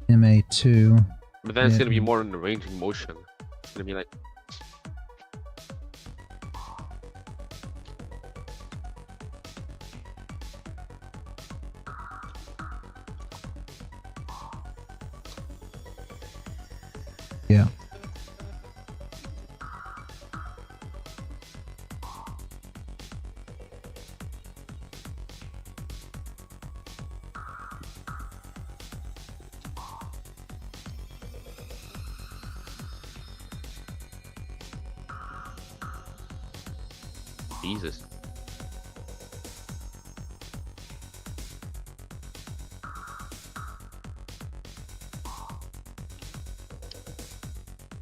MA2. But then it's Yeah. gonna be more in the ranging motion. It's gonna be like. Yeah. Jesus.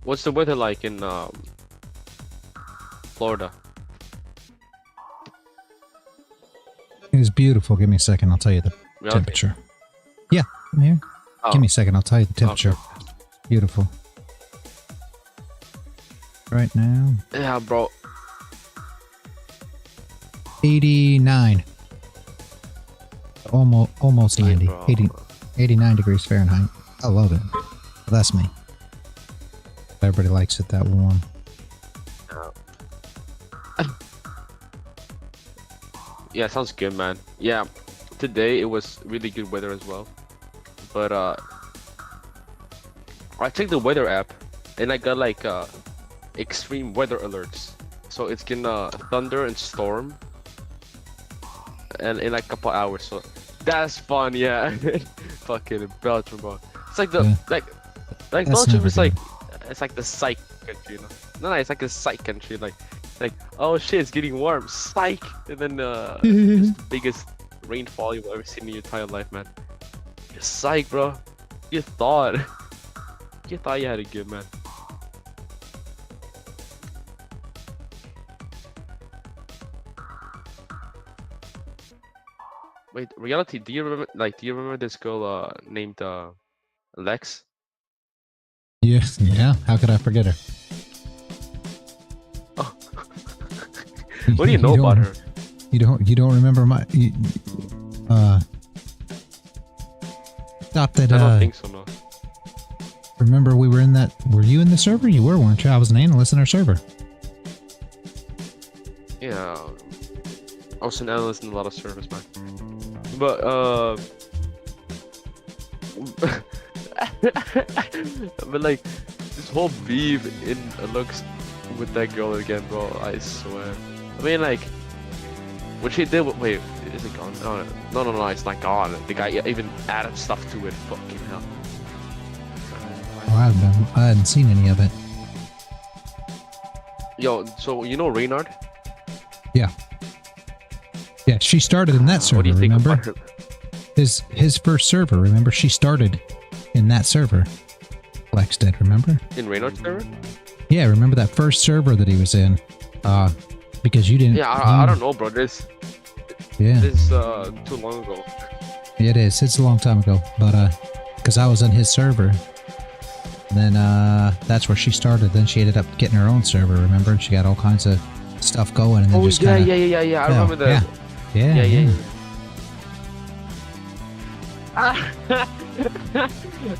What's the weather like in Florida? It is beautiful. Give me a second. I'll tell you the Yeah, okay. temperature. Yeah, I'm here. Oh. Give me a second. I'll tell you the temperature. Beautiful. Right now, Yeah, bro. 89. Almost 90. bro. 89 degrees Fahrenheit. I love it. Well, that's me. Everybody likes it that warm. Yeah, sounds good, man. Yeah, today it was really good weather as well. But I checked the weather app and I got like extreme weather alerts. So it's gonna thunder and storm, and in like a couple hours. So that's fun, yeah. Fucking Belgium, bro. It's like the Yeah. like That's Belgium never is like it's like the psych country, you know? No, it's like a psych country, like oh shit, it's getting warm, psych, and then it's the biggest rainfall you've ever seen in your entire life, man. You're psych, bro. You thought. You thought you had it good, man. Wait, reality, do you remember this girl named Lex? Yes, yeah. How could I forget her? Oh. What do you know about her? You don't remember my stop that I don't think so, no. Remember we were in that, were you in the server? You were, weren't you? I was an analyst in our server. Yeah. I was an analyst in a lot of servers, man. But but like this whole beef in looks with that girl again, bro. I swear. I mean, like what she did. Wait, is it gone? No, it's not gone. The guy even added stuff to it. Fucking hell. Oh, I hadn't seen any of it. Yo, so you know Reynard? Yeah. Yeah, she started in that server. What do you think remember? about her? His first server. Remember, she started in that server. Lex did. Remember? In Reynard's server? Yeah, remember that first server that he was in? Because you didn't. Yeah, I don't know, bro. This too long ago. It is. It's a long time ago, but because I was in his server. And then that's where she started. Then she ended up getting her own server. Remember? And she got all kinds of stuff going. And then just yeah. I fell. remember that. Yeah.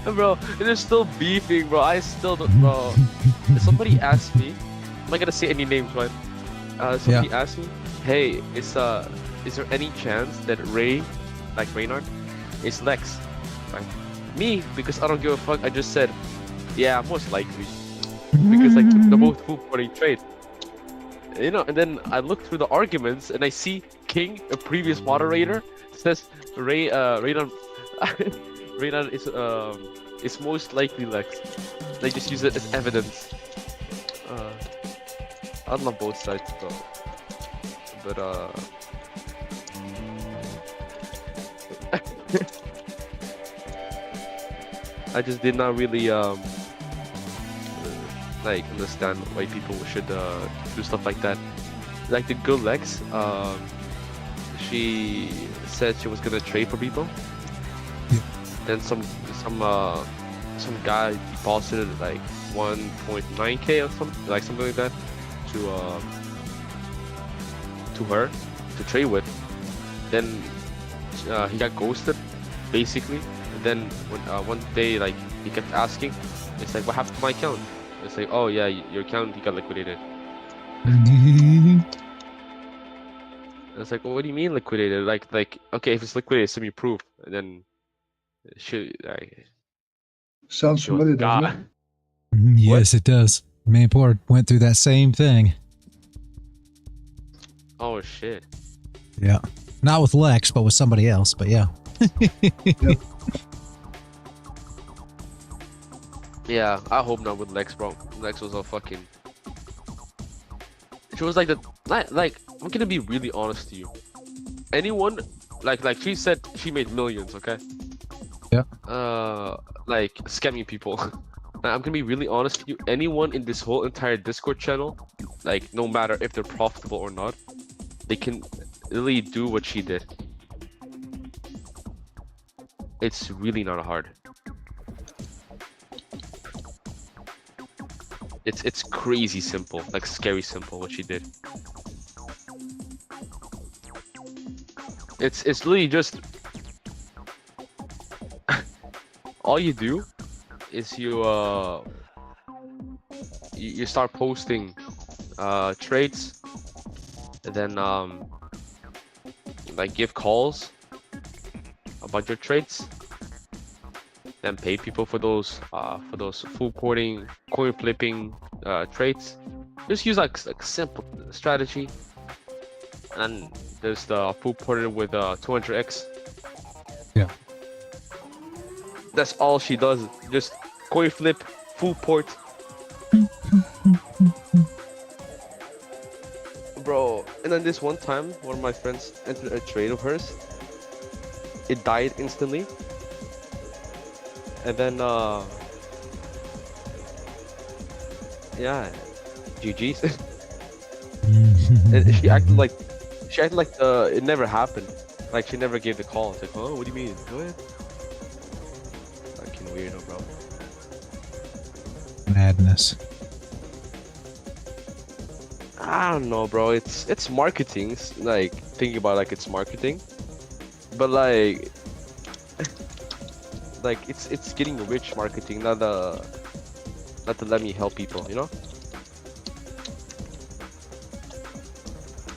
Bro, they're still beefing, bro. I still don't, bro. Somebody asked me. I'm not gonna say any names, right? Somebody asked me, "Hey, is there any chance that Reynard, is Lex?" Right? Me, because I don't give a fuck. I just said, "Yeah, most likely," because like they're both full-body trade. You know, and then I look through the arguments and I see King, a previous moderator, says Reynard is most likely Lex. They just use it as evidence. I love both sides though, but I just did not really like understand why people should do stuff like that. Like the girl Lex, she said she was gonna trade for people. Then some guy deposited like 1.9k or something like that to her to trade with. Then he got ghosted basically. And then when one day like he kept asking, it's like, what happened to my account? It's like, oh yeah, your account, he got liquidated. And it's like, well, what do you mean liquidated? Like okay, if it's liquidated, send me proof. And then Sounds familiar, doesn't it? Yes, it does. Manport went through that same thing. Oh shit. Yeah. Not with Lex, but with somebody else, but yeah. Yep. Yeah, I hope not with Lex, bro. Lex was a fucking... She was like I'm gonna be really honest to you. Anyone, like she said she made millions, okay? Yeah. Like scamming people. I'm gonna be really honest with you. Anyone in this whole entire Discord channel, like no matter if they're profitable or not, they can really do what she did. It's really not hard. It's crazy simple, like scary simple what she did. It's literally just all you do is you start posting trades, and then like give calls about your trades, then pay people for those full porting, coin flipping trades. Just use like simple strategy, and there's the full ported with 200x. Yeah. That's all she does. Just coin flip, full port. Bro, and then this one time, one of my friends entered a trade of hers. It died instantly. And then yeah, GG's. And she acted like it never happened. Like she never gave the call. It's like, oh, what do you mean? Go ahead. Fucking weirdo, bro. Madness. I don't know, bro. It's marketing. Like thinking about like it's marketing, but like it's getting rich marketing, not to let me help people, you know?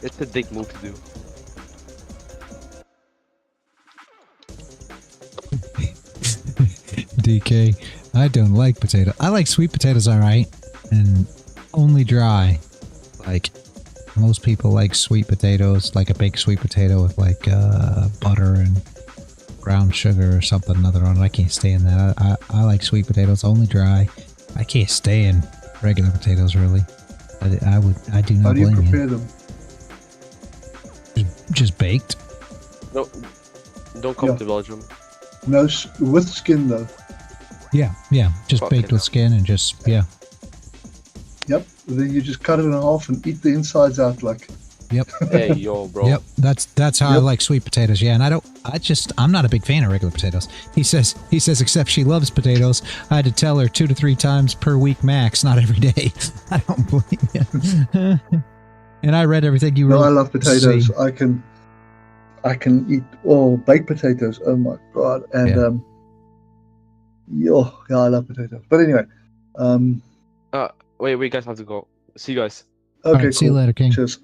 It's a dick move to do. DK, I don't like potato. I like sweet potatoes, alright, and only dry. Like, most people like sweet potatoes, like a baked sweet potato with like butter and brown sugar or something other on it. I can't stand that. I like sweet potatoes only dry. I can't stand regular potatoes really. I do How not do you blame prepare you. them? Just baked. No, don't come Yeah. to Belgium. No, with skin though. Yeah, just Fucking baked with hell. skin and just yeah. Yep. Then you just cut it in half and eat the insides out like. Yep. Hey, yo, bro. Yep, that's how I Yep. like sweet potatoes. Yeah, and I'm not a big fan of regular potatoes. He says except she loves potatoes. I had to tell her 2 to 3 times per week max, not every day. I don't blame you. And I read everything you No, wrote. I love potatoes. See. I can eat all baked potatoes. Oh my god! And yeah, I love potatoes. But anyway, Wait, we guys have to go. See you guys. All okay, right, see you cool. later, King. Cheers.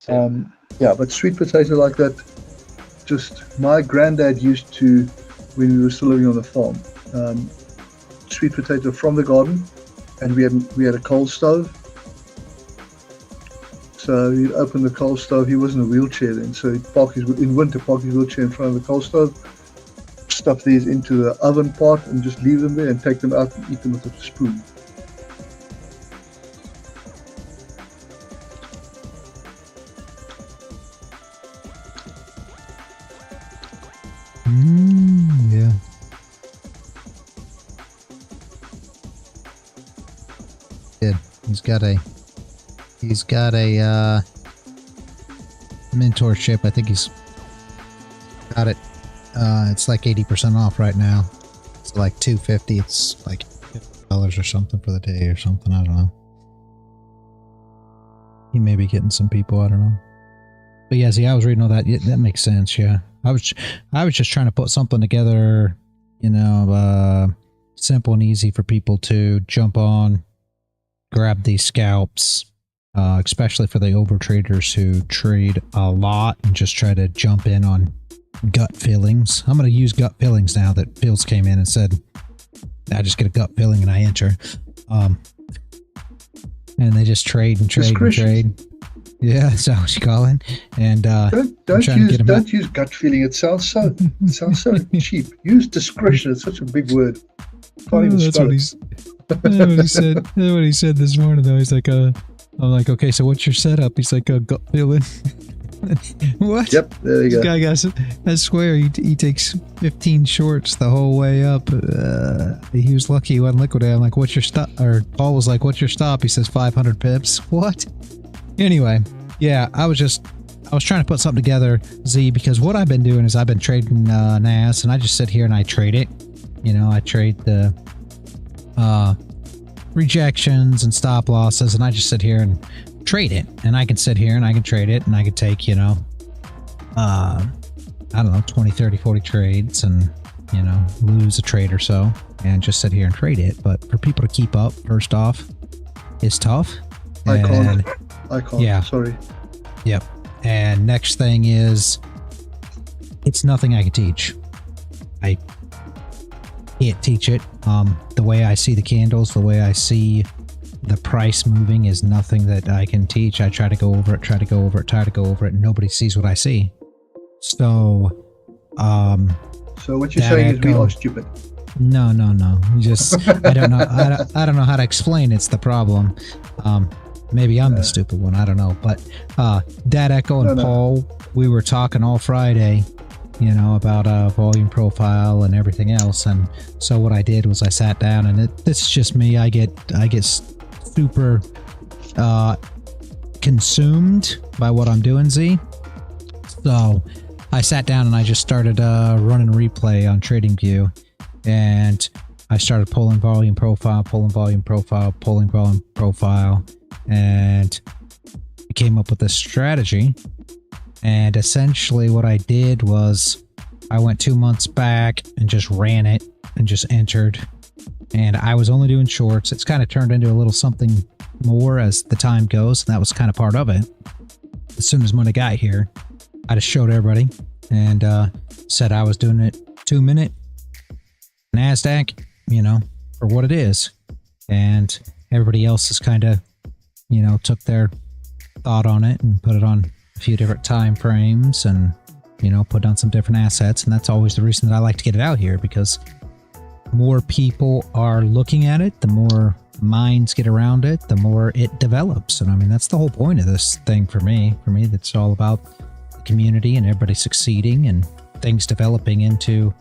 See ya. Yeah, but sweet potato like that, just my granddad used to, when we were still living on the farm, sweet potato from the garden, and we had a coal stove. So he'd open the coal stove. He was in a wheelchair then, so he'd park his wheelchair in front of the coal stove, stuff these into the oven pot, and just leave them there and take them out and eat them with a spoon. Yeah. Good. He's got a mentorship. I think he's got it. It's like 80% off right now. It's like $250. It's like $50 or something for the day or something. I don't know. He may be getting some people. I don't know. But yeah, see, I was reading all that. Yeah, that makes sense. Yeah, I was just trying to put something together, you know, simple and easy for people to jump on, grab these scalps, especially for the over traders who trade a lot and just try to jump in on gut feelings. I'm going to use gut feelings now that Fields came in and said, I just get a gut feeling and I enter. And they just trade and trade and trade. Yeah, that's what you call it. And Don't use gut feeling. It sounds so cheap. Use discretion. It's such a big word. Can't even that's spell what it. that's what he said. That's what he said this morning though. He's like, I'm like, okay, so what's your setup? He's like, gut feeling. What? Yep, there you This go. guy got, I swear, he takes 15 shorts the whole way up. He was lucky he wasn't liquidated. I'm like, what's your stop? Or Paul was like, what's your stop? He says 500 pips. What? Anyway, yeah, I was trying to put something together, Z, because what I've been doing is I've been trading NAS, and I just sit here and I trade it. You know, I trade the rejections and stop losses, and I just sit here and trade it. And I can sit here and I can trade it, and I can take, you know, I don't know, 20, 30, 40 trades and, you know, lose a trade or so and just sit here and trade it. But for people to keep up, first off, is tough. I And- can't. Yeah. Sorry. Yep. And next thing is, it's nothing I can teach. I can't teach it. The way I see the candles, the way I see the price moving is nothing that I can teach. I try to go over it, and nobody sees what I see. So, So what you're That saying is we echo. are stupid. no. You just, I don't know. I don't know how to explain. It's the problem. Maybe I'm the stupid one. I don't know. But Dad Echo and No. Paul, we were talking all Friday, you know, about volume profile and everything else. And so what I did was I sat down, and this is just me. I get super consumed by what I'm doing, Z. So I sat down and I just started running replay on TradingView, and I started pulling volume profile, and I came up with this strategy. And essentially what I did was I went 2 months back and just ran it and just entered. And I was only doing shorts. It's kind of turned into a little something more as the time goes. And that was kind of part of it. As soon as when I got here, I just showed everybody and said I was doing it 2 minute Nasdaq, you know, for what it is. And everybody else is kind of, you know, took their thought on it and put it on a few different time frames and, you know, put on some different assets. And that's always the reason that I like to get it out here, because more people are looking at it, the more minds get around it, the more it develops. And I mean, that's the whole point of this thing for me. For me, it's all about the community and everybody succeeding and things developing into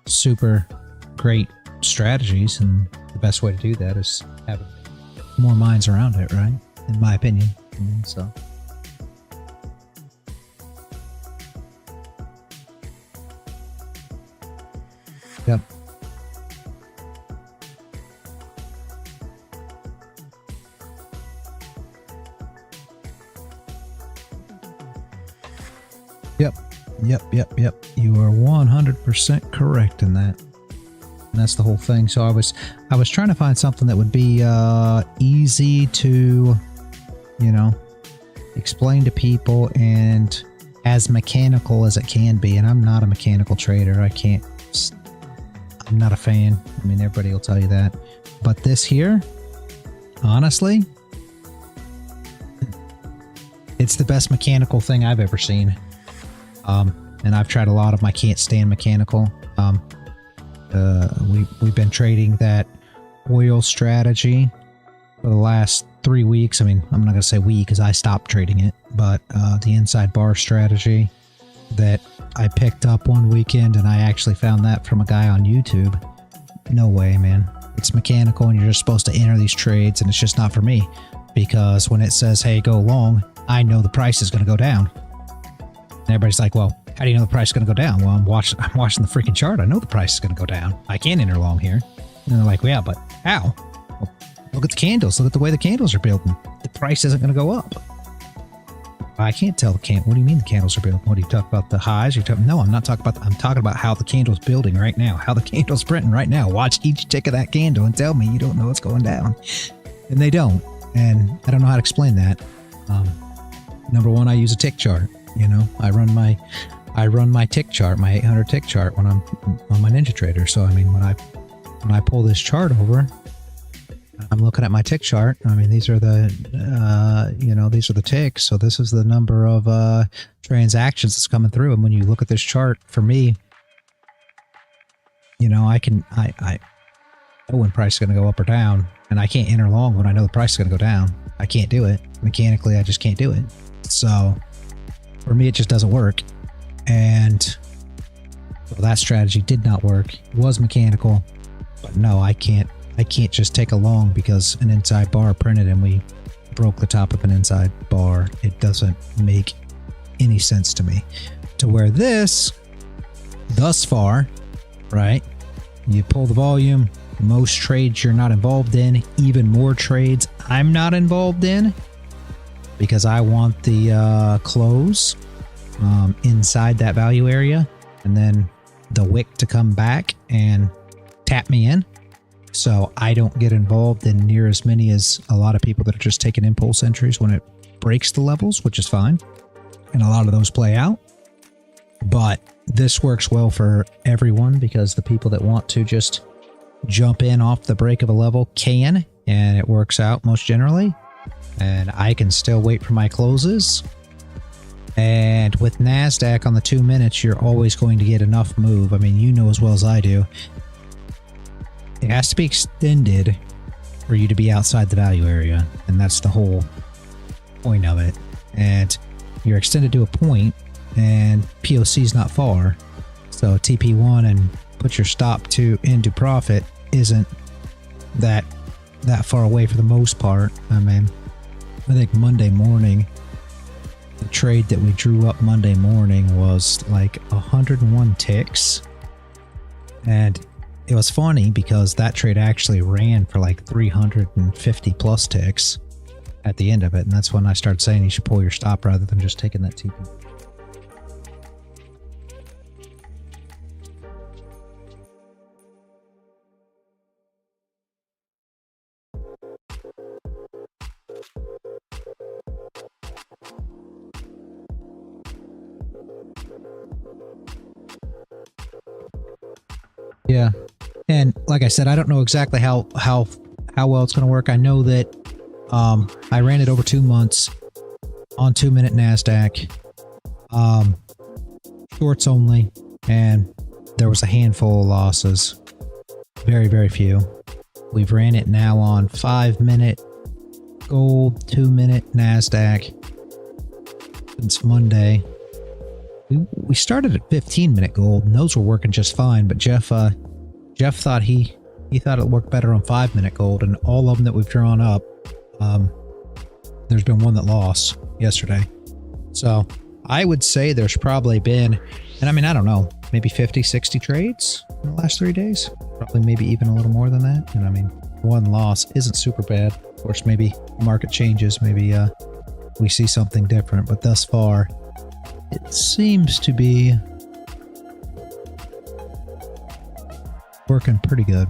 super great strategies. And the best way to do that is have more minds around it, right? In my opinion. So. Yep. Yep. You are 100% correct in that. And that's the whole thing. So I was trying to find something that would be easy to, you know, explain to people and as mechanical as it can be. And I'm not a mechanical trader. I'm not a fan. I mean, everybody will tell you that. But this here, honestly, it's the best mechanical thing I've ever seen. And I've tried a lot of them. I can't stand mechanical. We've been trading that oil strategy for the last 3 weeks. I mean, I'm not going to say we because I stopped trading it, but the inside bar strategy that I picked up one weekend, and I actually found that from a guy on YouTube. No way, man. It's mechanical, and you're just supposed to enter these trades, and it's just not for me, because when it says, hey, go long, I know the price is going to go down. And everybody's like, well, how do you know the price is going to go down? Well, I'm watching the freaking chart. I know the price is going to go down. I can't enter long here. And they're like, well, yeah, but how? Well, look at the candles. Look at the way the candles are building. The price isn't going to go up. I can't tell the candle. What do you mean the candles are building? What do you talk about? The highs? No, I'm not talking about. I'm talking about how the candle's building right now. How the candle's printing right now. Watch each tick of that candle and tell me you don't know what's going down. And they don't. And I don't know how to explain that. Number one, I use a tick chart. You know, I run my tick chart, my 800 tick chart when I'm on my NinjaTrader. So I mean, when I pull this chart over, I'm looking at my tick chart. I mean, these are the these are the ticks. So this is the number of transactions that's coming through. And when you look at this chart, for me, you know, I know when price is going to go up or down, and I can't enter long when I know the price is going to go down. I can't do it mechanically. I just can't do it. So for me, it just doesn't work. And so that strategy did not work. It was mechanical, but no, I can't just take a long because an inside bar printed and we broke the top of an inside bar. It doesn't make any sense to me. To where this, thus far, right? You pull the volume, most trades you're not involved in, even more trades I'm not involved in, because I want the close inside that value area, and then the wick to come back and tap me in. So I don't get involved in near as many as a lot of people that are just taking impulse entries when it breaks the levels, which is fine. And a lot of those play out. But this works well for everyone, because the people that want to just jump in off the break of a level can, and it works out most generally. And I can still wait for my closes. And with Nasdaq on the 2 minutes, you're always going to get enough move. I mean, you know as well as I do. It has to be extended for you to be outside the value area. And that's the whole point of it. And you're extended to a point, and POC is not far. So TP1 and put your stop to into profit isn't that far away for the most part. I mean, I think Monday morning, the trade that we drew up Monday morning was like 101 ticks. And it was funny because that trade actually ran for like 350 plus ticks at the end of it. And that's when I started saying you should pull your stop rather than just taking that TP. Yeah. And like I said, I don't know exactly how well it's going to work. I know that I ran it over 2 months on 2-minute Nasdaq, shorts only, and there was a handful of losses. Very, very few. We've ran it now on 5-minute gold, 2-minute Nasdaq since Monday. We started at 15-minute gold, and those were working just fine. But Jeff thought he thought it worked better on 5-minute gold, and all of them that we've drawn up, there's been one that lost yesterday. So I would say there's probably been, and I mean, I don't know, maybe 50, 60 trades in the last 3 days. Probably maybe even a little more than that. And I mean, one loss isn't super bad. Of course, maybe the market changes. Maybe we see something different. But thus far, it seems to be working pretty good.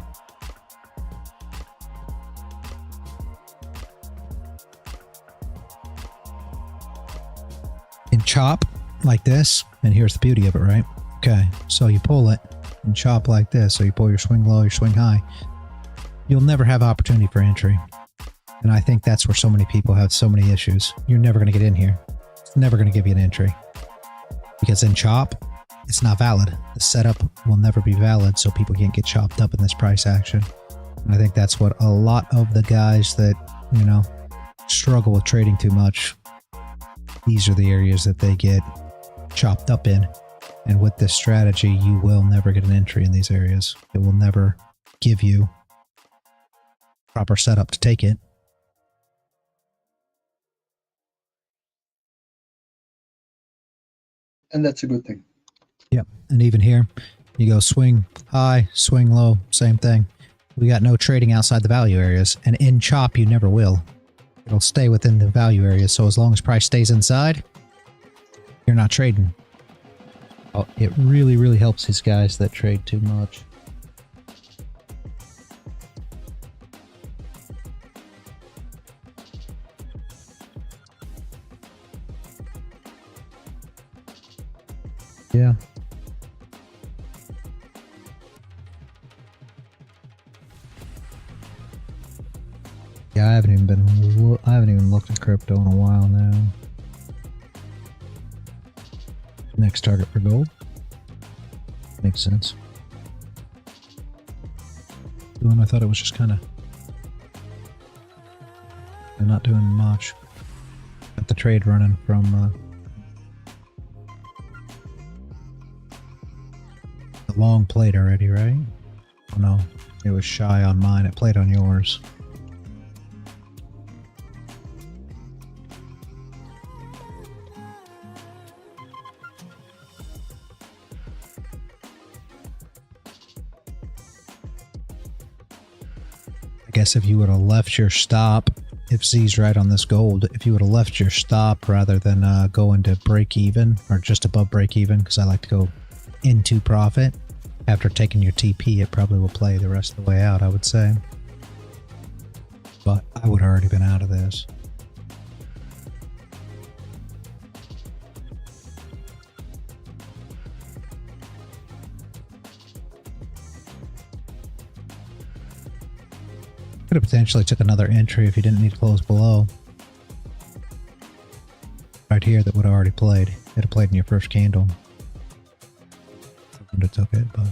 In chop like this, and here's the beauty of it, right? Okay, so you pull it and chop like this. So you pull your swing low, your swing high. You'll never have opportunity for entry. And I think that's where so many people have so many issues. You're never going to get in here. It's never going to give you an entry. Because in chop, it's not valid. The setup will never be valid, so people can't get chopped up in this price action. And I think that's what a lot of the guys that, you know, struggle with trading too much, these are the areas that they get chopped up in. And with this strategy, you will never get an entry in these areas. It will never give you proper setup to take it. And that's a good thing. Yep. And even here, you go swing high, swing low, same thing. We got no trading outside the value areas. And in chop, you never will. It'll stay within the value area. So as long as price stays inside, you're not trading. Oh, it really, really helps these guys that trade too much. Yeah. Yeah, I haven't even looked at crypto in a while now. Next target for gold. Makes sense. I thought it was just kind of not doing much. Got the trade running from the long played already, right? Oh no, it was shy on mine. It played on yours. I guess if you would have left your stop, if Z's right on this gold, if you would have left your stop rather than go into break even or just above break even, because I like to go into profit after taking your TP, it probably will play the rest of the way out, I would say. But I would have already been out of this. Could have potentially took another entry if you didn't need to close below. Right here, that would have already played. It'd have played in your first candle. I would have took it, but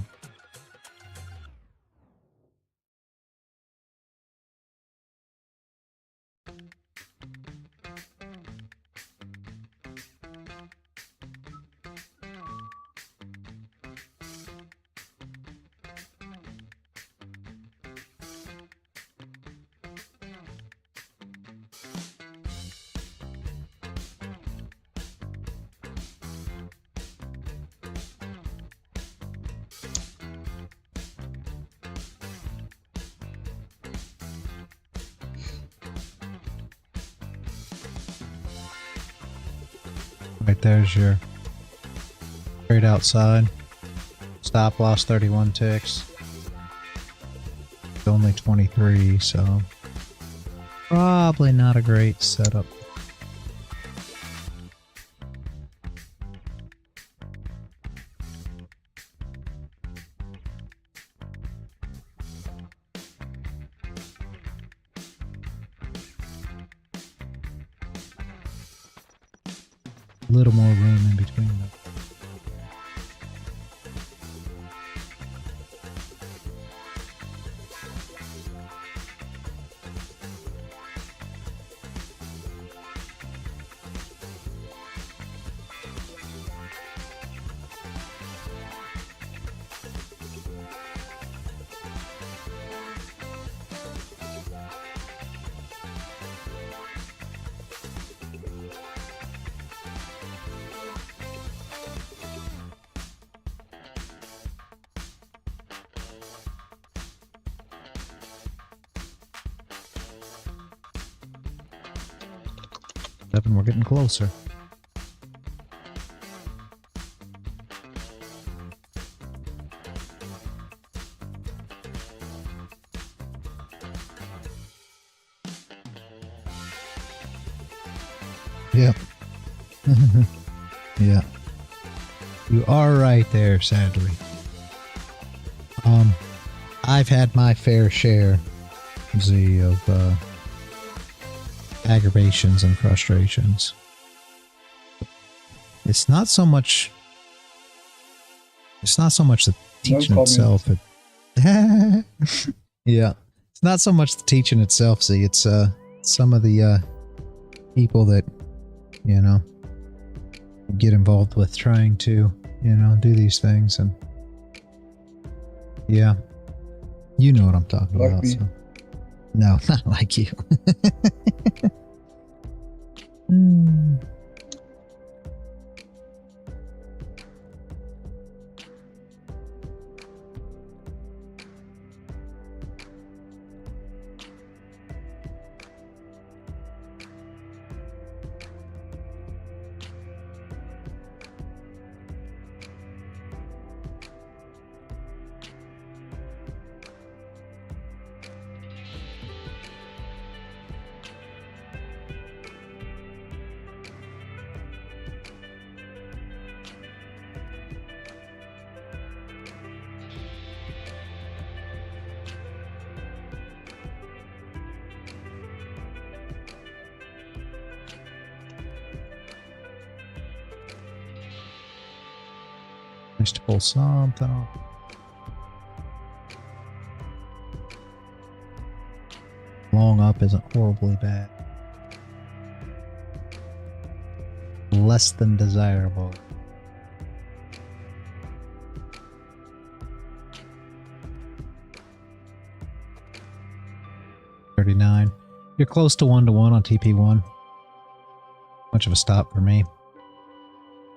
Right there's your trade outside. Stop loss 31 ticks. It's only 23, so probably not a great setup. A little more room in between them. And we're getting closer. Yep. Yeah. You are right there, sadly. I've had my fair share, Z, of aggravations and frustrations. It's not so much the teaching itself. Yeah. It's not so much the teaching itself, see. It's some of the people that, you know, get involved with trying to, you know, do these things. And yeah, you know what I'm talking Like about. me. So. No, not like you. Nice to pull something off. Long up isn't horribly bad. Less than desirable. $39. You're close to 1-to-1 on TP1. Much of a stop for me.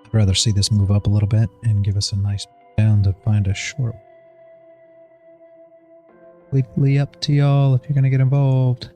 I'd rather see this move up a little bit and give us a nice down to find a short. Completely up to y'all if you're going to get involved.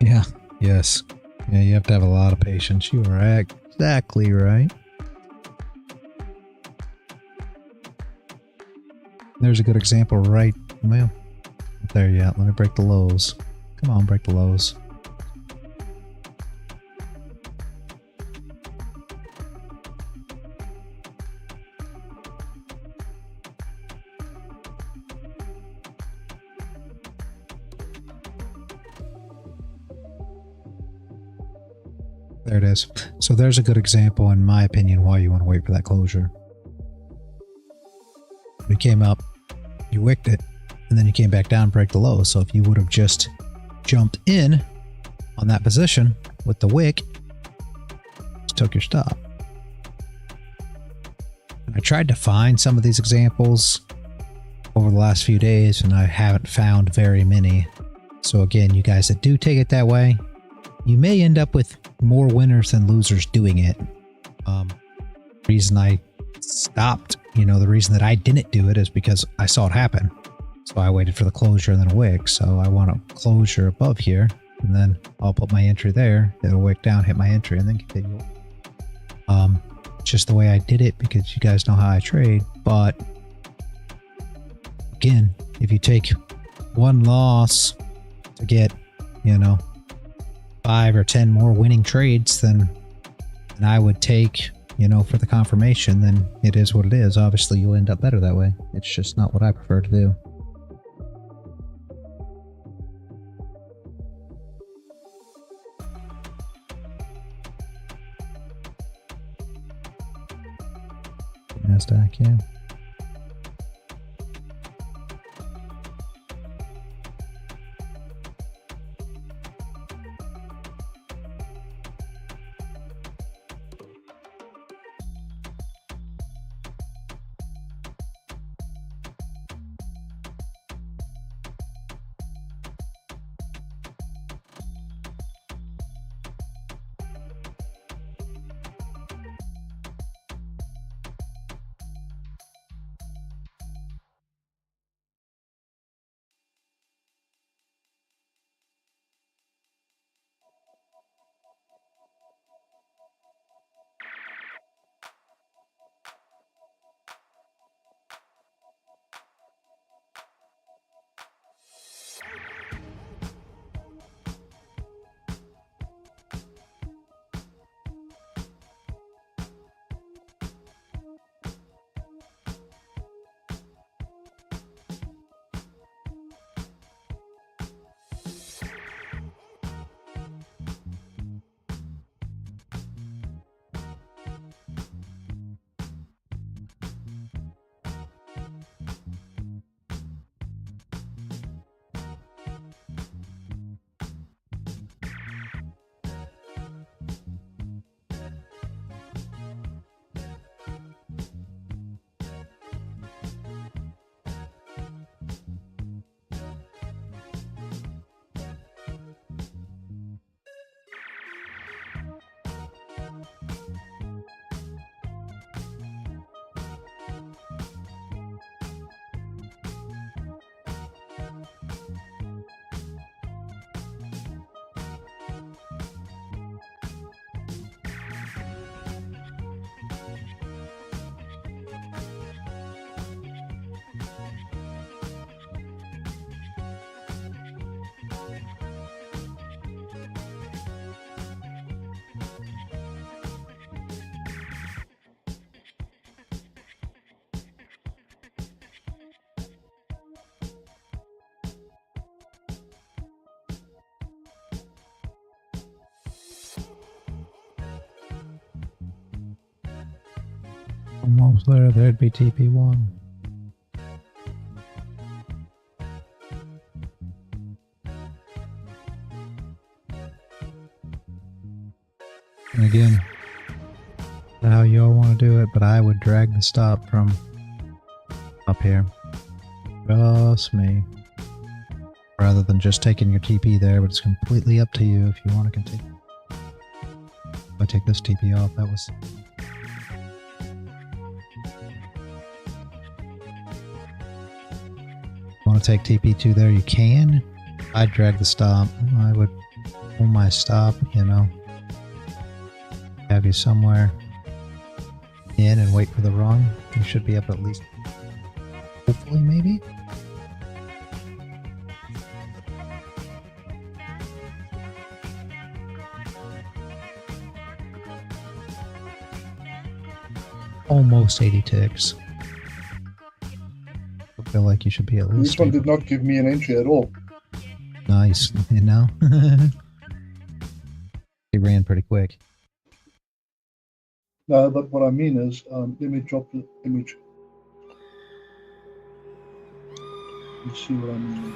Yeah, yes. Yeah, you have to have a lot of patience. You are exactly right. There's a good example right, well, not there yet. Let me break the lows. Come on, break the lows. There it is. So there's a good example, in my opinion, why you want to wait for that closure. You came up, you wicked it, and then you came back down and break the low. So if you would have just jumped in on that position with the wick, just took your stop. I tried to find some of these examples over the last few days, and I haven't found very many. So again, you guys that do take it that way, you may end up with more winners than losers doing it. Reason I stopped, the reason that I didn't do it is because I saw it happen. So I waited for the closure and then a wick. So I want a closure above here, and then I'll put my entry there, hit a wick down, hit my entry, and then continue. Just the way I did it because you guys know how I trade. But again, if you take one loss to get, 5 or 10 more winning trades than I would take, for the confirmation, then it is what it is. Obviously, you'll end up better that way. It's just not what I prefer to do. Nasdaq, yeah. Almost there, there'd be TP1. And again, how y'all want to do it, but I would drag the stop from up here. Trust me. Rather than just taking your TP there, but it's completely up to you if you want to continue. If I take this TP off, that was... Want to take TP2 there, you can. I'd drag the stop. I would pull my stop, have you somewhere in and wait for the run. You should be up at least, hopefully, maybe. Almost 80 ticks. I feel like you should be at least. This one did not give me an entry at all. Nice, He ran pretty quick. No, but what I mean is, let me drop the image. Let's see what I mean.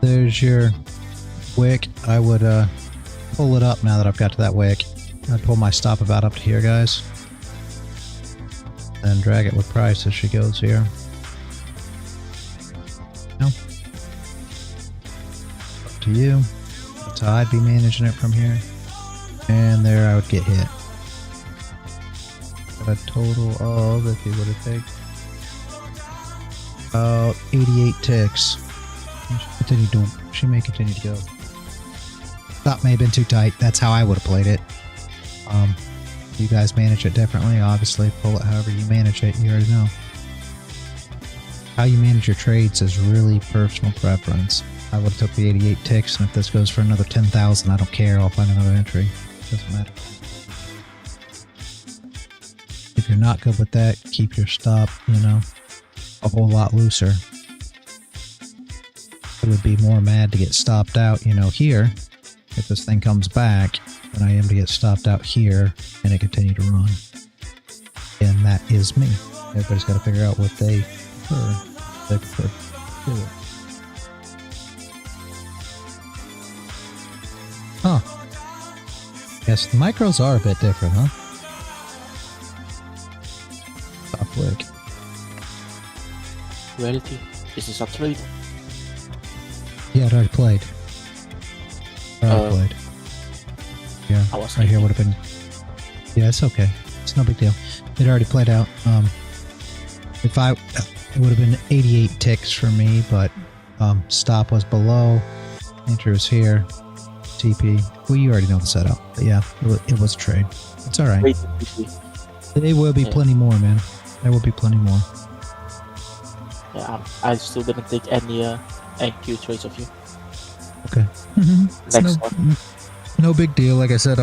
There's your wick. I would pull it up now that I've got to that wick. I'd pull my stop about up to here, guys. And drag it with price as she goes here. No. Up to you. That's how I'd be managing it from here. And there I would get hit. Got a total of, if you were to take, about 88 ticks. She may continue to go. Stop may have been too tight. That's how I would have played it. You guys manage it differently. Obviously, pull it however you manage it. You already know. How you manage your trades is really personal preference. I would have took the 88 ticks, and if this goes for another 10,000, I don't care. I'll find another entry. Doesn't matter. If you're not good with that, keep your stop, a whole lot looser. I would be more mad to get stopped out, here, if this thing comes back, than I am to get stopped out here and it continue to run. And that is me. Everybody's got to figure out what they prefer. Do it. Huh. Yes, the micros are a bit different, huh? Stop wick. Reality. Is this a trade? Yeah, it already played. Played. Yeah, I was right here thinking. would have been... Yeah, it's okay. It's no big deal. It already played out. It would have been 88 ticks for me, but stop was below. Entry was here. TP. Well, you already know the setup. But yeah, it was a trade. It's alright. Wait, There will be plenty more, man. There will be plenty more. yeah, I still didn't take any NQ trades of you. Okay. It's Next one. no big deal. Like I said,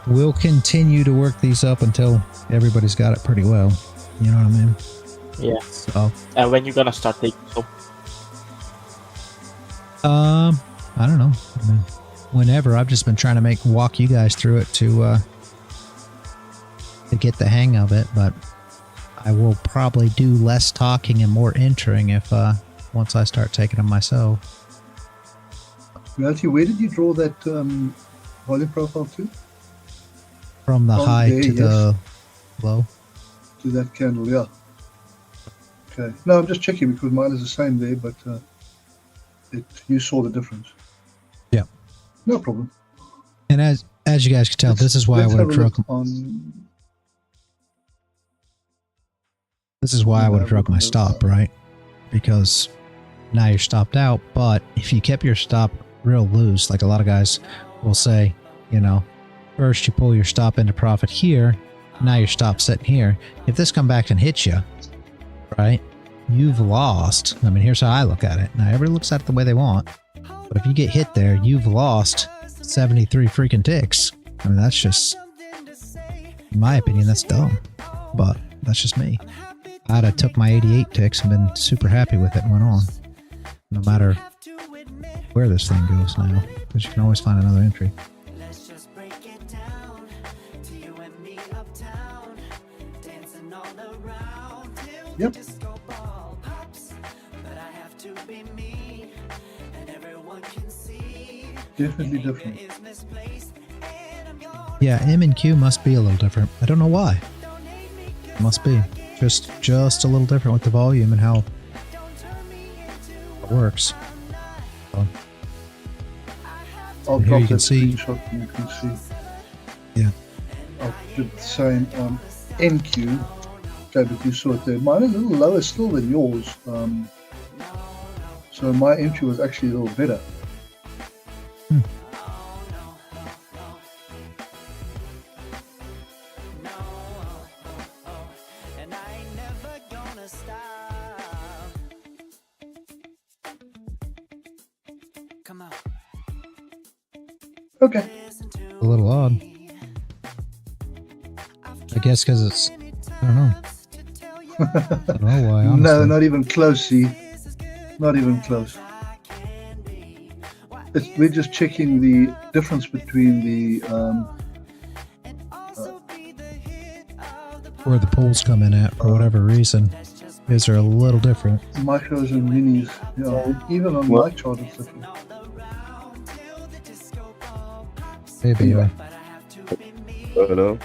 we'll continue to work these up until everybody's got it pretty well. You know what I mean? Yeah. So, And when you gonna start taking some? I don't know. I mean, whenever. I've just been trying to walk you guys through it to get the hang of it, but I will probably do less talking and more entering if once I start taking them myself. Reality, where did you draw that volume profile to? From the Oh, high there, to the low. To that candle, yeah. Okay. No, I'm just checking because mine is the same there, but you saw the difference. Yeah. No problem. And as you guys can tell, this is why I Let's would have have a look drug. on. This is why I would have drug my stop, right? Because now you're stopped out. But if you kept your stop real loose, like a lot of guys will say, first you pull your stop into profit here, now your stop's sitting here. If this come back and hits you, right, you've lost. I mean, here's how I look at it. Now everybody looks at it the way they want, but if you get hit there, you've lost 73 freaking ticks. I mean, that's just, in my opinion, that's dumb. But that's just me. I'd have took my 88 ticks and been super happy with it and went on. No matter where this thing goes now, because you can always find another entry. Let's just break it down to you and me uptown, dancing all around till Yep. the disco ball pops. But I have to be me, and everyone can see. Definitely different. Is misplaced, and I'm yours. Yeah, M and Q must be a little different. I don't know why. It must be just a little different with the volume and how it works. So, I'll Here drop you can that see- screenshot and you can see. Yeah. I'll do the same on NQ. Okay, but you saw it there. Mine is a little lower still than yours. So my entry was actually a little better. And I ain't never gonna stop. Come on, Okay. listen to a little odd. I guess because it's, I don't know. I don't know why, honestly. No, not even close, see. Not even close. We're just checking the difference between the Where the pulls come in at, for whatever reason. These are a little different. Micros and minis. Yeah, even on Well- my chart it's different. Maybe. Hello.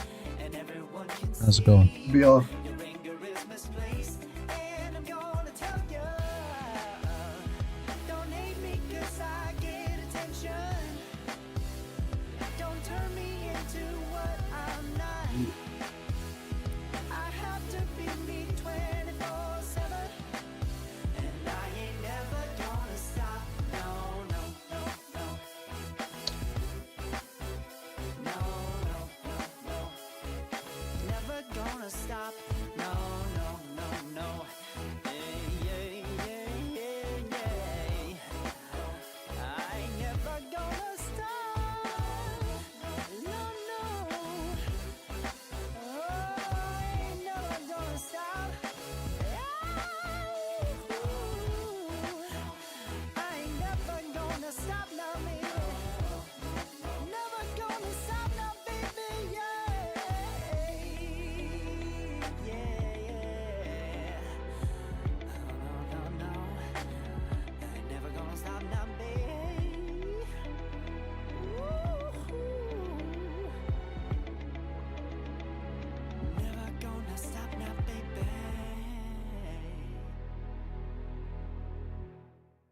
How's it going? BR.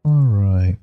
All right.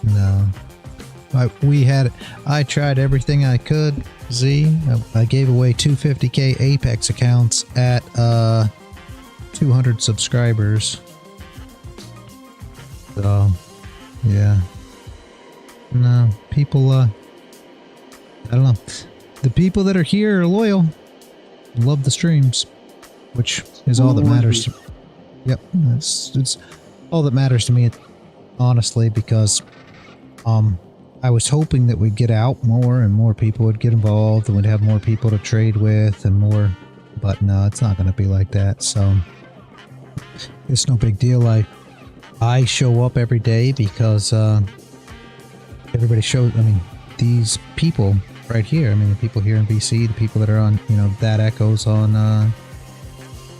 No. I tried everything I could, Z. I gave away 250k Apex accounts at 200 subscribers. So, yeah. No, people, I don't know. The people that are here are loyal. Love the streams, which is all that matters. Yep, it's all that matters to me, honestly, because I was hoping that we'd get out more and more people would get involved and we'd have more people to trade with and more, but no, it's not going to be like that. So it's no big deal. I show up every day because everybody shows. I mean, these people right here. I mean, the people here in BC, the people that are on, that echoes on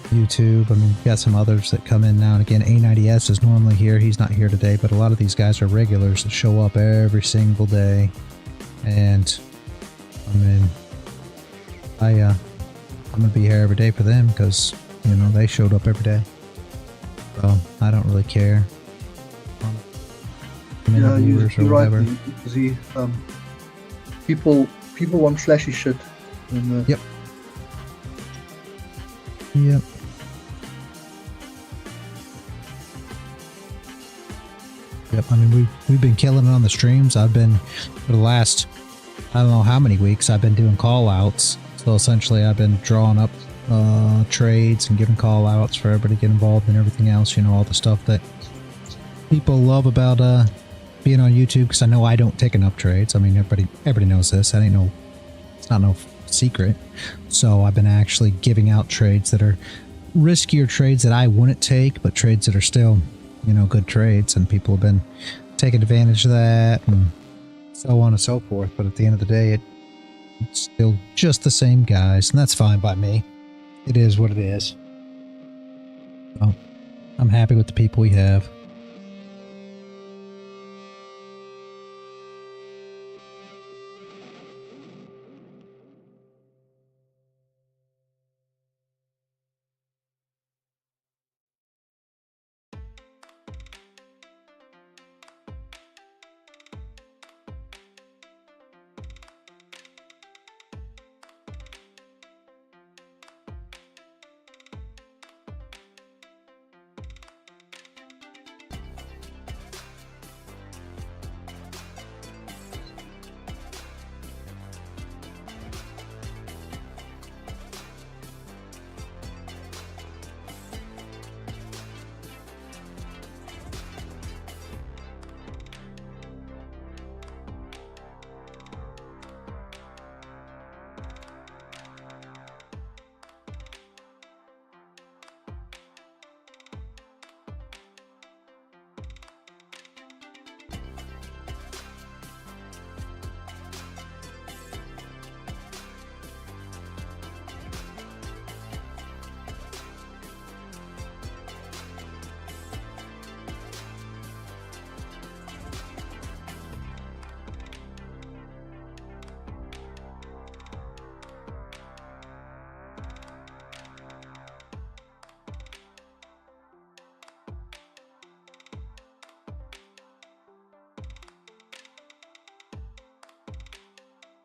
YouTube. I mean, we've got some others that come in now and again. A90S is normally here. He's not here today, but a lot of these guys are regulars that show up every single day. And I mean, I'm gonna be here every day for them because they showed up every day. So I don't really care. Yeah, Viewers or you're right. whatever. Z, people want flashy shit. And, Yep. Yep. Yep. I mean, we've been killing it on the streams. I've been for the last, I don't know how many weeks, I've been doing call outs. So essentially I've been drawing up trades and giving call outs for everybody to get involved and everything else, all the stuff that people love about being on YouTube, because I know I don't take enough trades. I mean, everybody knows this. It's not no secret. So I've been actually giving out trades that are riskier trades that I wouldn't take, but trades that are still, good trades, and people have been taking advantage of that and so on and so forth. But at the end of the day, it's still just the same guys, and that's fine by me. It is what it is. So, I'm happy with the people we have.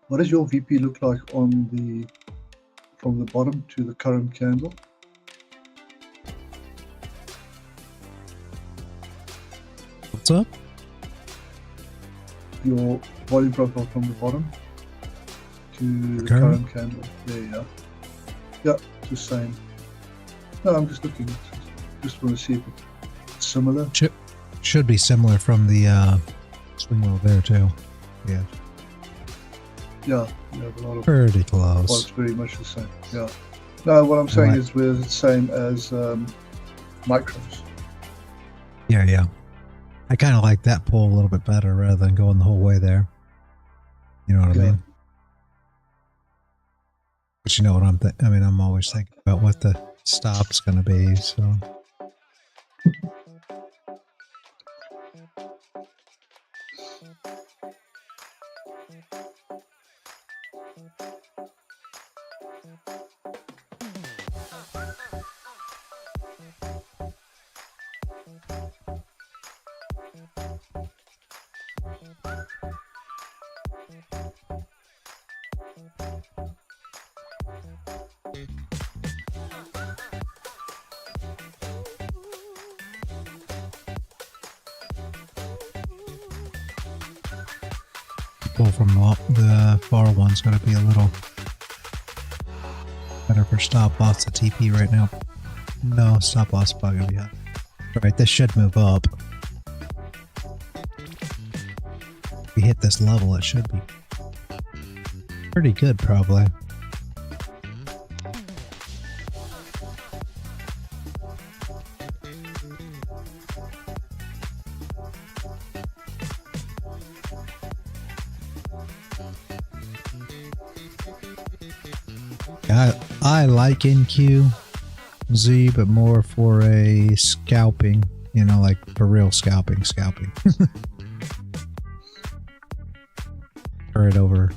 What does your VP look like on the from the bottom to the current candle? What's up? Your volume profile from the bottom to the current candle. Yeah. Yeah, just same. No, I'm just looking. Just want to see if it's similar. Should be similar from the swing wheel there too. Yeah. Yeah, you have a lot of. Pretty Well, close. it's very much the same. Yeah. No, what I'm saying Right. is we're the same as micros. Yeah. I kind of like that pull a little bit better rather than going the whole way there. You know what I Yeah. mean? But you know what I'm always thinking about what the stop's going to be, so. Pull from the far one's going to be a little better for stop loss. The TP right now. No, stop loss is probably going to be high. Alright, this should move up. If we hit this level, it should be pretty good, probably. I like NQZ, but more for a scalping, you know, like for real scalping. Or it over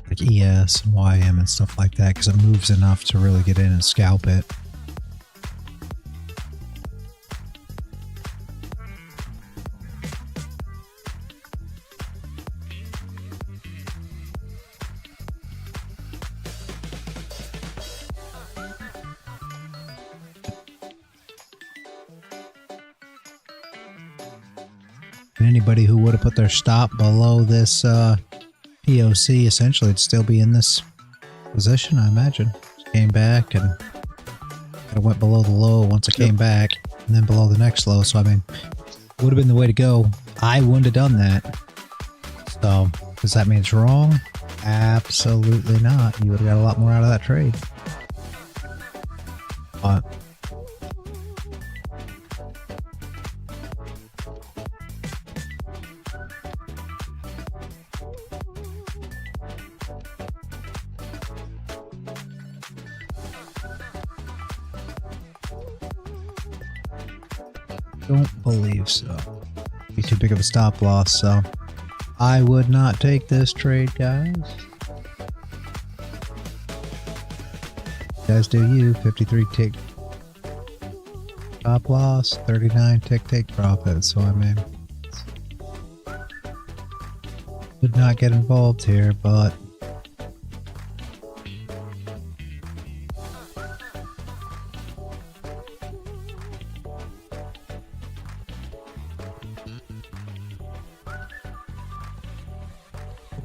like ES and YM and stuff like that, because it moves enough to really get in and scalp it. Anybody who would have put their stop below this POC essentially would still be in this position, I imagine. Just came back and kind of went below the low once it came back, and then below the next low. So I mean, would have been the way to go. I wouldn't have done that. So does that mean it's wrong? Absolutely not. You would have got a lot more out of that trade. But don't believe so. Be too big of a stop loss, so I would not take this trade, guys. You guys do you. 53 tick stop loss, 39 tick take profit. So I mean, would not get involved here, but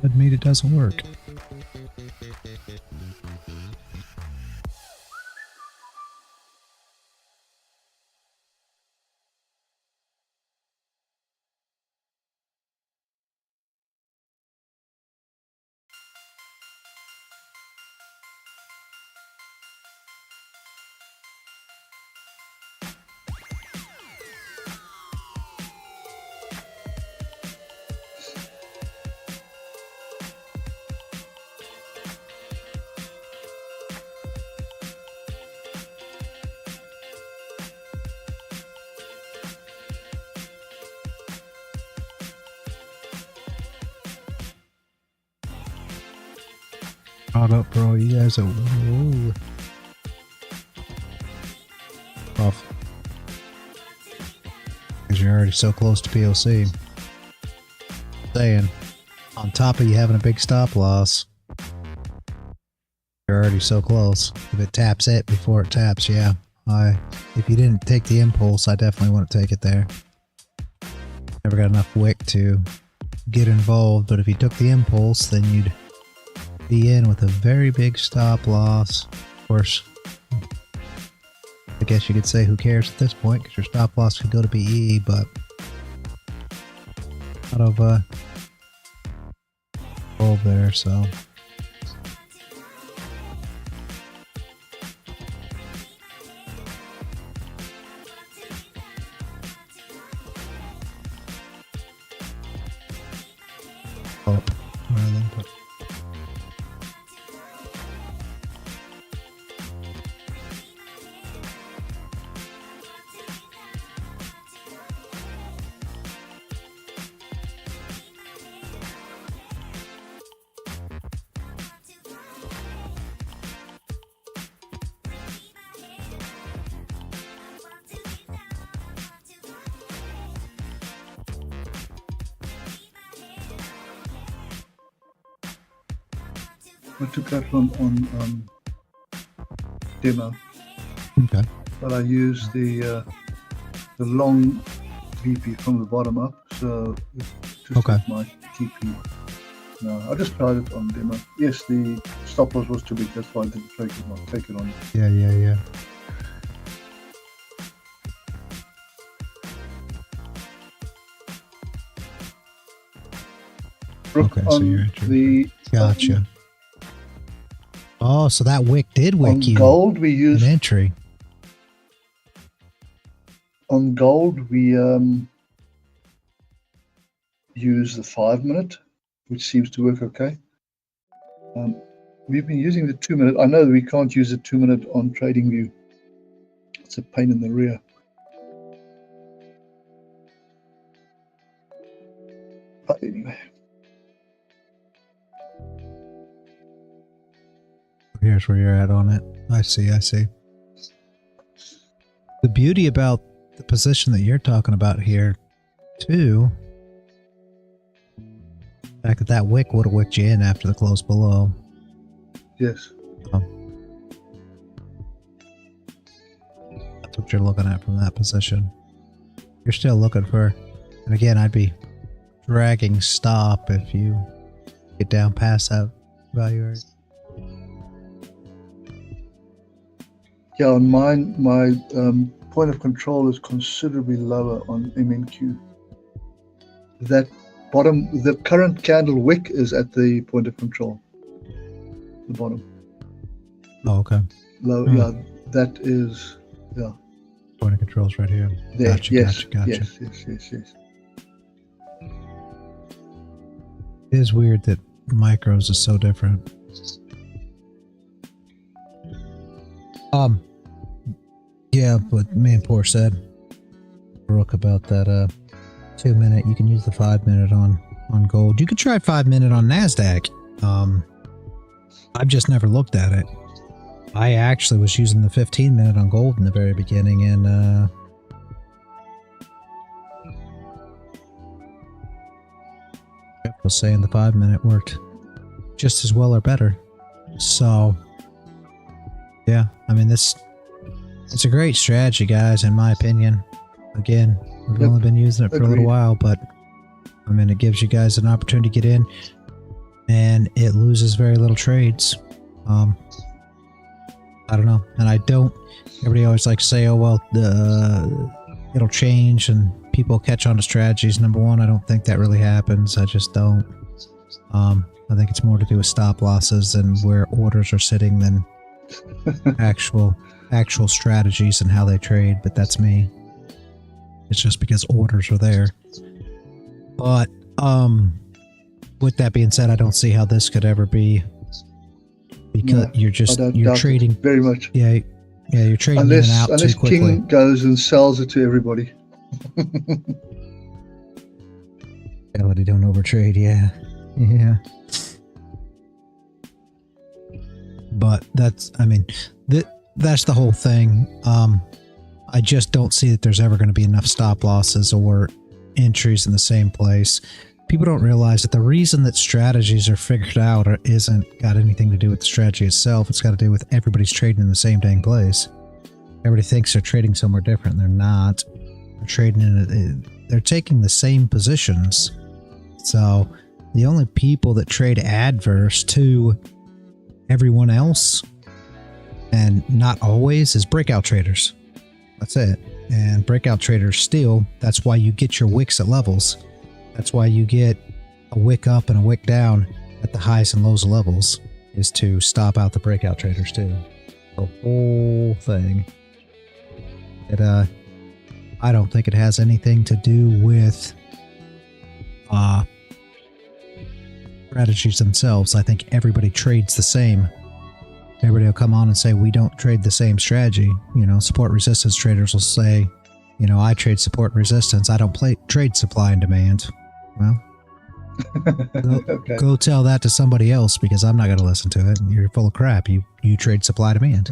doesn't mean it doesn't work. Caught up, bro. You guys are whoa. Off. Because you're already so close to POC. Saying, on top of you having a big stop loss, you're already so close. If it taps it before it taps, yeah. If you didn't take the impulse, I definitely wouldn't take it there. Never got enough wick to get involved, but if you took the impulse, then you'd be in with a very big stop loss. Of course, I guess you could say who cares at this point, because your stop loss could go to BE, but out of roll there, so oh, well then put I took that one on demo, okay. but I used the long VP from the bottom up, so it just Okay. hit my TP. No, I just tried it on demo. Yes, the stop loss was too big, that's why I didn't take it on. Yeah. Brooke, Okay, so on you're entering. the Gotcha. Oh, so that wick did on wick you gold we an used entry. use the 5 minute, which seems to work okay. We've been using the 2 minute. I know that we can't use the 2 minute on TradingView. It's a pain in the rear. But anyway, Here's where you're at on it. I see. The beauty about the position that you're talking about here, too, the fact that wick would have wicked you in after the close below. yes. That's what you're looking at from that position. You're still looking for, and again, I'd be dragging stop if you get down past that value area. Yeah, on mine, my point of control is considerably lower on MNQ. That bottom, the current candle wick is at the point of control. The bottom. Oh, okay. Low, Hmm. yeah, that is, yeah. Point of control's right here. There, Gotcha. yes, Gotcha. yes. It is weird that micros is so different. Yeah, but me and Poor said Rook about that 2 minute. You can use the 5 minute on gold. You could try 5 minute on Nasdaq. I've just never looked at it. I actually was using the 15 minute on gold in the very beginning, and I was saying the 5 minute worked just as well or better. So yeah, I mean, it's a great strategy, guys, in my opinion. Again, we've only been using it for a little while, but I mean, it gives you guys an opportunity to get in, and it loses very little trades. I don't know, and I don't. Everybody always likes to say, "Oh well, it'll change and people catch on to strategies." Number one, I don't think that really happens. I just don't. I think it's more to do with stop losses and where orders are sitting than actual strategies and how they trade. But that's me. It's just because orders are there. But with that being said, I don't see how this could ever be, because you're trading very much. Yeah, you're trading in and out unless too quickly. King goes and sells it to everybody. Reality, don't overtrade. Yeah. But that's the whole thing. I just don't see that there's ever going to be enough stop losses or entries in the same place. People don't realize that the reason that strategies are figured out isn't got anything to do with the strategy itself. It's got to do with everybody's trading in the same dang place. Everybody thinks they're trading somewhere different. They're not. They're trading they're taking the same positions. So the only people that trade adverse to everyone else, and not always, is breakout traders. That's it. And breakout traders steal. That's why you get your wicks at levels. That's why you get a wick up and a wick down at the highs and lows of levels, is to stop out the breakout traders too. The whole thing. I don't think it has anything to do with strategies themselves. I think everybody trades the same. Everybody will come on and say, we don't trade the same strategy. You know, support resistance traders will say, you know, I trade support and resistance. I don't trade supply and demand. Well, Okay. go tell that to somebody else, because I'm not going to listen to it. You're full of crap. You trade supply demand.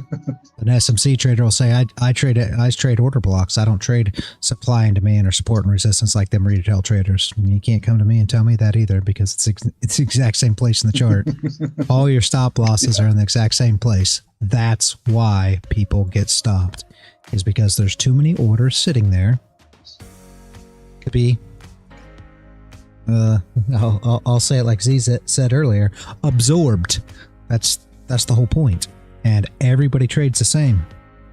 An SMC trader will say, I trade order blocks. I don't trade supply and demand or support and resistance like them retail traders. And you can't come to me and tell me that either, because it's the exact same place in the chart. All your stop losses are in the exact same place. That's why people get stopped, is because there's too many orders sitting there. Could be, I'll say it like Z said earlier, absorbed. That's the whole point. And everybody trades the same.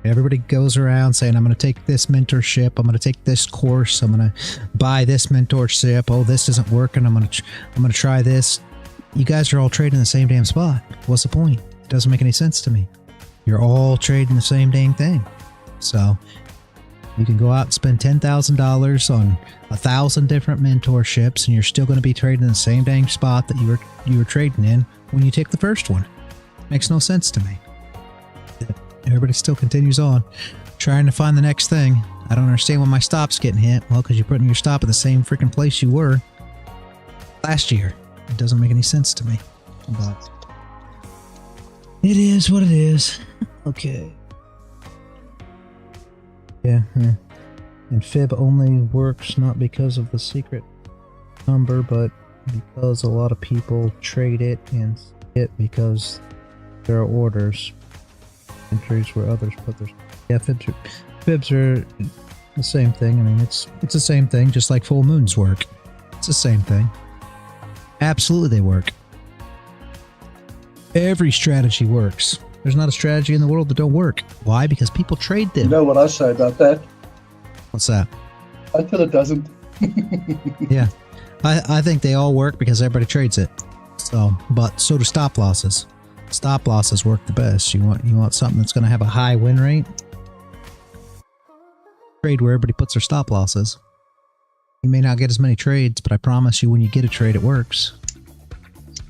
Everybody goes around saying, I'm going to take this mentorship. I'm going to take this course. I'm going to buy this mentorship. Oh, this isn't working. I'm going to try this. You guys are all trading the same damn spot. What's the point? It doesn't make any sense to me. You're all trading the same dang thing. So you can go out and spend $10,000 on 1,000 different mentorships, and you're still going to be trading the same dang spot that you were trading in when you take the first one. Makes no sense to me. Everybody still continues on trying to find the next thing. I don't understand when my stop's getting hit. Well, because you're putting your stop at the same freaking place you were last year. It doesn't make any sense to me. But it is what it is. Okay. Yeah. And fib only works not because of the secret number, but because a lot of people trade it and it because there are orders. Entries where others put their... Yeah, fibs are the same thing. I mean, it's the same thing, just like full moons work. It's the same thing. Absolutely they work. Every strategy works. There's not a strategy in the world that don't work. Why? Because people trade them. You know what I say about that? What's that? Until it doesn't. Yeah. I think they all work because everybody trades it. So do stop losses. Stop losses work the best. You want something that's going to have a high win rate? Trade where everybody puts their stop losses. You may not get as many trades, but I promise you when you get a trade, it works.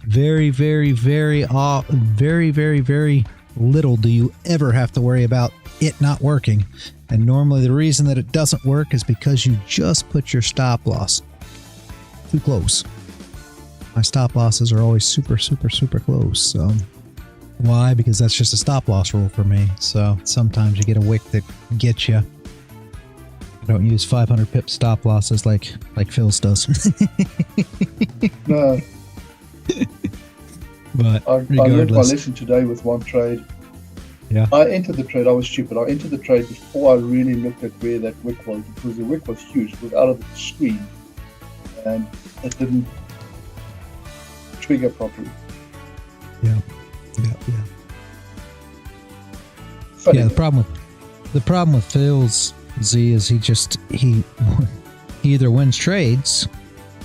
Very, very, very, very, very, very little do you ever have to worry about it not working. And normally the reason that it doesn't work is because you just put your stop loss too close. My stop losses are always super, super, super close. So why? Because that's just a stop loss rule for me. So sometimes you get a wick that gets you. I don't use 500 pip stop losses like Phil's does. No. But I learned my regardless, lesson today with one trade. Yeah. I entered the trade. I was stupid. I entered the trade before I really looked at where that wick was, because the wick was huge. It was out of the screen, and it didn't trigger properly. yeah. Funny. Yeah, the problem with Phil's Z is he either wins trades,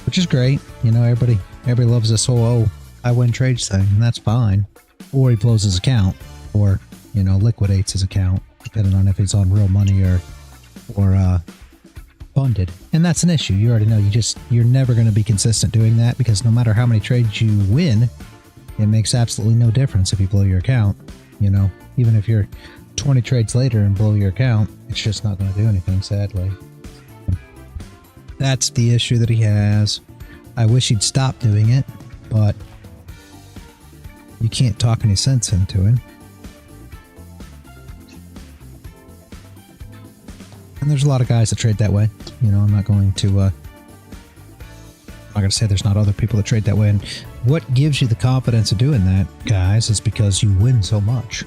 which is great. You know, everybody loves this whole I win trades thing, and that's fine. Or he blows his account, or liquidates his account, depending on if he's on real money or funded. And that's an issue. You already know. You're never going to be consistent doing that, because no matter how many trades you win, it makes absolutely no difference if you blow your account. Even if you're 20 trades later and blow your account, it's just not going to do anything, sadly. That's the issue that he has. I wish he'd stop doing it, but you can't talk any sense into him. And there's a lot of guys that trade that way. I'm not going to say there's not other people that trade that way. And what gives you the confidence of doing that, guys, is because you win so much.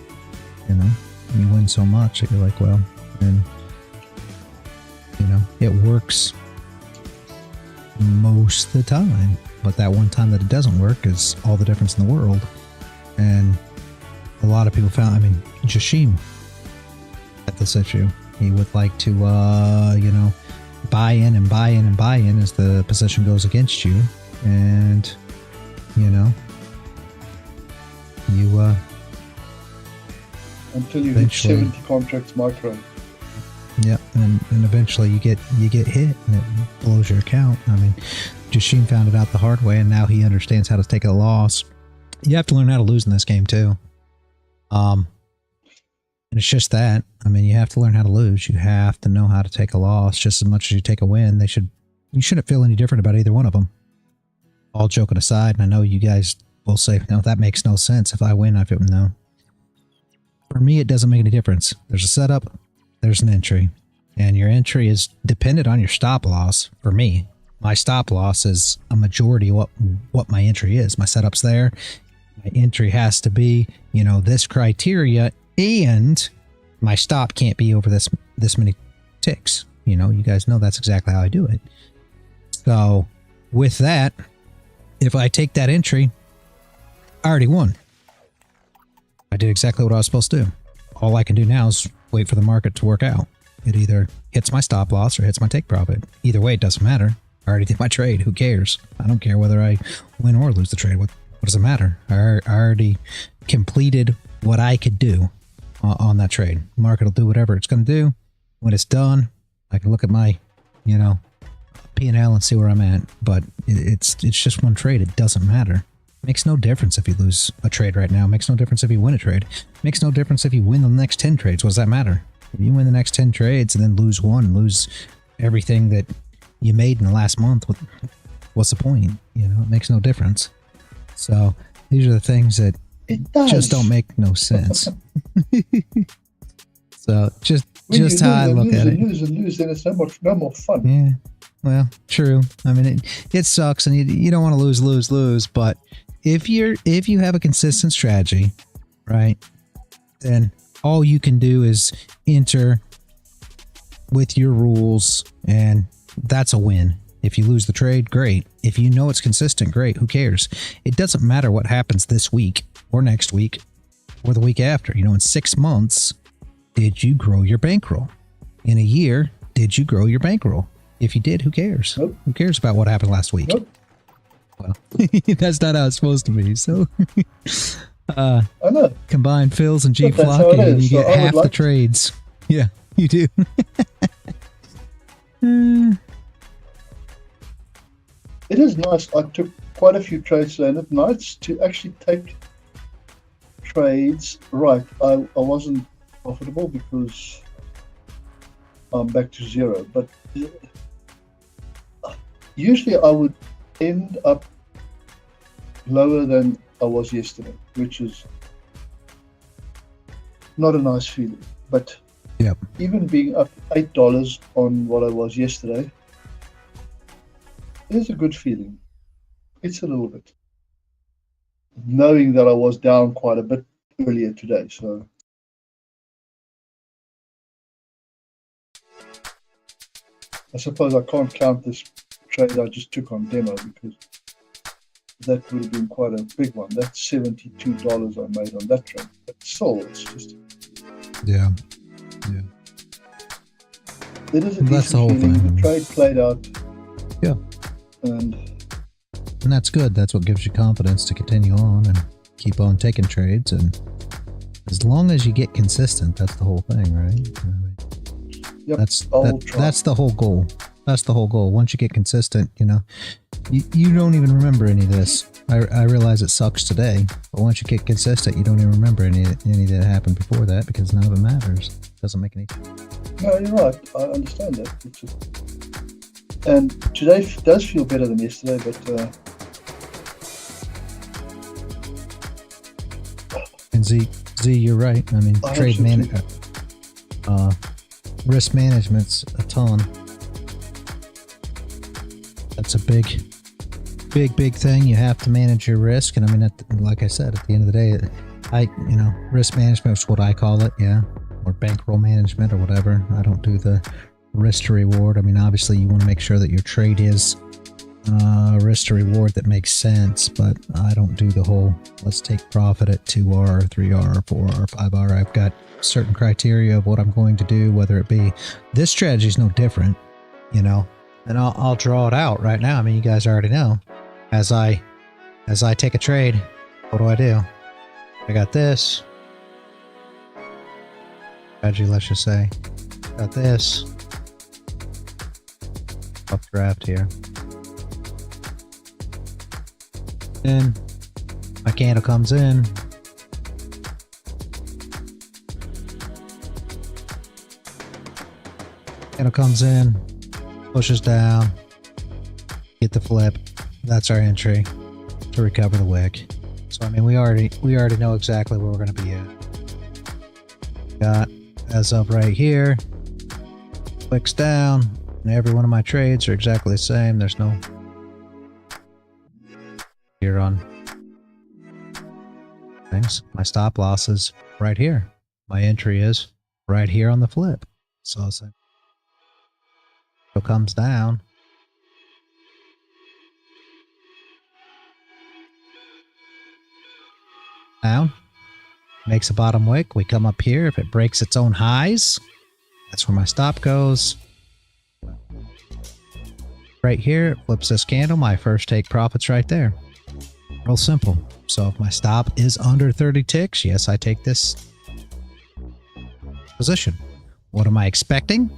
You win so much that you're like, well, and it works most of the time. But that one time that it doesn't work is all the difference in the world. And a lot of people found, Jashim had this issue. He would like to, buy in and buy in and buy in as the position goes against you. And, you until you hit 70 contracts micro. Yeah, and eventually you get hit and it blows your account. Jashim found it out the hard way, and now he understands how to take a loss. You have to learn how to lose in this game too. And it's just that. You have to learn how to lose. You have to know how to take a loss just as much as you take a win. You shouldn't feel any different about either one of them. All joking aside, and I know you guys will say, no, that makes no sense. If I win, I feel no. For me, it doesn't make any difference. There's a setup, there's an entry, and your entry is dependent on your stop loss. For me, my stop loss is a majority of what my entry is. My setup's there. My entry has to be, this criteria, and my stop can't be over this many ticks. You guys know that's exactly how I do it. So with that, if I take that entry, I already won. I did exactly what I was supposed to do. All I can do now is wait for the market to work out. It either hits my stop loss or hits my take profit. Either way, it doesn't matter. I already did my trade. Who cares? I don't care whether I win or lose the trade. What does it matter? I already completed what I could do on that trade. The market will do whatever it's going to do. When it's done, I can look at my, P&L and see where I'm at. But it's just one trade. It doesn't matter. Makes no difference if you lose a trade right now. Makes no difference if you win a trade. Makes no difference if you win the next 10 trades. What does that matter? If you win the next 10 trades and then lose one, lose everything that you made in the last month, what's the point? It makes no difference. So these are the things that just don't make no sense. So just how I look at it. Lose, then it's no more fun. Yeah. Well, true. It sucks, and you don't want to lose, but if you have a consistent strategy, right, then all you can do is enter with your rules, and that's a win. If you lose the trade, great. If you know it's consistent, great. Who cares? It doesn't matter what happens this week or next week or the week after. In 6 months, did you grow your bankroll? In a year, did you grow your bankroll? If you did, who cares? Nope. Who cares about what happened last week? Nope. Well, that's not how it's supposed to be. So, I know. Combine fills and G But that's flock, how it and is. you So get I would half the like- trades. Yeah, you do. It is nice. I took quite a few trades today, and it's nice to actually take trades right. I wasn't profitable because I'm back to zero. But usually I would end up lower than I was yesterday, which is not a nice feeling. But Yep. even being up $8 on what I was yesterday is a good feeling. It's a little bit. Knowing that I was down quite a bit earlier today, so I suppose I can't count this trade I just took on demo because that would have been quite a big one. That's $72 I made on that trade. But still, it's just Yeah. it is a That's the whole decent feeling. thing. The trade played out. Yeah. And that's good. That's what gives you confidence to continue on and keep on taking trades. And as long as you get consistent, that's the whole thing, right? I mean, yep, that's I'll try. that's the whole goal. That's the whole goal. Once you get consistent, you know, you don't even remember any of this. I realize it sucks today, but once you get consistent, you don't even remember any that happened before that because none of it matters. It doesn't make any sense. No, you're right. I understand that. It's just, and today does feel better than yesterday, but And Z, you're right. I mean, I trade hope so risk management's a ton. That's a big thing. You have to manage your risk, and I mean, like I said, at the end of the day, risk management is what I call it, yeah, or bankroll management or whatever. I don't do the risk to reward. I mean, obviously, you want to make sure that your trade is risk to reward that makes sense, but I don't do the whole let's take profit at 2R, 3R, 4R, 5R. I've got certain criteria of what I'm going to do, whether it be this strategy is no different, you know, and I'll draw it out right now. I mean, you guys already know. As I take a trade, what do? I got this strategy, let's just say. Got this updraft here. Then my candle comes in. Candle comes in, pushes down, get the flip. That's our entry to recover the wick. So I mean, we already know exactly where we're going to be at. Got as of right here, clicks down, and every one of my trades are exactly the same. There's no here on things. My stop loss is right here. My entry is right here on the flip. So it's like it comes down. Down, makes a bottom wick. We come up here. If it breaks its own highs, that's where my stop goes. Right here, it flips this candle. My first take profit's right there. Real simple. So if my stop is under 30 ticks, yes, I take this position. What am I expecting?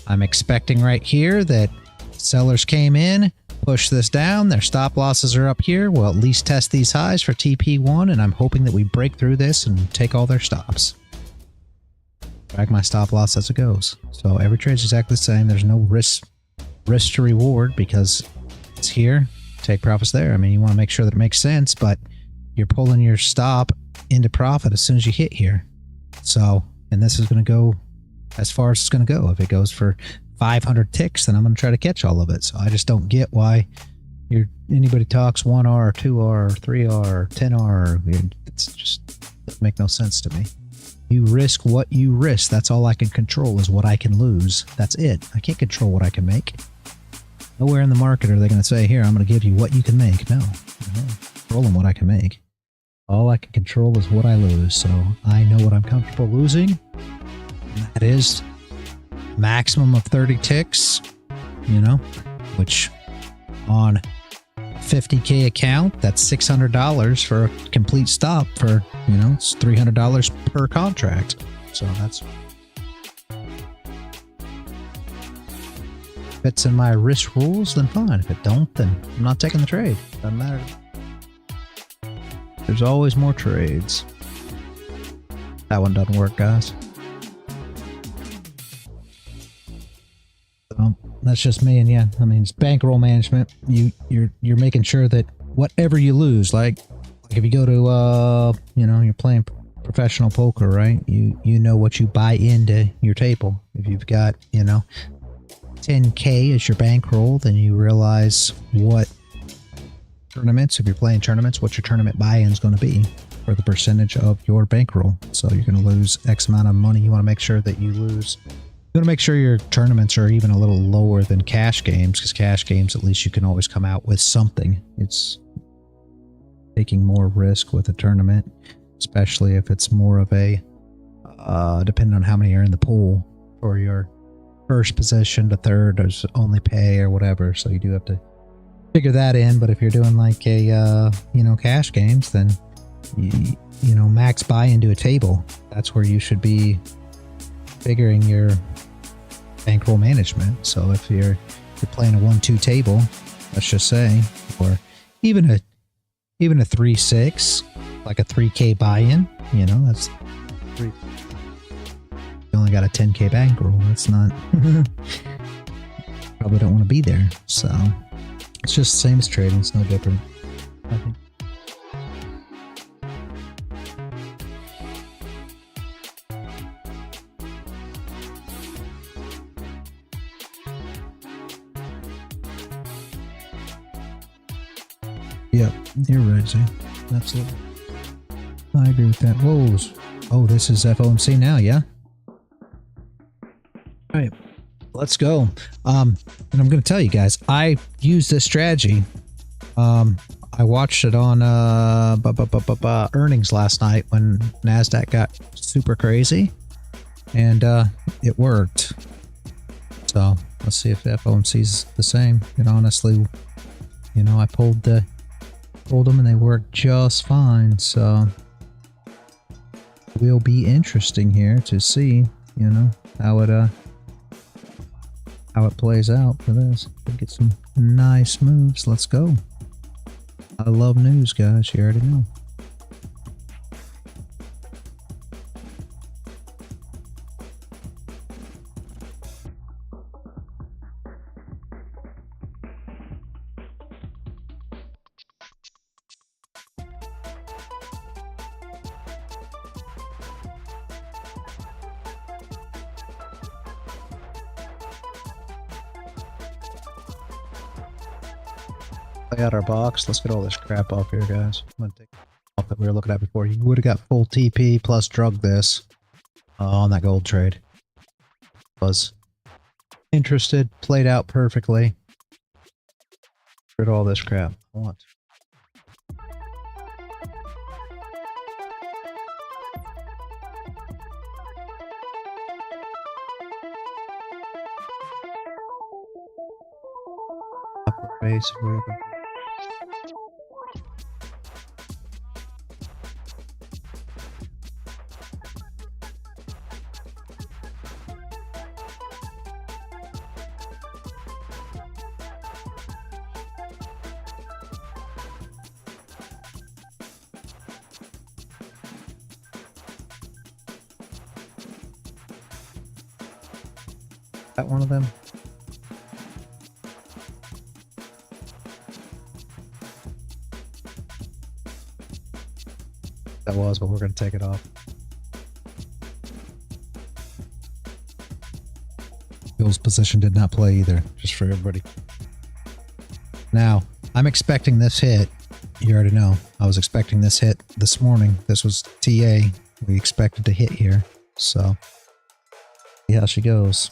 I'm expecting right here that sellers came in, push this down, their stop losses are up here. We'll at least test these highs for TP1, and I'm hoping that we break through this and take all their stops. Drag my stop loss as it goes. So every trade is exactly the same. There's no risk to reward because it's here, take profits there. I mean, you want to make sure that it makes sense, but you're pulling your stop into profit as soon as you hit here. So, and this is going to go as far as it's going to go. If it goes for 500 ticks, then I'm going to try to catch all of it. So I just don't get why anybody talks 1R, 2R, 3R, 10R. It's just doesn't make no sense to me. You risk what you risk. That's all I can control is what I can lose. That's it. I can't control what I can make. Nowhere in the market are they going to say, here, I'm going to give you what you can make. No. I'm controlling what I can make. All I can control is what I lose. So I know what I'm comfortable losing. And that is maximum of 30 ticks, you know, which on a 50K account, that's $600 for a complete stop for, you know, it's $300 per contract. So that's if it's in my risk rules, then fine. If it don't, then I'm not taking the trade. Doesn't matter. There's always more trades. That one doesn't work, guys. that's just me. And yeah, I mean, it's bankroll management. You're making sure that whatever you lose, like if you go to you know, you're playing professional poker, right? You know what you buy into your table. If you've got, you know, 10K as your bankroll, then you realize what tournaments, if you're playing tournaments, what your tournament buy-in is going to be for the percentage of your bankroll. So you're going to lose X amount of money. You want to make sure that you lose. You want to make sure your tournaments are even a little lower than cash games, because cash games, at least you can always come out with something. It's taking more risk with a tournament, especially if it's more of a, depending on how many are in the pool for your first position to third, there's only pay or whatever. So you do have to figure that in. But if you're doing like a, you know, cash games, then you know, max buy into a table. That's where you should be figuring your bankroll management. So if you're playing a 1-2 table, let's just say, or even a 3-6, like a 3K buy-in, you know, that's you only got a 10K bankroll. That's not probably don't want to be there. So it's just the same as trading. It's no different, I think. Yep, you're right, Zay. Absolutely. I agree with that. Whoa. Oh, this is FOMC now, yeah? All right, let's go. And I'm going to tell you guys, I used this strategy. I watched it on earnings last night when Nasdaq got super crazy, and it worked. So let's see if FOMC is the same. And honestly, you know, I pulled them and they worked just fine. So it will be interesting here to see, you know, how it plays out for this. We'll get some nice moves. Let's go. I love news, guys. You already know. Play out our box. Let's get all this crap off here, guys. I'm gonna take off that we were looking at before. You would have got full TP plus drug this on that gold trade. Was interested, played out perfectly. Get rid of all this crap. I want. Upper base, wherever. That one of them? That was, but we're going to take it off. Bill's position did not play either, just for everybody. Now, I'm expecting this hit. You already know. I was expecting this hit this morning. This was TA. We expected to hit here. So, see how she goes.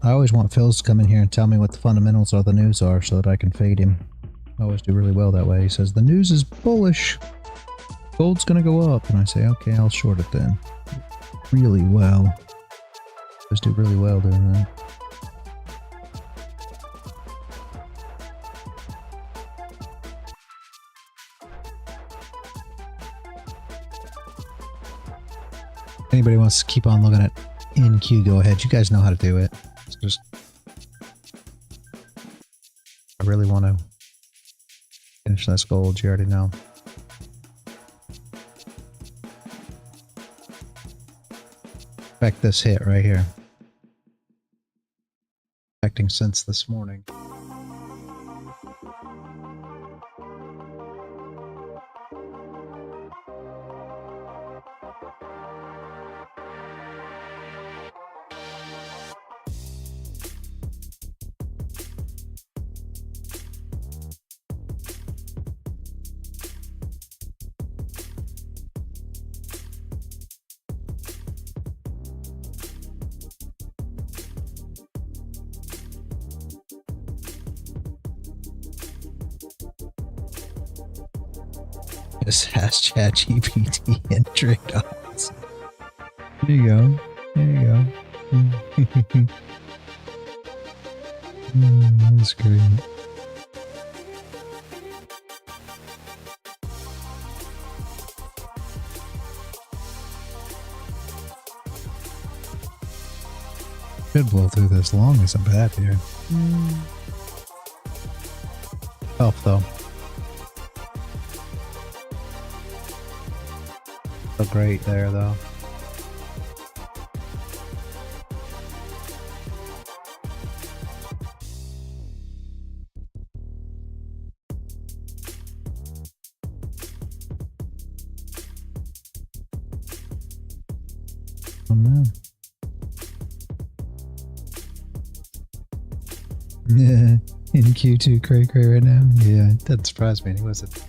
I always want Phil's to come in here and tell me what the fundamentals of the news are so that I can fade him. I always do really well that way. He says, the news is bullish. Gold's going to go up. And I say, okay, I'll short it then. Really well. Always do really well doing that. Anybody wants to keep on looking at in-queue, go ahead. You guys know how to do it. It's just... I really want to finish this gold, you already know. Expect this hit right here. Expecting since this morning. Just ask ChatGPT and trade odds. There you go. There you go. That's great. Should blow through this long as I'm bad here. Tough though. So great there though. Oh no. Yeah, in Q2 cray right now. Yeah, it doesn't surprise me. Who was it?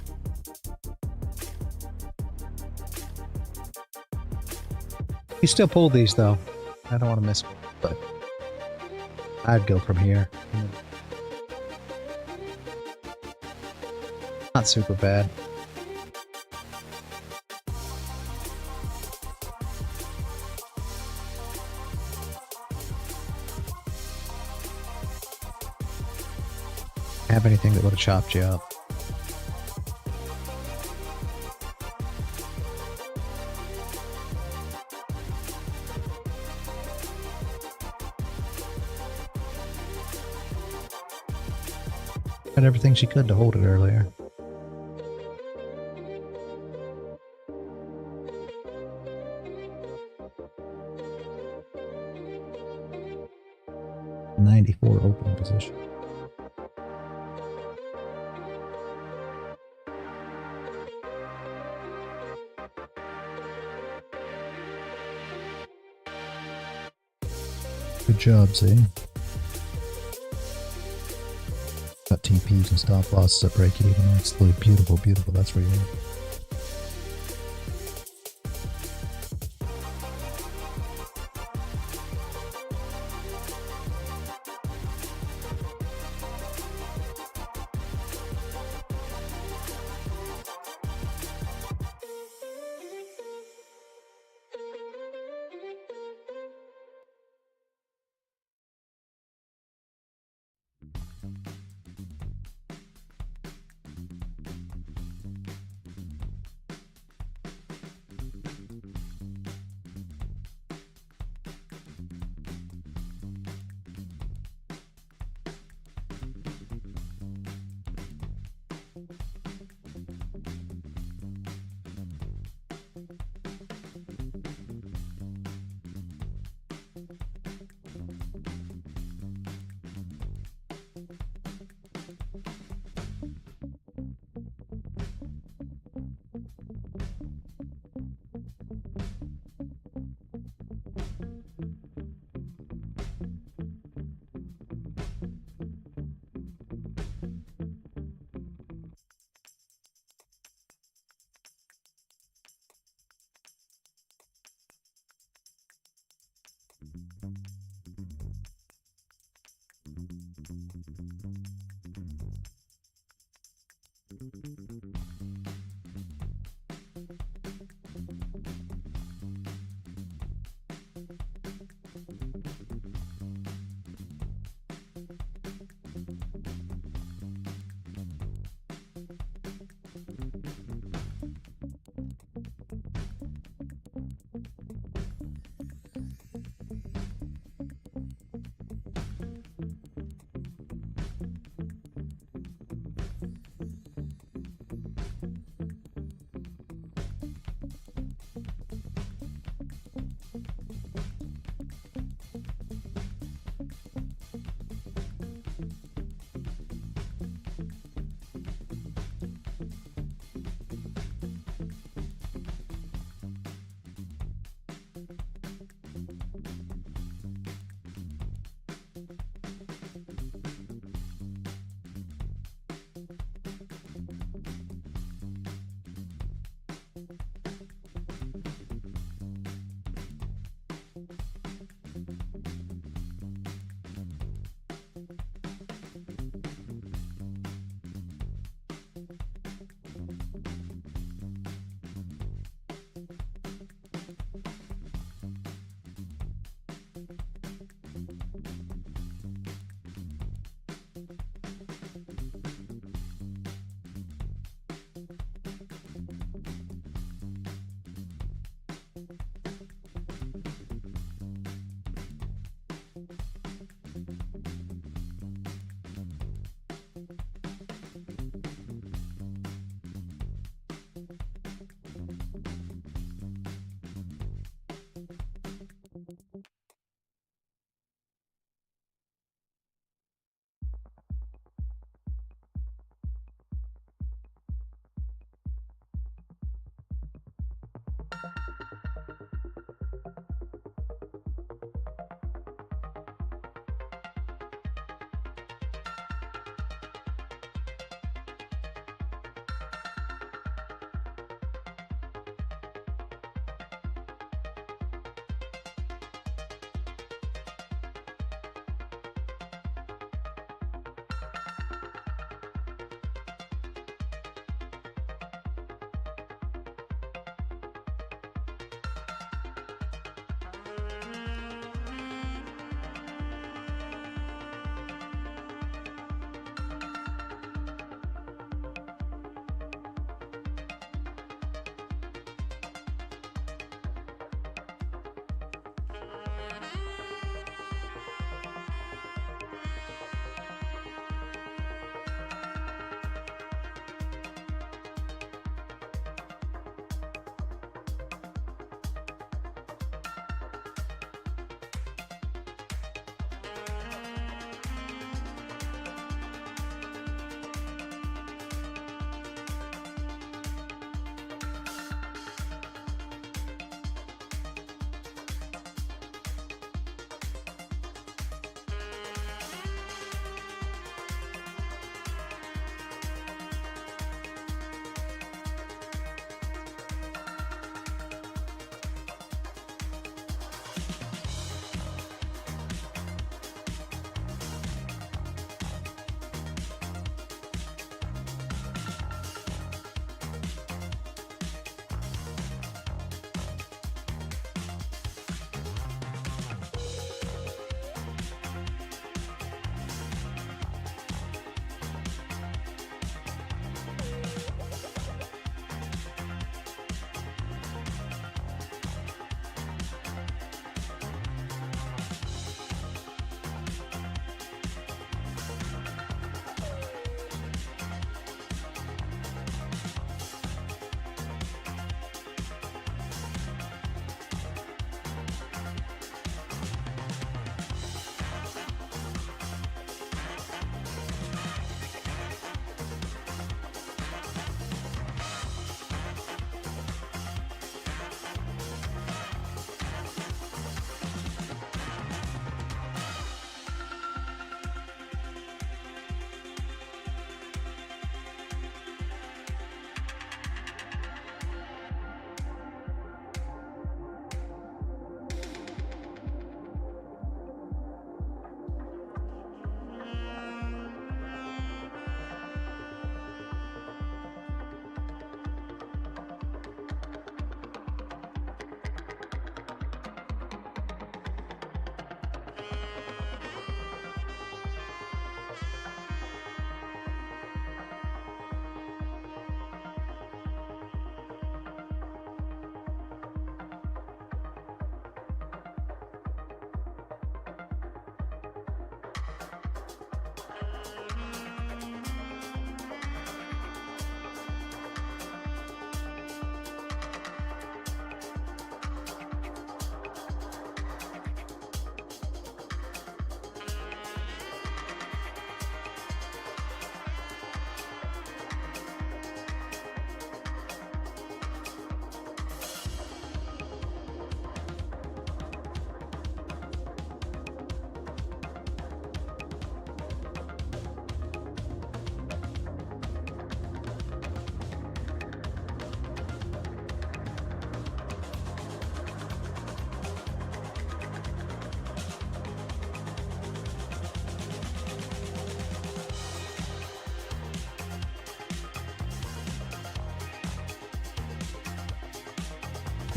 You still pull these though. I don't want to miss one, but I'd go from here. Not super bad. Have anything that would have chopped you up. Had everything she could to hold it earlier. .94 opening position. Good job, Z. Got TPs and stop losses at break even. Absolutely beautiful, beautiful. That's where you are.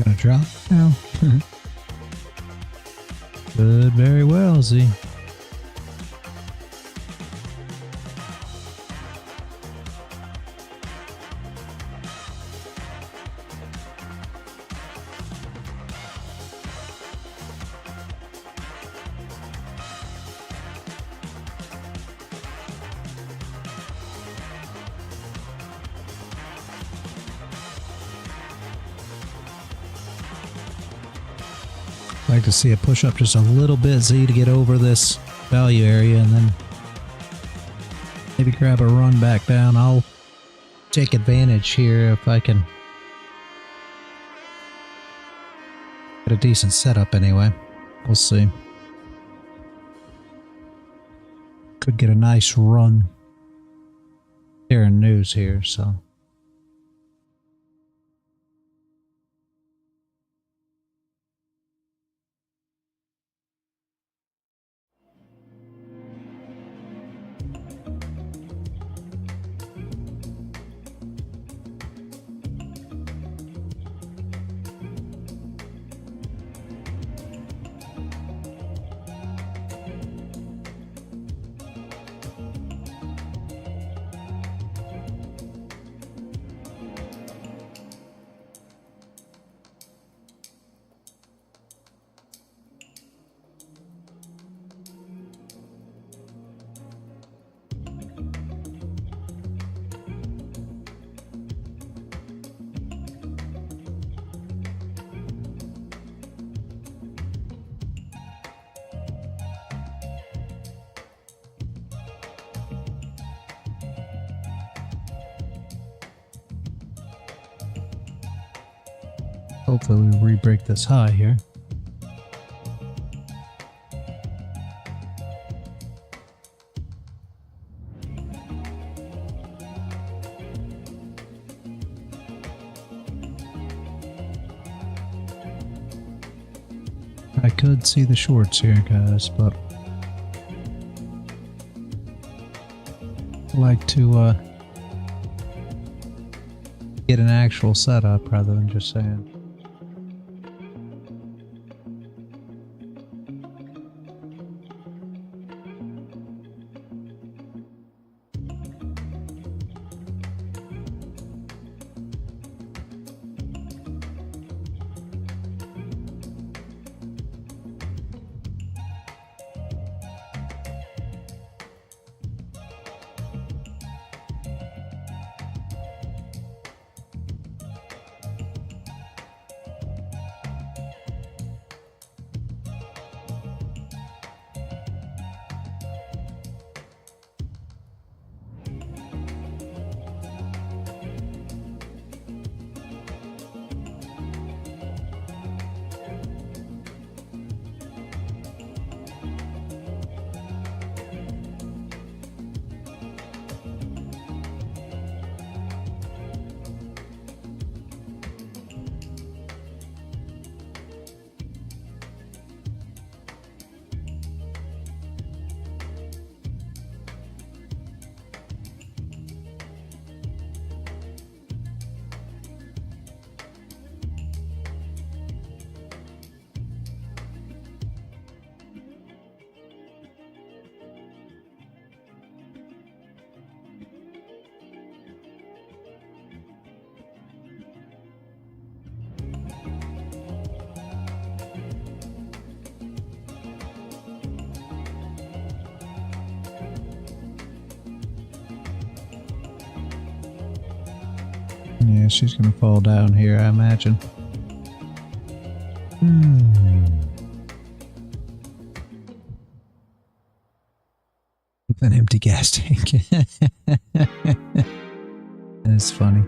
Gonna drop now. Could very well, Z. Like to see it push up just a little bit, Z, to get over this value area, and then maybe grab a run back down. I'll take advantage here if I can get a decent setup anyway. We'll see. Could get a nice run here in news here, so. Hopefully we re-break this high here. I could see the shorts here, guys, but I like to get an actual setup rather than just saying. Yeah, she's gonna fall down here, I imagine. With an empty gas tank. That's funny.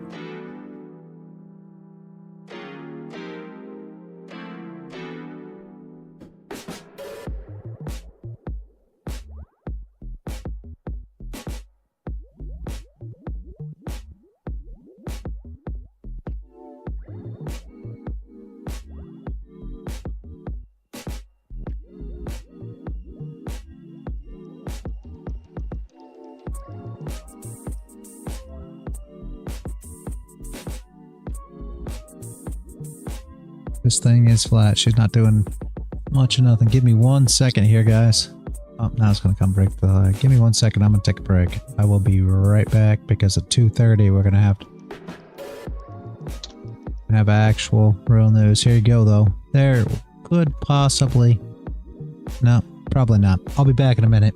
This thing is flat. She's not doing much of nothing. Give me 1 second here, guys. Oh, now it's going to come break the high. Give me 1 second. I'm going to take a break. I will be right back because at 2:30 we're going to have actual real news. Here you go, though. There could possibly... No, probably not. I'll be back in a minute.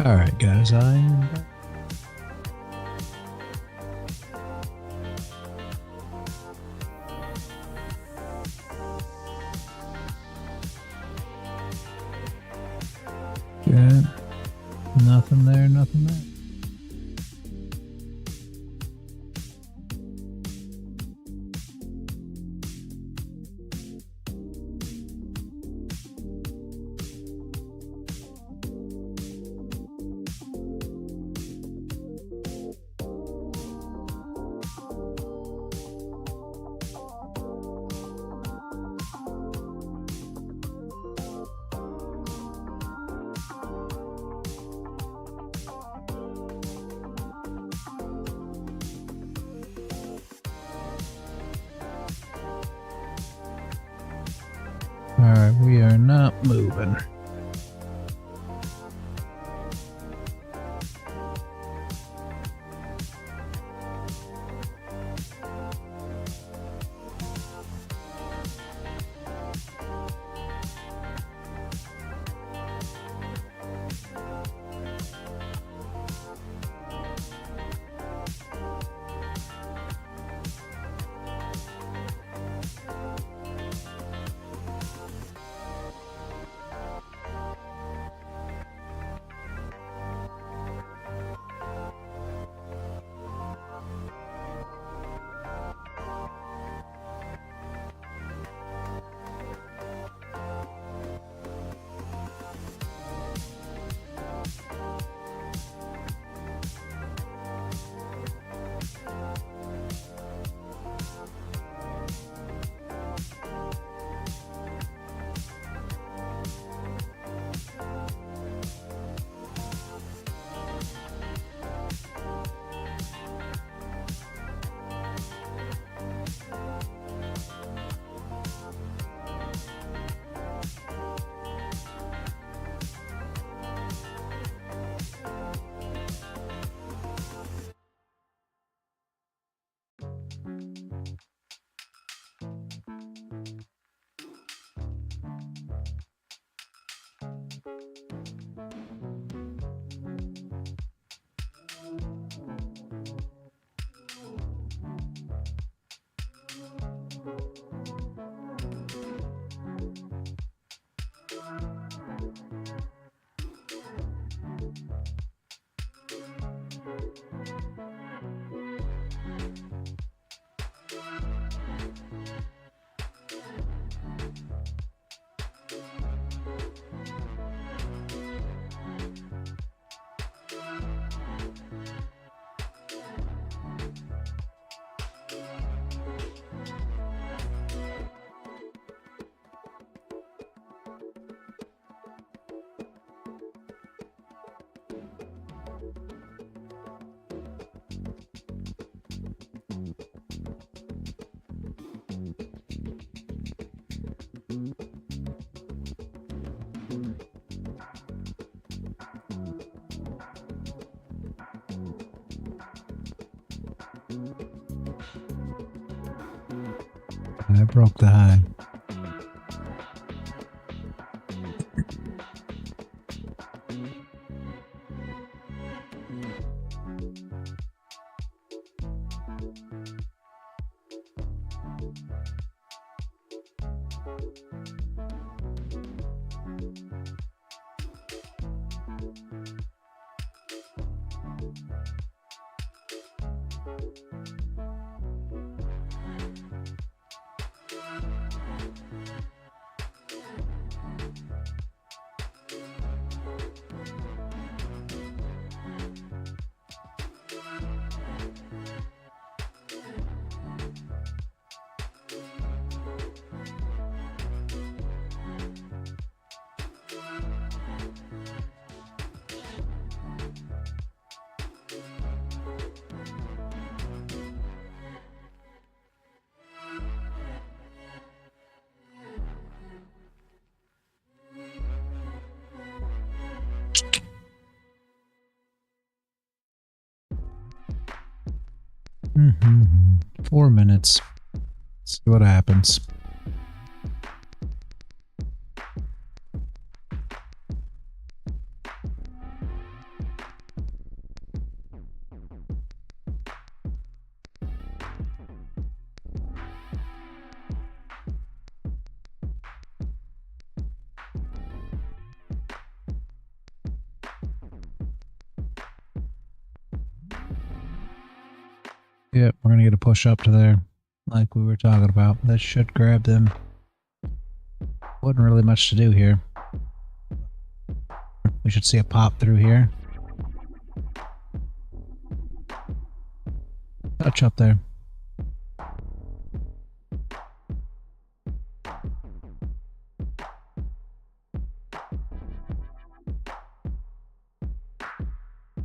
Alright, guys, I am back. Good. Nothing there, nothing there. Alright, we are not moving. I broke the high. Mm-hmm. 4 minutes. See what happens. Yep, we're gonna get a push up to there, like we were talking about. That should grab them. Wasn't really much to do here. We should see a pop through here. Touch up there.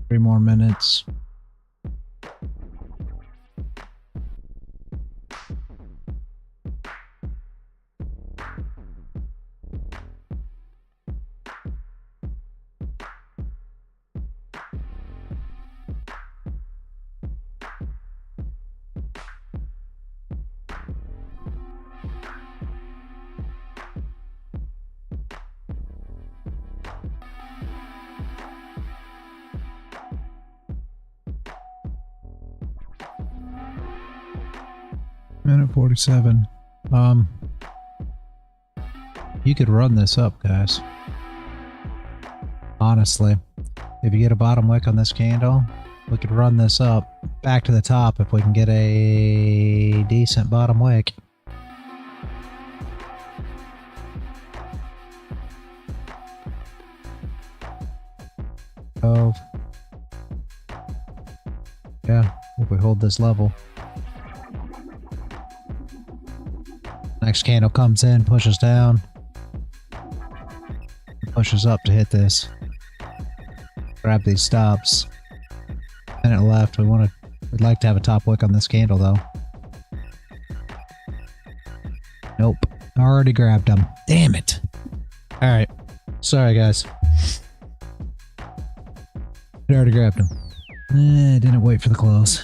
Three more minutes. Minute 47. You could run this up, guys. Honestly, if you get a bottom wick on this candle, we could run this up back to the top if we can get a decent bottom wick. Oh, yeah, if we hold this level. Next candle comes in, pushes down, pushes up to hit this. Grab these stops. Minute left. We'd like to have a top wick on this candle though. Nope. Already grabbed them. Damn it. Alright. Sorry guys. I already grabbed them. Didn't wait for the close.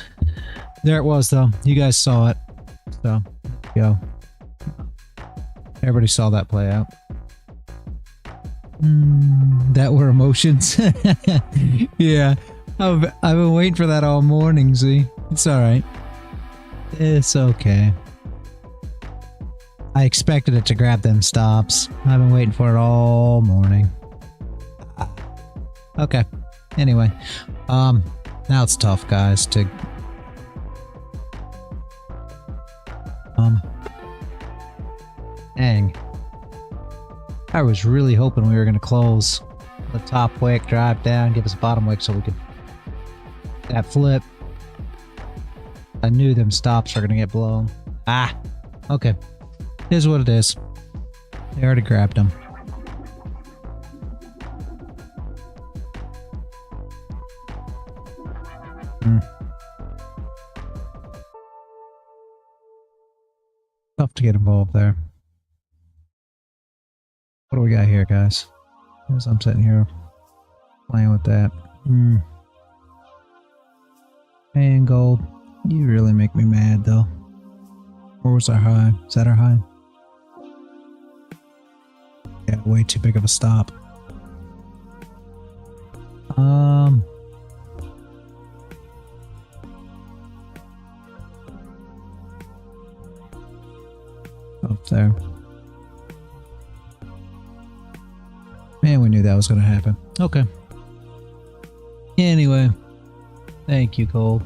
There it was though. You guys saw it. So, there you go. Everybody saw that play out. That were emotions. Yeah, I've been waiting for that all morning, see? It's alright. It's okay. I expected it to grab them stops. I've been waiting for it all morning. Okay. Anyway. Now it's tough, guys, to... Dang. I was really hoping we were going to close the top wick, drive down, give us a bottom wick so we could... That flip. I knew them stops are going to get blown. Ah! Okay. Here's what it is. They already grabbed them. Tough to get involved there. What do we got here, guys? As I'm sitting here playing with that. And gold. You really make me mad, though. Where was our high? Is that our high? Yeah, way too big of a stop. Up there. Man, we knew that was going to happen. Okay. Anyway. Thank you, gold.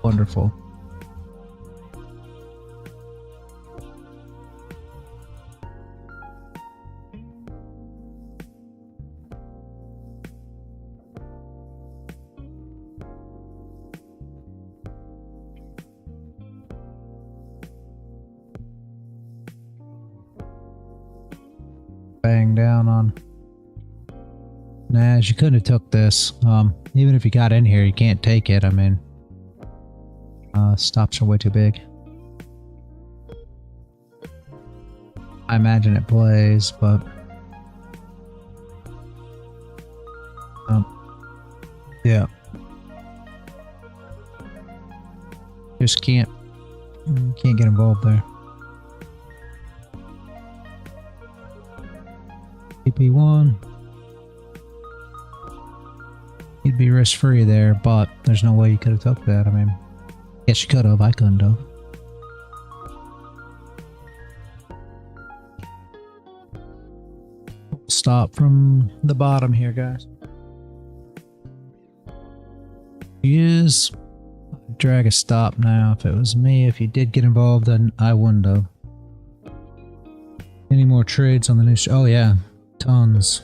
Wonderful. Bang down on. Nah, you couldn't have took this. Even if you got in here, you can't take it. I mean, stops are way too big. I imagine it plays, but yeah, just can't get involved there. TP1. You'd be risk-free there, but there's no way you could have took that. I mean, guess you could have. I couldn't have. Stop from the bottom here, guys. Use drag a stop now. If it was me, if you did get involved, then I wouldn't have. Any more trades on the new oh yeah, tons.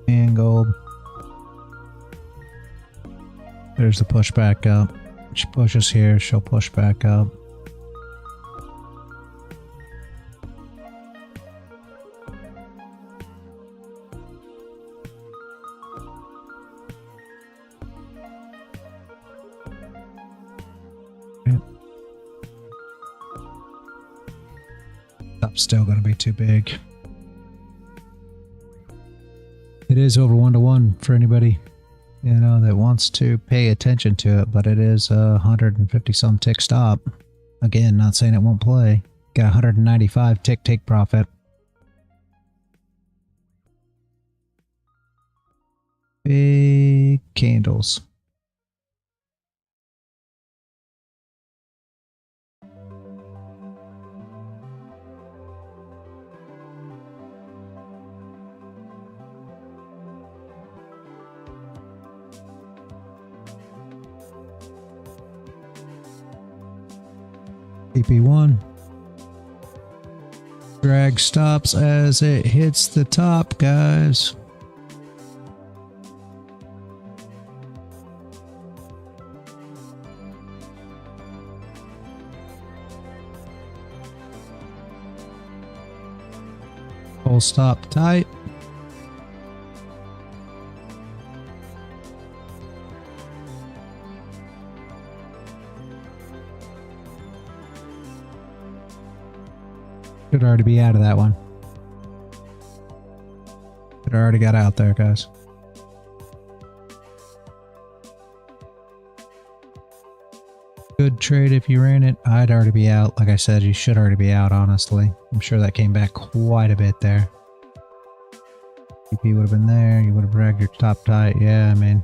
And gold. There's the push back up. She pushes here, she'll push back up. Stop's still going to be too big. It is over 1-to-1 for anybody, you know, that wants to pay attention to it, but it is a 150 some tick stop. Again, not saying it won't play. Got 195 tick take profit. Big candles. PP1. Drag stops as it hits the top, guys. Full stop tight. Should already be out of that one. It already got out there, guys. Good trade if you ran it. I'd already be out. Like I said, you should already be out, honestly. I'm sure that came back quite a bit there. TP would have been there. You would have dragged your top tight. Yeah, I mean.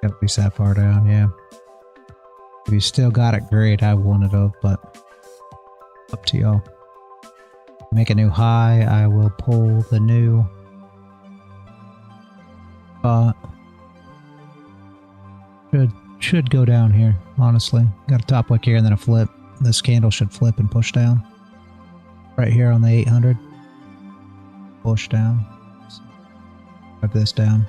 Gotta be that far down, yeah. If you still got it, great. I wouldn't have, but up to y'all. Make a new high. I will pull the new spot. Should go down here, honestly. Got a top wick here and then a flip. This candle should flip and push down. right here on the 800. Push down. Drive this down.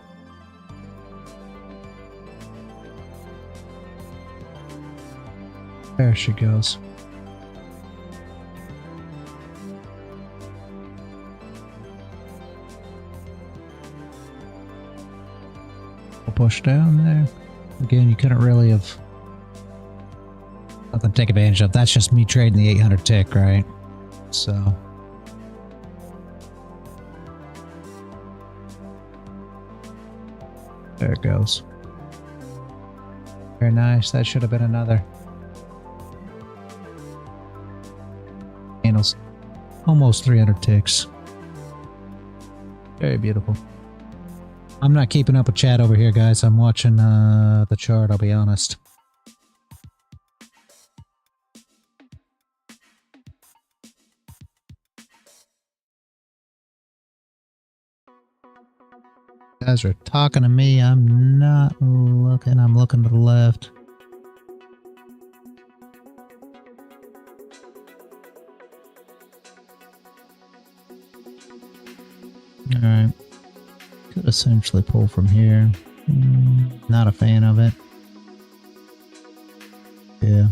There she goes. We'll push down there. Again, you couldn't really have nothing to take advantage of. That's just me trading the 800 tick, right? So there it goes. Very nice. That should have been another. Handles almost 300 ticks. Very beautiful. I'm not keeping up with chat over here, guys. I'm watching the chart, I'll be honest. You guys are talking to me. I'm not looking. I'm looking to the left. Alright. Could essentially pull from here. Not a fan of it. Yeah.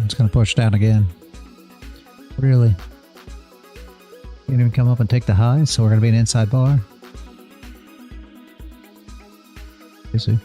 It's gonna push down again. Really? You didn't even come up and take the high, so we're gonna be an inside bar. You see?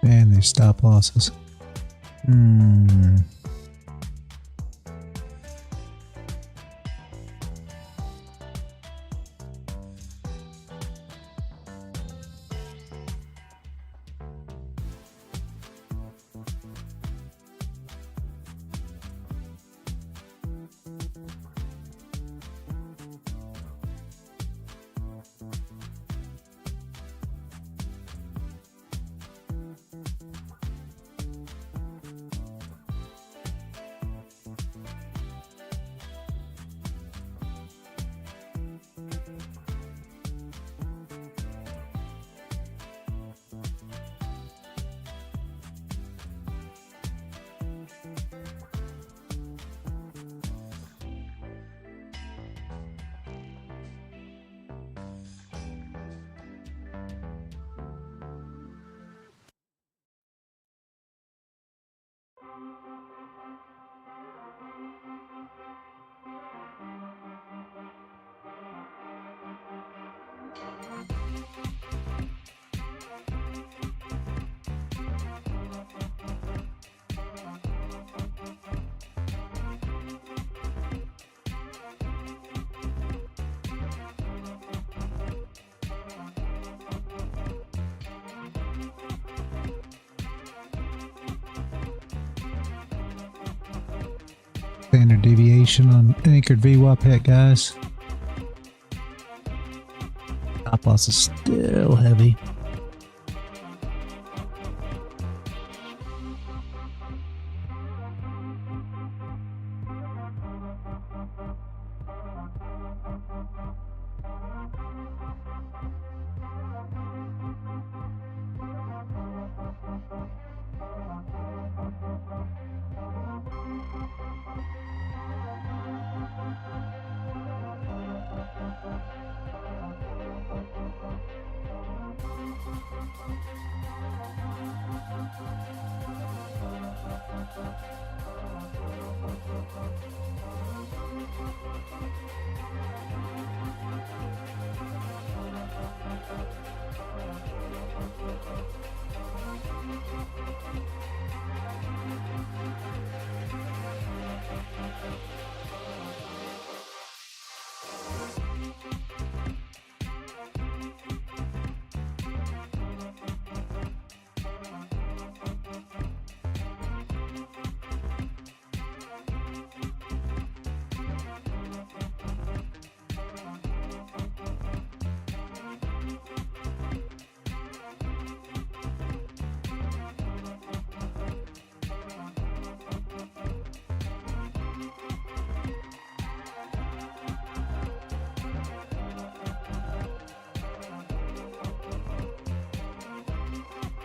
And these stop losses. Standard deviation on anchored VWAP hit, guys. Stop loss is still heavy.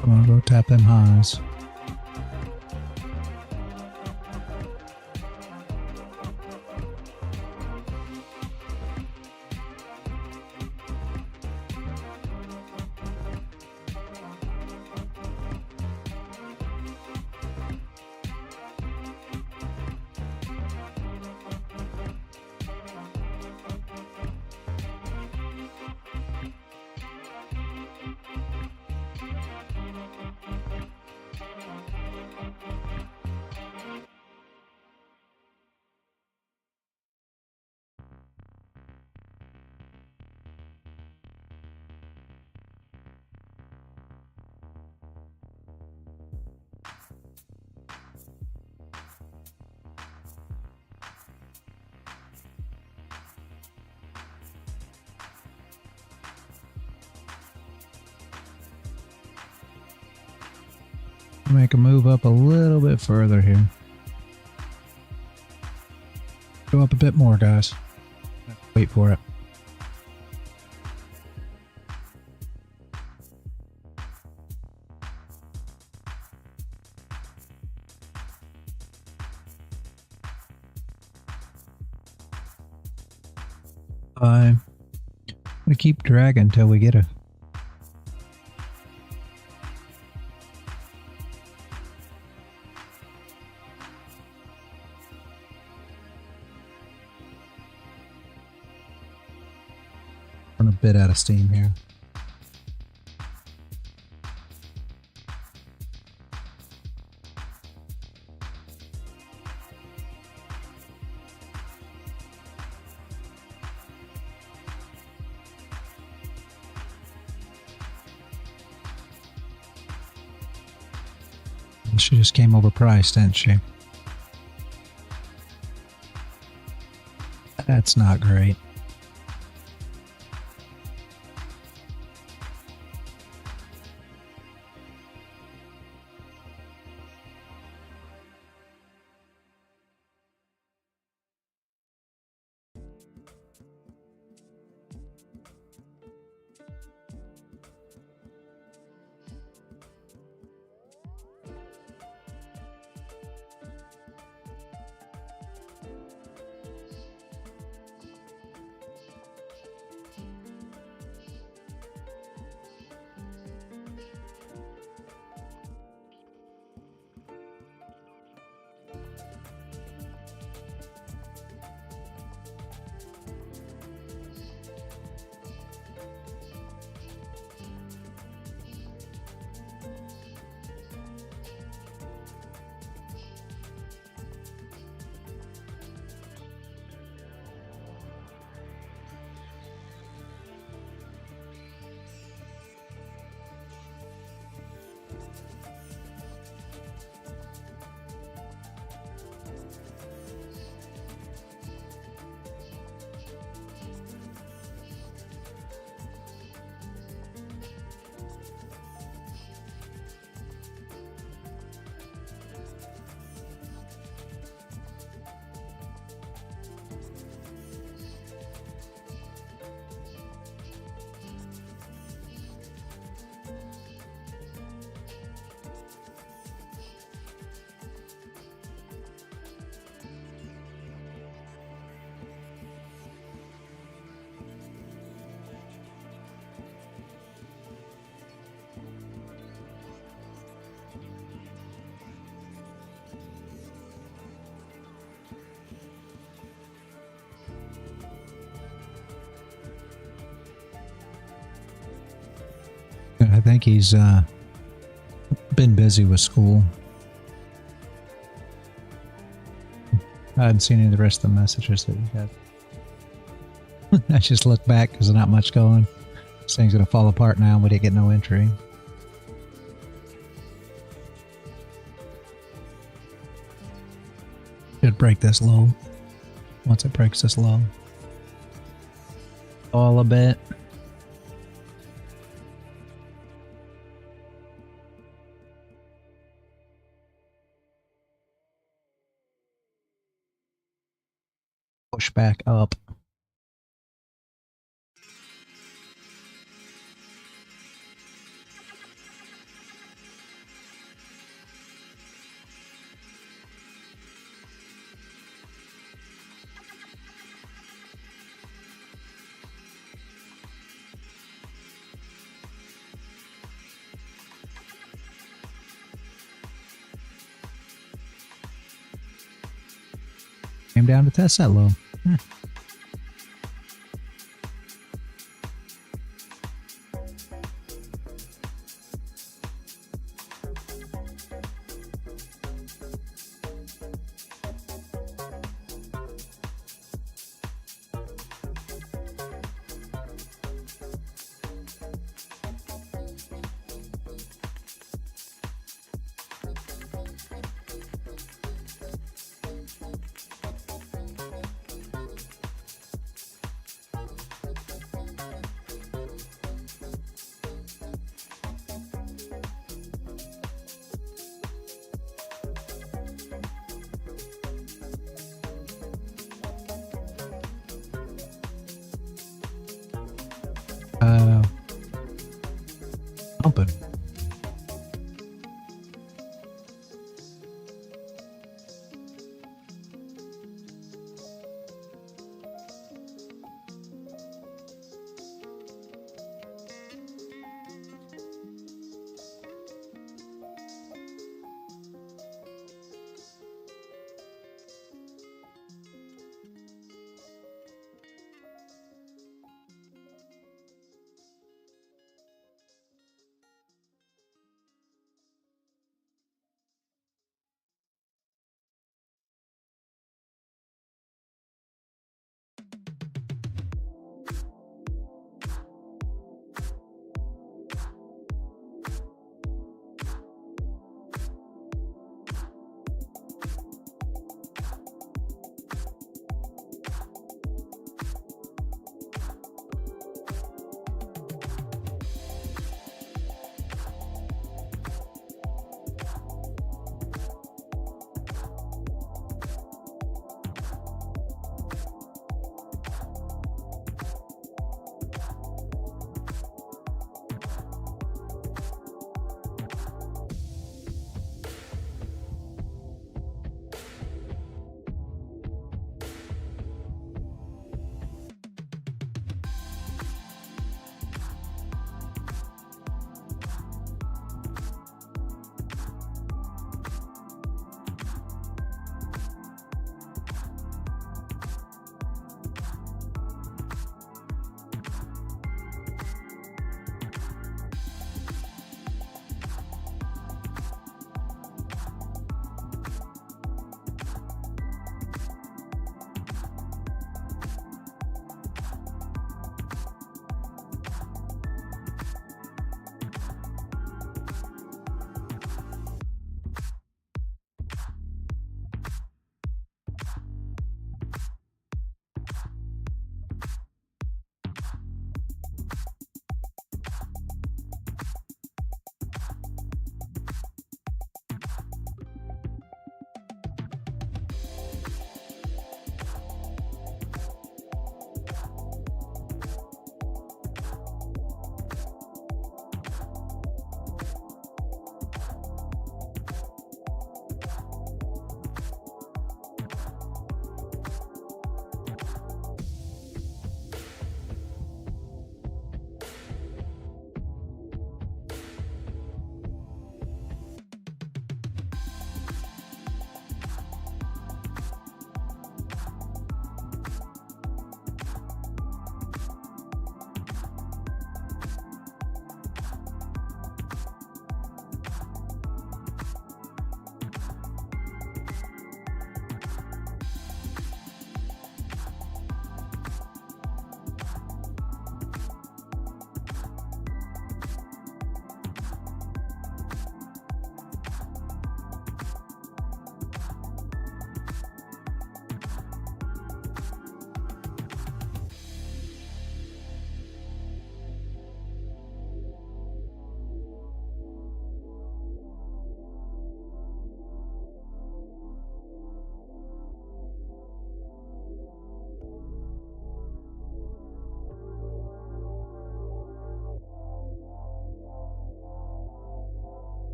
Come on, go tap them highs. Make a move up a little bit further here. Go up a bit more, guys. Wait for it. I'm gonna keep dragging until we get a bit out of steam here. She just came overpriced, didn't she? That's not great. I think he's been busy with school. I haven't seen any of the rest of the messages that he had. I just look back because there's not much going. This thing's going to fall apart now. We didn't get no entry. Should break this low. Once it breaks this low. All a bit. Push back up. Came down to test that low. Pumping.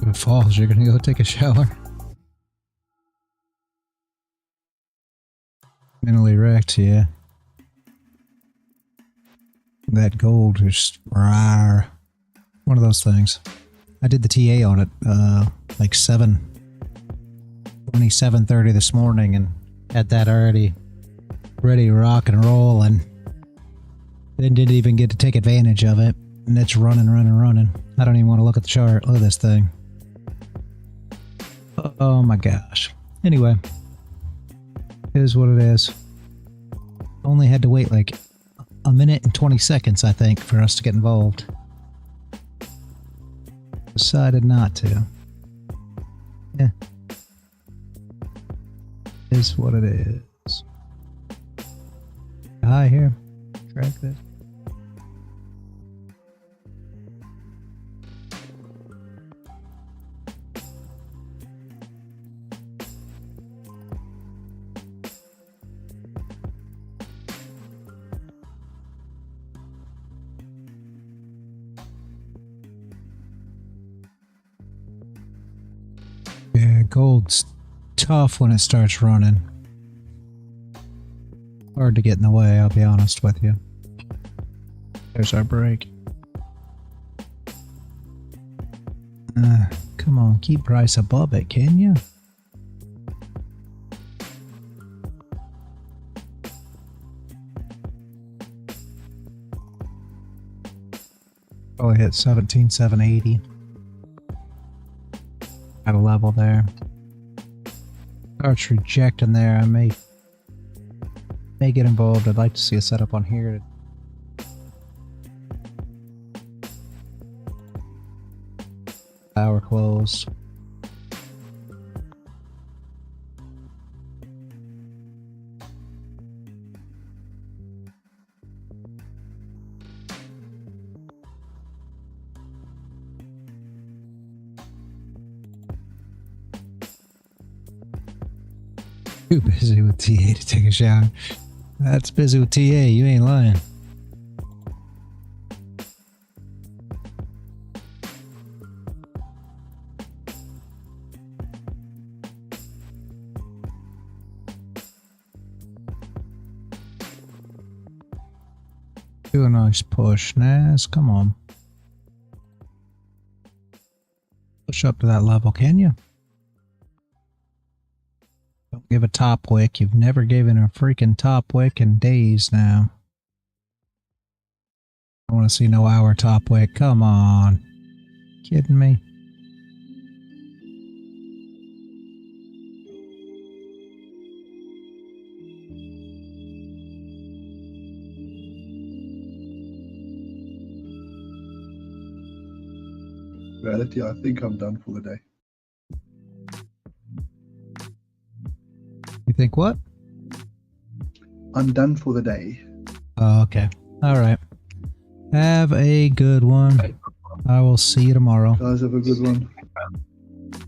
If it falls, you're gonna go take a shower. Mentally wrecked, yeah. That gold is rawr. One of those things. I did the TA on it, like 7:30 this morning, and had that already ready to rock and roll, and then didn't even get to take advantage of it. And it's running. I don't even want to look at the chart. Look at this thing. Oh my gosh. Anyway, here's what it is. Only had to wait like a minute and 20 seconds, I think, for us to get involved. Decided not to. Yeah. Is what it is. Hi here. Track this. Yeah, gold's tough when it starts running. Hard to get in the way, I'll be honest with you. There's our break. Come on, keep price above it, can you? Probably hit 17,780. At a level there. Starts rejecting there. I may get involved. I'd like to see a setup on here. Hour closed. Too busy with TA to take a shower. That's busy with TA, you ain't lying. Do a nice push, Nas. Come on. Push up to that level, can you? Don't give a top wick. You've never given a freaking top wick in days now. I want to see no hour top wick. Come on. Kidding me? Reality, I think I'm done for the day. You think what? I'm done for the day. Oh, okay. All right. Have a good one. I will see you tomorrow. Guys, have a good one.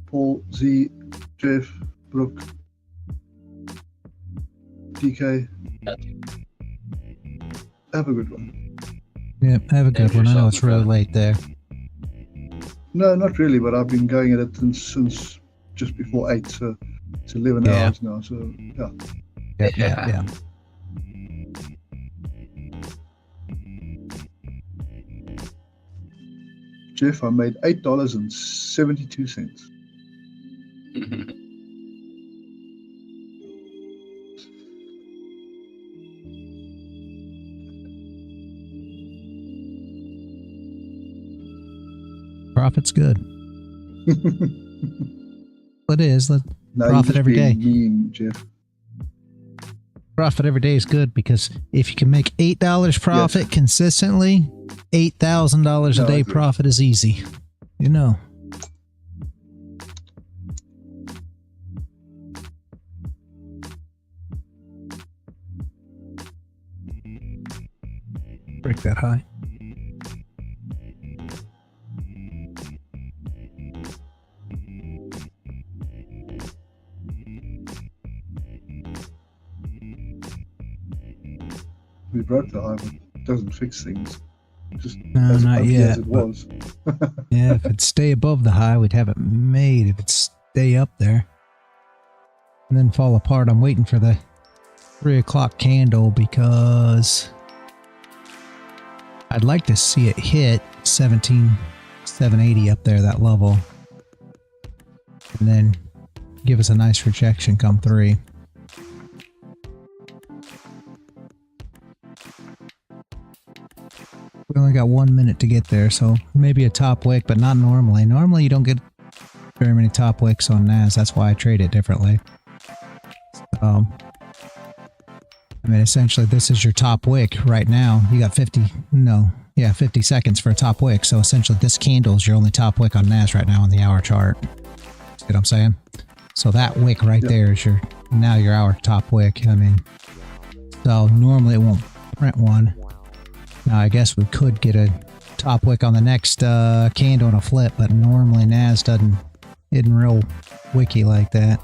Paul, Z, Jeff, Brooke, DK. Have a good one. Yeah, have a good one. I know it's really late there. No, not really, but I've been going at it since just before 8, so it's 11 hours now, so yeah. Yeah. Jeff, I made $8.72. Profit's good. It is. No, Profit every day. Mean, Jeff. Profit every day is good because if you can make $8 profit consistently, $8,000 a day profit is easy. You know. Break that high. We broke the high, but it doesn't fix things. just No, as not ugly yet, as it but- was. Yeah, if it stay above the high, we'd have it made. If it stay up there and then fall apart, I'm waiting for the 3 o'clock candle because I'd like to see it hit 17,780 up there, that level, and then give us a nice rejection come 3. We only got 1 minute to get there, so maybe a top wick, but not normally. Normally you don't get very many top wicks on NAS. That's why I trade it differently. I mean, essentially this is your top wick right now. You got 50 seconds for a top wick. So essentially this candle is your only top wick on NAS right now on the hour chart. See what I'm saying? So that wick right there is your hour top wick. I mean, so normally it won't print one. Now I guess we could get a top wick on the next candle and a flip, but normally NAS isn't real wicky like that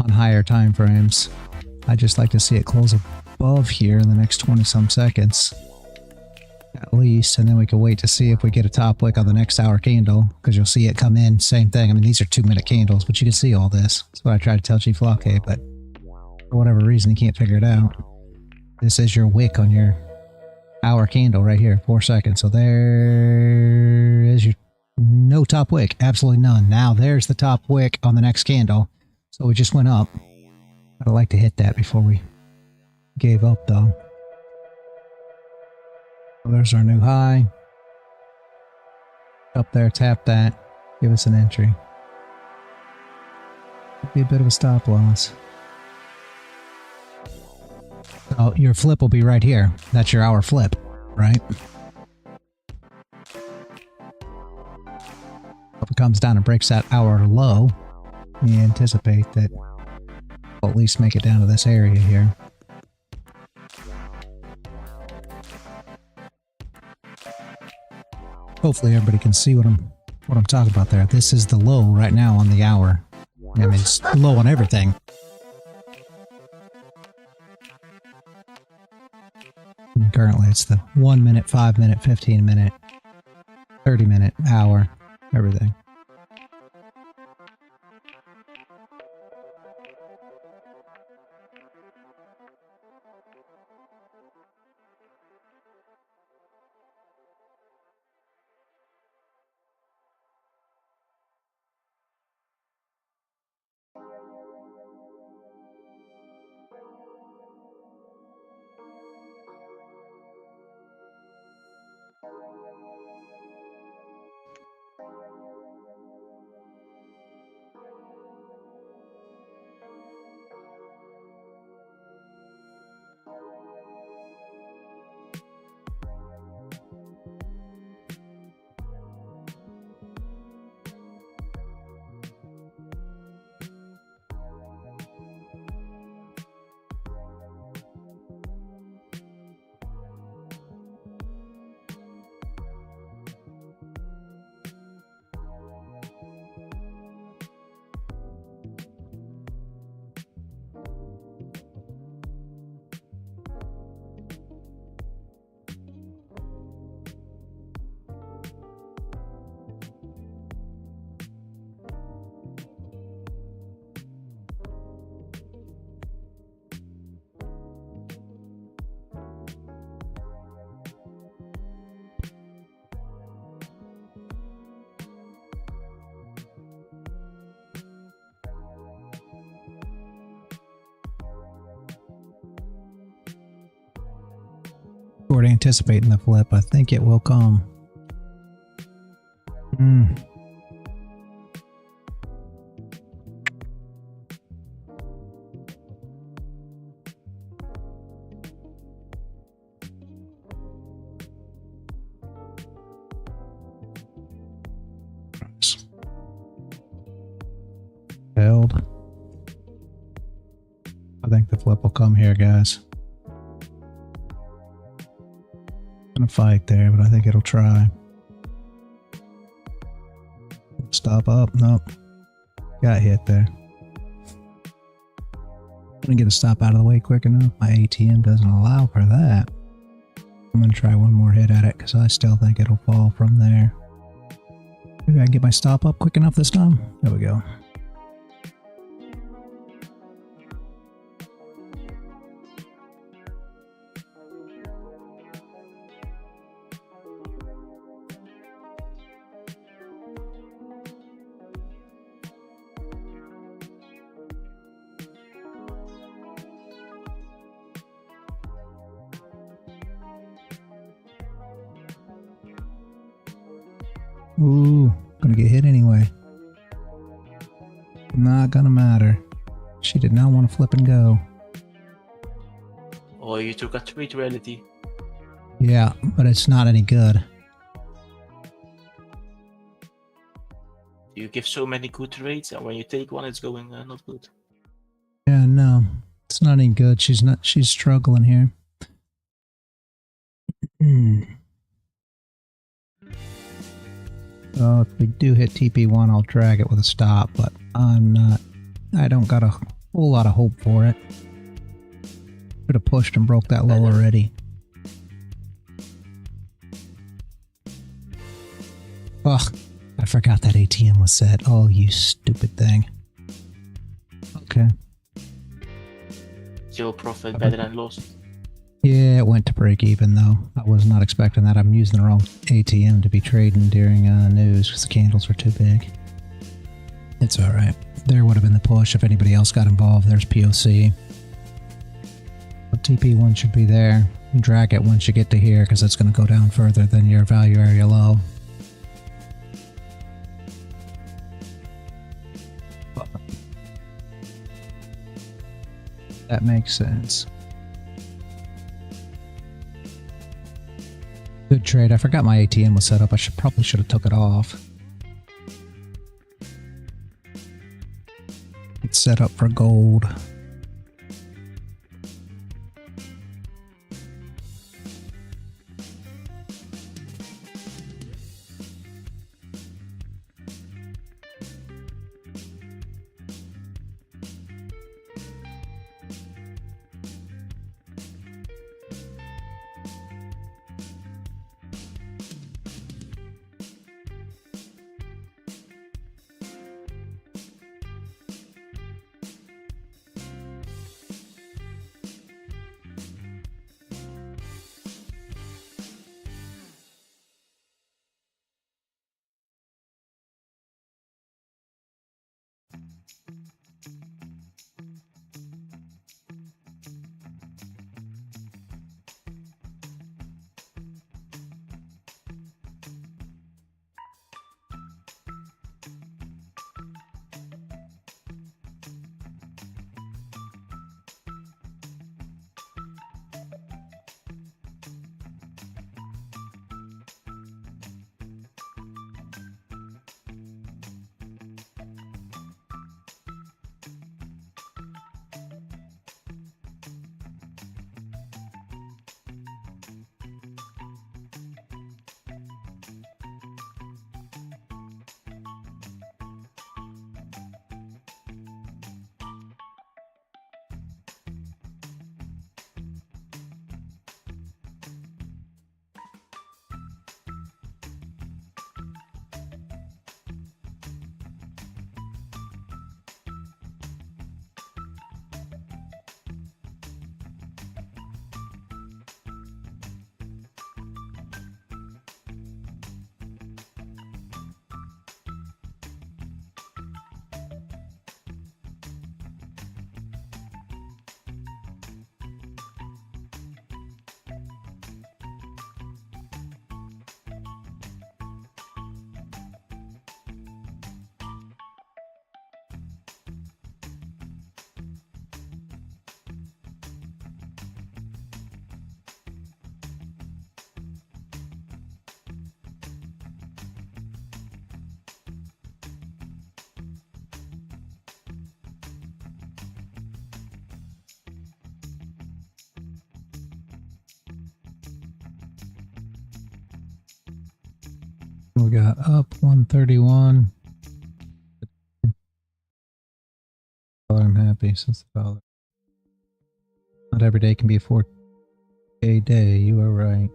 on higher time frames. I just like to see it close above here in the next 20 some seconds at least, and then we can wait to see if we get a top wick on the next hour candle, because you'll see it come in, same thing. I mean, these are 2-minute candles, but you can see all this. That's what I try to tell Chief Locke, but for whatever reason he can't figure it out. This is your wick on your hour candle right here, 4 seconds. So there is your no top wick, absolutely none. Now there's the top wick on the next candle. So we just went up. I'd like to hit that before we gave up though. So there's our new high. Up there, tap that. Give us an entry. Could be a bit of a stop loss. So your flip will be right here. That's your hour flip, right? If it comes down and breaks that hour low, we anticipate that we'll at least make it down to this area here. Hopefully everybody can see what I'm talking about there. This is the low right now on the hour. I mean, it's low on everything. And currently it's the 1 minute, 5 minute, 15 minute, 30 minute, hour, everything. We're anticipating the flip. I think it will come. Held. I think the flip will come here, guys. Gonna fight there, but I think it'll try. Stop up. Nope. Got hit there. Gonna get a stop out of the way quick enough. My ATM doesn't allow for that. I'm gonna try one more hit at it because I still think it'll fall from there. Maybe I can get my stop up quick enough this time. There we go. Ooh, gonna get hit anyway. Not gonna matter. She did not want to flip and go. Oh, you took a trade reality. Yeah, but it's not any good. You give so many good trades, and when you take one, it's going not good. Yeah, no, it's not any good. She's struggling here. So if we do hit TP1, I'll drag it with a stop, but I don't got a whole lot of hope for it. Should have pushed and broke that low already. Ugh, I forgot that ATM was set. Oh, you stupid thing. Okay. Zero profit, better than loss. Yeah, it went to break even though. I was not expecting that. I'm using the wrong ATM to be trading during news because the candles are too big. It's alright. There would have been the push if anybody else got involved. There's POC. But TP1 should be there. Drag it once you get to here because it's going to go down further than your value area low. That makes sense. Good trade. I forgot my ATM was set up. I probably should have took it off. It's set up for gold. We got up 131. I'm happy since the dollar. Not every day can be a 4K day. You are right.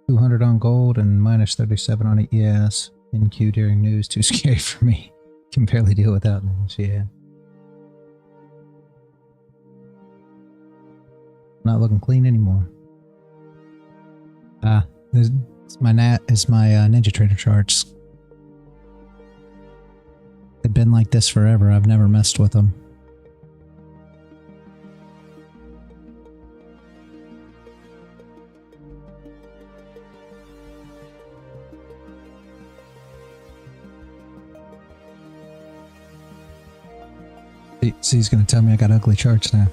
200 on gold and minus 37 on ES. NQ during news, too scary for me. Can barely deal without news, yeah. Not looking clean anymore. This is my Ninja Trader charts. They've been like this forever. I've never messed with them. See, he's gonna tell me I got ugly charts now.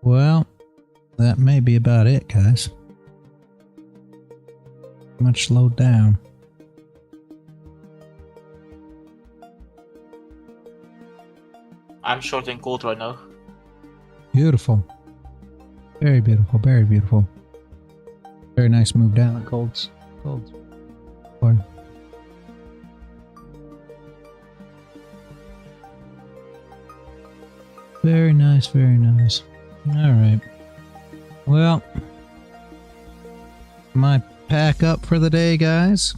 Well, that may be about it, guys. Much slowed down. I'm short in gold right now. Beautiful. Very beautiful, very beautiful. Very nice move down the golds. Fine. Very nice, very nice. Alright. Well, my pack up for the day, guys.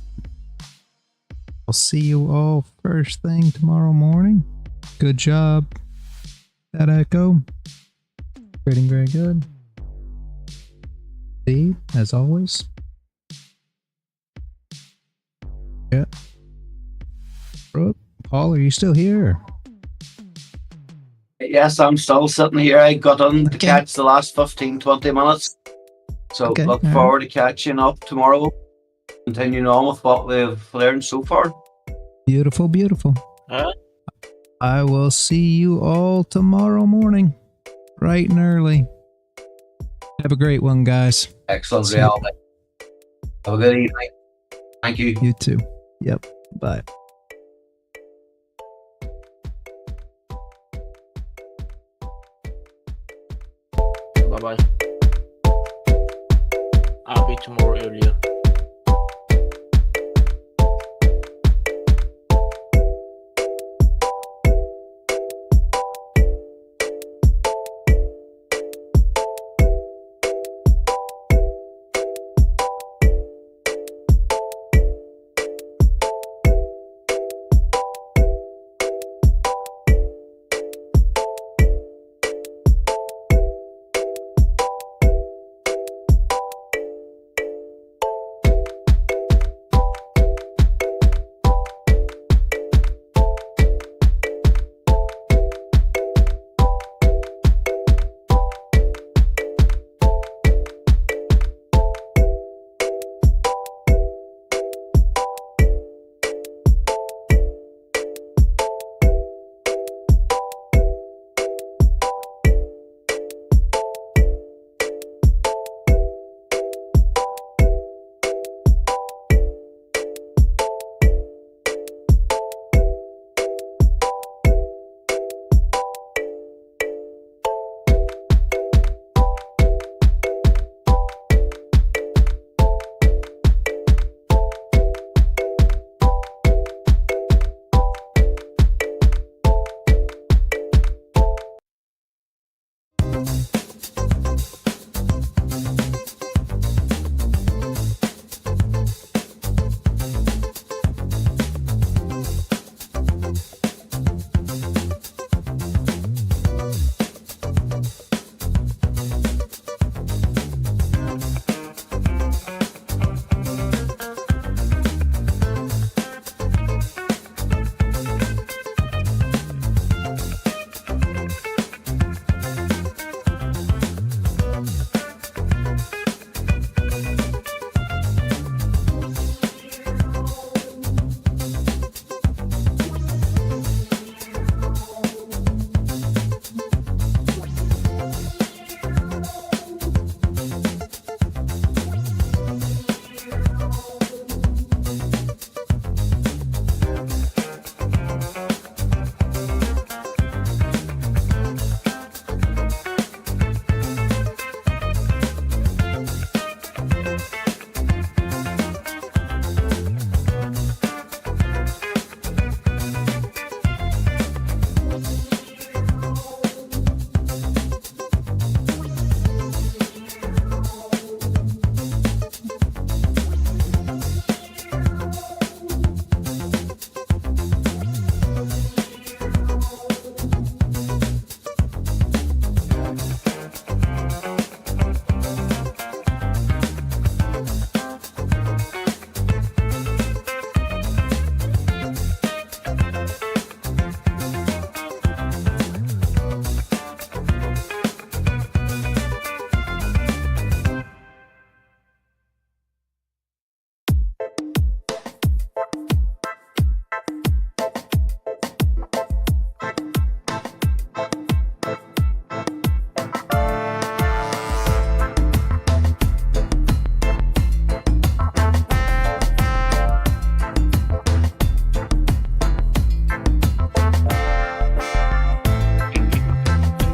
I'll see you all first thing tomorrow morning. Good job, that Echo. Trading very good. Steve, as always. Yeah. Brooke, Paul, are you still here? Yes, I'm still sitting here. I got on to Okay. catch the last 15-20 minutes. So Okay, look alright. forward to catching up tomorrow. Continuing on with what we've learned so far. Beautiful, beautiful. Huh? I will see you all tomorrow morning, bright and early. Have a great one, guys. Excellent, See Real. Have a good evening. Thank you. You too. Yep. Bye. Bye bye. I'll be tomorrow earlier.